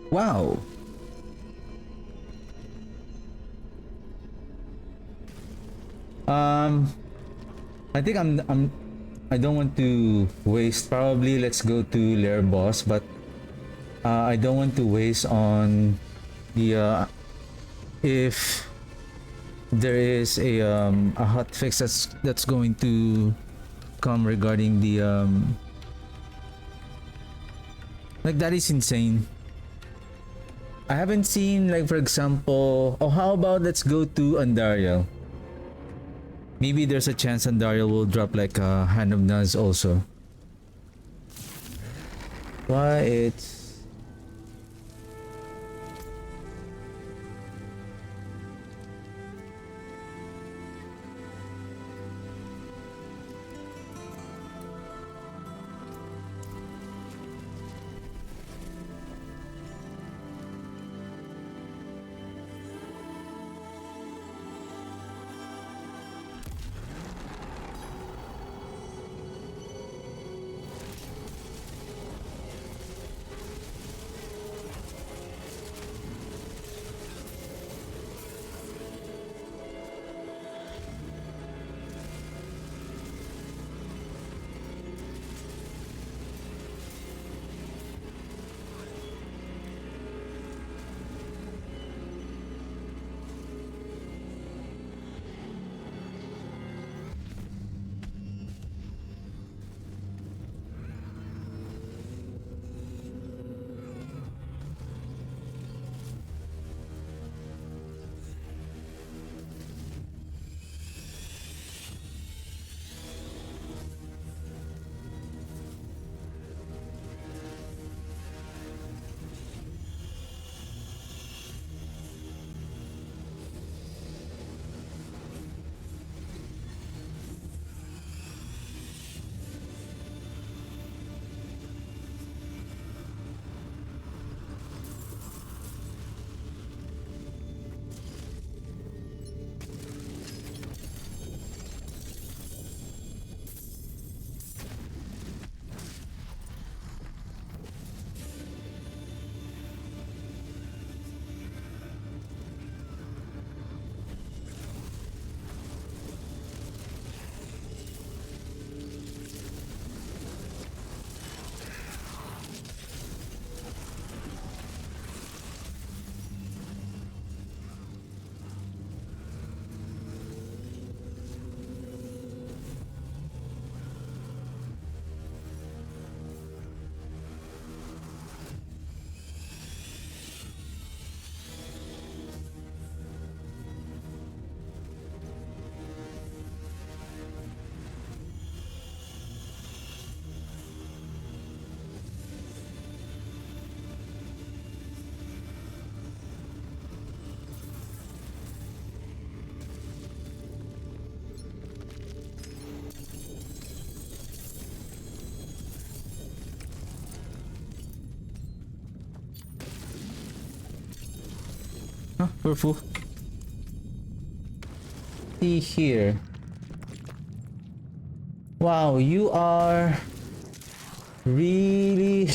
Wow. I think I don't want to waste. Probably let's go to Lair Boss, but I don't want to waste on the if there is a hot fix that's going to come regarding the like that is insane. I haven't seen, like, for example, oh, how about let's go to Andariel. Maybe there's a chance Andariel will drop like a Hand of Nuz also. Why it's huh? We're full. See here. Wow, you are really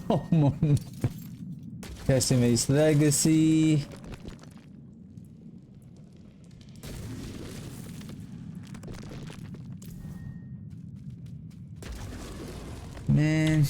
common. Decimate's Legacy. Man.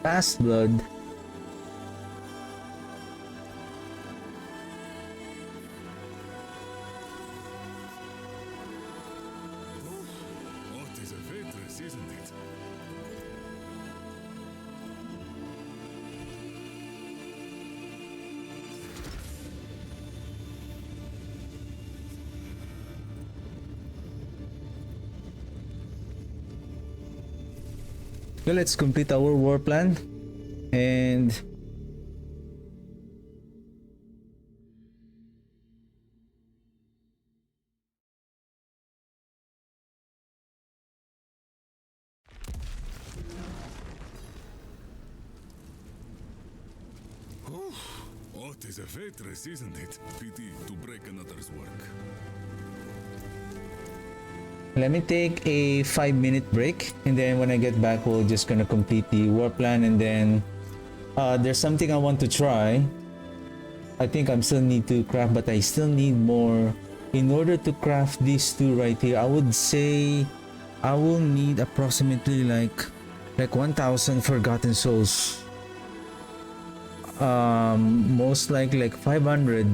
Fast blood. What is a waitress, isn't it? Okay, let's complete our war plan. And What is a waitress, isn't it? Pity to break another's work. let me take a 5-minute break, and then when I get back, we're just gonna complete the war plan. And then there's something I want to try. I think I still need to craft, but I still need more. In order to craft these two right here, I would say I will need approximately like 1,000 Forgotten Souls. Most likely like 500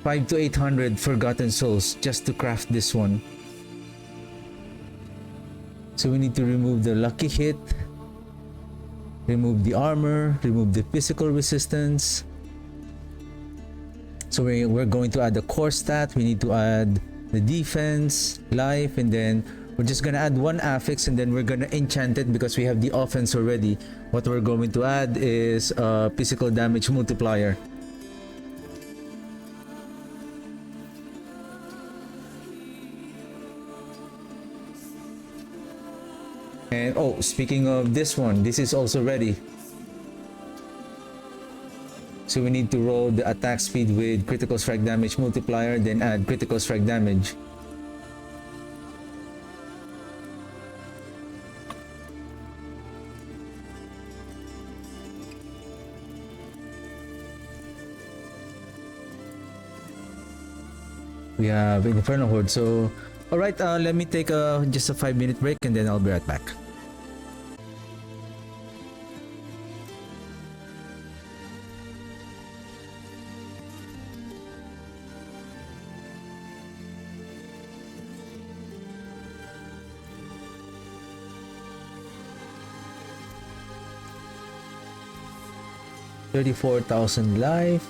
to 800 Forgotten Souls just to craft this one. So we need to remove the lucky hit, remove the armor, remove the physical resistance. So we're going to add the core stat, we need to add the defense, life, and then we're just gonna add one affix, and then we're gonna enchant it because we have the offense already. What we're going to add is a physical damage multiplier. And oh, speaking of this one, this is also ready. So we need to roll the attack speed with critical strike damage multiplier, then add critical strike damage. We have Inferno Horde. So, alright, let me take just a 5-minute break, and then I'll be right back. $34,000 life.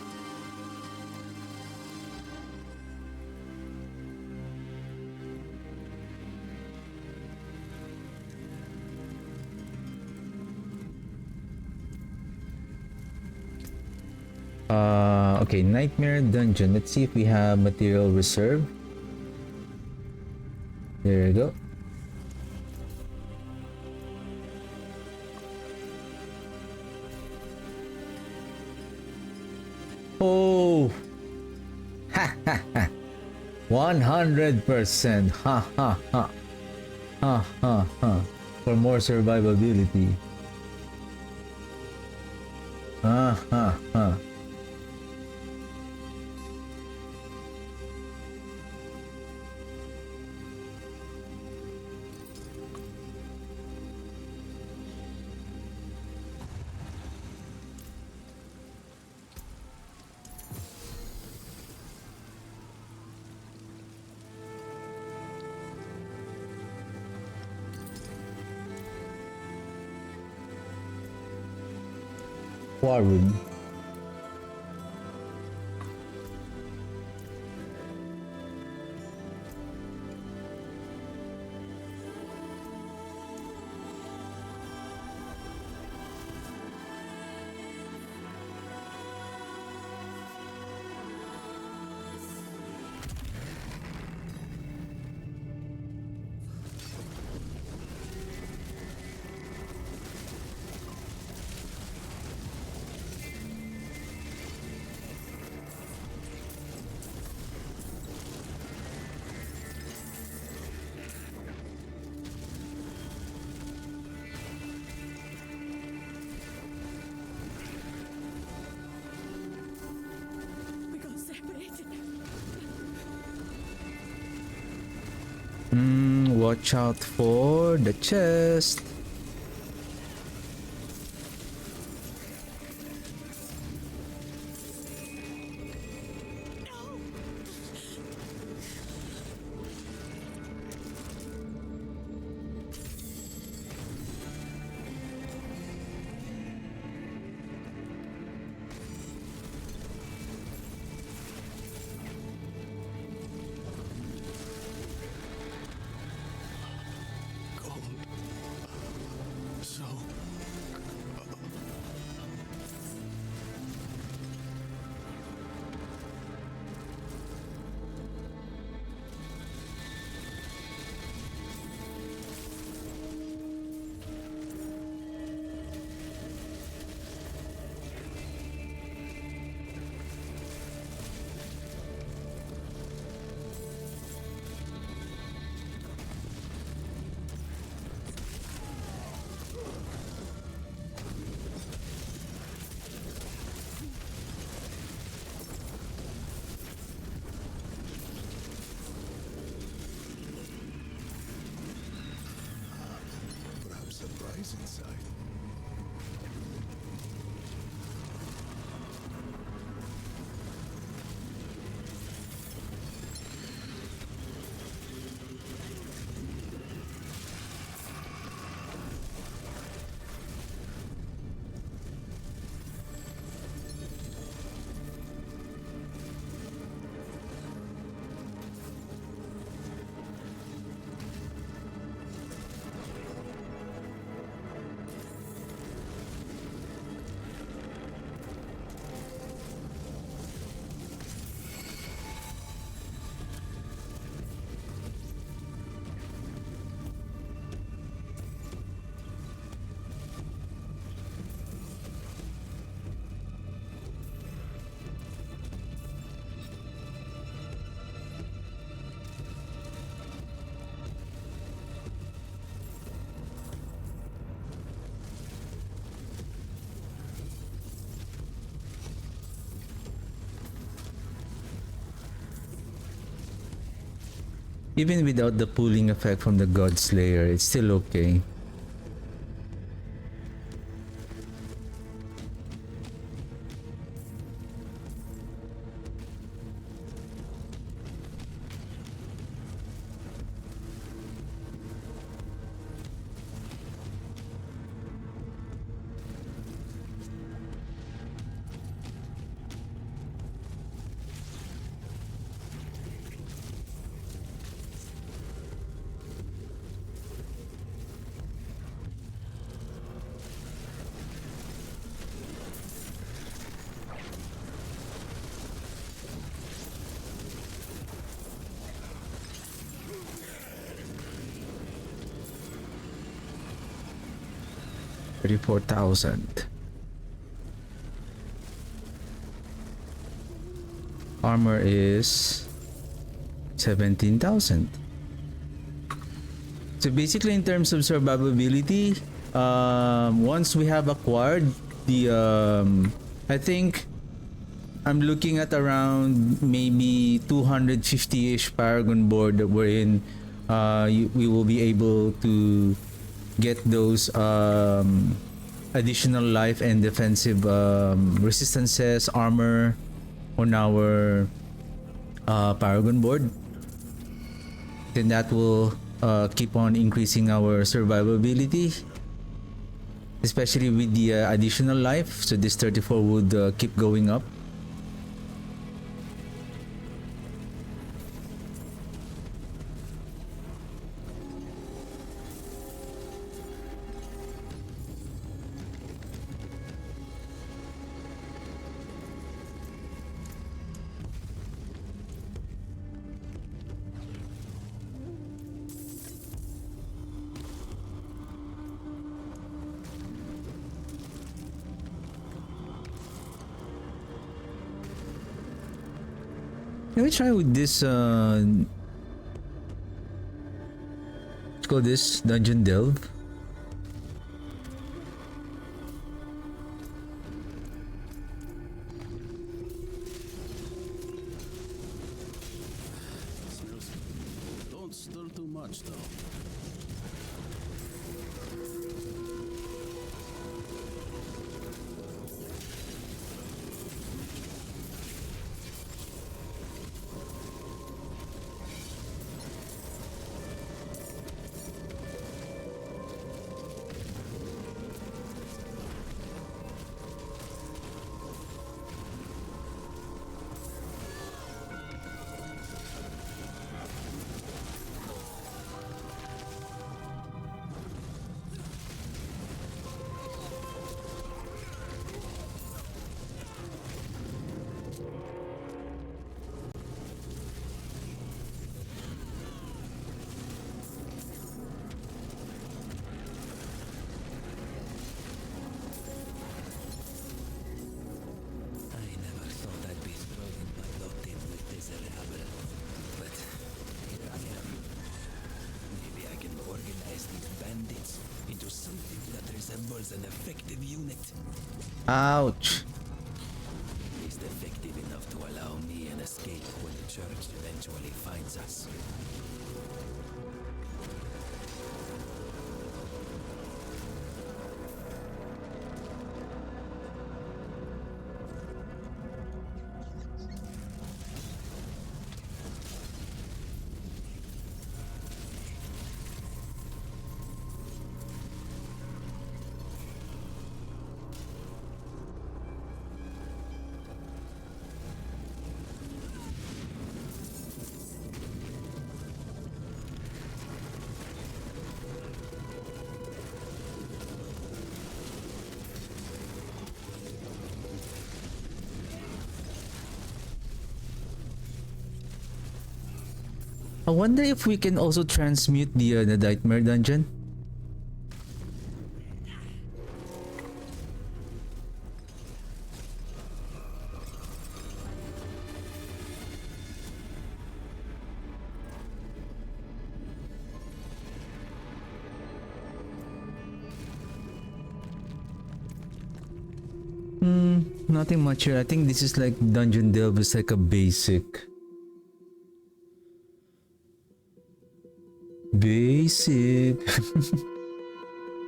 Okay, Nightmare Dungeon. Let's see if we have material reserve. There you go. Oh, ha ha ha! 100%. Ha ha ha! Ha ha ha! For more survivability. Ha ha ha! War room. We got separated. Watch out for the chest. Cold. So. Perhaps a prize inside. Even without the pulling effect from the God Slayer, it's still okay. $34,000. Armor is 17,000. So basically, in terms of survivability, once we have acquired the, I think I'm looking at around maybe 250-ish Paragon board that we're in. We will be able to get those additional life and defensive resistances, armor on our Paragon board. Then that will keep on increasing our survivability. especially with the additional life. So this 34 would keep going up. Let me try with this let's call this dungeon delve. Smells. Don't stir too much though. An effective unit. Ouch. At least effective enough to allow me an escape when the church eventually finds us. I wonder if we can also transmute the nightmare dungeon. Nothing much here. I think this is like dungeon delve is like a basic. Basic.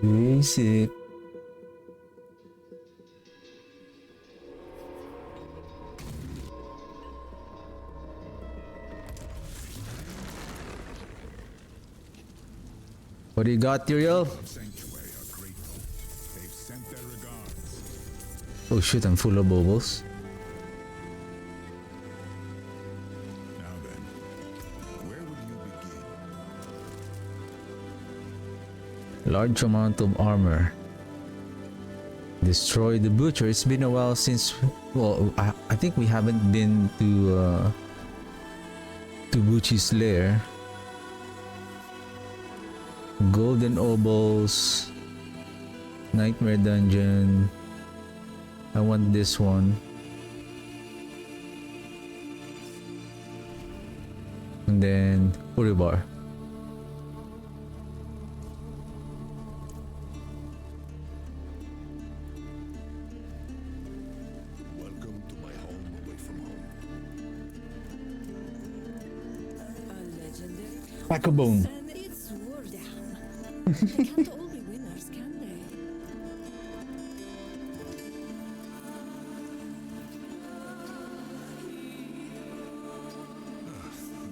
Basic. What do you got, Tyrael? Sanctuary are grateful. They've sent their regards. Oh shit, I'm full of bubbles. Now then, where will you begin? Large amount of armor. Destroy the butcher. It's been a while since, well, I think we haven't been to Bucci's lair. Golden obols. Nightmare dungeon. I want this one. And then Uribar. Welcome to my home away from home. A legendary Pack a bone. and it's Wardam. They can't all be winners, can they?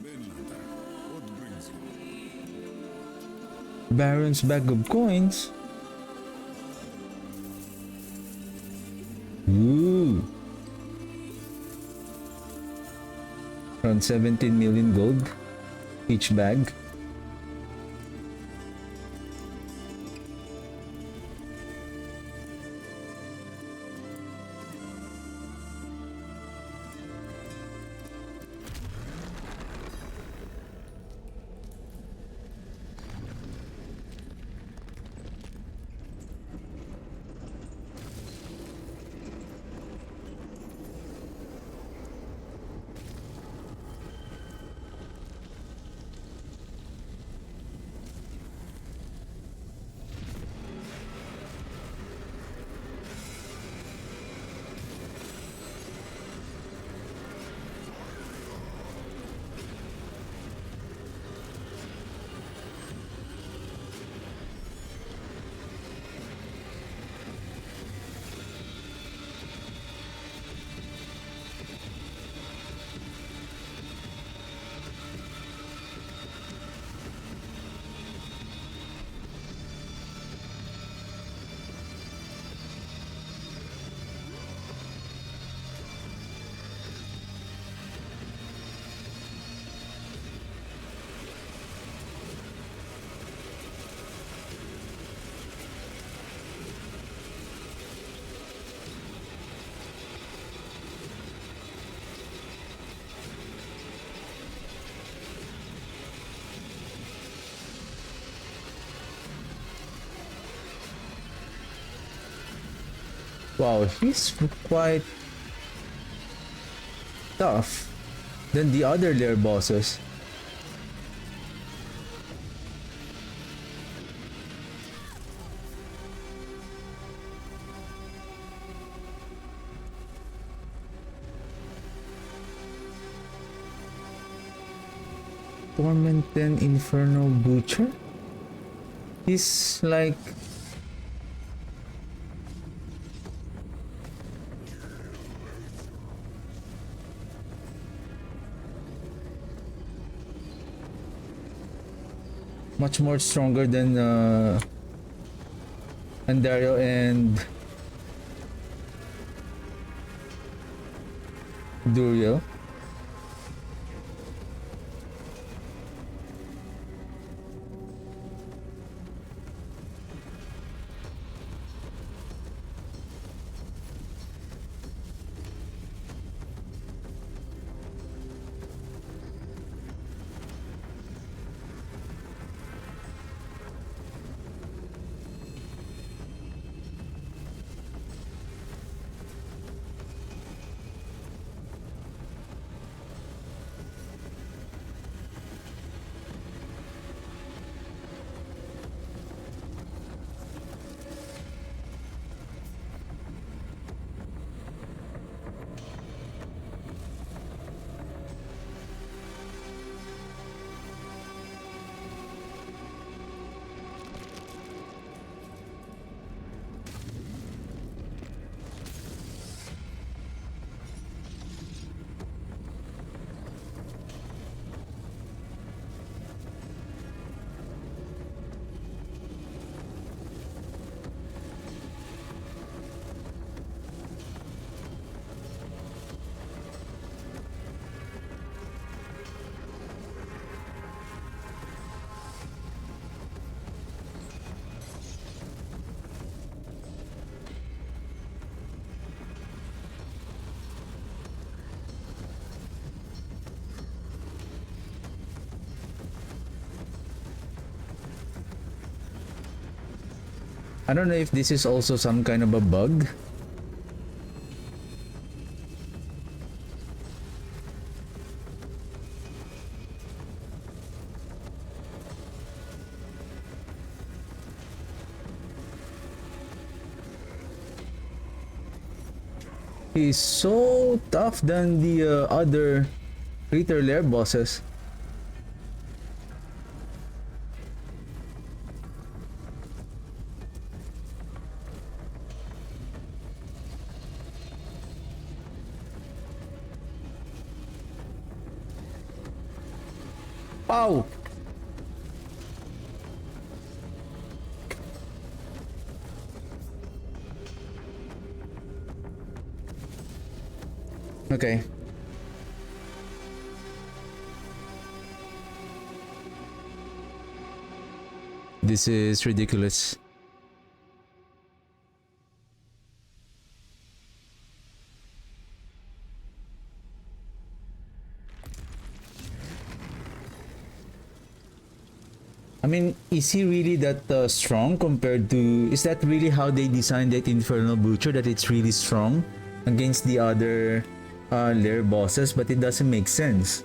Mainlander, what brings you? Baron's bag of coins. Around 17 million gold each bag. Wow, he's quite tough than the other lair bosses. Tormented Infernal Butcher? He's like much more stronger than Andario and Duriel. I don't know if this is also some kind of a bug. He's so tough than the other Crater Lair bosses. Wow! Okay. This is ridiculous. I mean, is he really that strong compared to... Is that really how they designed that Infernal Butcher? That it's really strong against the other lair bosses? But it doesn't make sense.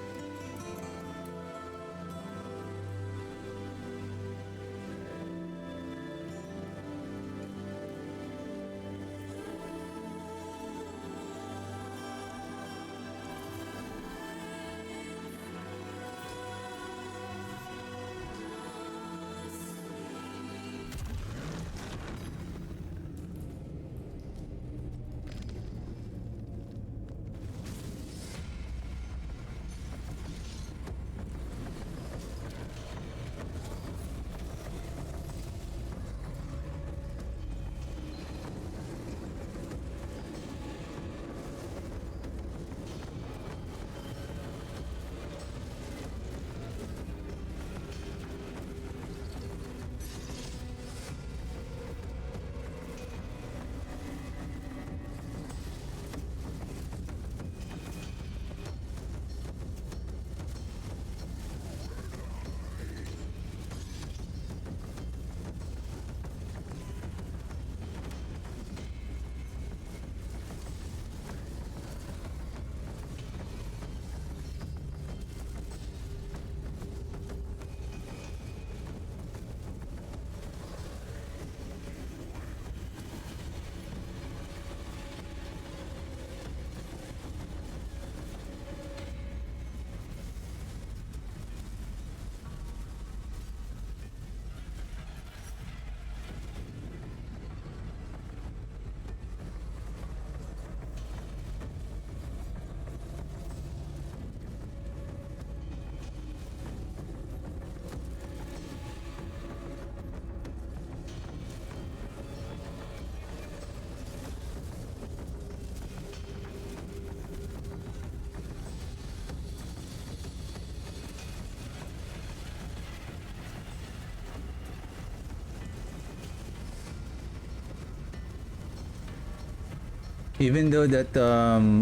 Even though that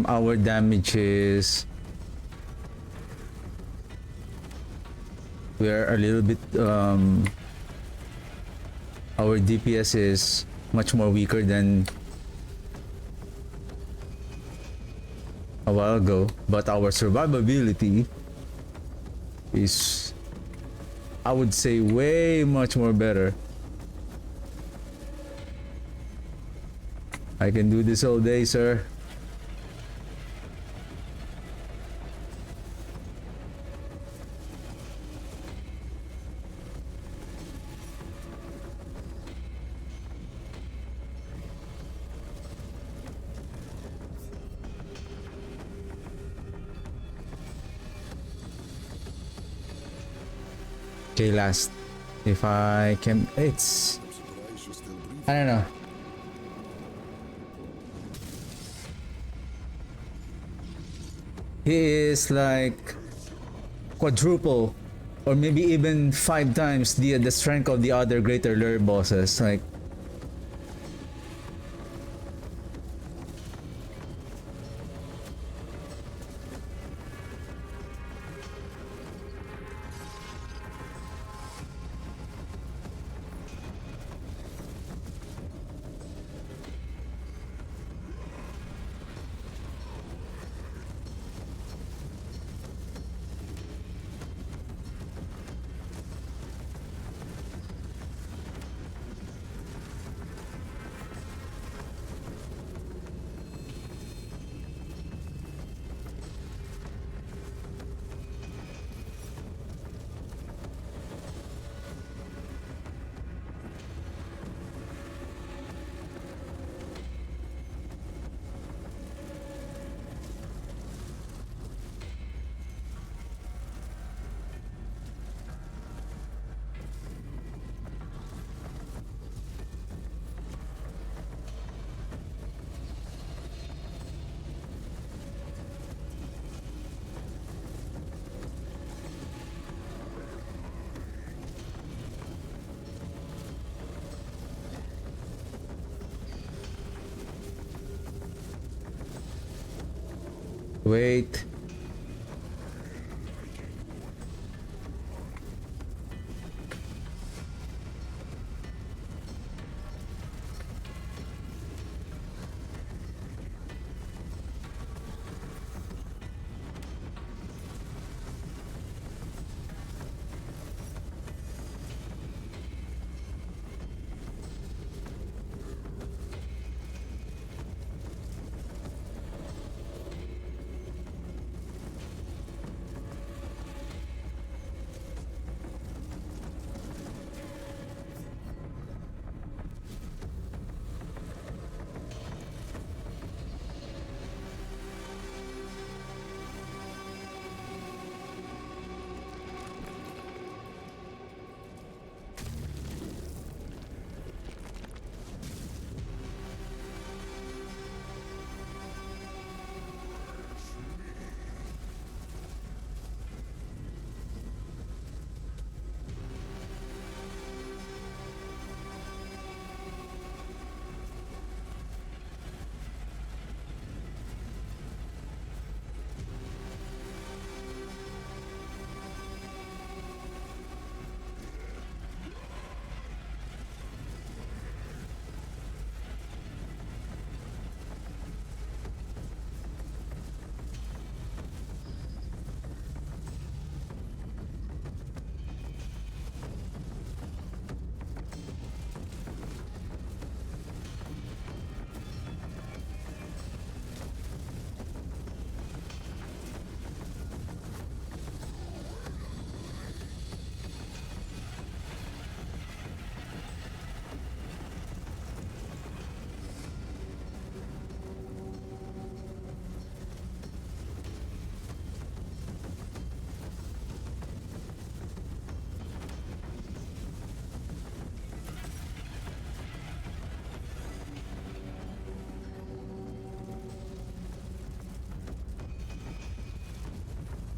our damage is... We're a little bit... our DPS is much more weaker than a while ago, but our survivability is, I would say, way much more better. I can do this all day, sir. Okay, last. If I can... It's... I don't know. He is like quadruple or maybe even 5 times the strength of the other greater lure bosses. Like, Wait.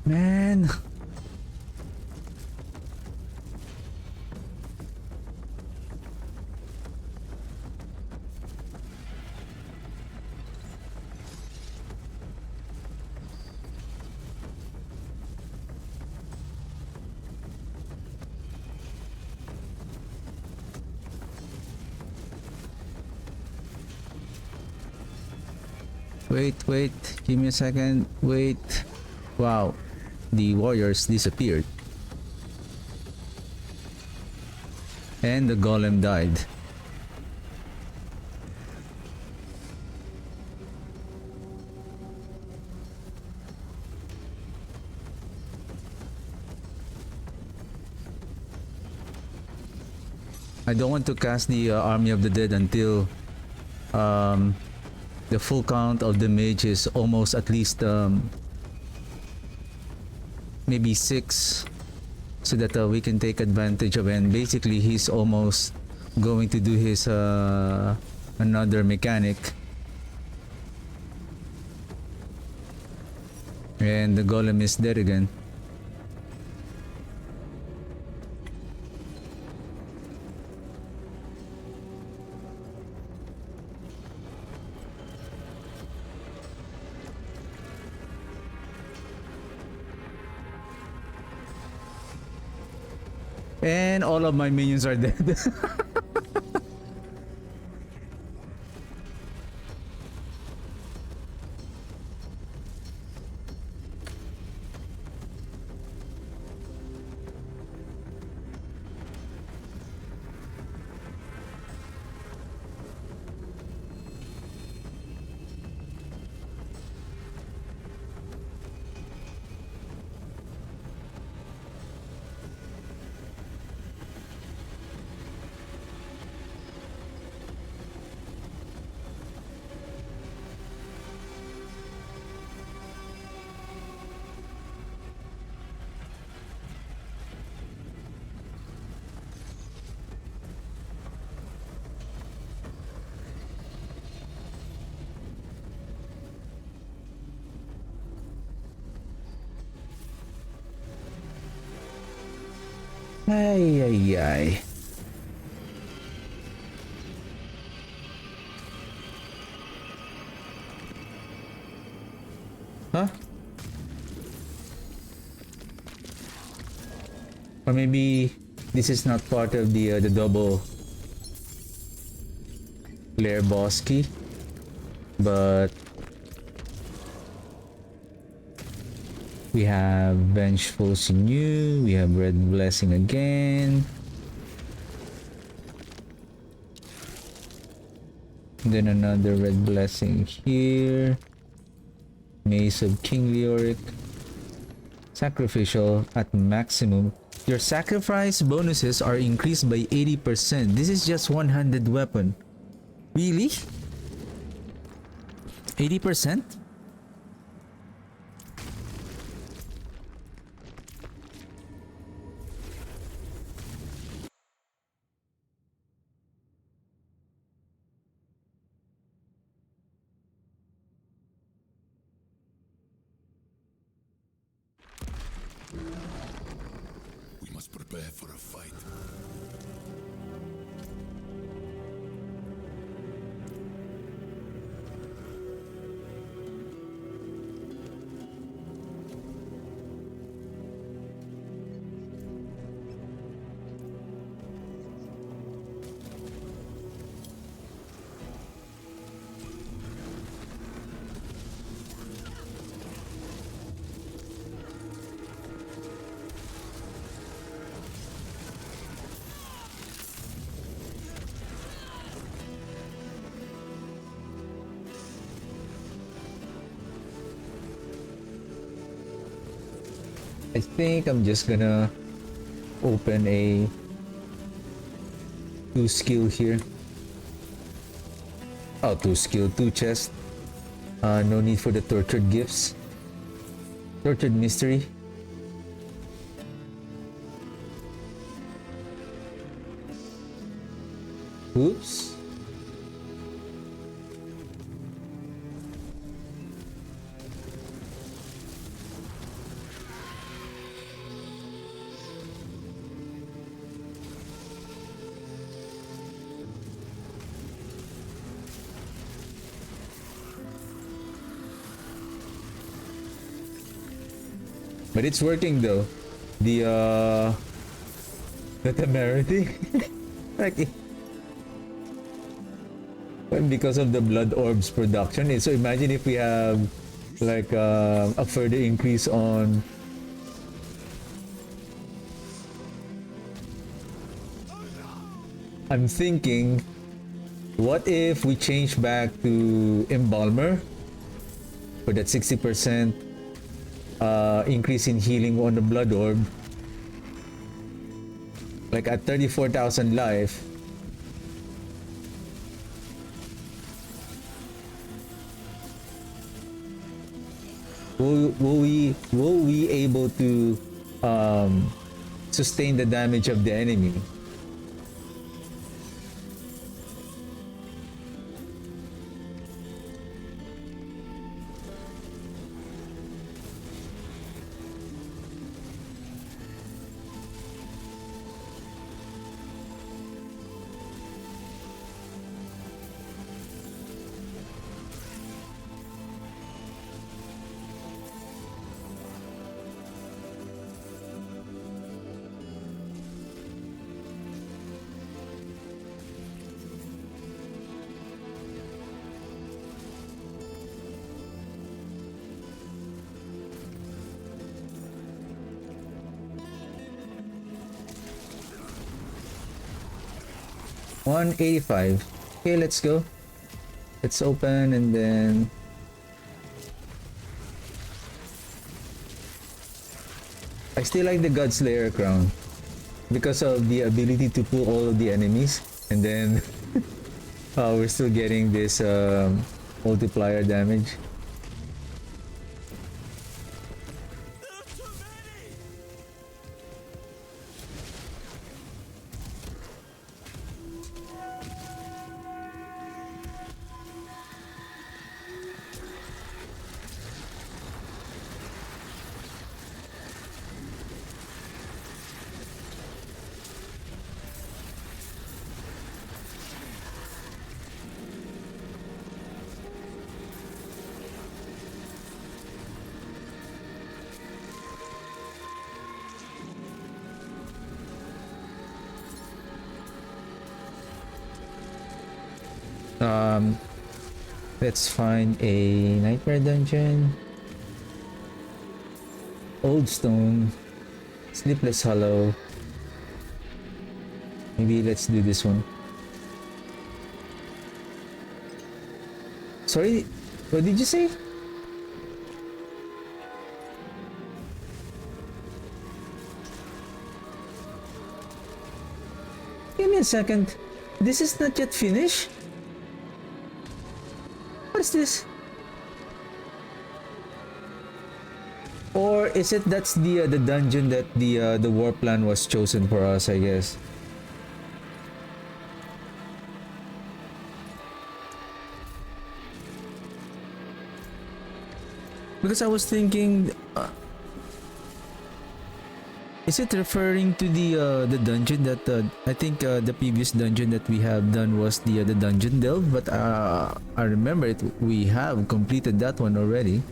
Man. Wait, give me a second. Wait. Wow, the warriors disappeared. And the golem died. I don't want to cast the Army of the Dead until the full count of the mage is almost at least maybe 6, so that we can take advantage of it. And basically he's almost going to do his another mechanic, and the golem is dead again. And all of my minions are dead. Ay, ay, ay. Huh? Or maybe this is not part of the double layer boss key, but we have Vengeful Sinew, we have Red Blessing again. Then another Red Blessing here. Mace of King Leoric. Sacrificial at maximum. Your sacrifice bonuses are increased by 80%. This is just one-handed weapon. Really? 80%? We must prepare for a fight. I think I'm just gonna open a 2 skill here. Oh, 2 skill, 2 chest. No need for the tortured gifts. Tortured mystery. Oops. But it's working though. The temerity. Like, well, because of the blood orbs production. So imagine if we have like a further increase on I'm thinking, what if we change back to Embalmer for that 60% increase in healing on the blood orb, like at 34,000 life. Will we able to sustain the damage of the enemy? $185. Okay, let's go. Let's open and then I still like the Godslayer crown because of the ability to pull all of the enemies, and then we're still getting this multiplier damage. Um, let's find a nightmare dungeon. Old Stone, Sleepless Hollow. Maybe let's do this one. Sorry, what did you say? Give me a second. This is not yet finished? What is this? Or is it that's the dungeon that the war plan was chosen for us, I guess. Because I was thinking, is it referring to the dungeon that I think the previous dungeon that we have done was the dungeon delve, but I remember it. We have completed that one already.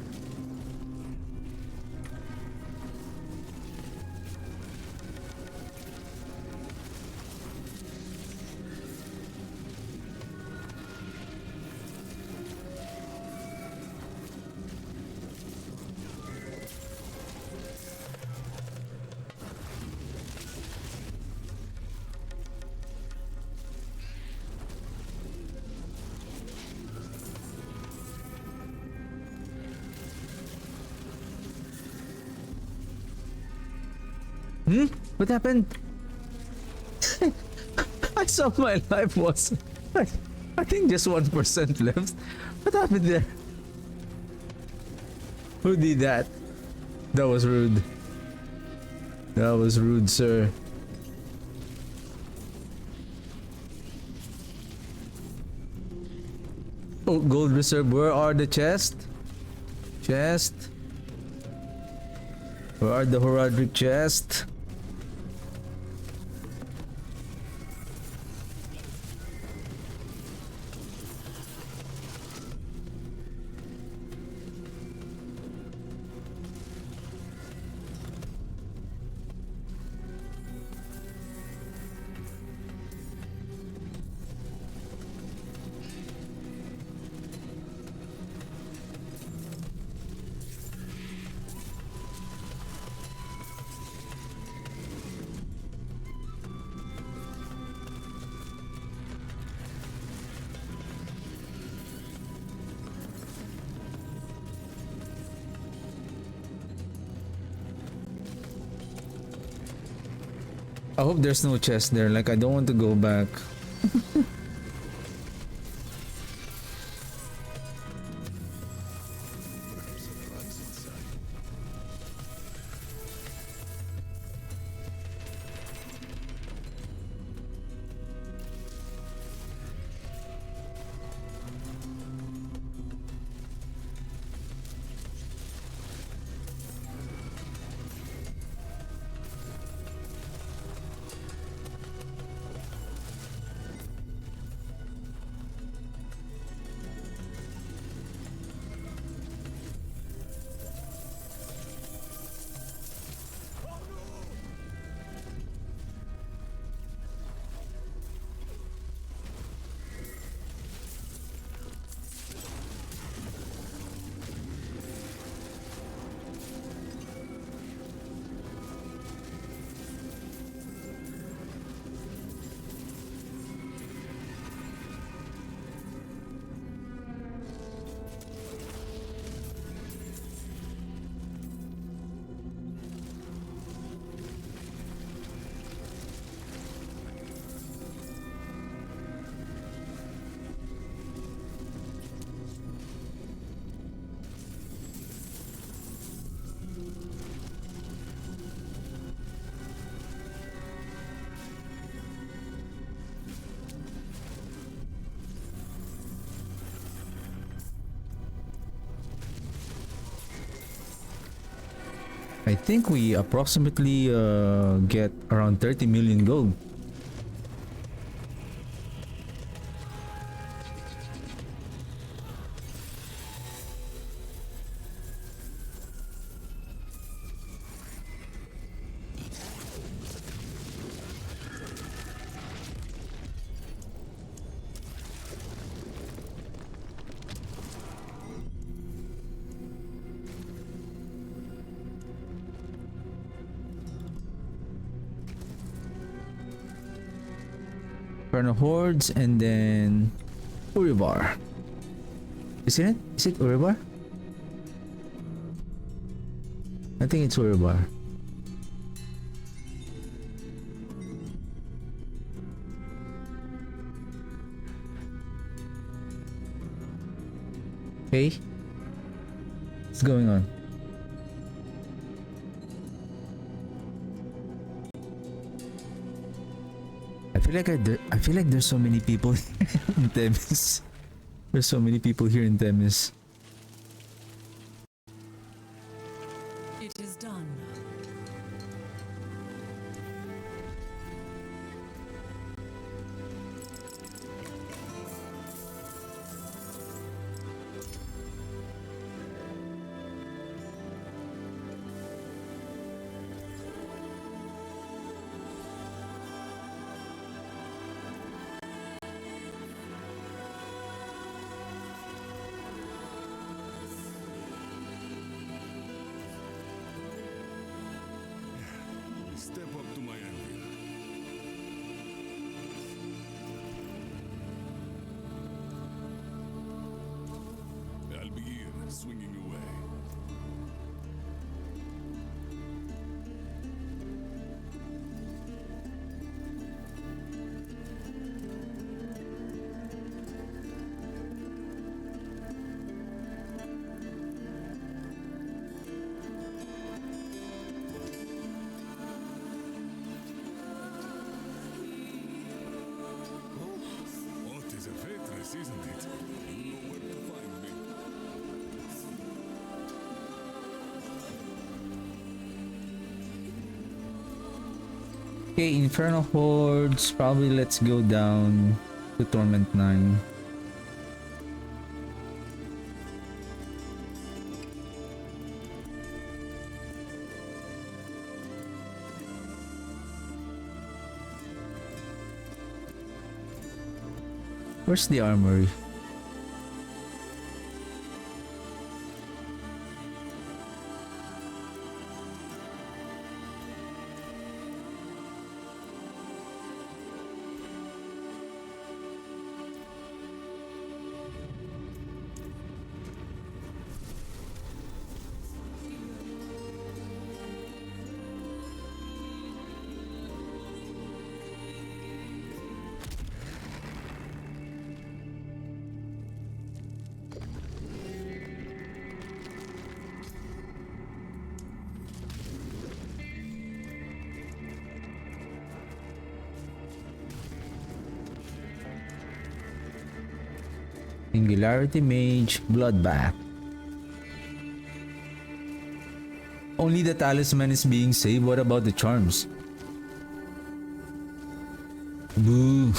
What happened? I saw my life was I think just 1% left. What happened there? Who did that? That was rude. That was rude, sir. Oh, gold reserve. Where are the chests? Chest. Where are the Horadric chests? I hope there's no chest there. Like, I don't want to go back. I think we approximately get around 30 million gold. Inferno Hordes, and then Uribar. Isn't it? Is it Uribar? I think it's Uribar. Okay. What's going on? I feel like there's so many people in Themis. There's so many people here in Themis. It is done. Step up to my anvil. I'll be here, swinging away. Oh, it is a waitress, isn't it? You know where to find me. Okay, Infernal Hordes. Probably let's go down to Torment 9. Where's the armory? Singularity Mage, Bloodbath. Only the talisman is being saved. What about the charms? Boo.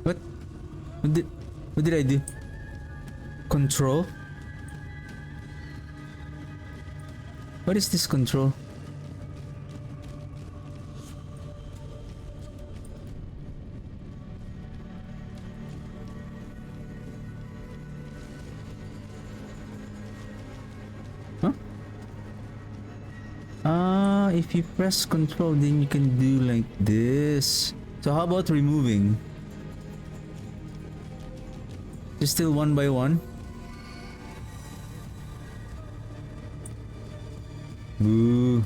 What? What did I do? Control? What is this control? if you press control, then you can do like this. So how about removing? Just still one by one. Boo.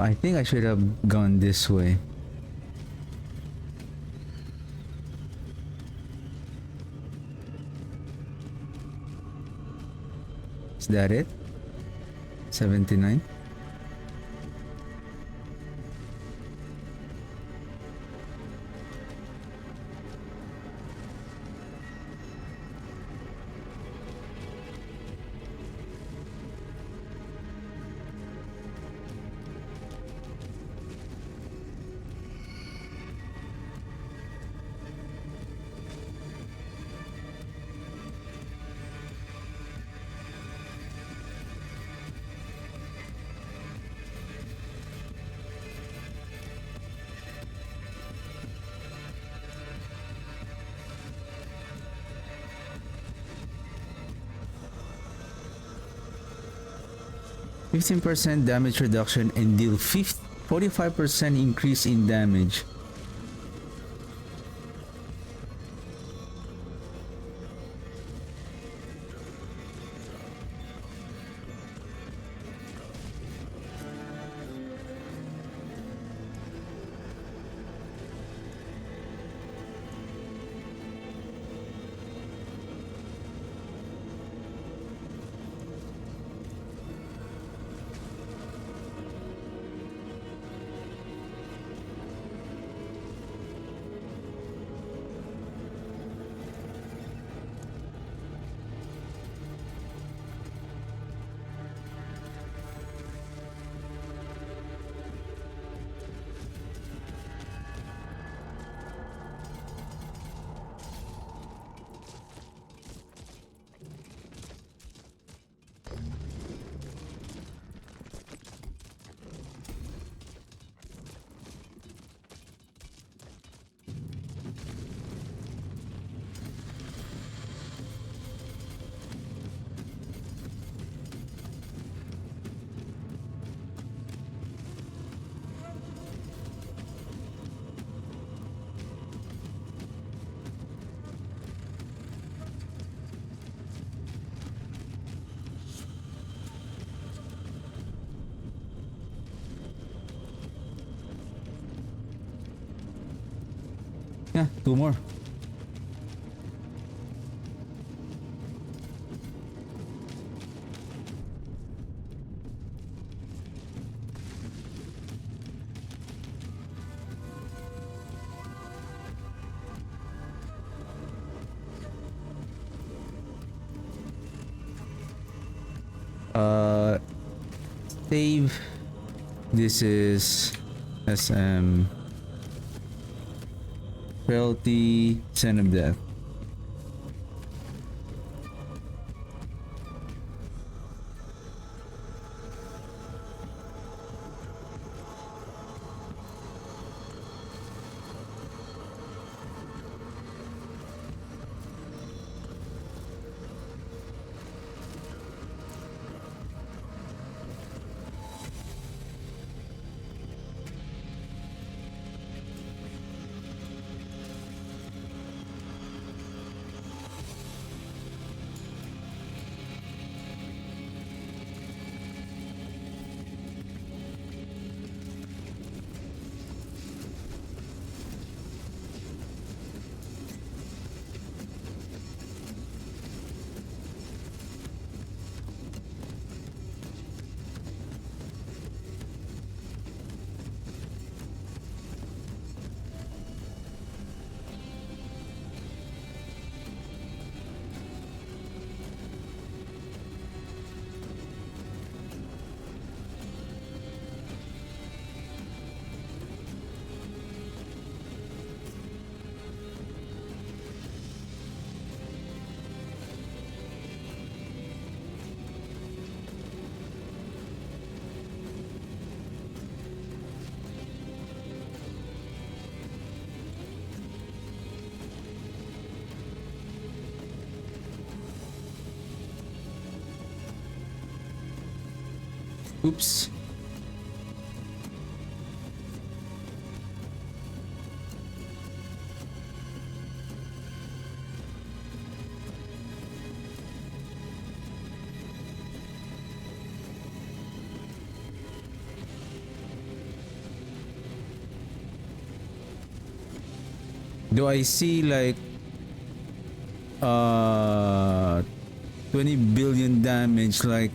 I think I should have gone this way. Is that it? 79? %15% damage reduction and deal 45% increase in damage. Yeah, two more. Uh, save. This is SM. Frailty, Sin of Death. Oops. Do I see like 20 billion damage? Like,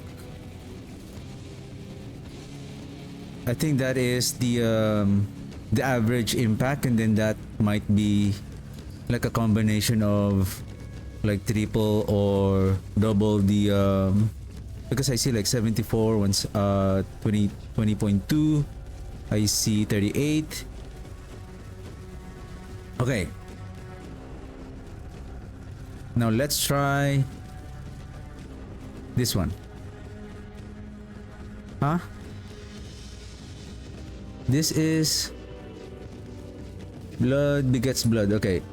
I think that is the average impact, and then that might be like a combination of like triple or double the because I see like 74 once 20.2. I see 38. Okay. Now let's try this one. Huh? This is blood begets blood. Okay.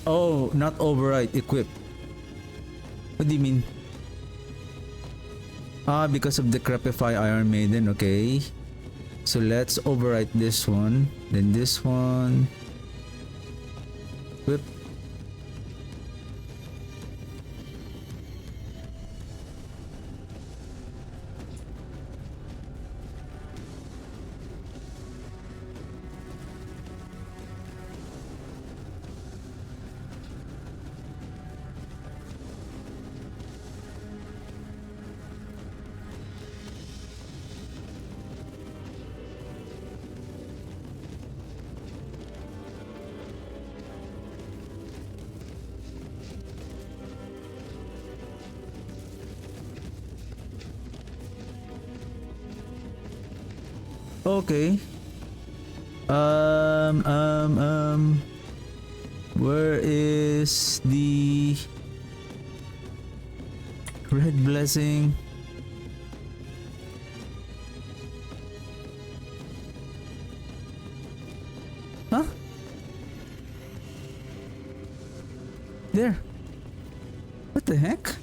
Oh, not override, equip. What do you mean? Ah, because of the Crepify Iron Maiden, okay. So let's overwrite this one, then this one. Whip. Okay. Where is the red blessing? Huh? There. What the heck?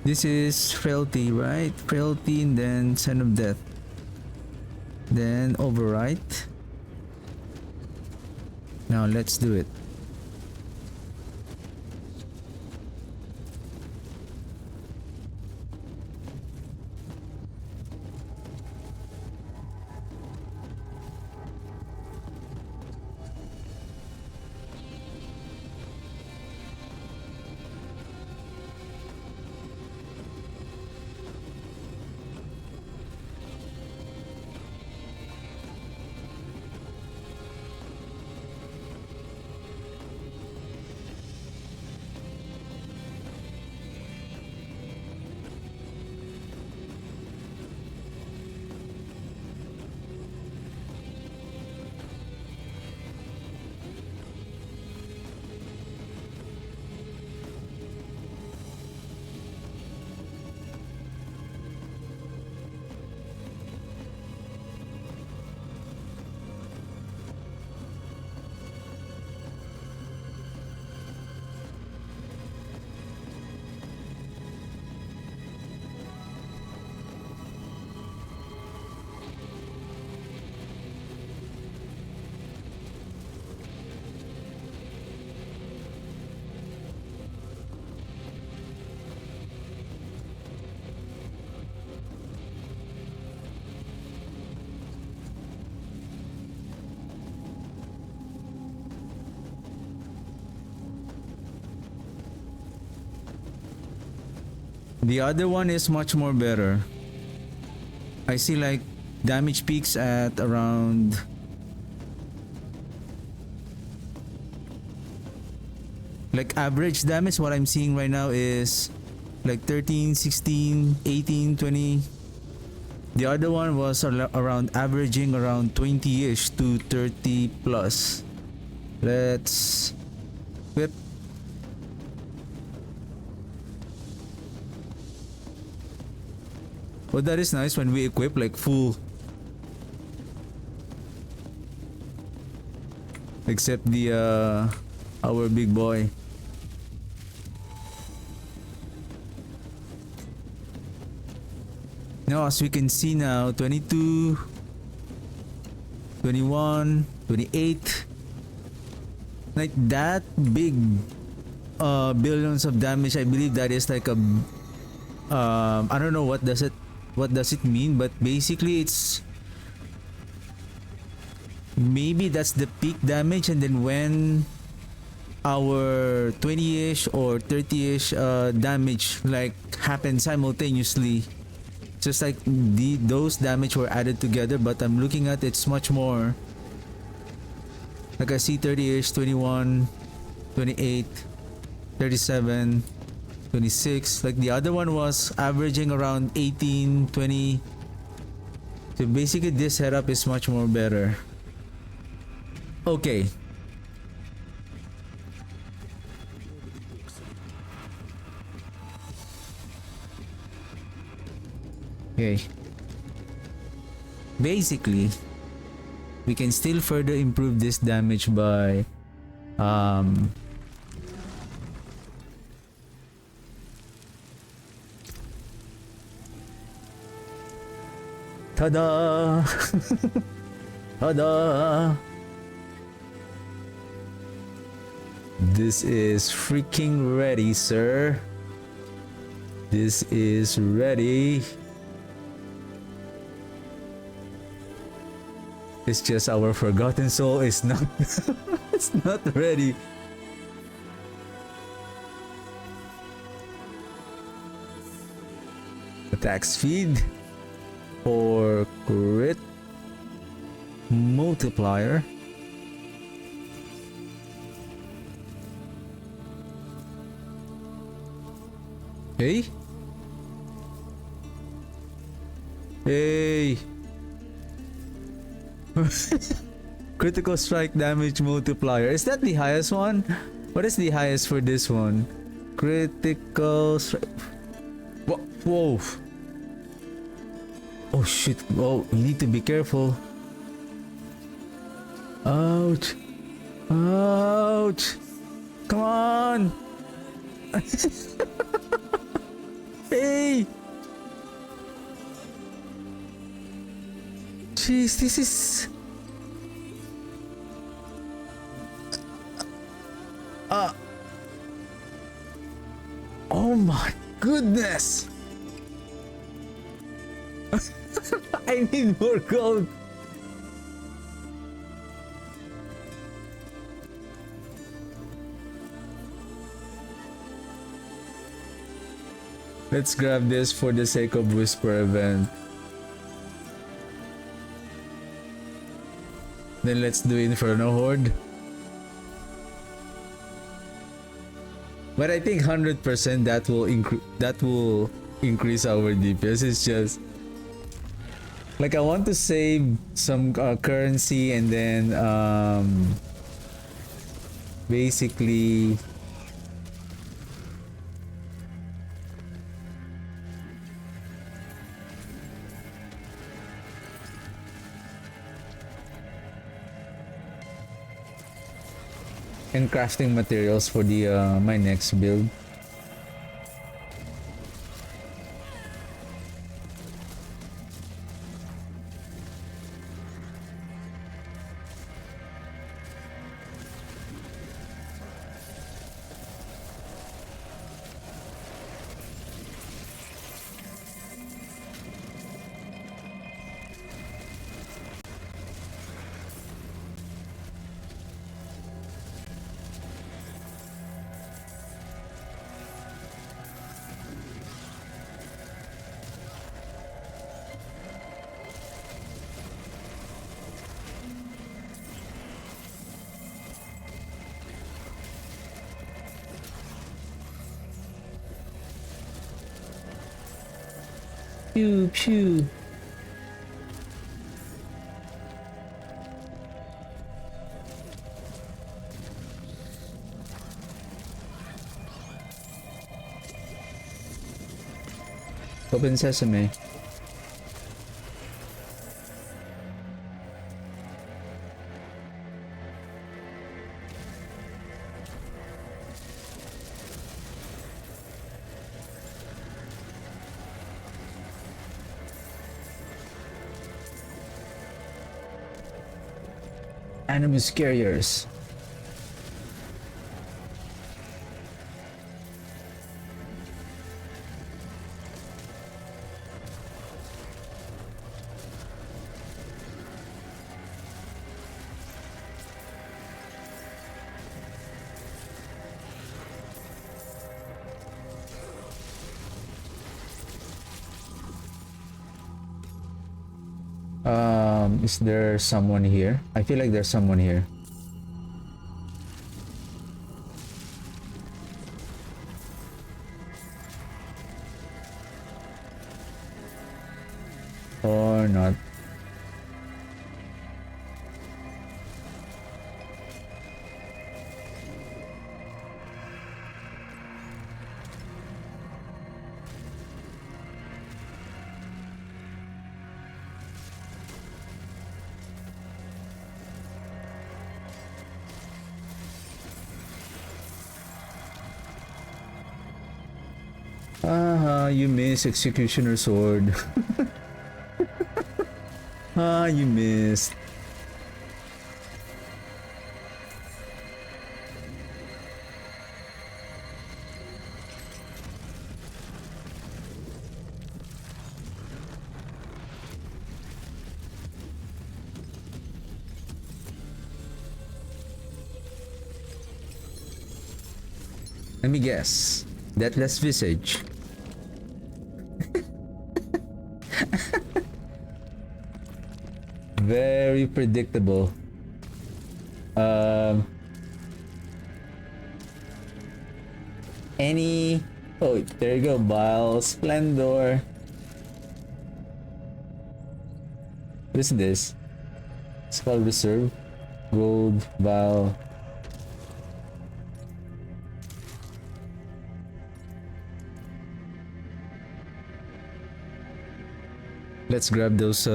This is frailty, right? Frailty and then Son of Death. Then overwrite. Now let's do it. The other one is much more better. I see like damage peaks at around like average damage. What I'm seeing right now is like 13, 16, 18, 20. The other one was around averaging around 20-ish to 30 plus. Let's Equip. Well, that is nice when we equip like full. Except the our big boy. Now as we can see now, 22, 21, 28. Like that big billions of damage, I believe that is like a I don't know what does it mean, but basically it's maybe that's the peak damage, and then when our 20-ish or 30-ish damage like happened simultaneously, just like those damage were added together. But I'm looking at it's much more. Like I see 30-ish, 21, 28, 37, 26. Like the other one was averaging around 18, 20. So basically this setup is much more better. Okay. Okay. Basically, we can still further improve this damage by tada! Tada! This is freaking ready, sir. This is ready. It's just our forgotten soul is not it's not ready. Attack speed for crit multiplier. Hey. Hey. Critical strike damage multiplier. Is that the highest one? What is the highest for this one? Critical strike. Whoa. Oh shit. Oh, you need to be careful. Ouch. Ouch. Come on. Hey. Jeez, this is... Oh my goodness! I need more gold! Let's grab this for the sake of Whisper event. Then let's do Inferno Horde. But I think 100% that will increase our DPS. It's just like I want to save some currency and then basically and crafting materials for the my next build. Pew pew. Open sesame. Animus carriers. Is there someone here? I feel like there's someone here. Or not. You missed Executioner Sword. You missed. Let me guess. Deathless Visage. Very predictable. Any... Oh, there you go. Bile Splendor. What is this? It's called Reserve. Gold, Bile. Let's grab those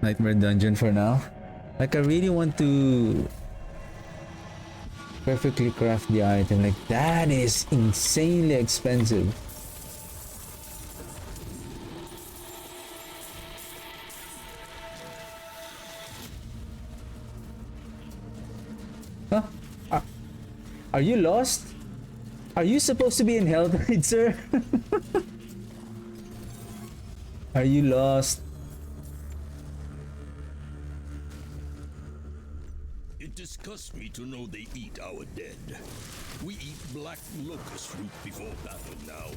Nightmare Dungeon for now. Like, I really want to perfectly craft the item. Like, that is insanely expensive. Huh? Are you lost? Are you supposed to be in Helltide, sir? Are you lost? It disgusts me to know they eat our dead. We eat black locust root before battle now.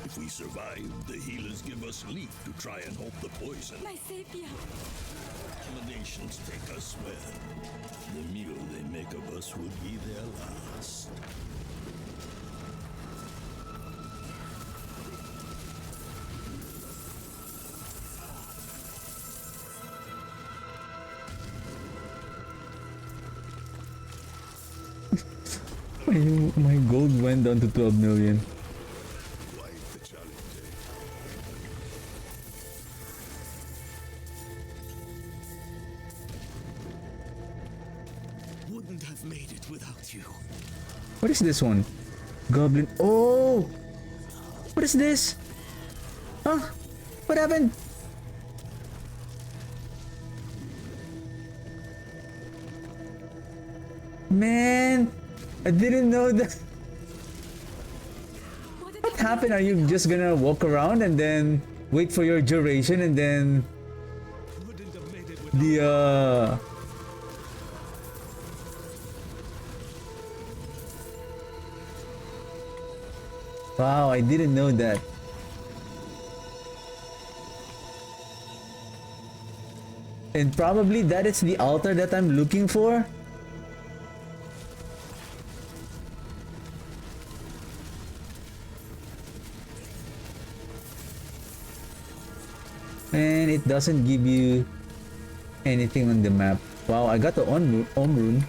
If we survive, the healers give us leaf to try and halt the poison. My savior. Emanations take us where the meal they make of us would be their last. My gold went down to 12 million. Quite the challenge, eh? Wouldn't have made it without you. What is this one? Goblin. Oh! What is this? Huh? What happened? Man! I didn't know that. What happened? Are you just gonna walk around and then wait for your duration and then Wouldn't have made it without the Wow, I didn't know that. And probably that is the altar that I'm looking for. And it doesn't give you anything on the map. Wow, I got the Om rune.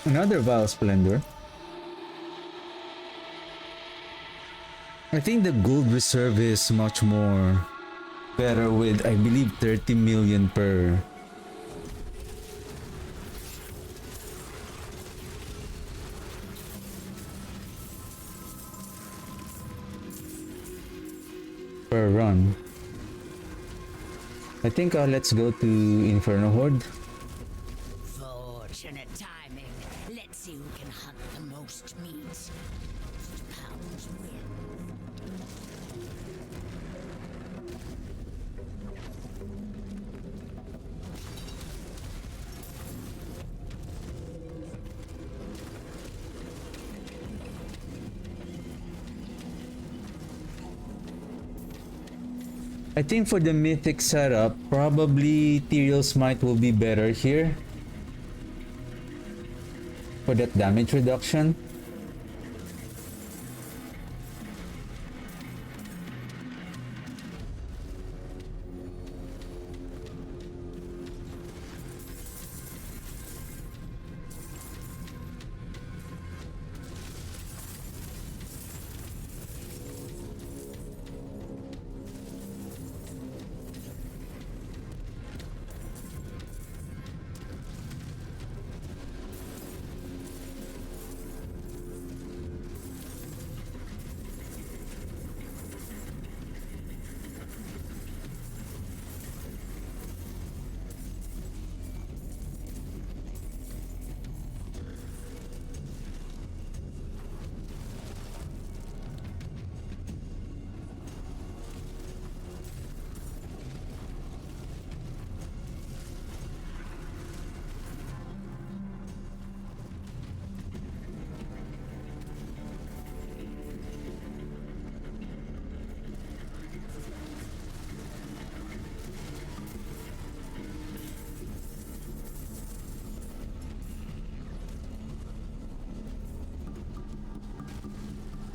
Another Vile Splendor. I think the gold reserve is much more better with, I believe, 30 million per run. I think let's go to Inferno Horde. Fortunate timing. Let's see who can hunt the most meat. Most pounds win. I think for the mythic setup, probably Tyrael's Might will be better here for that damage reduction.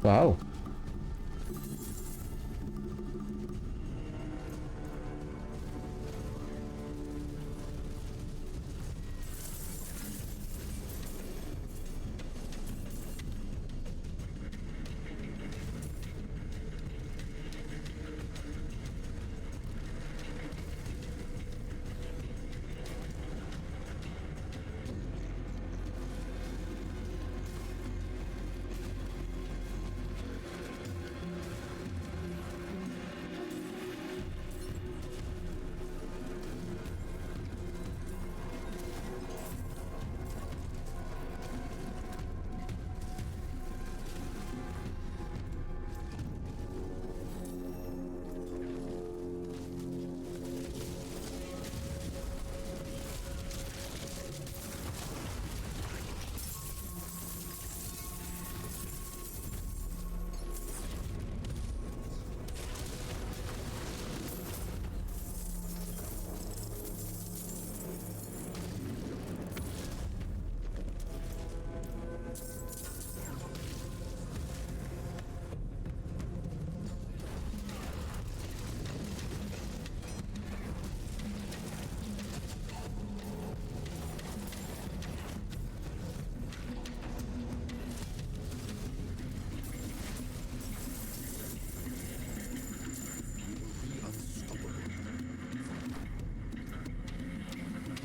Wow.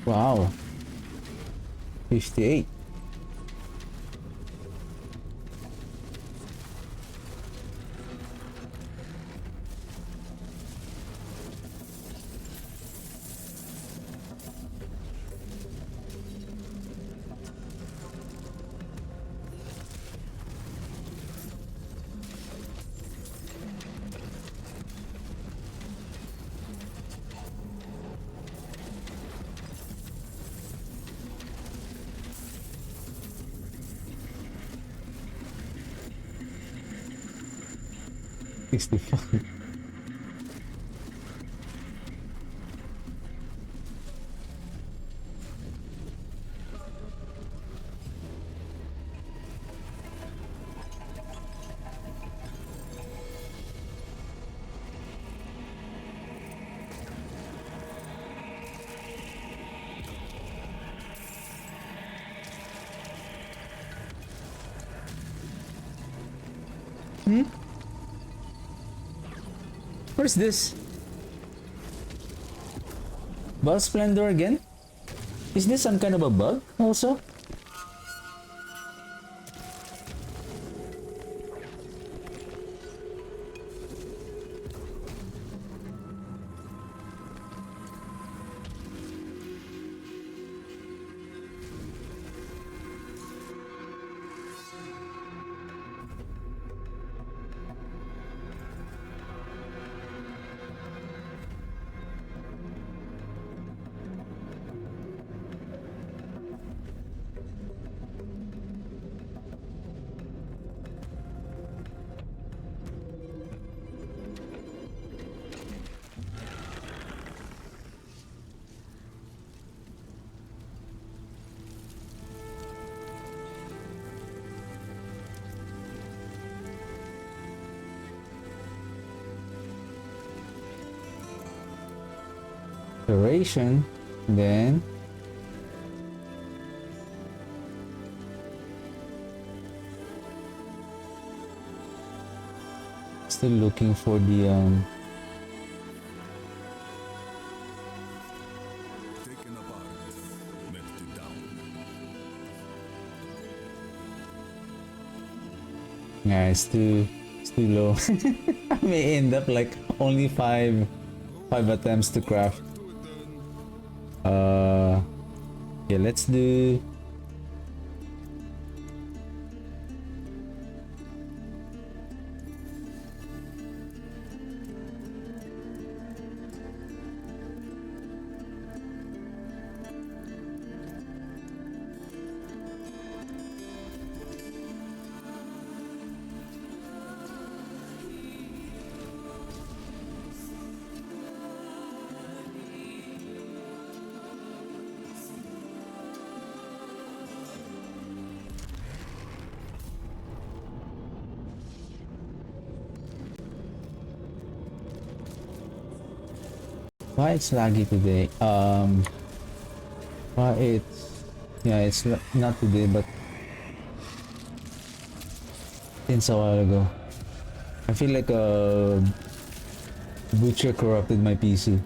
Wow. 58. $65. Where's this? Ball Splendor again? Is this some kind of a bug also? Duration, then still looking for the Taken apart, melted down. yeah, it's too low. I may end up like only five attempts to craft. Yeah, let's do why it's laggy today. Why it's it's not today, but since a while ago. I feel like a butcher corrupted my PC.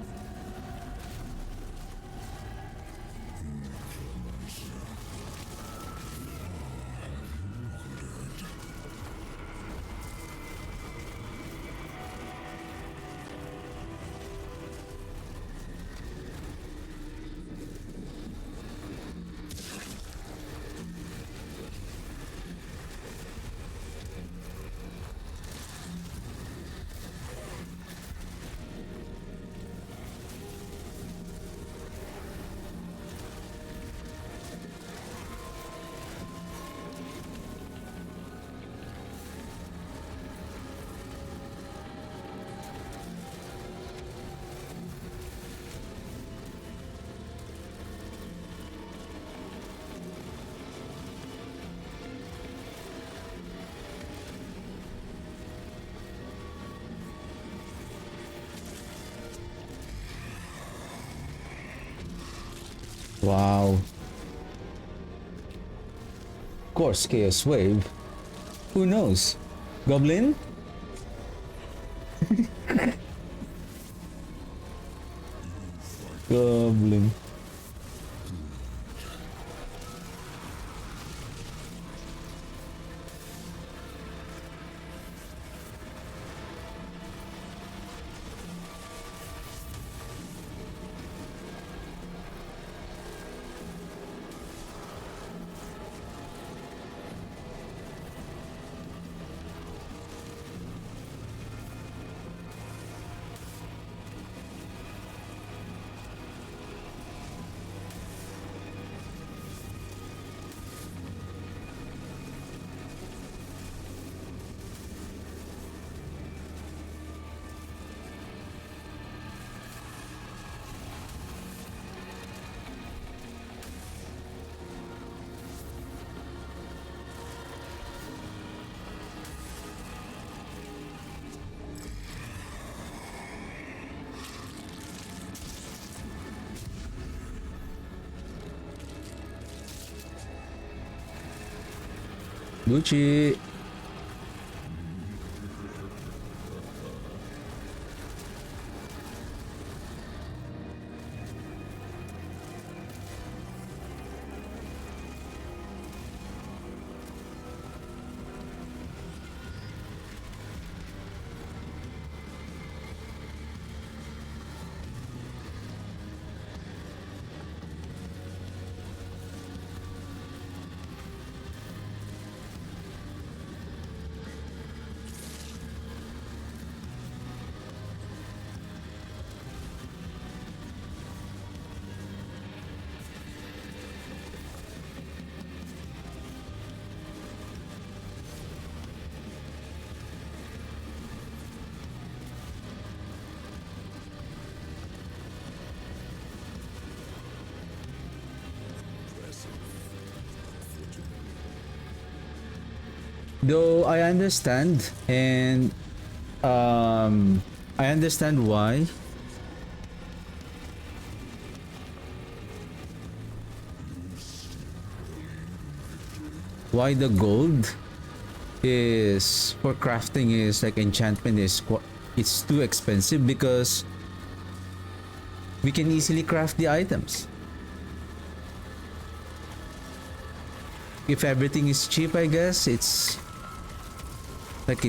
Wow. Of course, Chaos Wave. Who knows? Goblin? Goblin. Gucci. Though I understand, and I understand why the gold is for crafting is like enchantment is it's too expensive, because we can easily craft the items. If everything is cheap, I guess it's like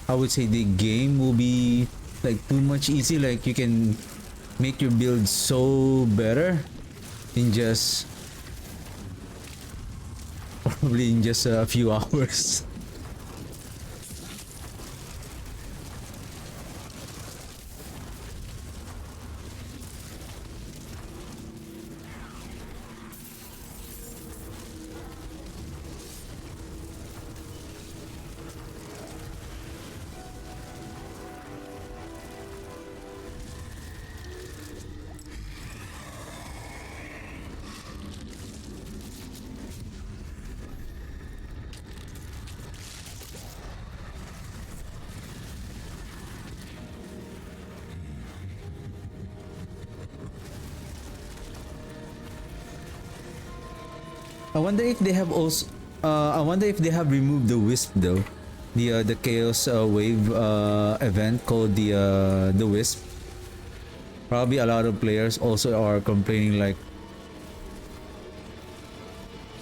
I would say the game will be like too much easy. Like you can make your build so better in just probably in just a few hours. I wonder if they have also. I wonder if they have removed the wisp though, the chaos wave event called the wisp. Probably a lot of players also are complaining like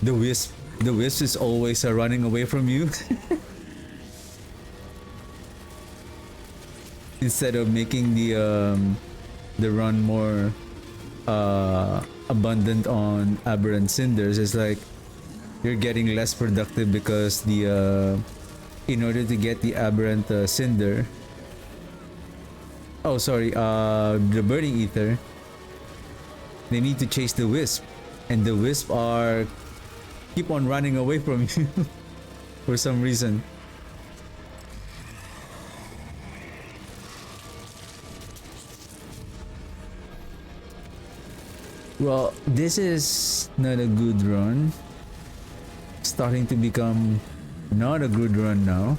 the wisp. The wisp is always running away from you instead of making the run more abundant on aberrant cinders. It's like you're getting less productive because the in order to get the aberrant cinder, oh sorry, the burning ether, they need to chase the wisp, and the wisp are keep on running away from you for some reason. Well, this is not a good run. Starting to become not a good run now.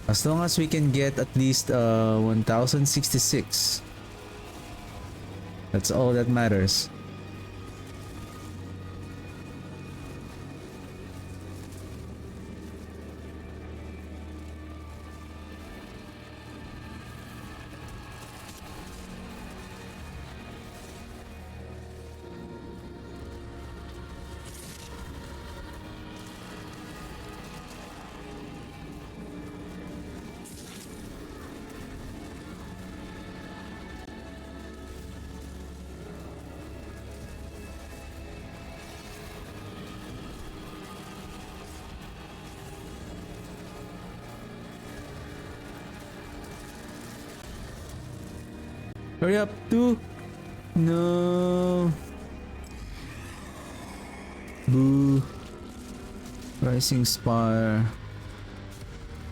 As long as we can get at least 1066. That's all that matters. Hurry up, two. No. Boo. Rising Spire.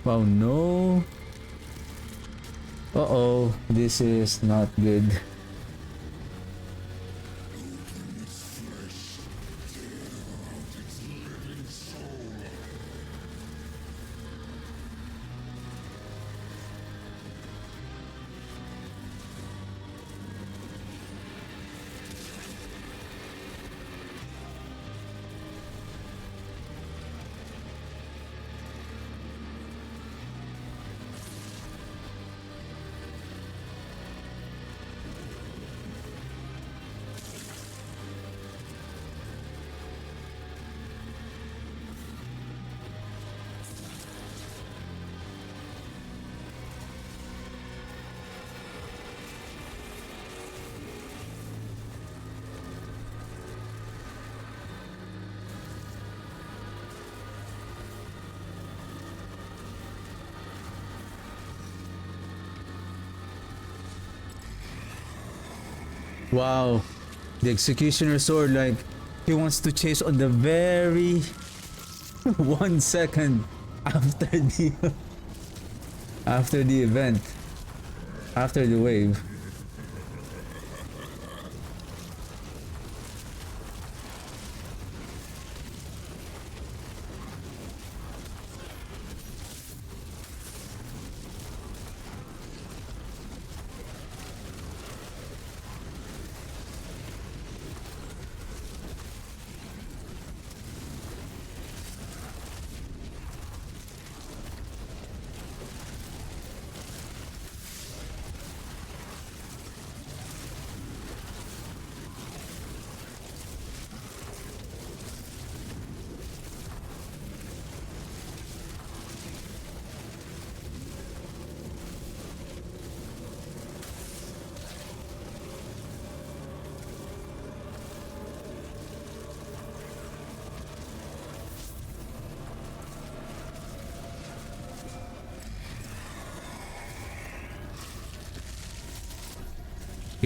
Wow, no. Uh-oh, this is not good. Wow, the Executioner Sword, like, he wants to chase on the very 1 second after the event, after the wave.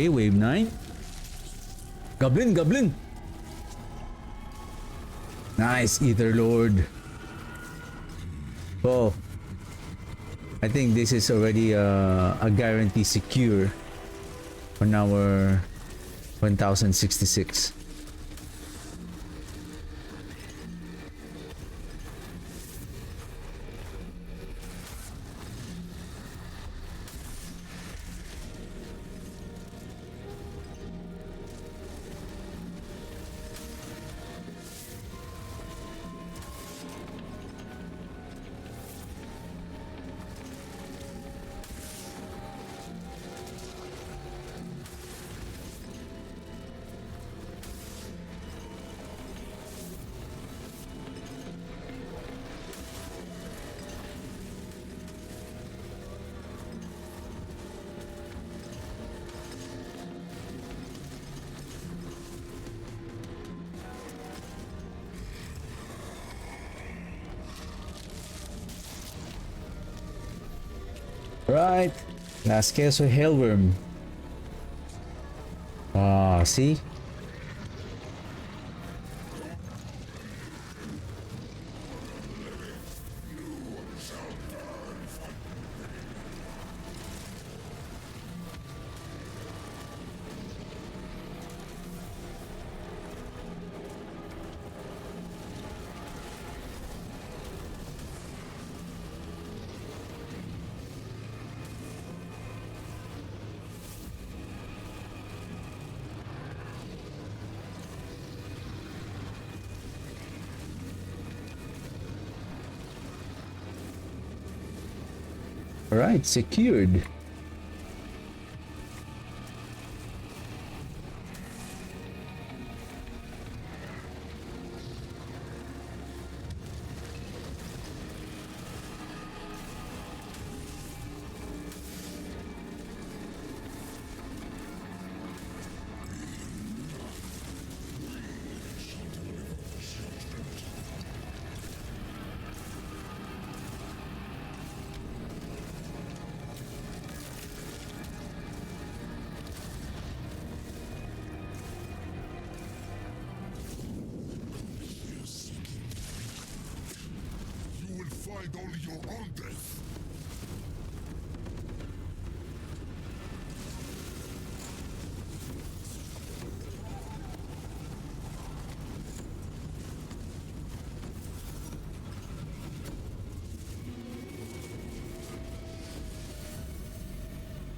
Okay, wave 9. Goblin, goblin. Nice, Ether Lord. Oh, I think this is already a guarantee secure on our 1066. Right, last queso Hellworm. Ah, see? Alright, secured. You will find only your own death.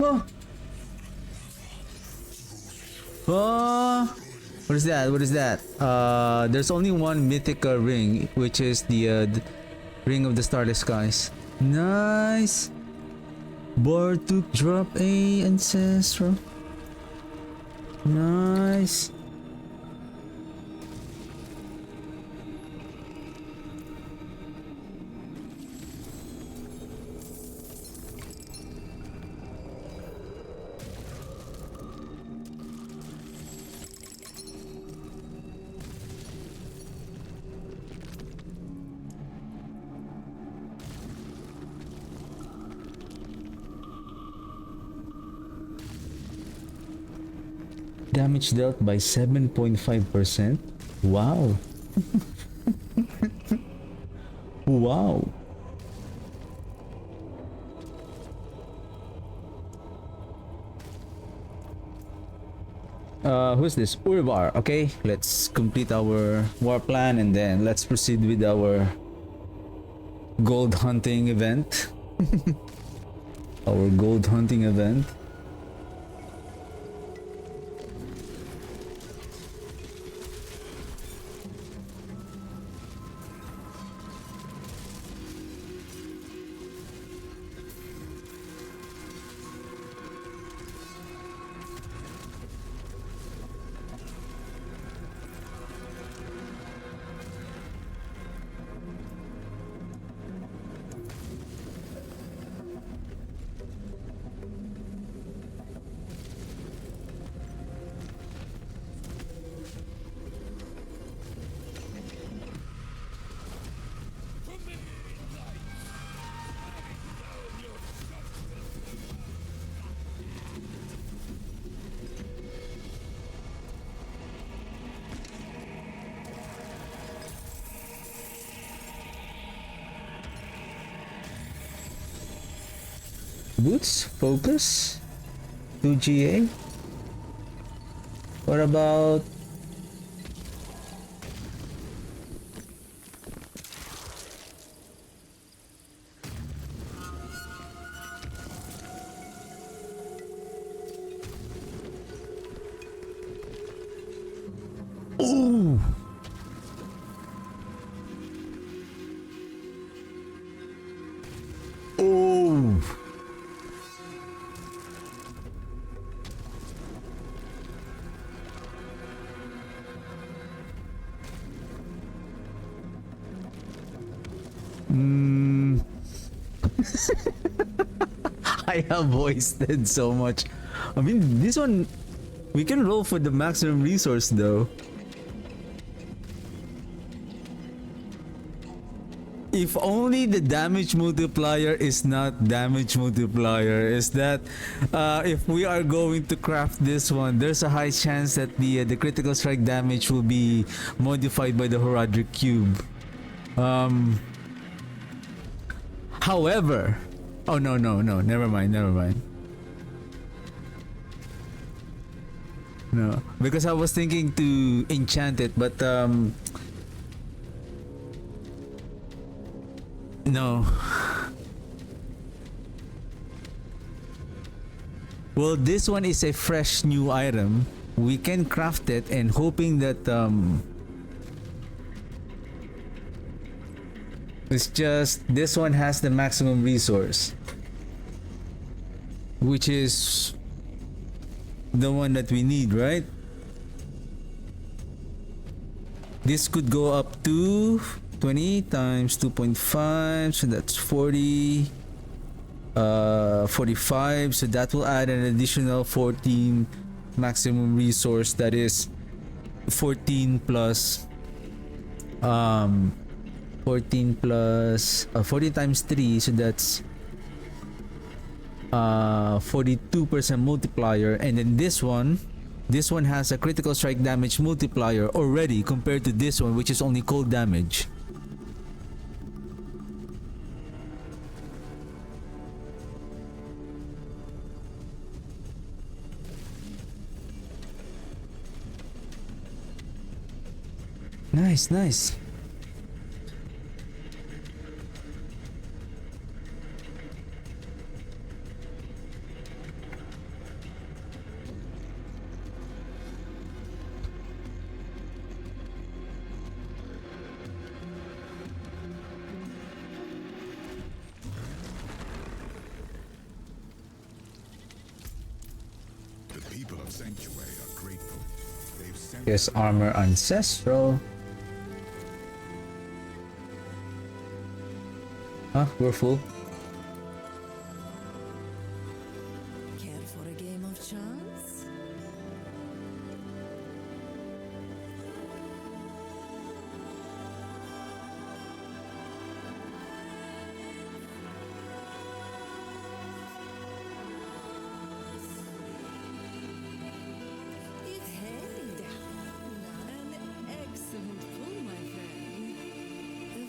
Oh. Oh. What is that? What is that? There's only one mythical ring, which is the Ring of the Starless Skies. Nice. Bartuk drop a ancestral. Nice. Damage dealt by 7.5%. Wow. Wow. Who's this? Urvar. Okay, let's complete our war plan and then let's proceed with our gold hunting event. Our gold hunting event. boots, focus, 2 GA. What about ooh. Oh. Mm. I have wasted so much. I mean, this one we can roll for the maximum resource though. If only the damage multiplier is not damage multiplier, is that if we are going to craft this one, there's a high chance that the critical strike damage will be modified by the Horadric cube. However, oh no, never mind. No, because I was thinking to enchant it, but no. Well, this one is a fresh new item. We can craft it and hoping that it's just this one has the maximum resource, which is the one that we need, right? This could go up to 20 times 2.5, so that's 40, 45, so that will add an additional 14 maximum resource. That is 14 plus 14 times 3, so that's 42% multiplier. And then this one has a critical strike damage multiplier already compared to this one, which is only cold damage. Nice. The people of Sanctuary are grateful. They've sent Yes, armor ancestral. Huh? We're full. Care for a game of chance? It's heading down. An excellent pull, my friend.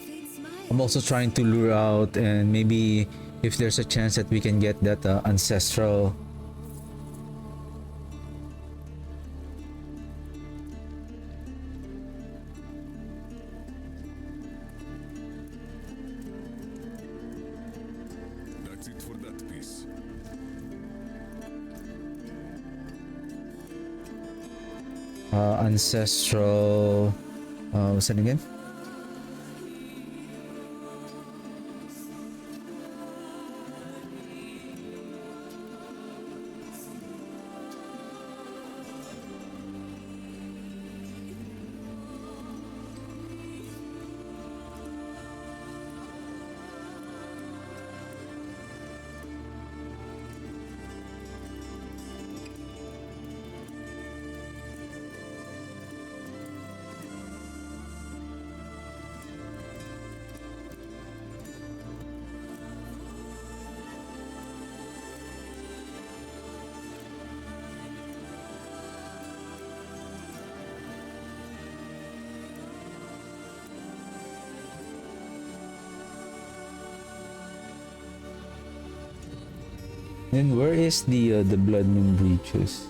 Fits my I'm also trying to lure out, and maybe if there's a chance that we can get that ancestral. That's it for that piece. Ancestral. What's that again? Then where is the Blood Moon breaches?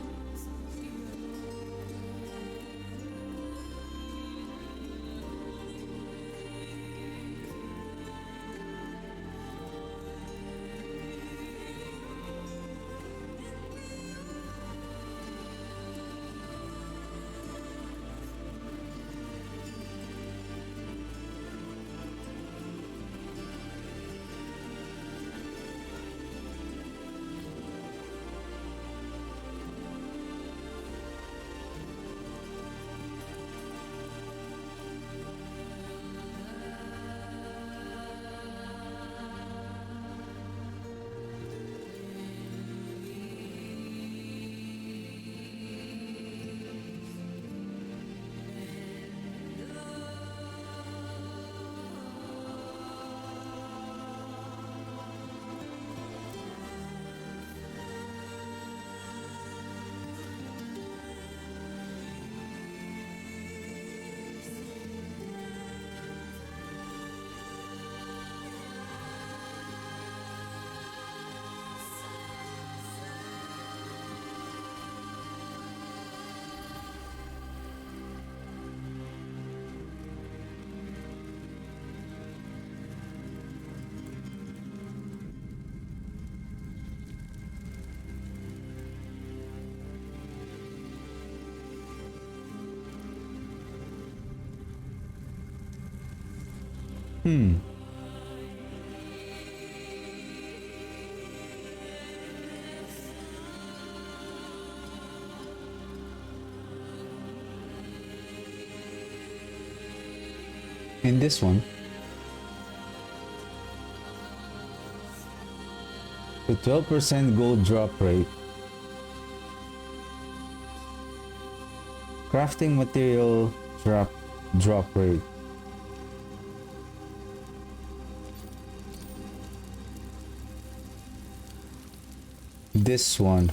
In this one, the 12% gold drop rate, crafting material drop rate. This one,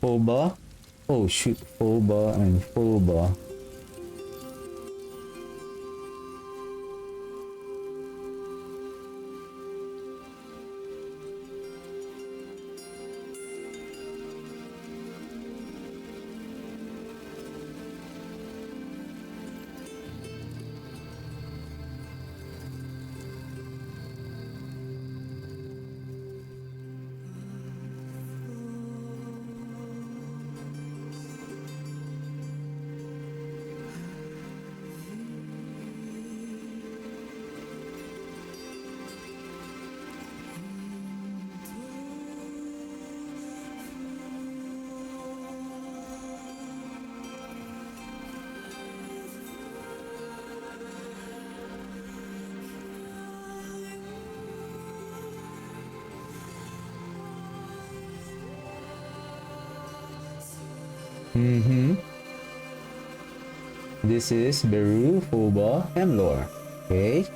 FOBA. Oh shoot, FOBA and FOBA. This is Beru, Foba, Hemlor. Okay.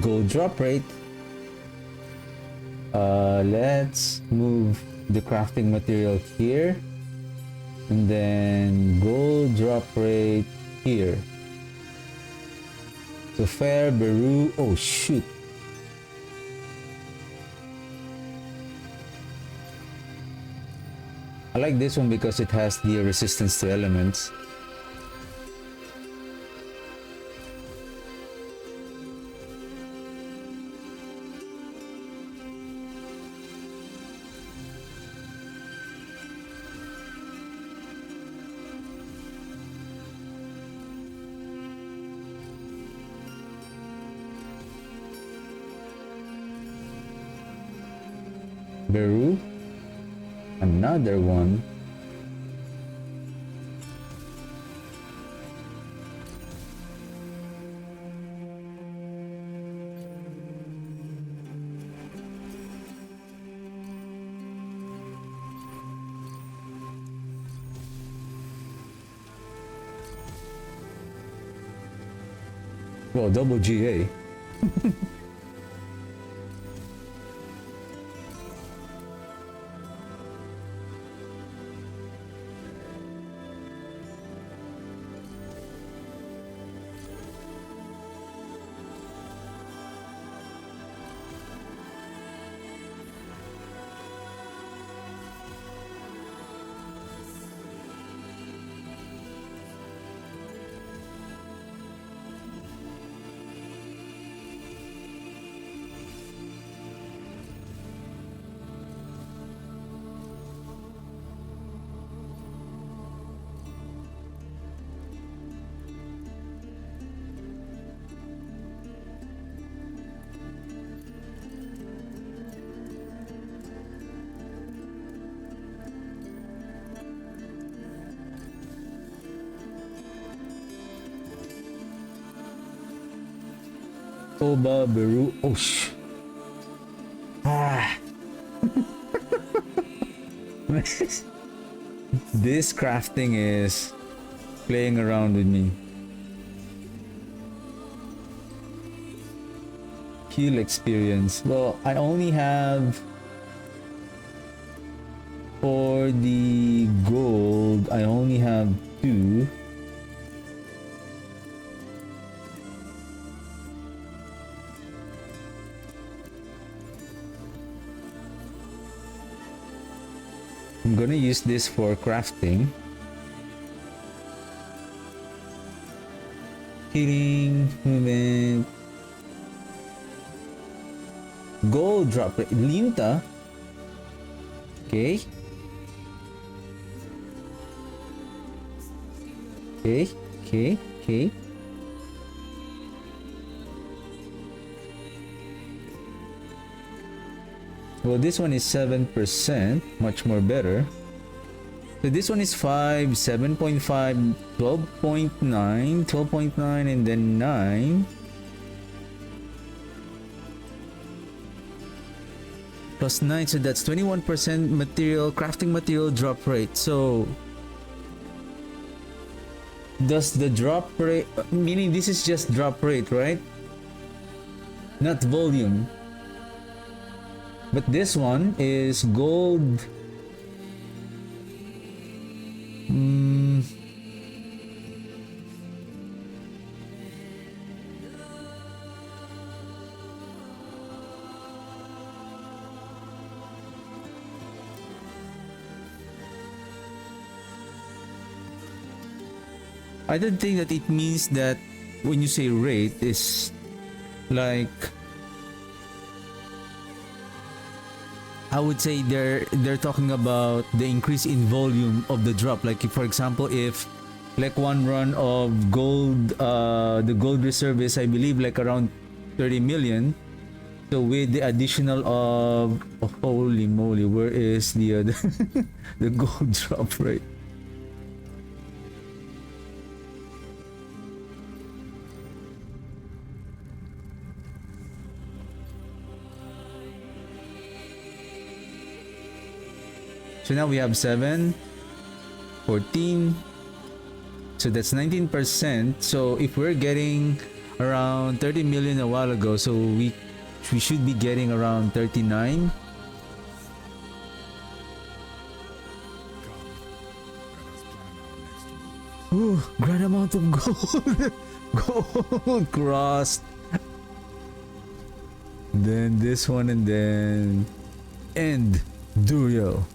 Gold drop rate. Let's move the crafting material here. And then gold drop rate here. So fair, Beru. Oh shoot. I like this one because it has the resistance to elements. Beru, another one. Well, double GA. Oba, Beru. Oh, Ah. This crafting is playing around with me. Heal experience. Well, I only have for the gold, I only have 2. I'm gonna use this for crafting. Healing, movement. Gold drop rate. Liuta. Okay. Okay. Well, this one is 7%, much more better. So this one is 5, 7.5, 12.9, 12.9, and then 9. Plus 9, so that's 21% material, crafting material drop rate. So does the drop rate, meaning this is just drop rate, right? Not volume. But this one is gold. I don't think that it means that when you say rate is like, I would say they're talking about the increase in volume of the drop. Like if, for example, if like one run of gold, the gold reserve is, I believe, like around 30 million. So with the additional of, oh, holy moly, where is the the gold drop rate? So now we have 7, 14, so that's 19%. So if we're getting around 30 million a while ago, so we should be getting around 39. Ooh, grand amount of gold. Gold crossed. Then this one, and then end Durio.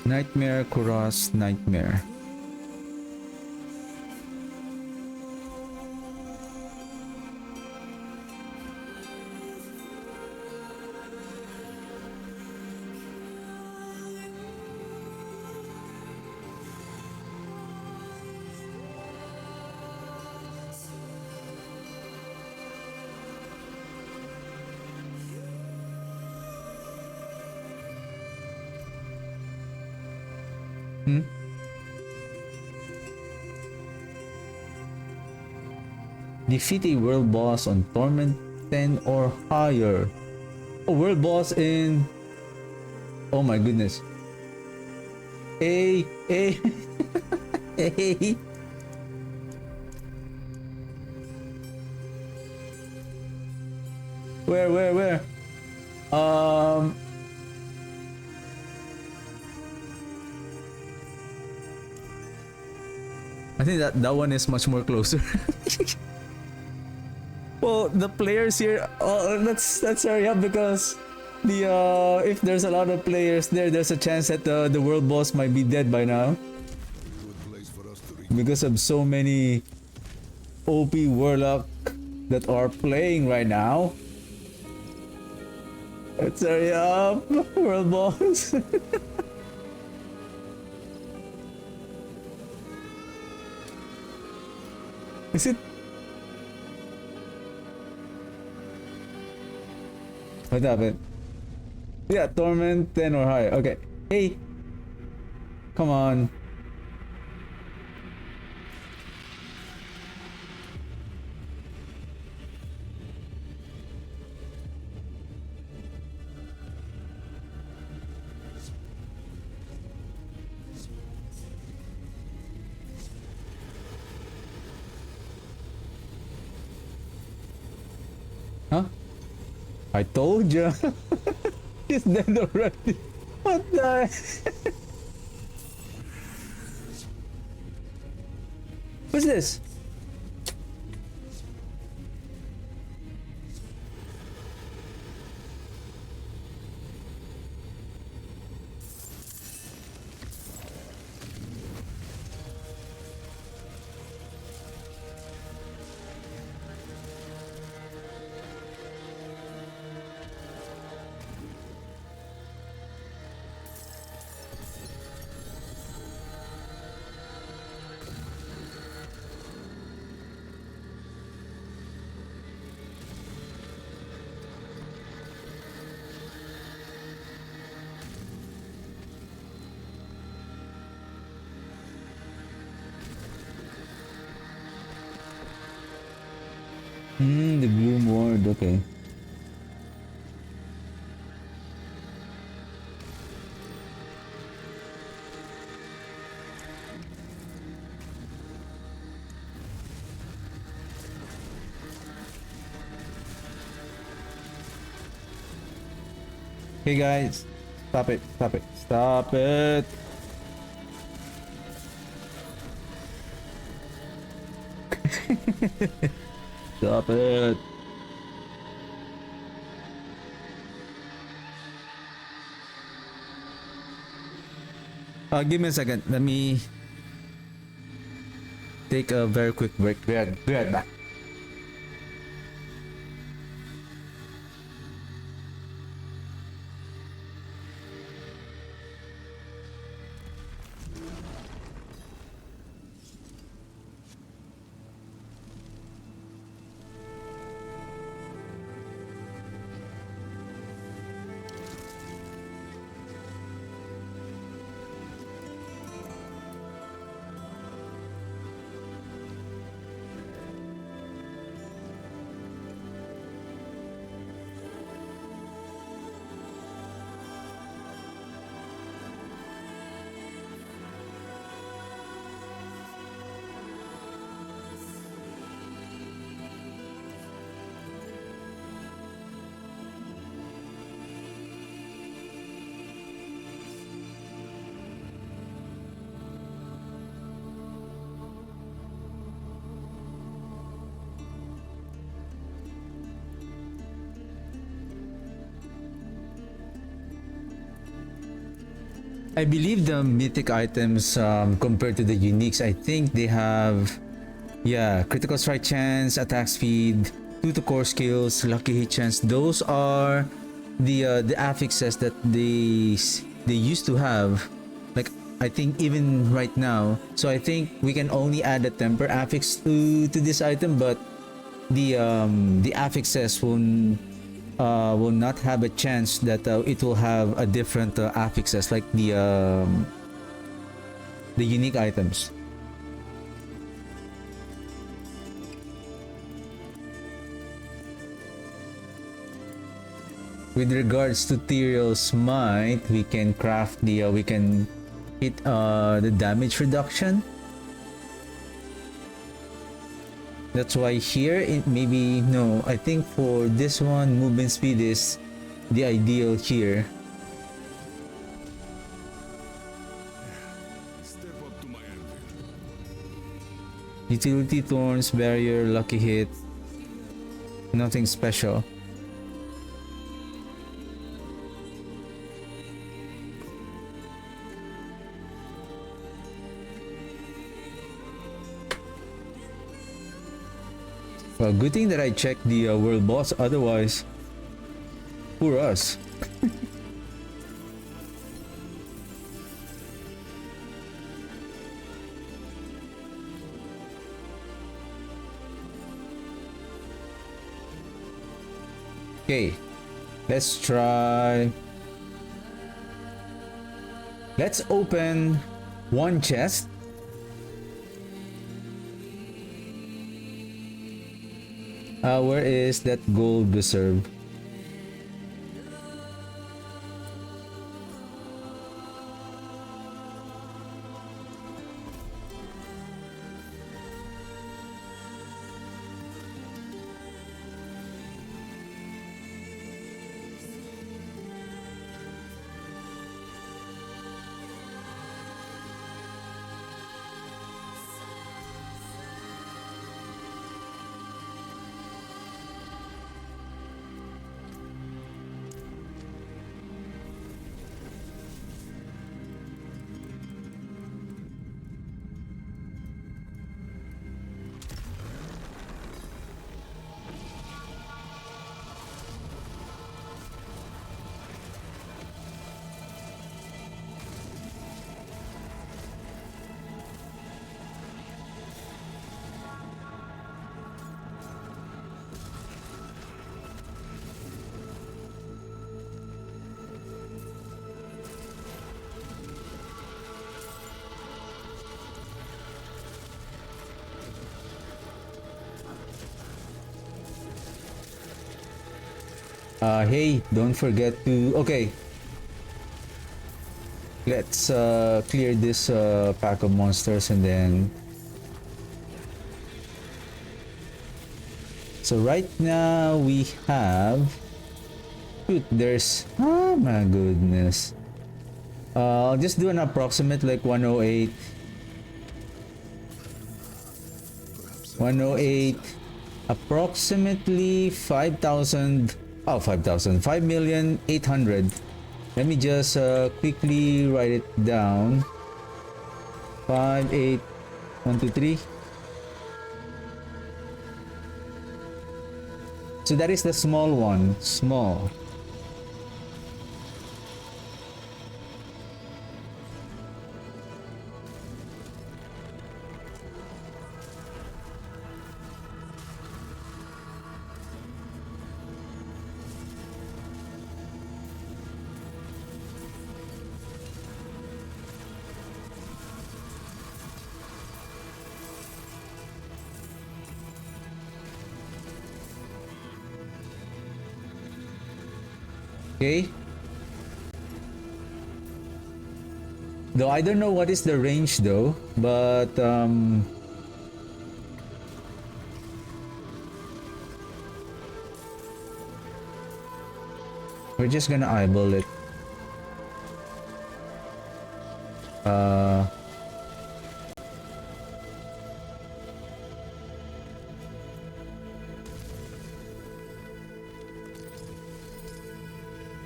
Nightmare, Kuros, Nightmare. Defeat a world boss on Torment 10 or higher. A world boss in... Oh my goodness. A... A... Where? I think that one is much more closer. Well, the players here, let's hurry up because If there's a lot of players there, there's a chance that the world boss might be dead by now Good place for us to reach. because of so many OP warlock that are playing right now. Let's hurry up, world boss. Is it? What happened? Yeah, torment 10 or higher. Okay. Hey. Come on. Huh? I told you. He's dead already. What the? What's this? The Bloom Ward, okay. Hey guys, stop it, stop it, stop it. Stop it. Give me a second. Let me take a very quick break. Be right back. I believe the mythic items compared to the uniques, I think they have, yeah, critical strike chance, attack speed, 2 to core skills, lucky hit chance. Those are the affixes that they used to have. Like I think even right now. So I think we can only add a temper affix to this item, but the affixes will not have a chance that it will have a different affixes like the unique items. With regards to Tyrael's Might, we can craft we can hit the damage reduction. That's why here it maybe no. I think for this one, movement speed is the ideal here. Step up to my anvil. Utility thorns, barrier, lucky hit. Nothing special. Good thing that I checked the world boss, otherwise, poor us. Okay, let's try. Let's open one chest. Where is that gold reserve? Hey, don't forget to... Okay. Let's clear this pack of monsters and then... So right now we have... Shoot, there's... Oh my goodness. I'll just do an approximate like 108. 108. Approximately 5,000... Oh, 5,000. 5,800,000. Let me just quickly write it down. 5, 8, 1, 2, 3. So that is the small one. Small. Okay. Though I don't know what is the range though, but we're just gonna eyeball it.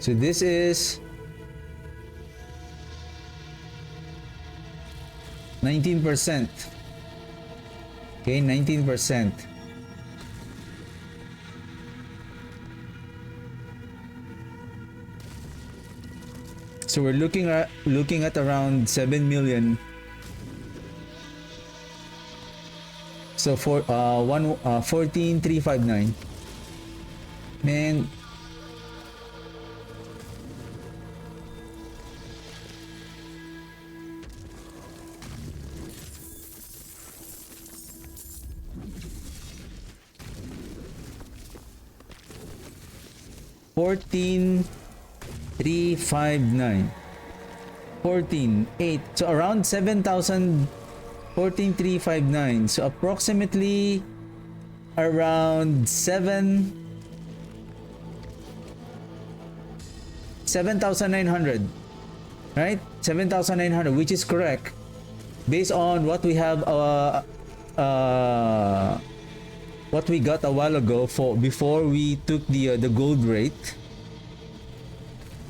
So this is 19%. Okay, 19%. So we're looking at around 7 million. So for 14,359. Man, $14,359. 14,8. So around 7,000. 14,359. So approximately around 7,900. Right? 7,900, which is correct based on what we have what we got a while ago before we took the gold rate,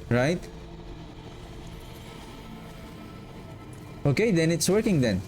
right? Okay, then it's working then.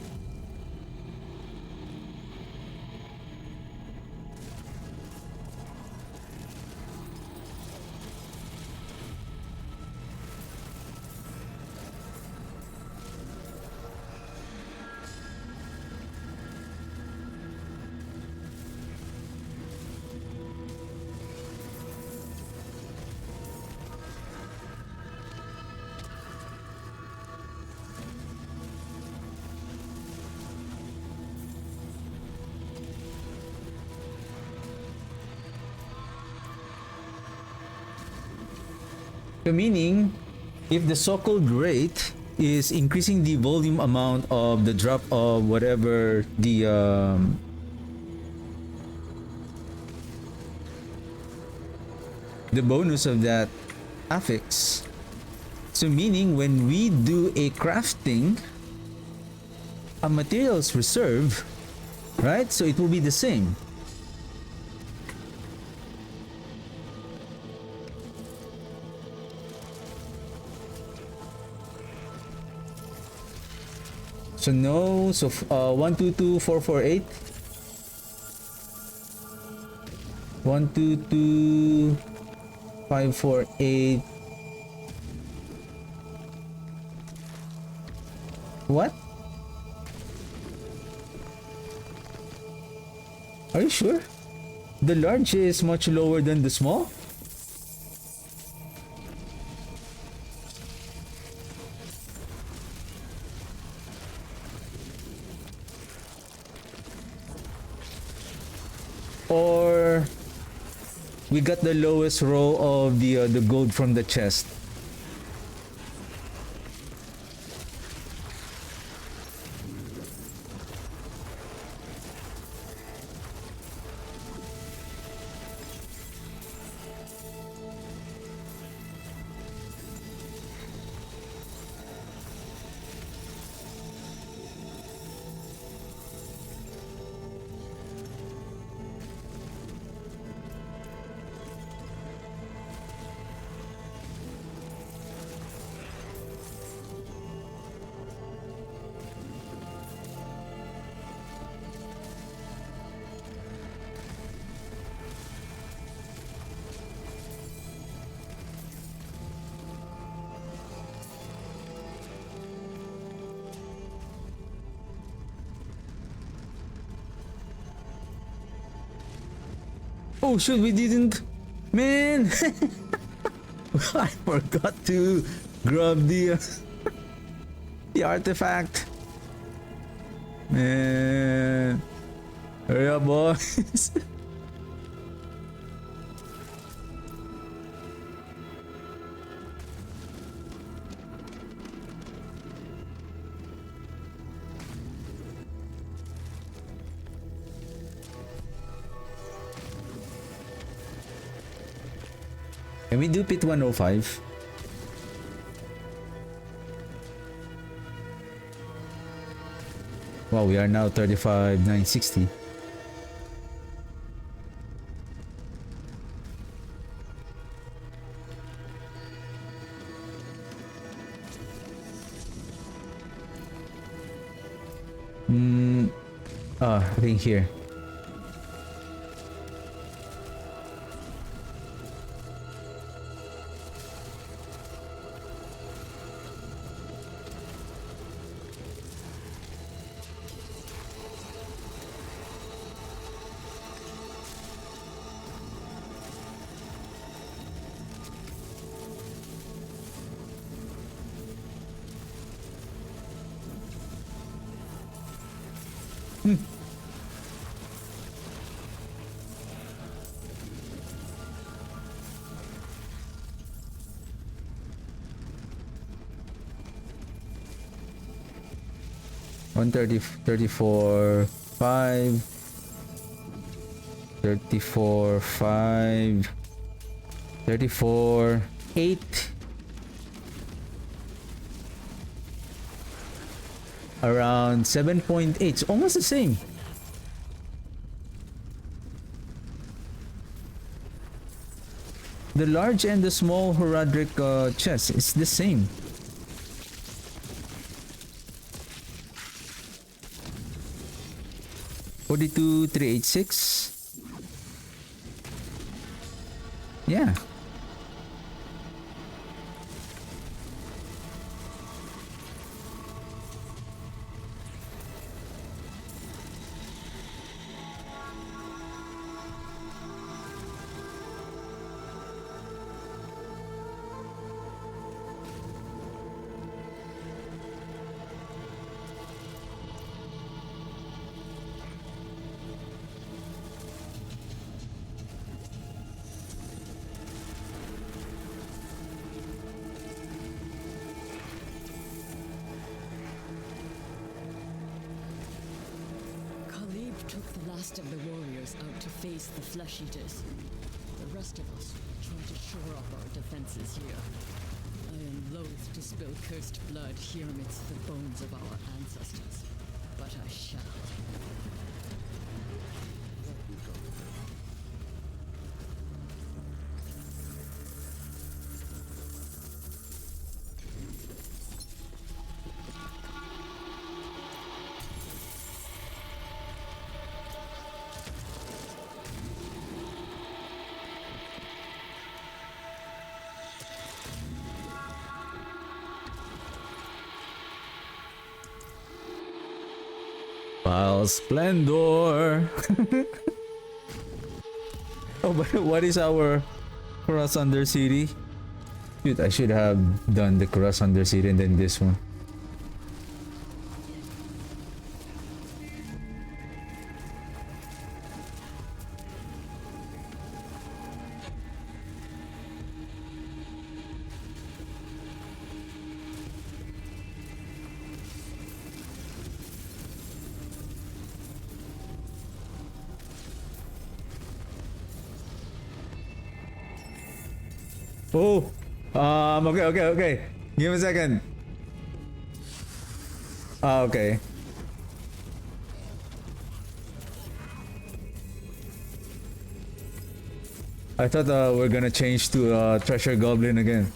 So meaning, if the so-called rate is increasing the volume amount of the drop of whatever the bonus of that affix. So meaning when we do a crafting, a materials reserve, right? So it will be the same. So no, so 122448. 122548. What? Are you sure? The large is much lower than the small? Or we got the lowest row of the gold from the chest. Oh shoot, we didn't. Man! I forgot to grab the artifact. Man. Hurry up, boys. Can we do pit 105? Wow, we are now 35,960. I think here. One 34, 5, 34, 5, 34, 8. Around 7.8. It's almost the same. The large and the small Horadric chest is the same. $42,386. Yeah. last of the warriors out to face the flesh eaters. The rest of us try to shore up our defenses here. I am loath to spill cursed blood here amidst the bones of our ancestors, but I shall. Vile Splendor. Oh, but what is our Cross Under City? Dude, I should have done the Cross Under City and then this one. Oh, okay. Give me a second. Okay. I thought we're gonna change to Treasure Goblin again.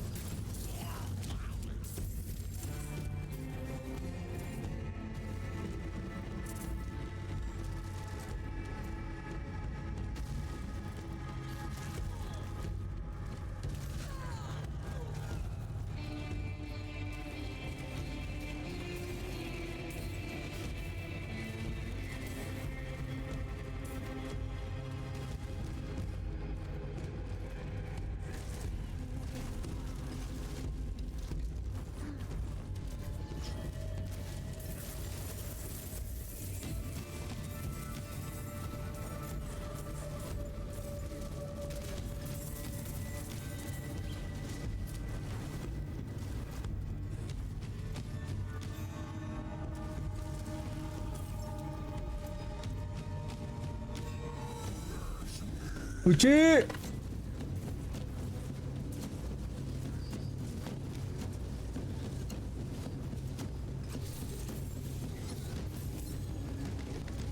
Uchi!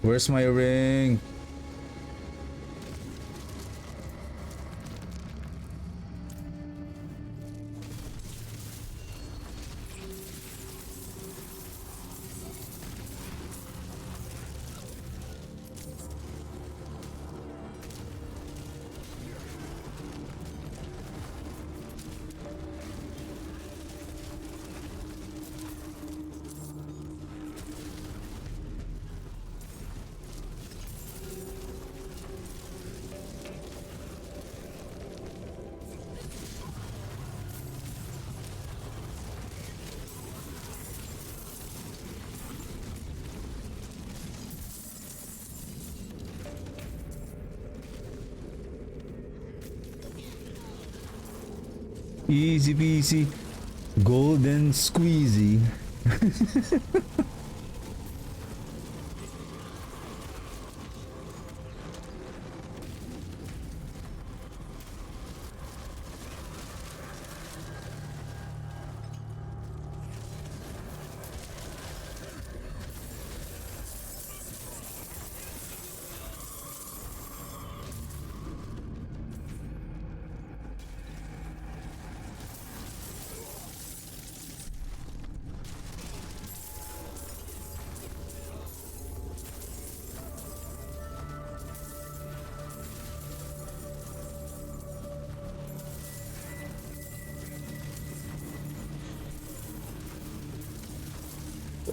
Where's my ring? Easy peasy, golden squeezy.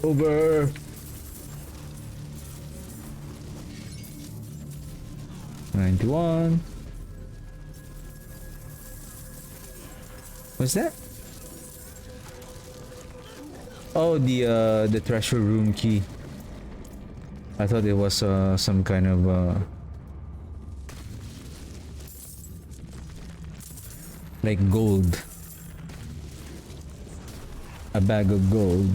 Over. $91. What's that? Oh, the treasure room key. I thought it was some kind of like gold. A bag of gold.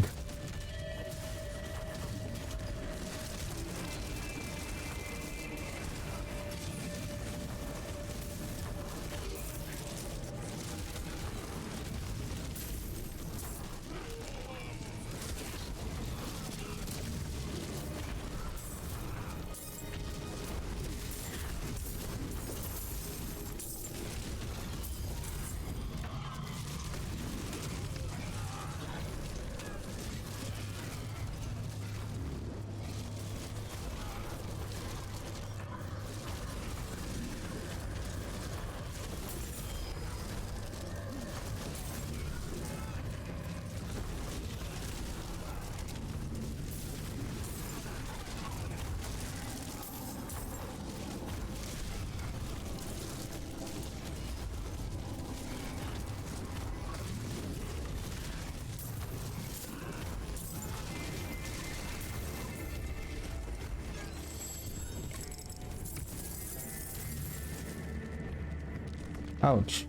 Ouch.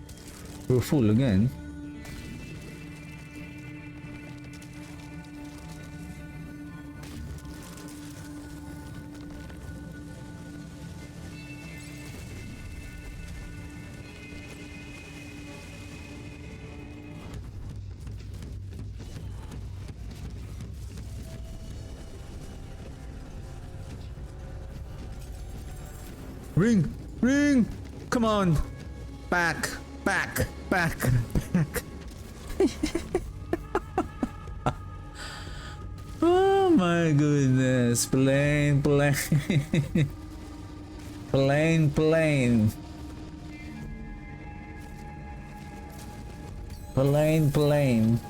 We're full again. Ring! Ring! Come on! Back! Back! Back! Back! Oh my goodness! Plain, plain! Plain, plain! Plain, plain!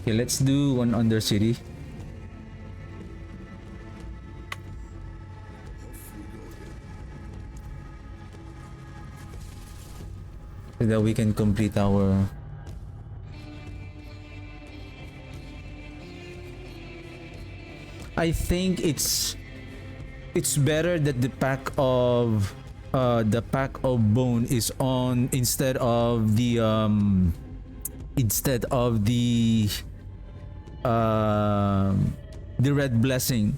Okay, let's do one Undercity. So that we can complete our... I think it's better that the pack of bone is on instead of the red blessing,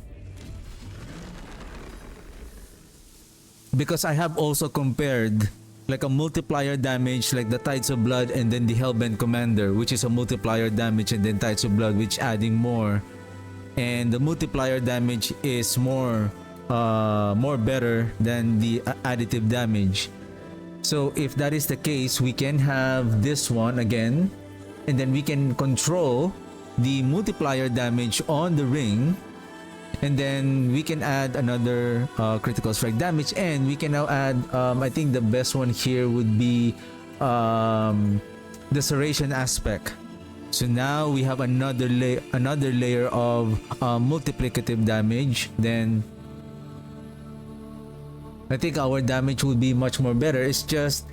because I have also compared like a multiplier damage like the Tides of Blood and then the Hellbent Commander, which is a multiplier damage, and then Tides of Blood, which adding more, and the multiplier damage is more better than the additive damage. So if that is the case, we can have this one again, and then we can control the multiplier damage on the ring, and then we can add another critical strike damage, and we can now add I think the best one here would be the Serration aspect. So now we have another layer of multiplicative damage. Then I think our damage would be much more better. It's just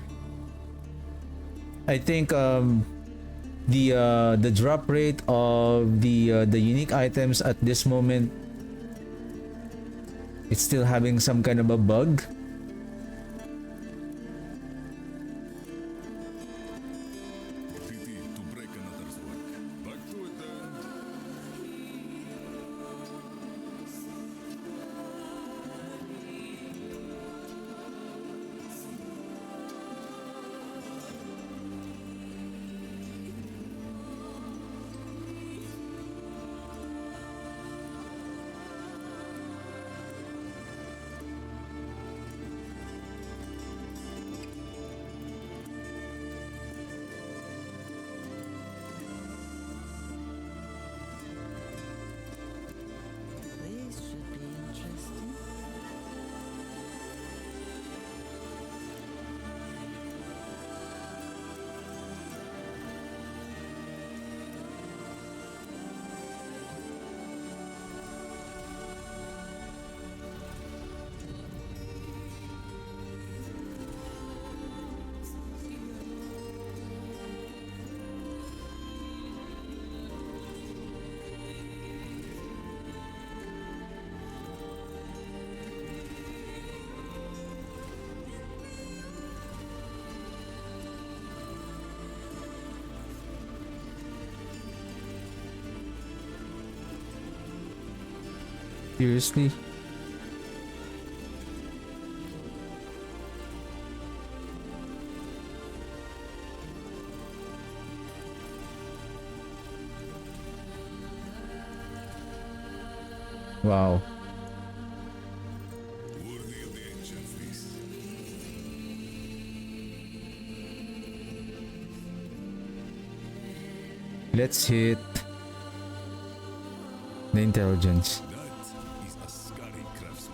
I think the drop rate of the unique items at this moment, it's still having some kind of a bug. This should be interesting. Seriously? Wow. Worthy of the ancient feast. Let's hit the intelligence. That is a scary craftsman.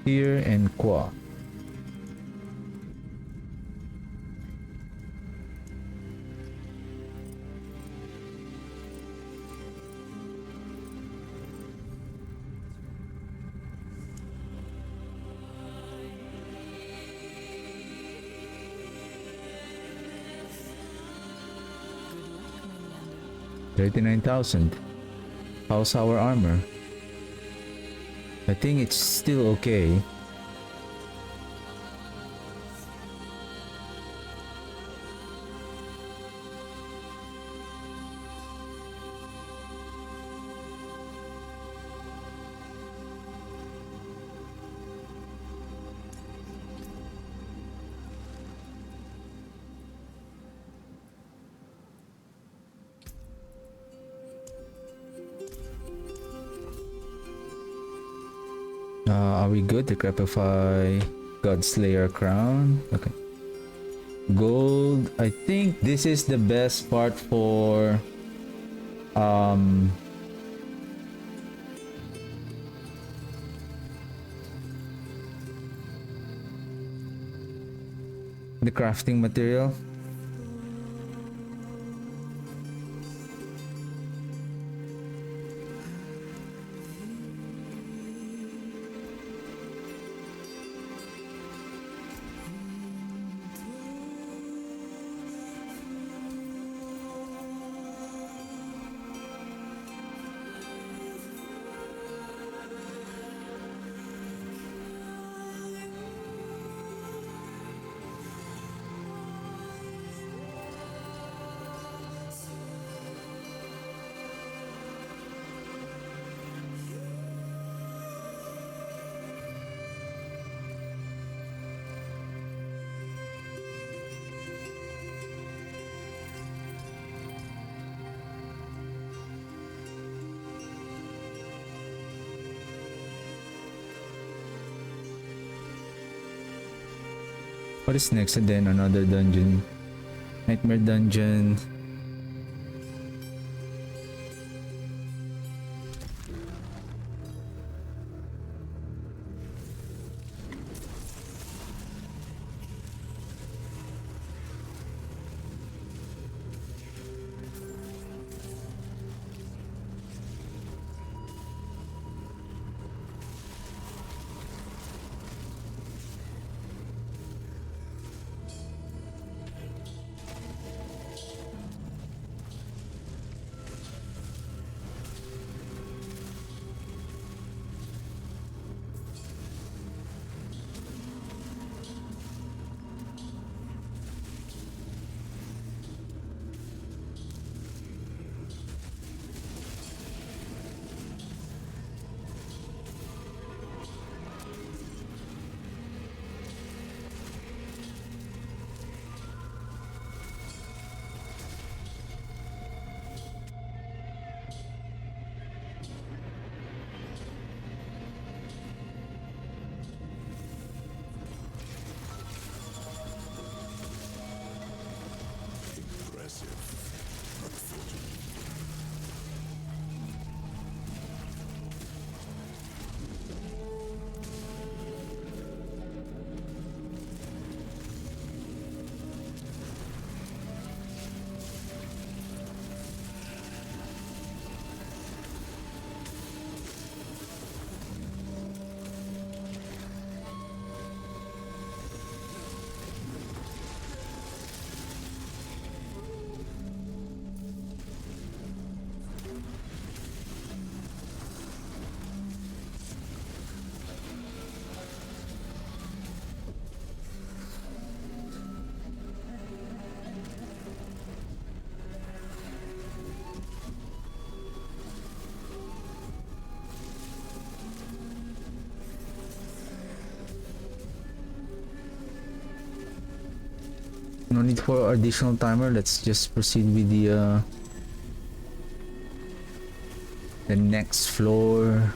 Here and Qua. Good luck, Mainlander. 39,000. How's our armor? I think it's still okay. Are we good? Decrepify Godslayer crown. Okay. Gold. I think this is the best part for the crafting material. What is next? And then another dungeon. Nightmare dungeon. No need for additional timer. Let's just proceed with the next floor.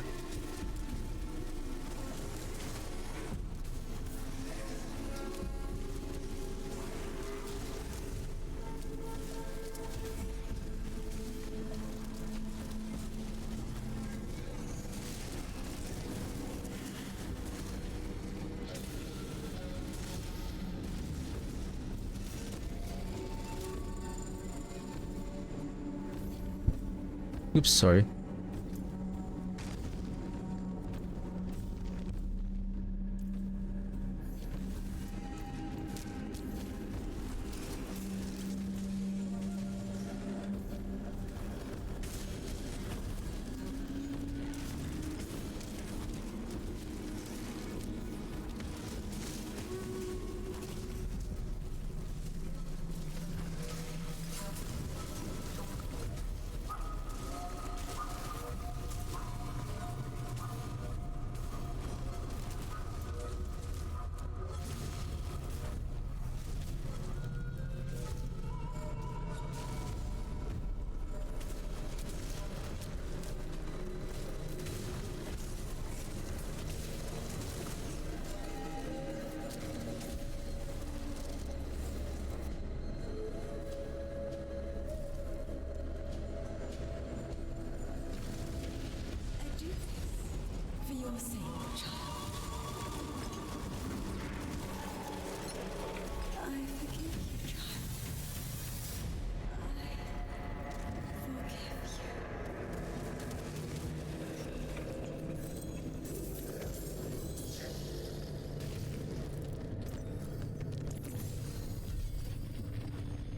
Oops, sorry. I do this for your sake, child. I forgive you, child. I forgive you.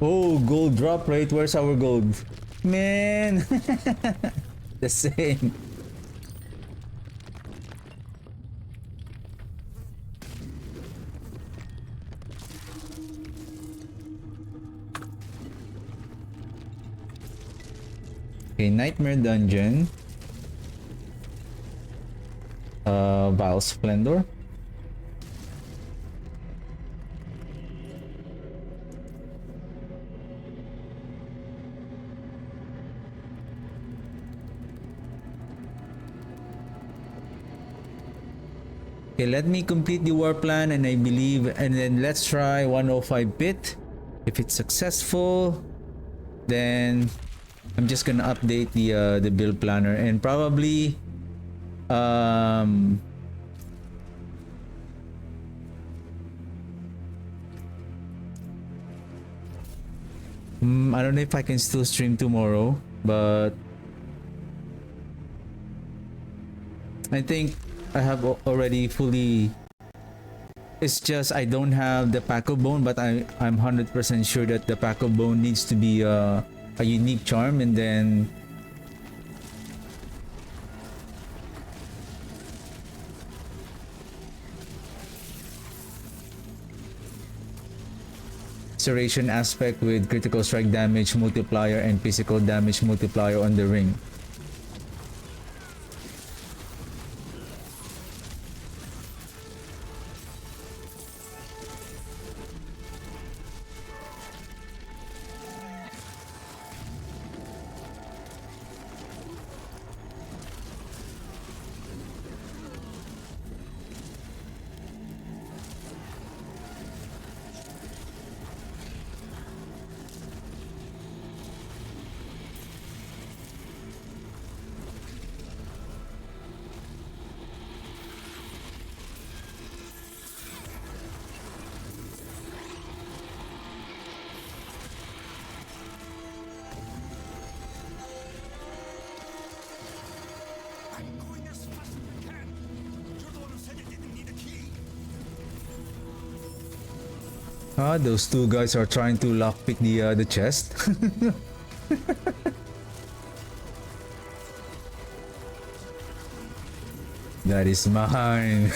Oh, gold drop rate. Where's our gold? Man, the same. Okay, Nightmare Dungeon. Vile Splendor. Okay, let me complete the war plan, and I believe, and then let's try 105 pit. If it's successful, then I'm just gonna update the build planner, and probably I don't know if I can still stream tomorrow, but I think I have already fully. It's just I don't have the pack of bone, but I'm 100% sure that the pack of bone needs to be a unique charm, and then Serration aspect with critical strike damage multiplier and physical damage multiplier on the ring. Those two guys are trying to lockpick the chest. That is mine.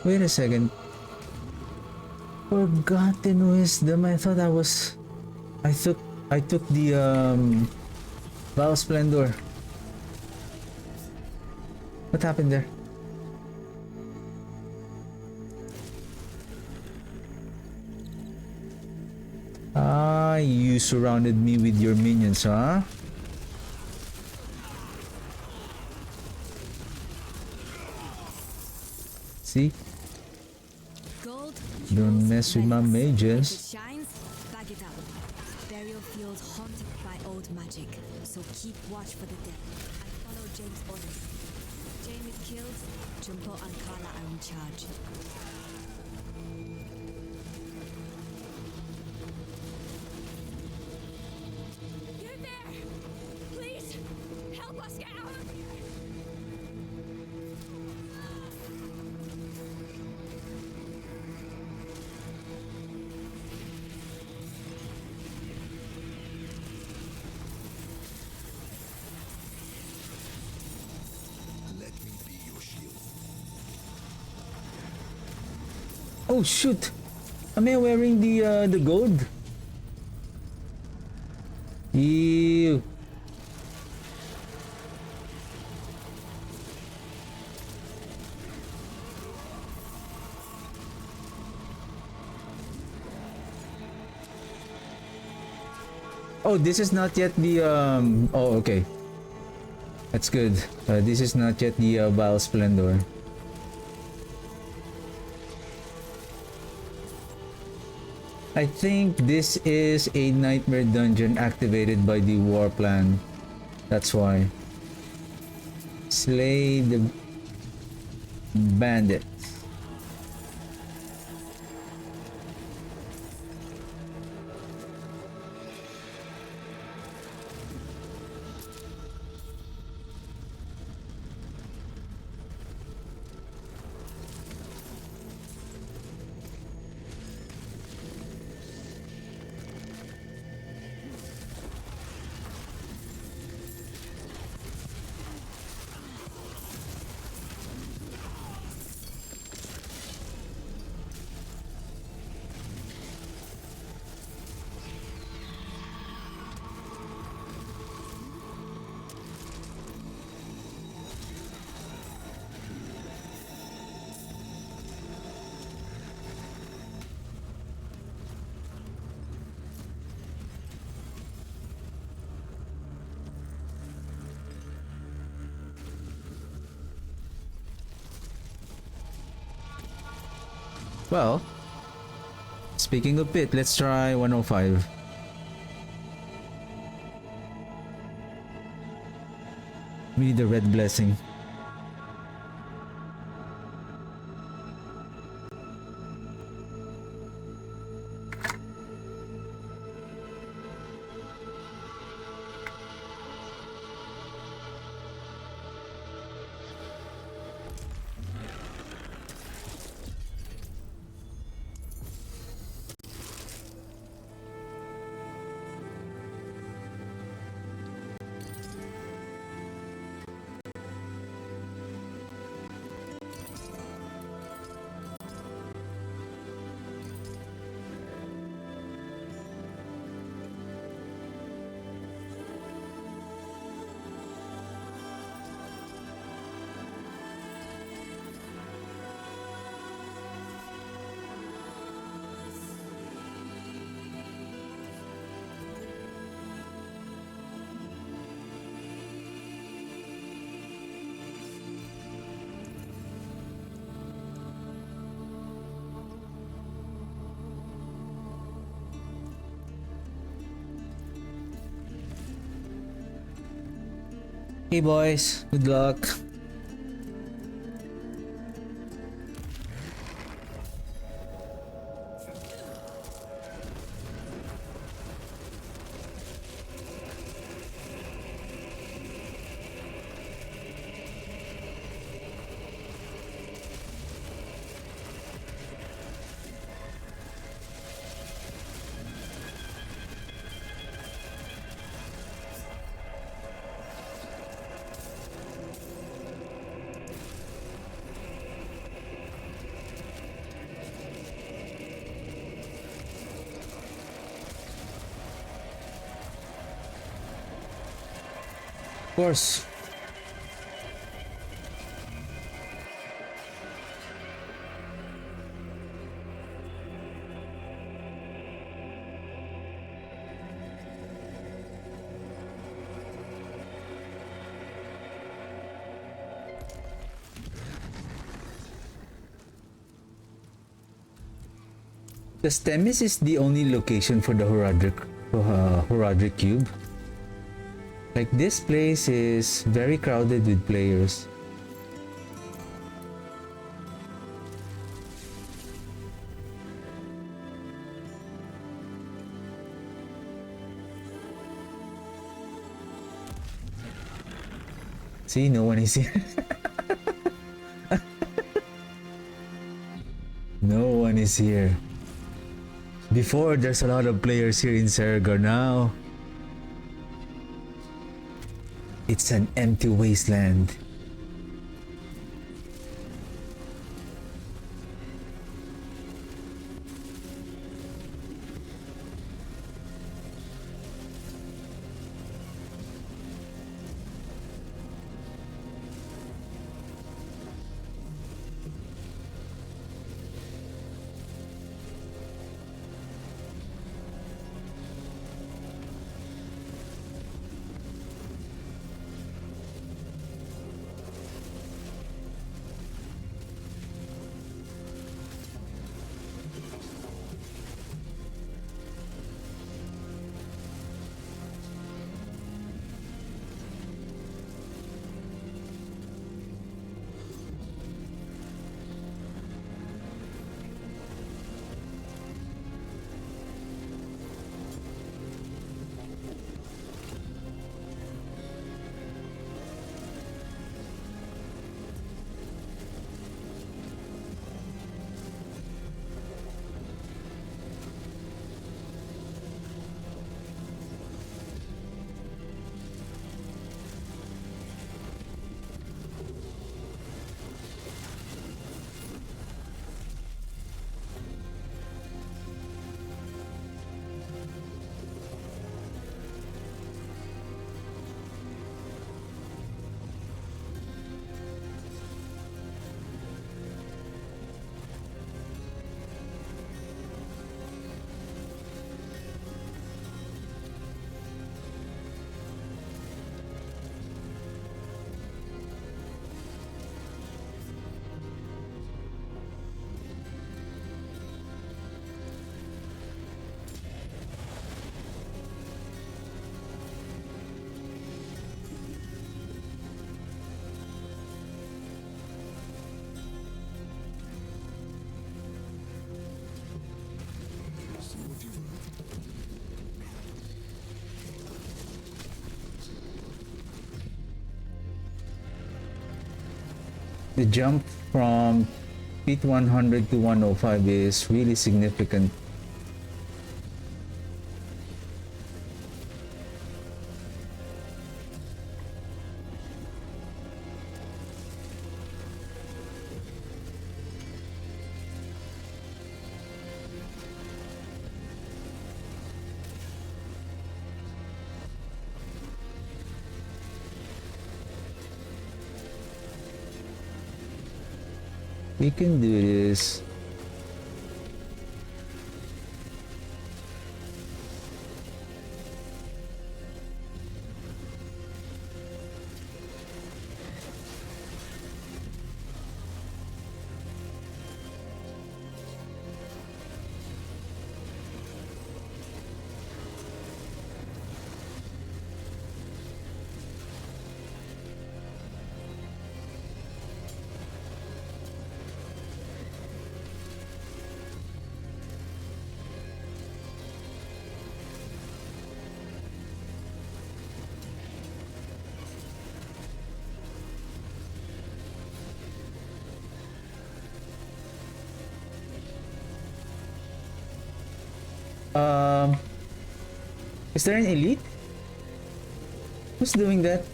Wait a second. Forgotten wisdom. I thought I took the Vow Splendor. What happened there? Ah, you surrounded me with your minions, huh? See? Gold. Don't mess with my If mages. it shines, bag it up. Burial field haunted by old magic, so keep watch for the dead. And follow James' orders. James is killed, Jumbo and Carla are in charge. You're there! Please, help us get out of here! Let me be your shield. Oh shoot! Am I wearing the gold? Ew. Oh, this is not yet the oh, okay. That's good. This is not yet the Vile Splendor. I think this is a nightmare dungeon activated by the war plan. That's why. Slay the bandit. Well, speaking of pit, let's try 105. We need the red blessing. Hey boys, good luck. Of course. The Stemis is the only location for the Horadric Cube. Like, this place is very crowded with players. See, no one is here. No one is here. Before, there's a lot of players here in Sergar. Now it's an empty wasteland. The jump from Pit 100 to 105 is really significant. We can do this. Is there an elite? Who's doing that?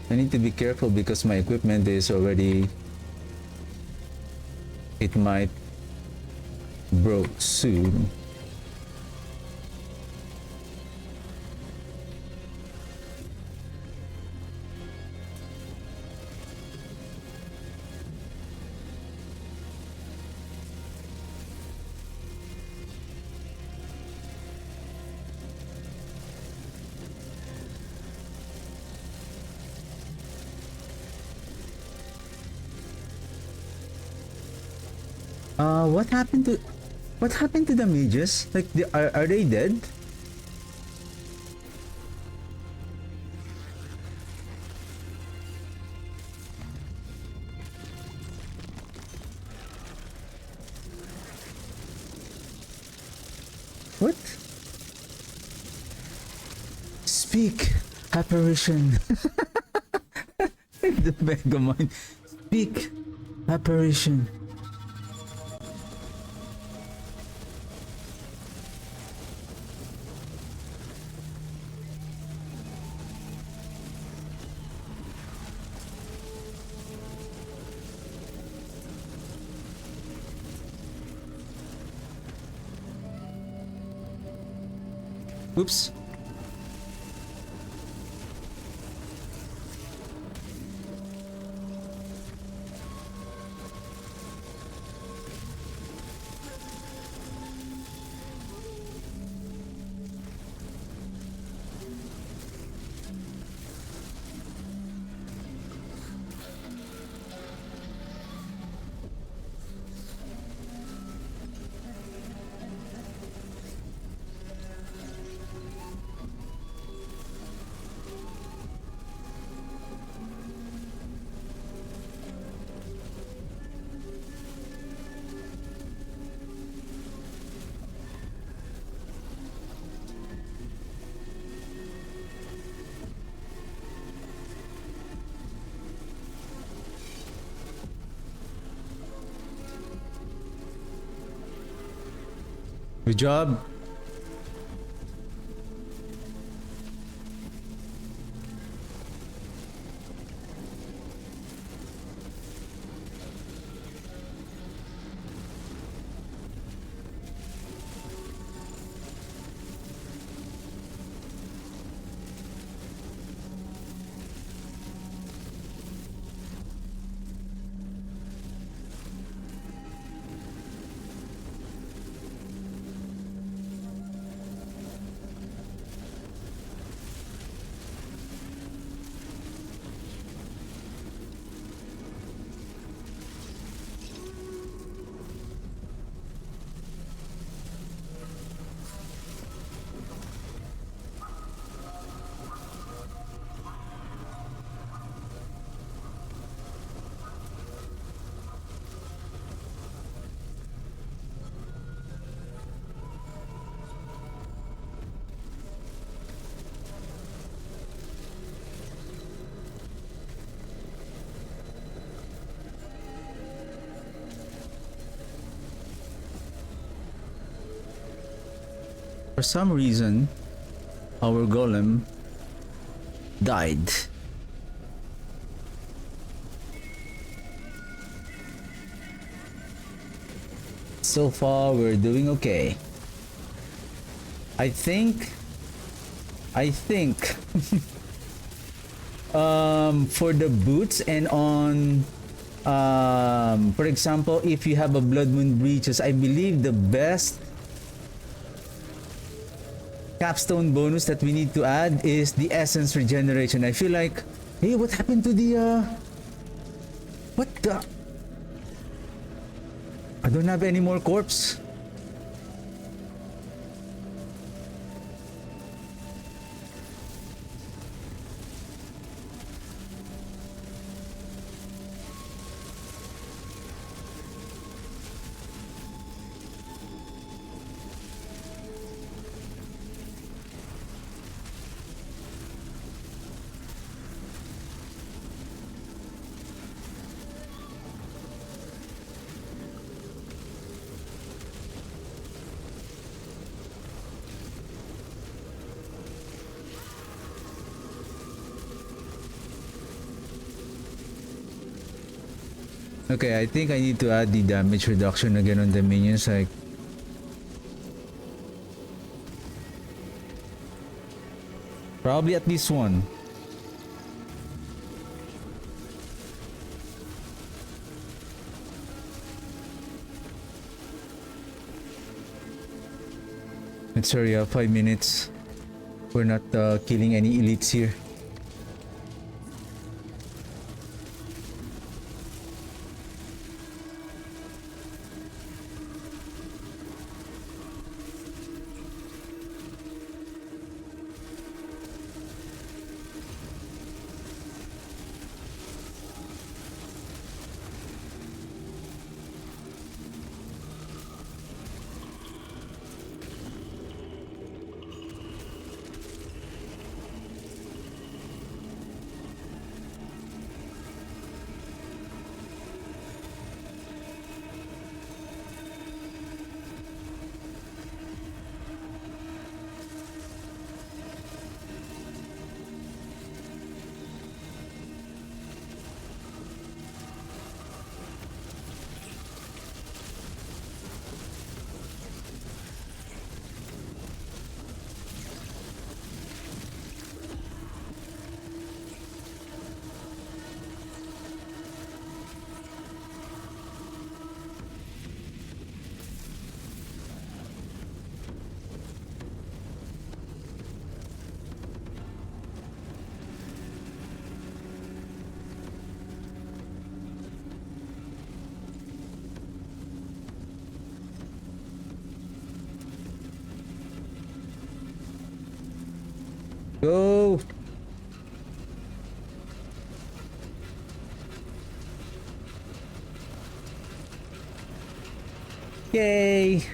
I need to be careful because my equipment is already... It might broke soon. What happened to the mages? Like, are they dead? What? Speak, apparition. The Mega Mind. Speak, apparition. Oops. Good job. For some reason, our golem died. So far, we're doing okay. I think for the boots and on for example, if you have a blood moon breaches, I believe the best capstone bonus that we need to add is the essence regeneration. I feel like, hey, what happened to the what the, I don't have any more corpse. Okay, I think I need to add the damage reduction again on the minions, like probably at least one. Let's hurry up, 5 minutes. We're not killing any elites here. Yay!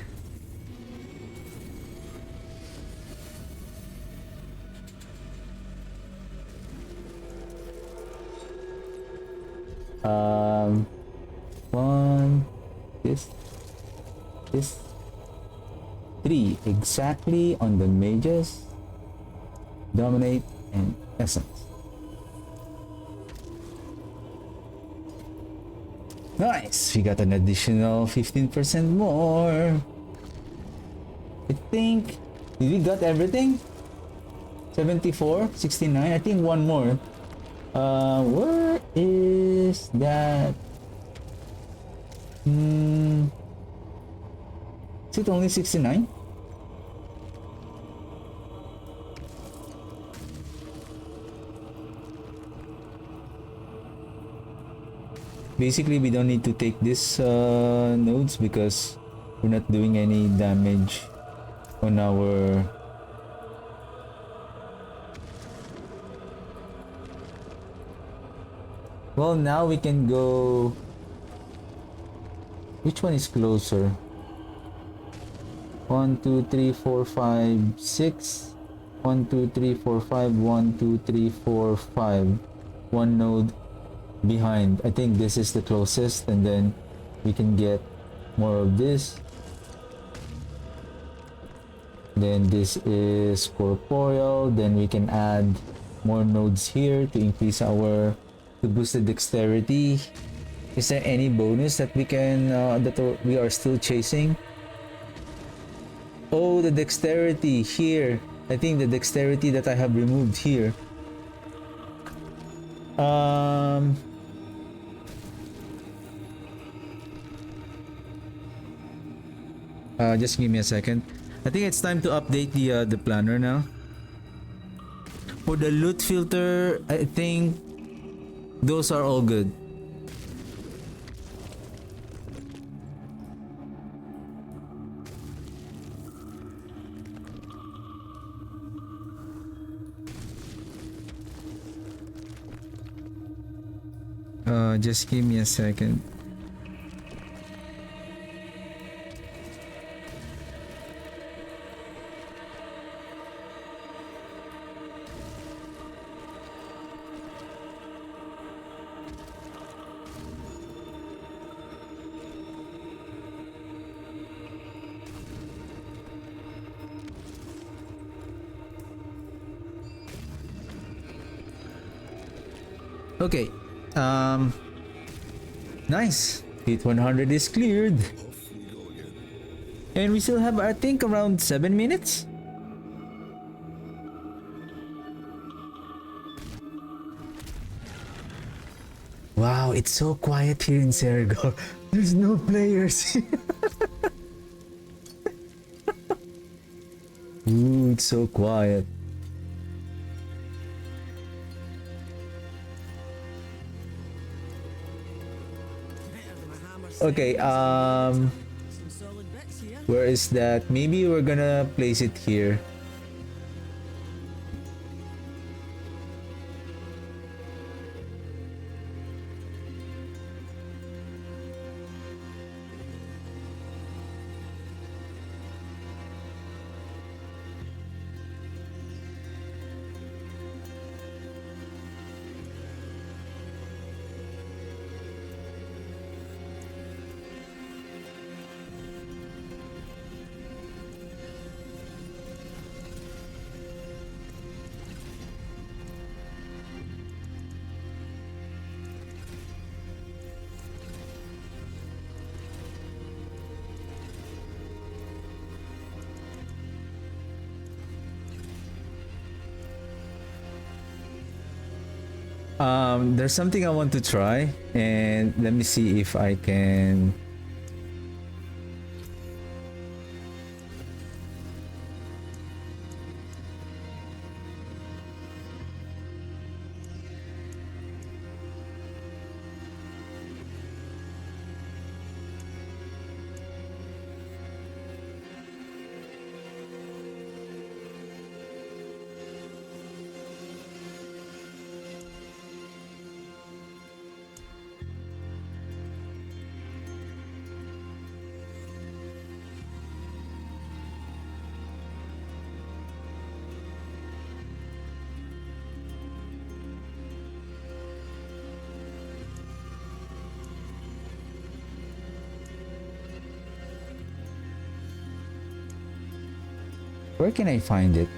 One, this, 3 exactly on the mages, dominate, and essence. Nice! We got an additional 15% more. I think, did we got everything? 74, 69. I think one more. Where is that? Is it only 69? Basically, we don't need to take these nodes because we're not doing any damage on our... Well, now we can go... Which one is closer? 1, 2, 3, 4, 5, 6. 1, 2, 3, 4, 5. 1, 2, 3, 4, 5. One node behind. I think this is the closest, and then we can get more of this. Then this is corporeal. Then we can add more nodes here to increase our... to boost the dexterity. Is there any bonus that we can we are still chasing? Oh, the dexterity here. I think the dexterity that I have removed here. Just give me a second. I think it's time to update the planner now. For the loot filter, I think those are all good. Just give me a second. Okay. Nice. Hit 100 is cleared. And we still have, I think, around 7 minutes. Wow, it's so quiet here in Sergor. There's no players. Ooh, it's so quiet. Okay, where is that? Maybe we're gonna place it here. There's something I want to try, and let me see if I can. Where can I find it?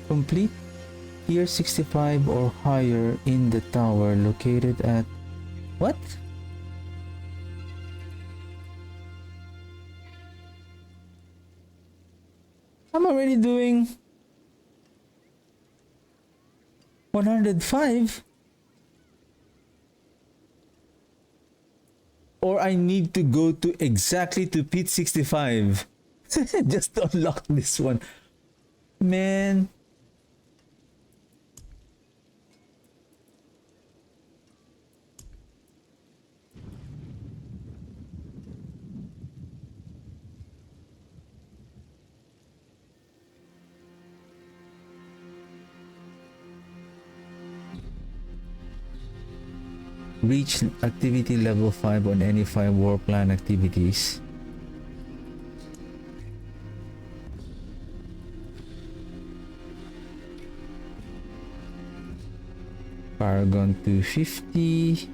Complete tier 65 or higher in the tower located at what? I'm already doing 105, or I need to go to exactly to pit 65 just to unlock this one, man. Reach activity level 5 on any 5 war plan activities. Paragon 250.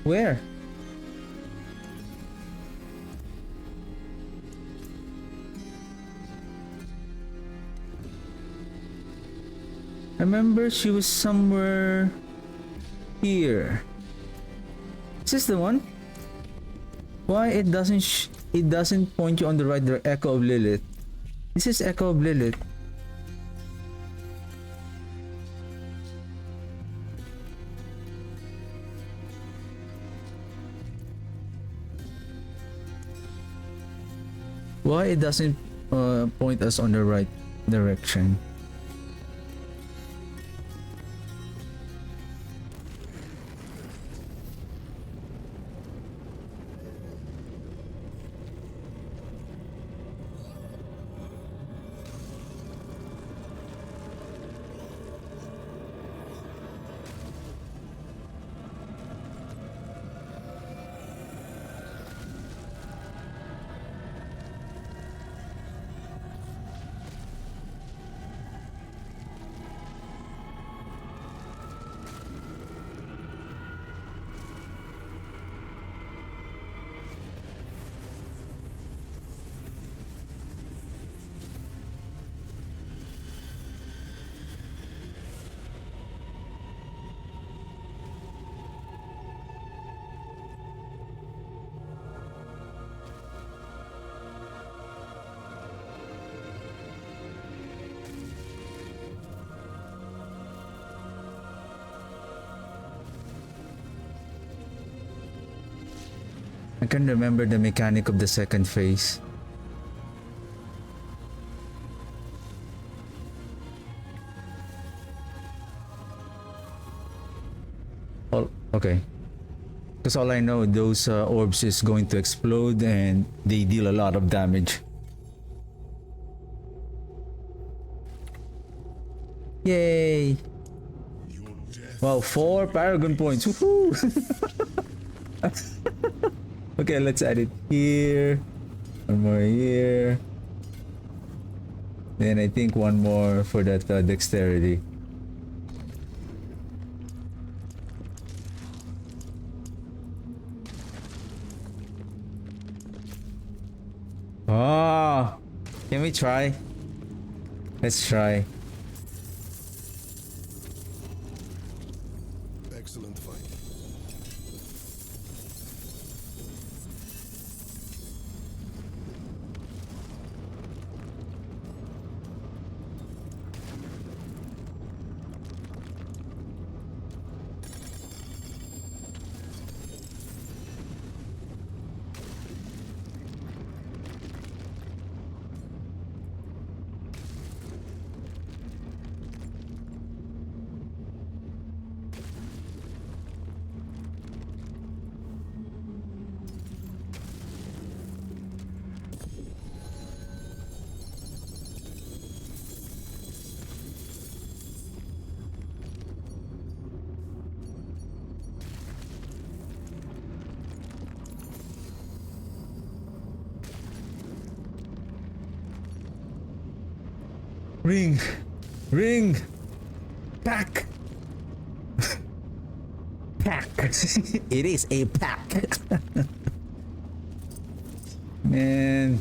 Where? I remember she was somewhere here. Is this the one? Why it doesn't point you on the right direction? Echo of Lilith. This is Echo of Lilith. Why it doesn't point us on the right direction? I can remember the mechanic of the second phase. Okay. Because all I know, those orbs is going to explode and they deal a lot of damage. Yay! Wow, 4 Paragon points. Woohoo! Okay, let's add it here. One more here. Then I think one more for that dexterity. Ah, can we try? Let's try. Ring! Ring! Pack! Pack! It is a pack! Man.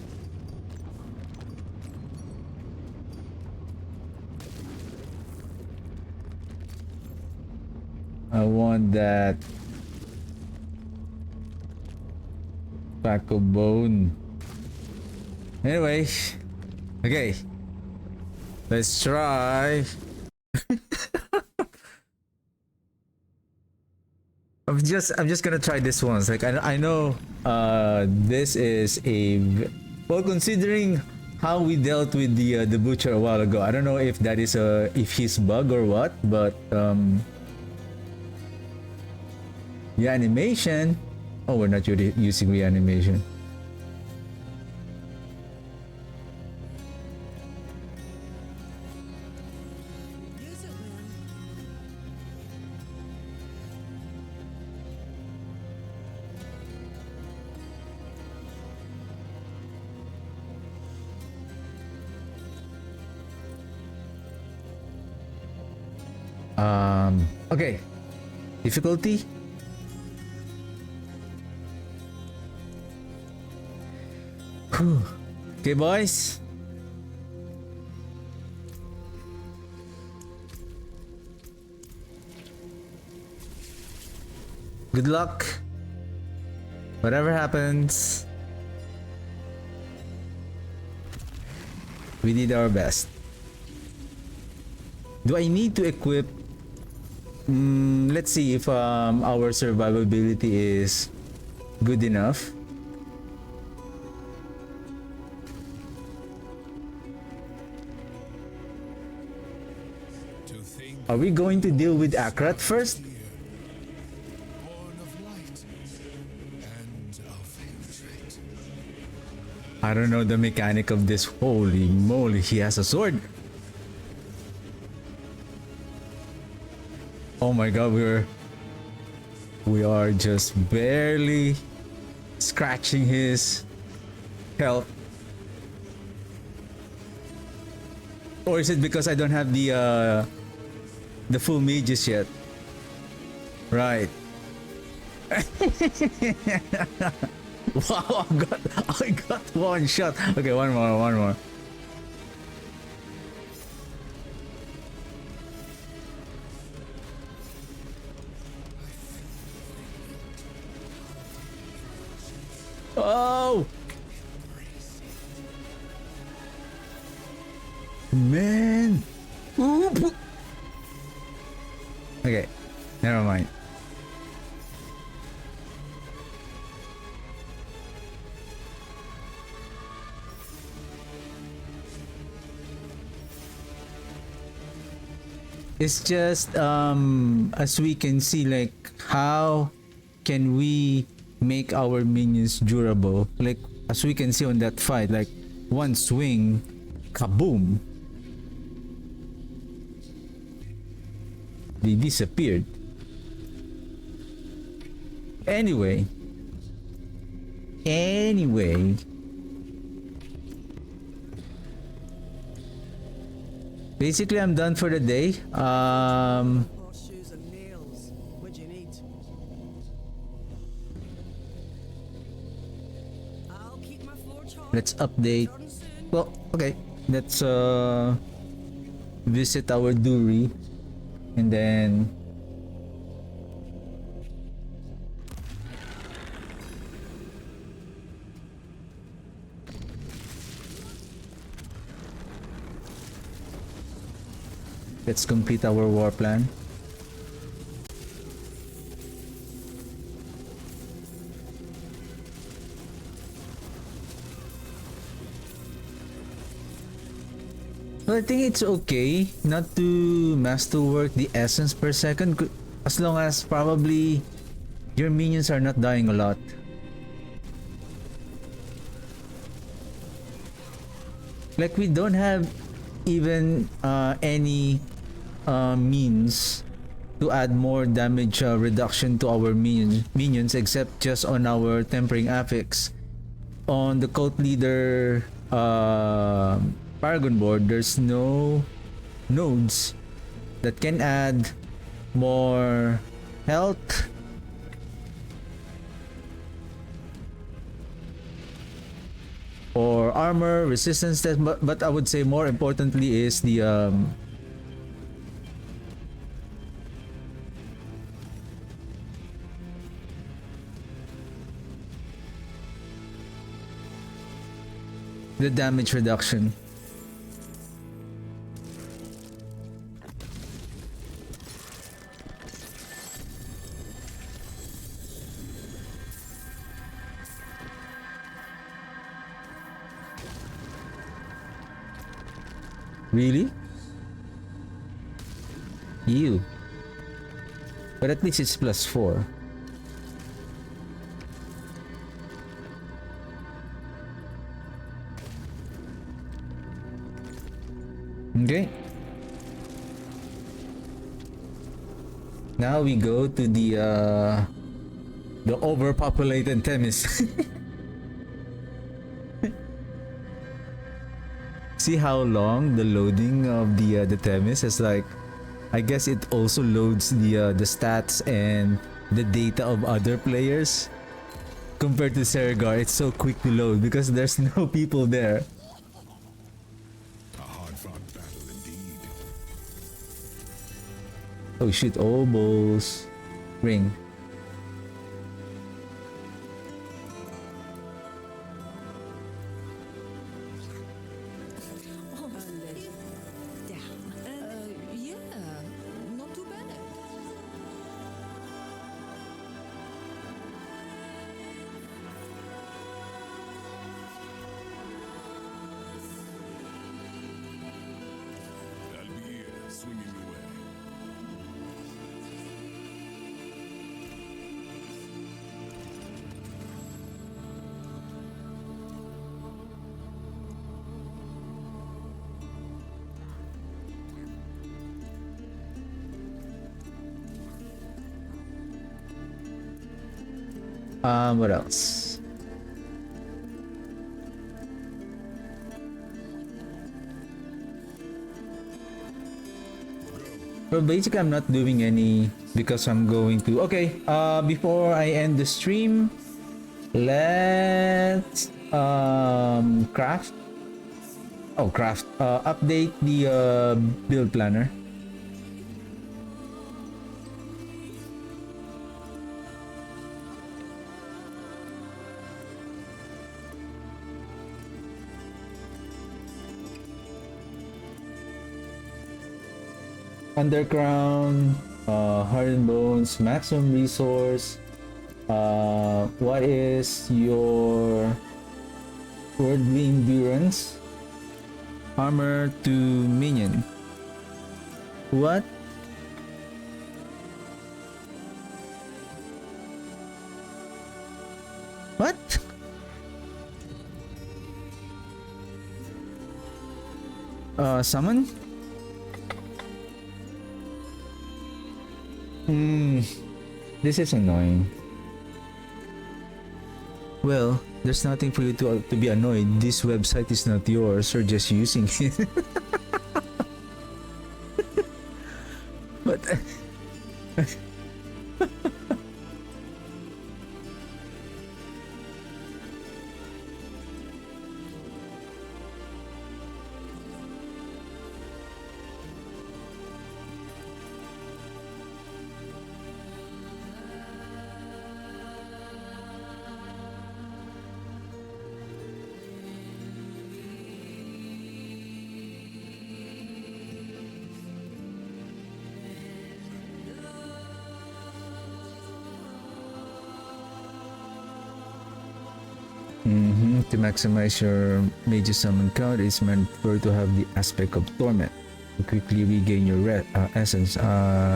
I want that pack of bone. Anyway, okay, let's try. I'm just gonna try this once. Like I know this is well, considering how we dealt with the butcher a while ago. I don't know if that is if he's bug or what, but the animation. Oh, we're not using reanimation. Okay. Difficulty? Whew. Okay, boys. Good luck. Whatever happens, we did our best. Do I need to equip? Let's see if our survivability is good enough. Are we going to deal with Akrat first? I don't know the mechanic of this. Holy moly, he has a sword. Oh my god, we are just barely scratching his health. Or is it because I don't have the full mages yet? Right. Wow, I got one shot. Okay, one more. Oh! Man! Oop. Okay, never mind. It's just as we can see, like, how can we make our minions durable? Like, as we can see on that fight, like, one swing, kaboom, they disappeared. Anyway, basically I'm done for the day. Horseshoes and nails. What do you need? I'll keep my forge hot. Let's update. Well, okay, let's visit our Duri, and then let's complete our war plan. Well, I think it's okay not to masterwork the essence per second, as long as probably your minions are not dying a lot. Like, we don't have even any means to add more damage reduction to our minions except just on our tempering affix. On the cult leader Paragon board, there's no nodes that can add more health or armor resistance test, but I would say more importantly is the damage reduction. Really? You. But at least it's +4. Okay. Now we go to the overpopulated Themis. See how long the loading of the Themis is like. I guess it also loads the stats and the data of other players. Compared to Sergar, it's so quick to load because there's no people there. A hard-fought battle indeed. Oh shit, Obos. Ring. Swinging away. What else? Well, basically I'm not doing any because I'm going to... Okay, before I end the stream, let's craft. Oh, craft. Update the build planner. Underground, Heart and Bones, maximum resource. What is your worldly endurance? Armor to minion. What? What? Summon? This is annoying. Well, there's nothing for you to be annoyed. This website is not yours, or just using it. But to maximize your major summon count, it's meant for to have the aspect of torment to quickly regain your essence.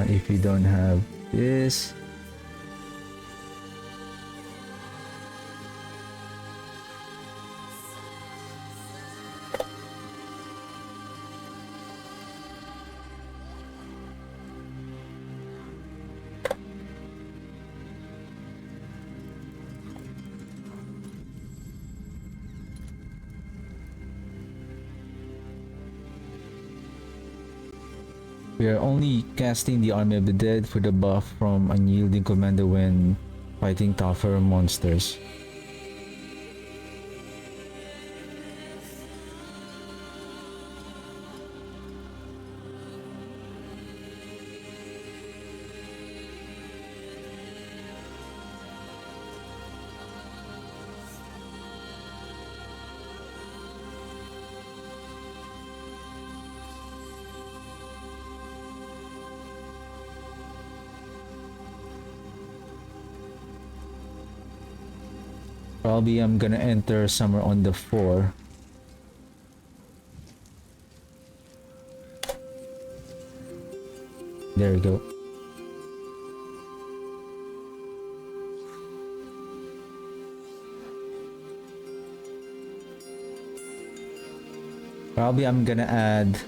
If you don't have this, We are only casting the Army of the Dead for the buff from Unyielding Commander when fighting tougher monsters. Probably I'm gonna enter somewhere on the 4. There we go. Probably I'm gonna add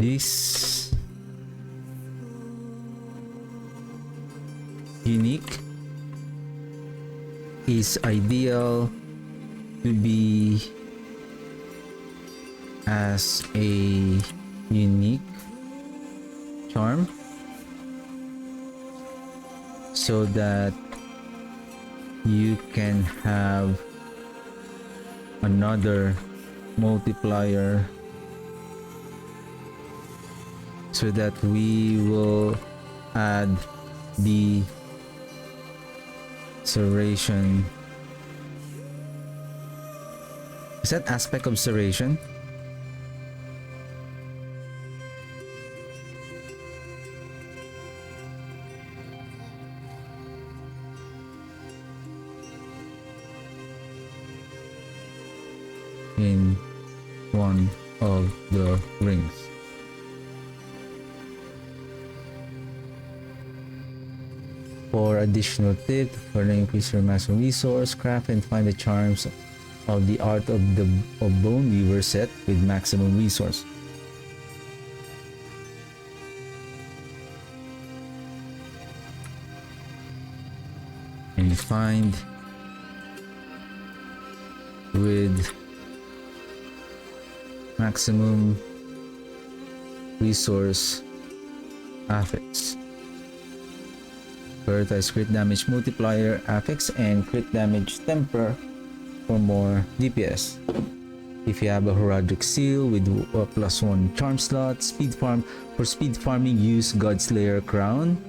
this unique is ideal to be as a unique charm so that you can have another multiplier, so that we will add the serration. Is that aspect of serration? In one of the rings. For additional tip, further increase your maximum resource, craft and find the charms of the Art of Bone Weaver set with maximum resource. And you find with maximum resource affix. Prioritize crit damage multiplier affix and crit damage temper for more DPS. If you have a heraldic seal with a +1 charm slot, speed farm. For speed farming, use Godslayer Crown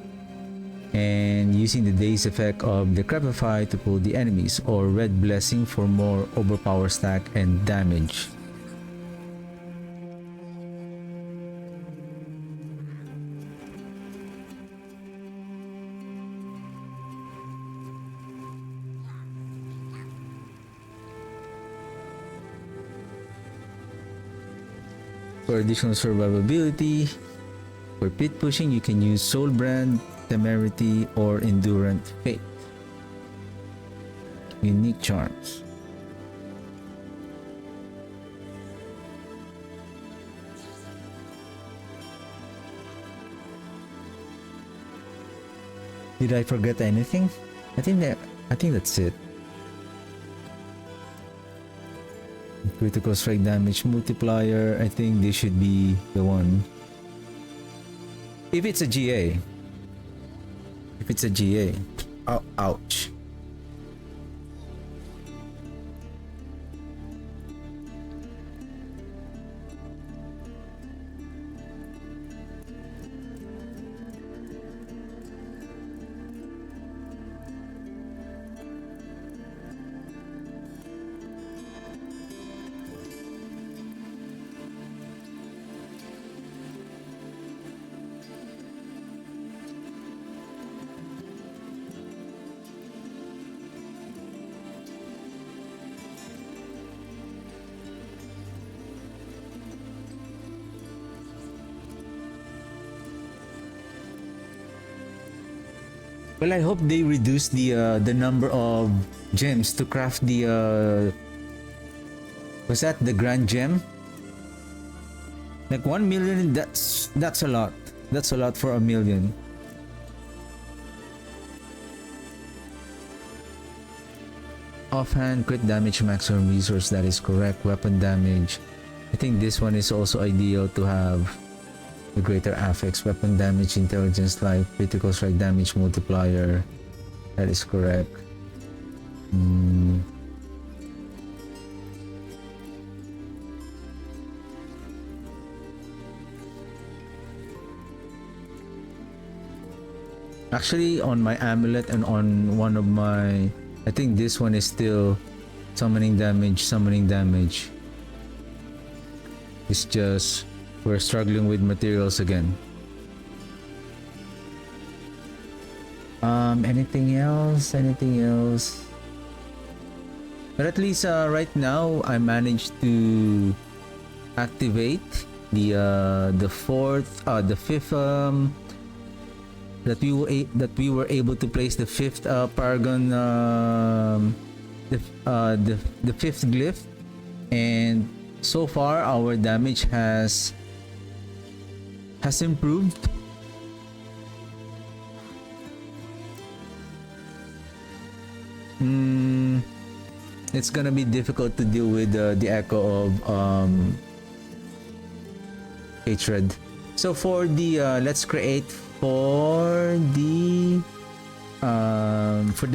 and using the Daze effect of Decrepify to pull the enemies, or Red Blessing for more overpower stack and damage. For additional survivability, for pit pushing, you can use Soul Brand, Temerity, or Endurant Fate. Unique charms. Did I forget anything? I think that's it. Critical strike damage multiplier, I think this should be the one. If it's a GA. If it's a GA. Oh, ouch. Well, I hope they reduce the number of gems to craft the was that the grand gem? Like 1 million, that's a lot. That's a lot for a million. Offhand, crit damage, maximum resource, that is correct. Weapon damage. I think this one is also ideal to have the greater affix. Weapon damage, intelligence, life, critical strike damage multiplier. That is correct. Actually, on my amulet and on one of my... I think this one is still summoning damage, It's just we're struggling with materials again. Anything else? But at least right now I managed to activate the fifth that we were able to place the fifth paragon, the fifth glyph, and so far our damage has improved. It's gonna be difficult to deal with the echo of hatred. So for the let's create for the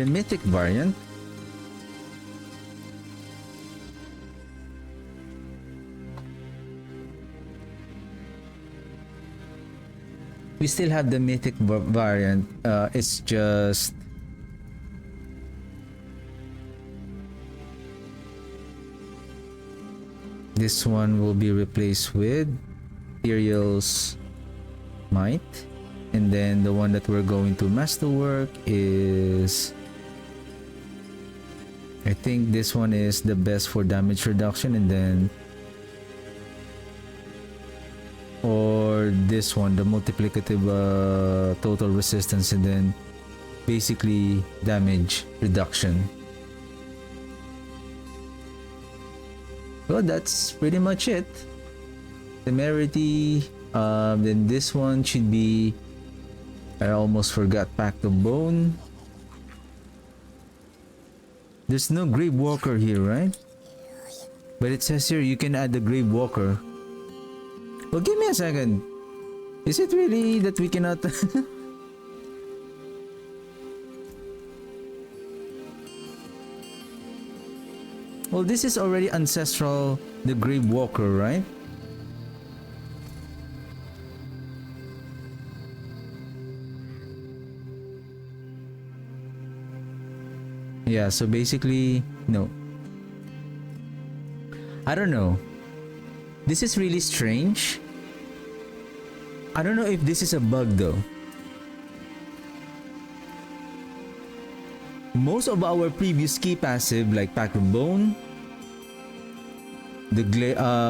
mythic variant. We still have the mythic variant. It's just this one will be replaced with Ethereal's Might, and then the one that we're going to masterwork is, I think this one is the best for damage reduction, and then or this one, the multiplicative total resistance, and then basically damage reduction. Well, that's pretty much it. Temerity, then this one should be, I almost forgot, Pact of Bone. There's no Grave Walker here, right? But it says here you can add the Grave Walker. Well, give me a second. Is it really that we cannot... Well, this is already ancestral, the Grave Walker, right? Yeah, so basically, no. I don't know. This is really strange. I don't know if this is a bug though. Most of our previous key passive, like Pact of Bone, the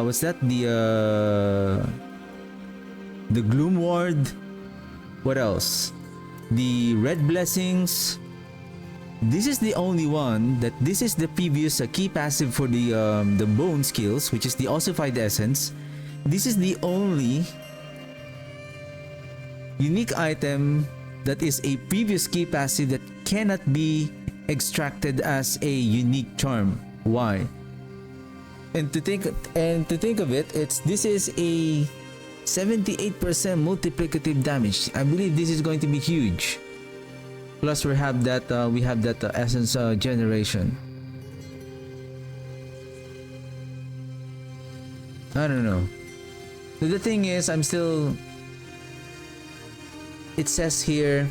what's that? The Gloom Ward. What else? The Red Blessings. This is the only one that this is the previous key passive for the bone skills, which is the ossified essence. This is the only unique item that is a previous key passive that cannot be extracted as a unique charm. Why? And to think of it, this is a 78% multiplicative damage. I believe this is going to be huge. Plus we have that essence generation. I don't know. The thing is, it says here,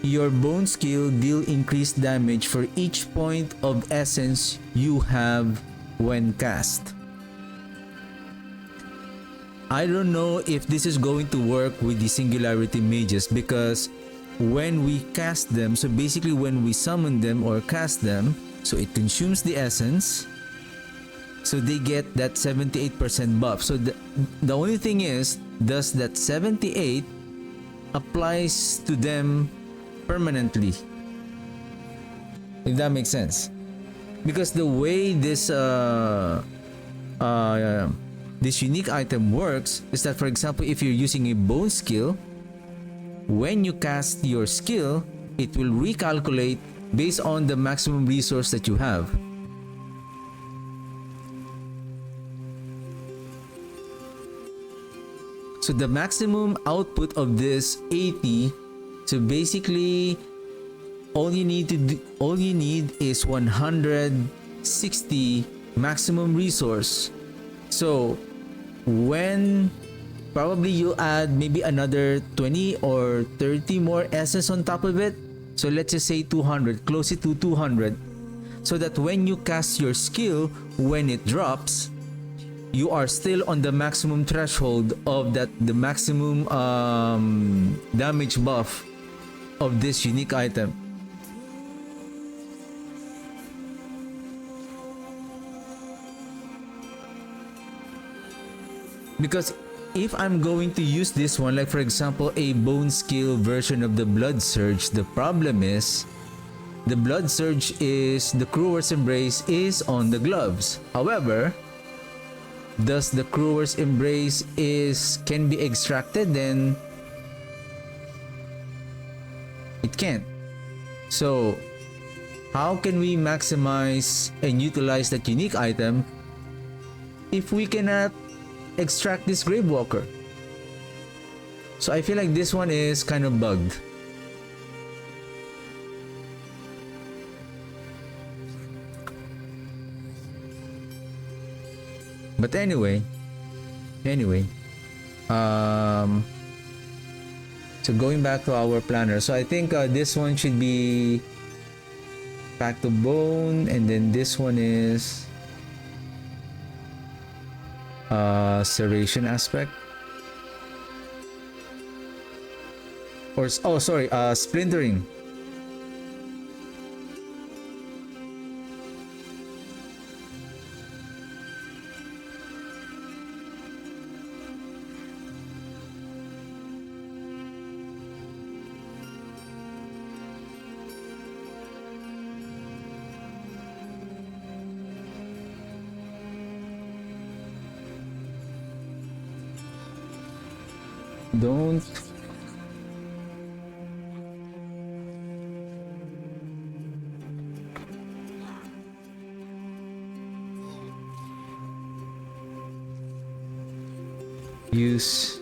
your bone skill deal increased damage for each point of essence you have when cast. I don't know if this is going to work with the Singularity Mages, because when we cast them, so basically when we summon them or cast them, so it consumes the essence, so they get that 78% buff. So the only thing is, does that 78 applies to them permanently? If that makes sense. Because the way this this unique item works is that, for example, if you're using a bone skill, when you cast your skill, it will recalculate based on the maximum resource that you have. So the maximum output of this 80, so basically all you need is 160 maximum resource. So when probably you add maybe another 20 or 30 more essence on top of it, so let's just say 200, close it to 200, so that when you cast your skill, when it drops, you are still on the maximum threshold of the maximum damage buff of this unique item. Because if I'm going to use this one, like for example a bone skill version of the blood surge, the problem is the blood surge is the Crewer's Embrace is on the gloves. However, thus the Crewer's Embrace can be extracted, then it can't. So how can we maximize and utilize that unique item if we cannot extract this Gravewalker? So I feel like this one is kind of bugged. But anyway, so going back to our planner, so I think this one should be back to bone, and then this one is serration aspect, or oh sorry, splintering. Don't use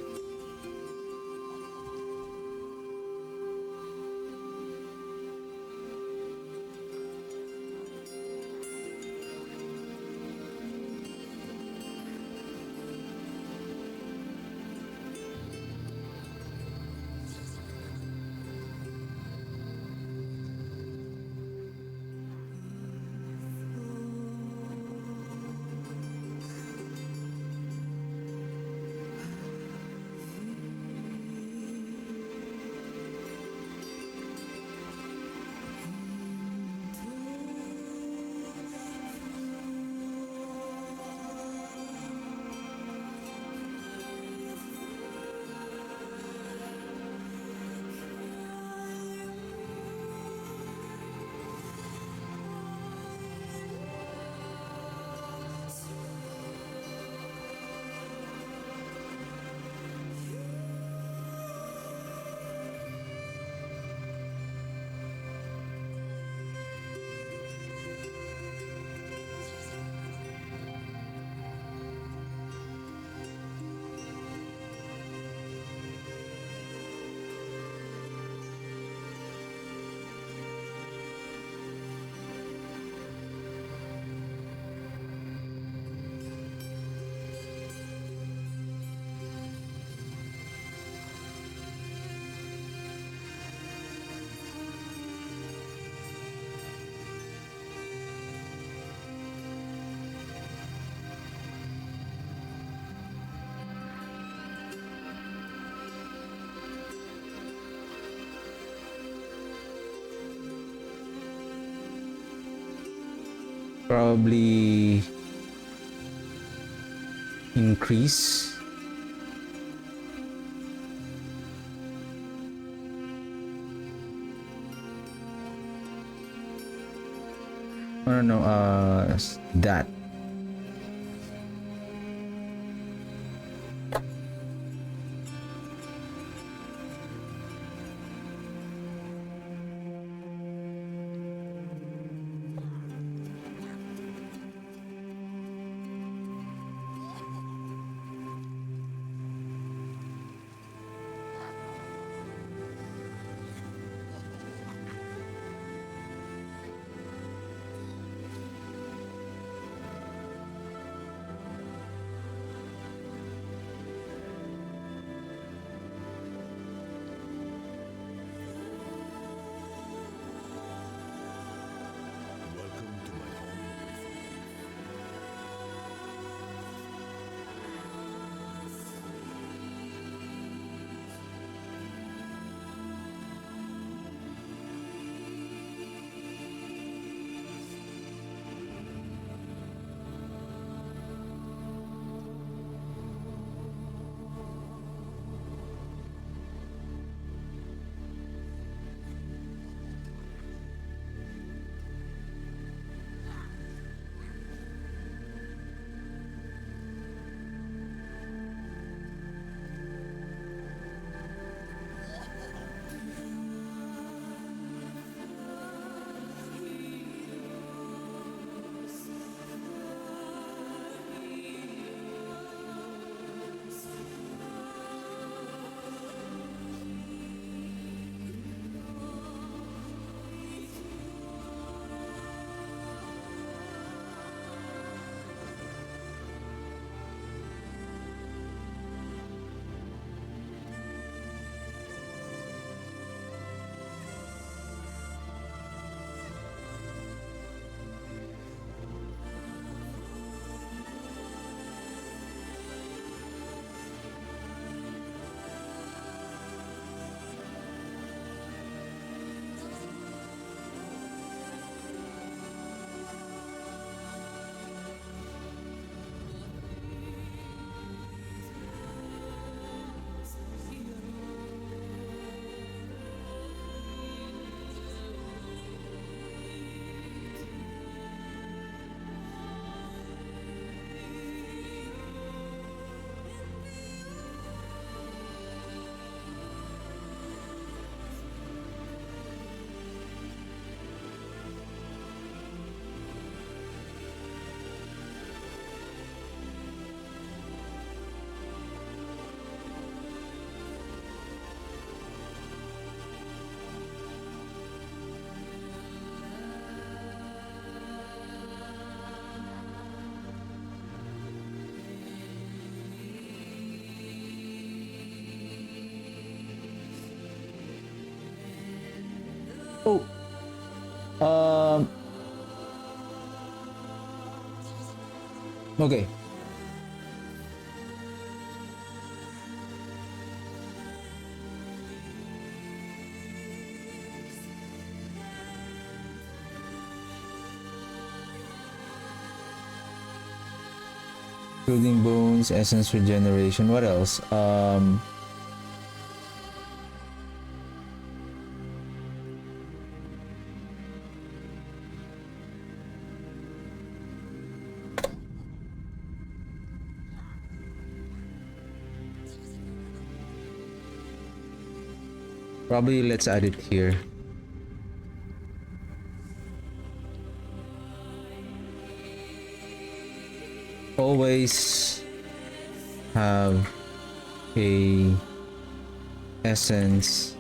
probably increase I don't know that Um. Okay. Including bones, essence regeneration. What else? Probably let's add it here. Always have a essence.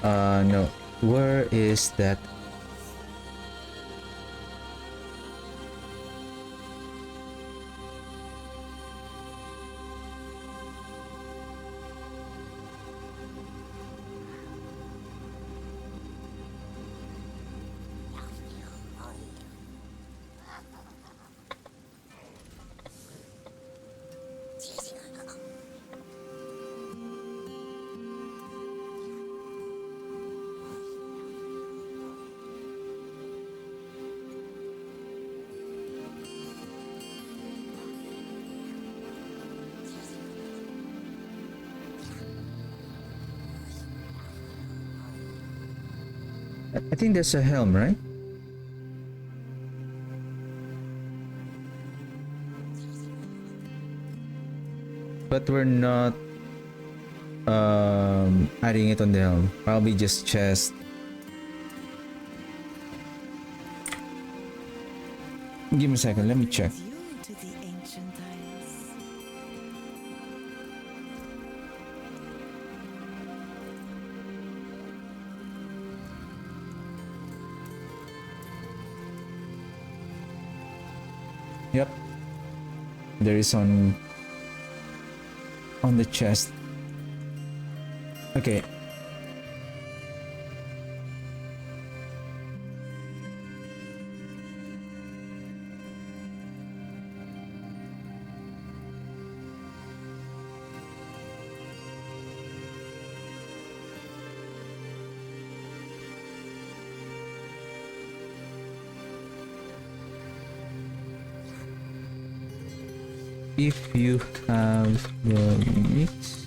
No. Where is that? I think that's a helm, right? But we're not adding it on the helm. Probably just chest. Give me a second, let me check. You to the ancient isles. Yep. There is on the chest. Okay. If you have the mix,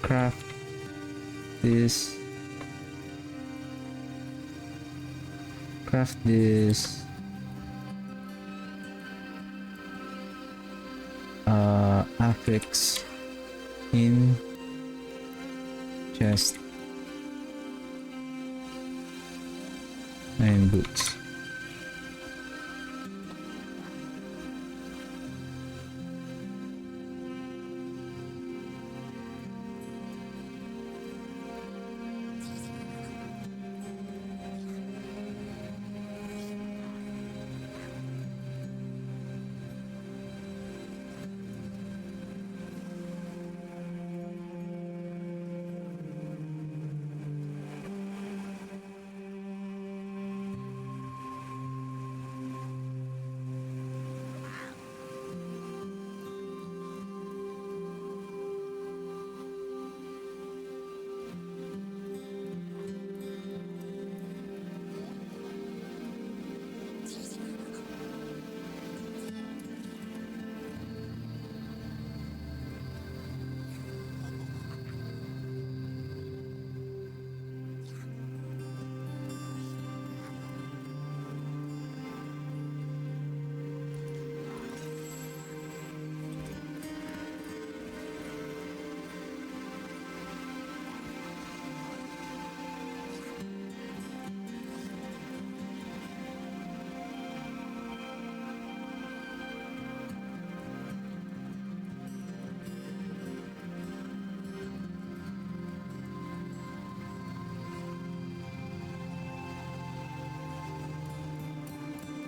craft this, affix in chest and boots.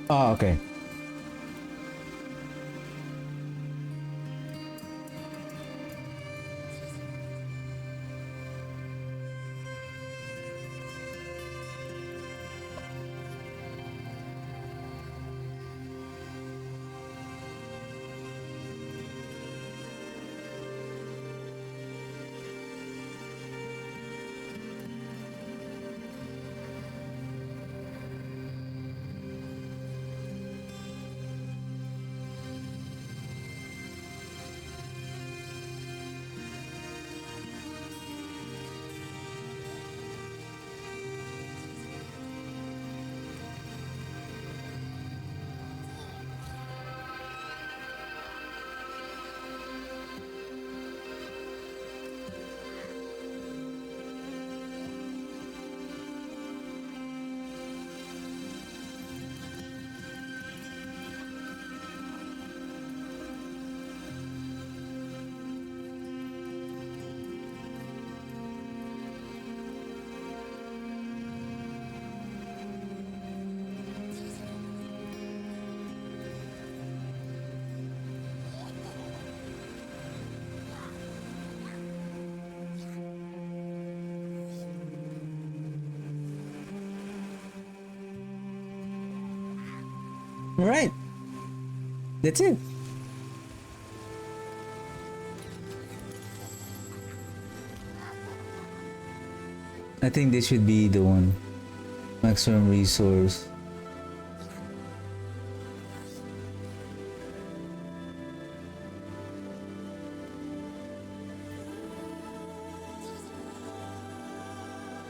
Oh, okay. Alright. That's it. I think this should be the one. Maximum resource.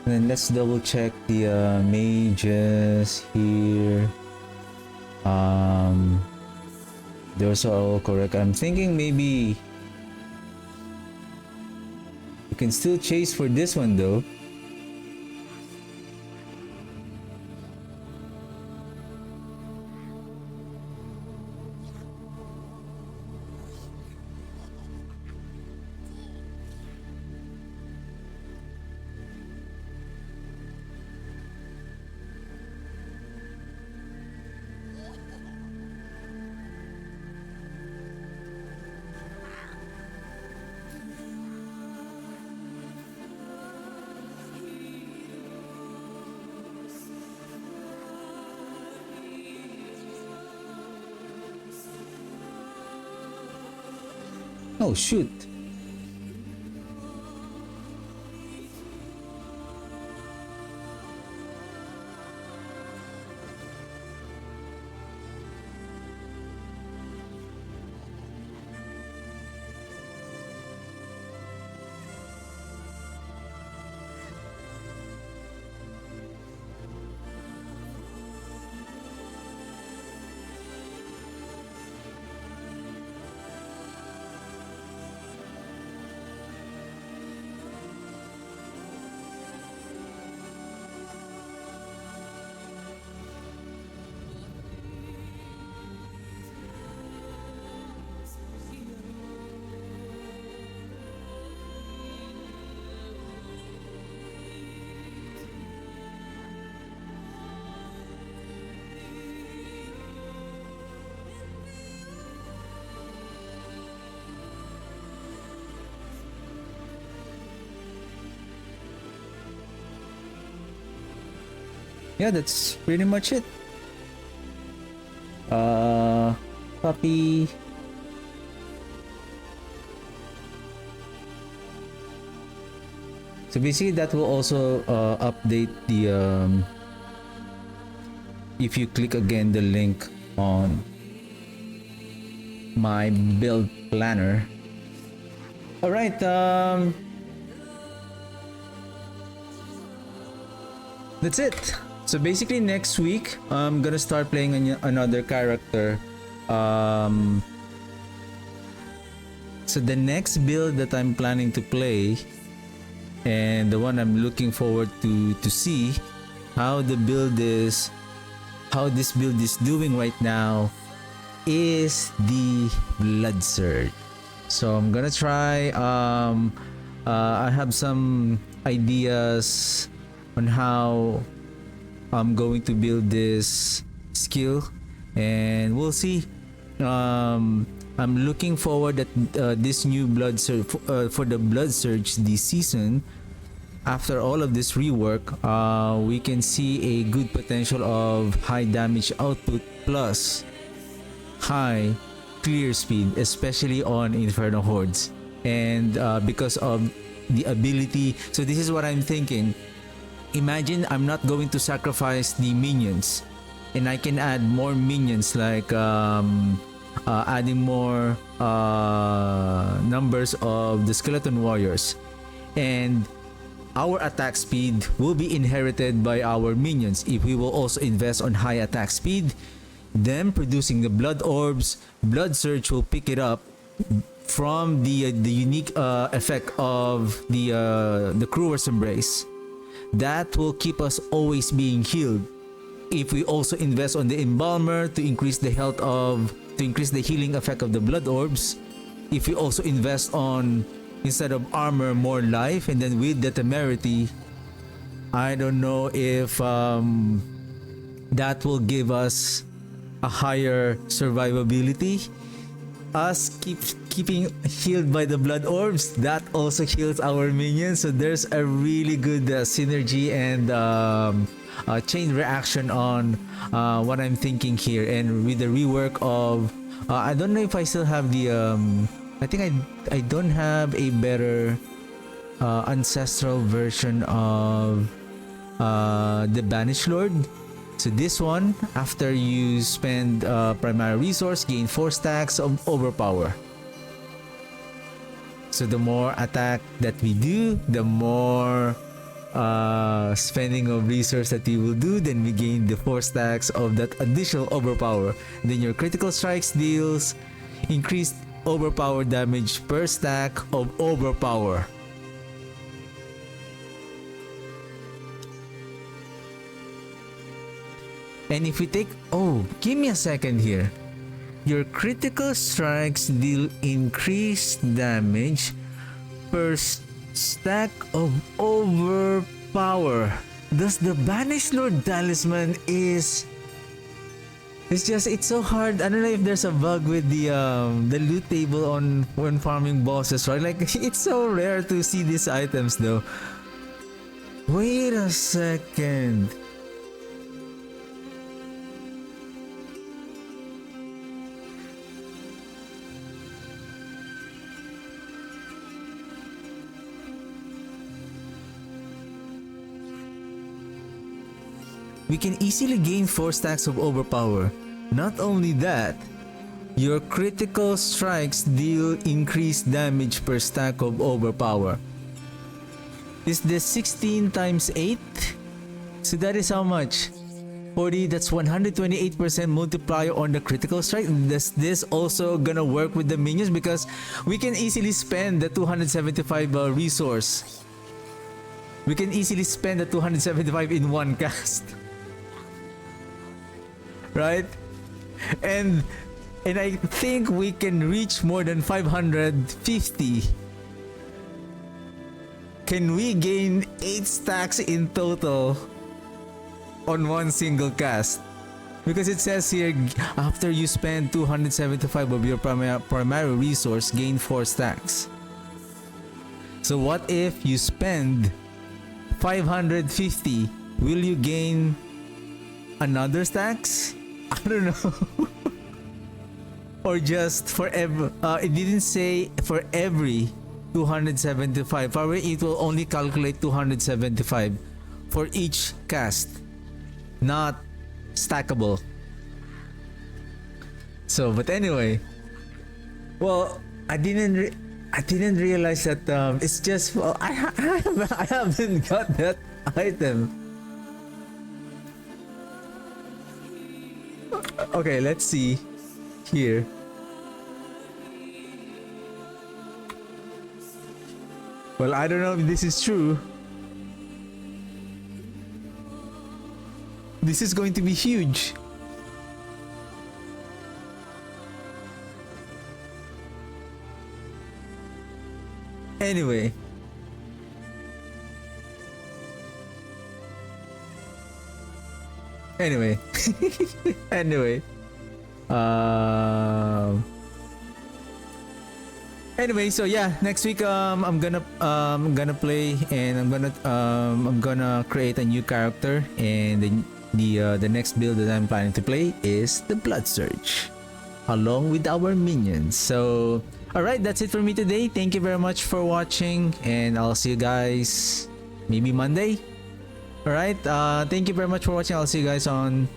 And then let's double check the mages here. Those are all correct. I'm thinking maybe you can still chase for this one though. Oh shoot. Yeah, that's pretty much it. Puppy. So basically that will also update the if you click again the link on my build planner. All right, that's it. So basically next week I'm gonna start playing another character. So the next build that I'm planning to play, and the one I'm looking forward to see how this build is doing right now, is the Blood Surge. So I'm gonna try. I have some ideas on how I'm going to build this skill, and we'll see. I'm looking forward that this new Blood Surge for the Blood Surge this season. After all of this rework, we can see a good potential of high damage output plus high clear speed, especially on Inferno Hordes. And because of the ability, so this is what I'm thinking. Imagine I'm not going to sacrifice the minions, and I can add more minions, like adding more numbers of the skeleton warriors, and our attack speed will be inherited by our minions. If we will also invest on high attack speed, them producing the blood orbs, Blood Surge will pick it up from the unique effect of the Crewer's Embrace. That will keep us always being healed. If we also invest on the Embalmer to increase the healing effect of the blood orbs, if we also invest on, instead of armor, more life, and then with the temerity, I don't know if that will give us a higher survivability. Us keeping healed by the blood orbs, that also heals our minions. So there's a really good synergy and chain reaction on what I'm thinking here, and with the rework of I don't know if I still have the I think I don't have a better ancestral version of the Banished Lord. So this one, after you spend primary resource, gain 4 stacks of overpower. So the more attack that we do, the more spending of resource that we will do, then we gain the 4 stacks of that additional overpower. Then your critical strikes deals increased overpower damage per stack of overpower. And if we take, oh, give me a second here. Your critical strikes deal increased damage per stack of overpower. Thus the Banished Lord Talisman is... It's so hard. I don't know if there's a bug with the loot table on when farming bosses, right? Like, it's so rare to see these items though. Wait a second. We can easily gain 4 stacks of overpower. Not only that, your critical strikes deal increased damage per stack of overpower. Is this 16 times 8? So that is how much? 40, that's 128% multiplier on the critical strike. Does this also gonna work with the minions? Because we can easily spend the 275 resource. We can easily spend the 275 in one cast. Right? And I think we can reach more than 550. Can we gain 8 stacks in total on one single cast? Because it says here, after you spend 275 of your primary resource, gain 4 stacks. So what if you spend 550? Will you gain another stacks? I don't know. Or just for every, it didn't say for every 275. Probably it will only calculate 275 for each cast, not stackable. So, but anyway, well, I didn't realize that it's just, well, I haven't got that item. Okay, let's see here. Well, I don't know if this is true. This is going to be huge. Anyway. Anyway. Anyway, so yeah, next week I'm gonna play, and I'm gonna create a new character, and the next build that I'm planning to play is the Blood Surge, along with our minions. So alright, that's it for me today. Thank you very much for watching, and I'll see you guys maybe Monday. Alright, thank you very much for watching. I'll see you guys on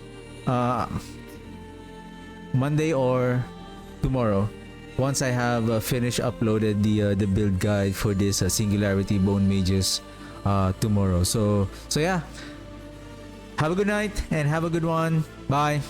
Monday or tomorrow, once I have finished uploaded the build guide for this Singularity Bone Mages tomorrow. So yeah, have a good night and have a good one. Bye.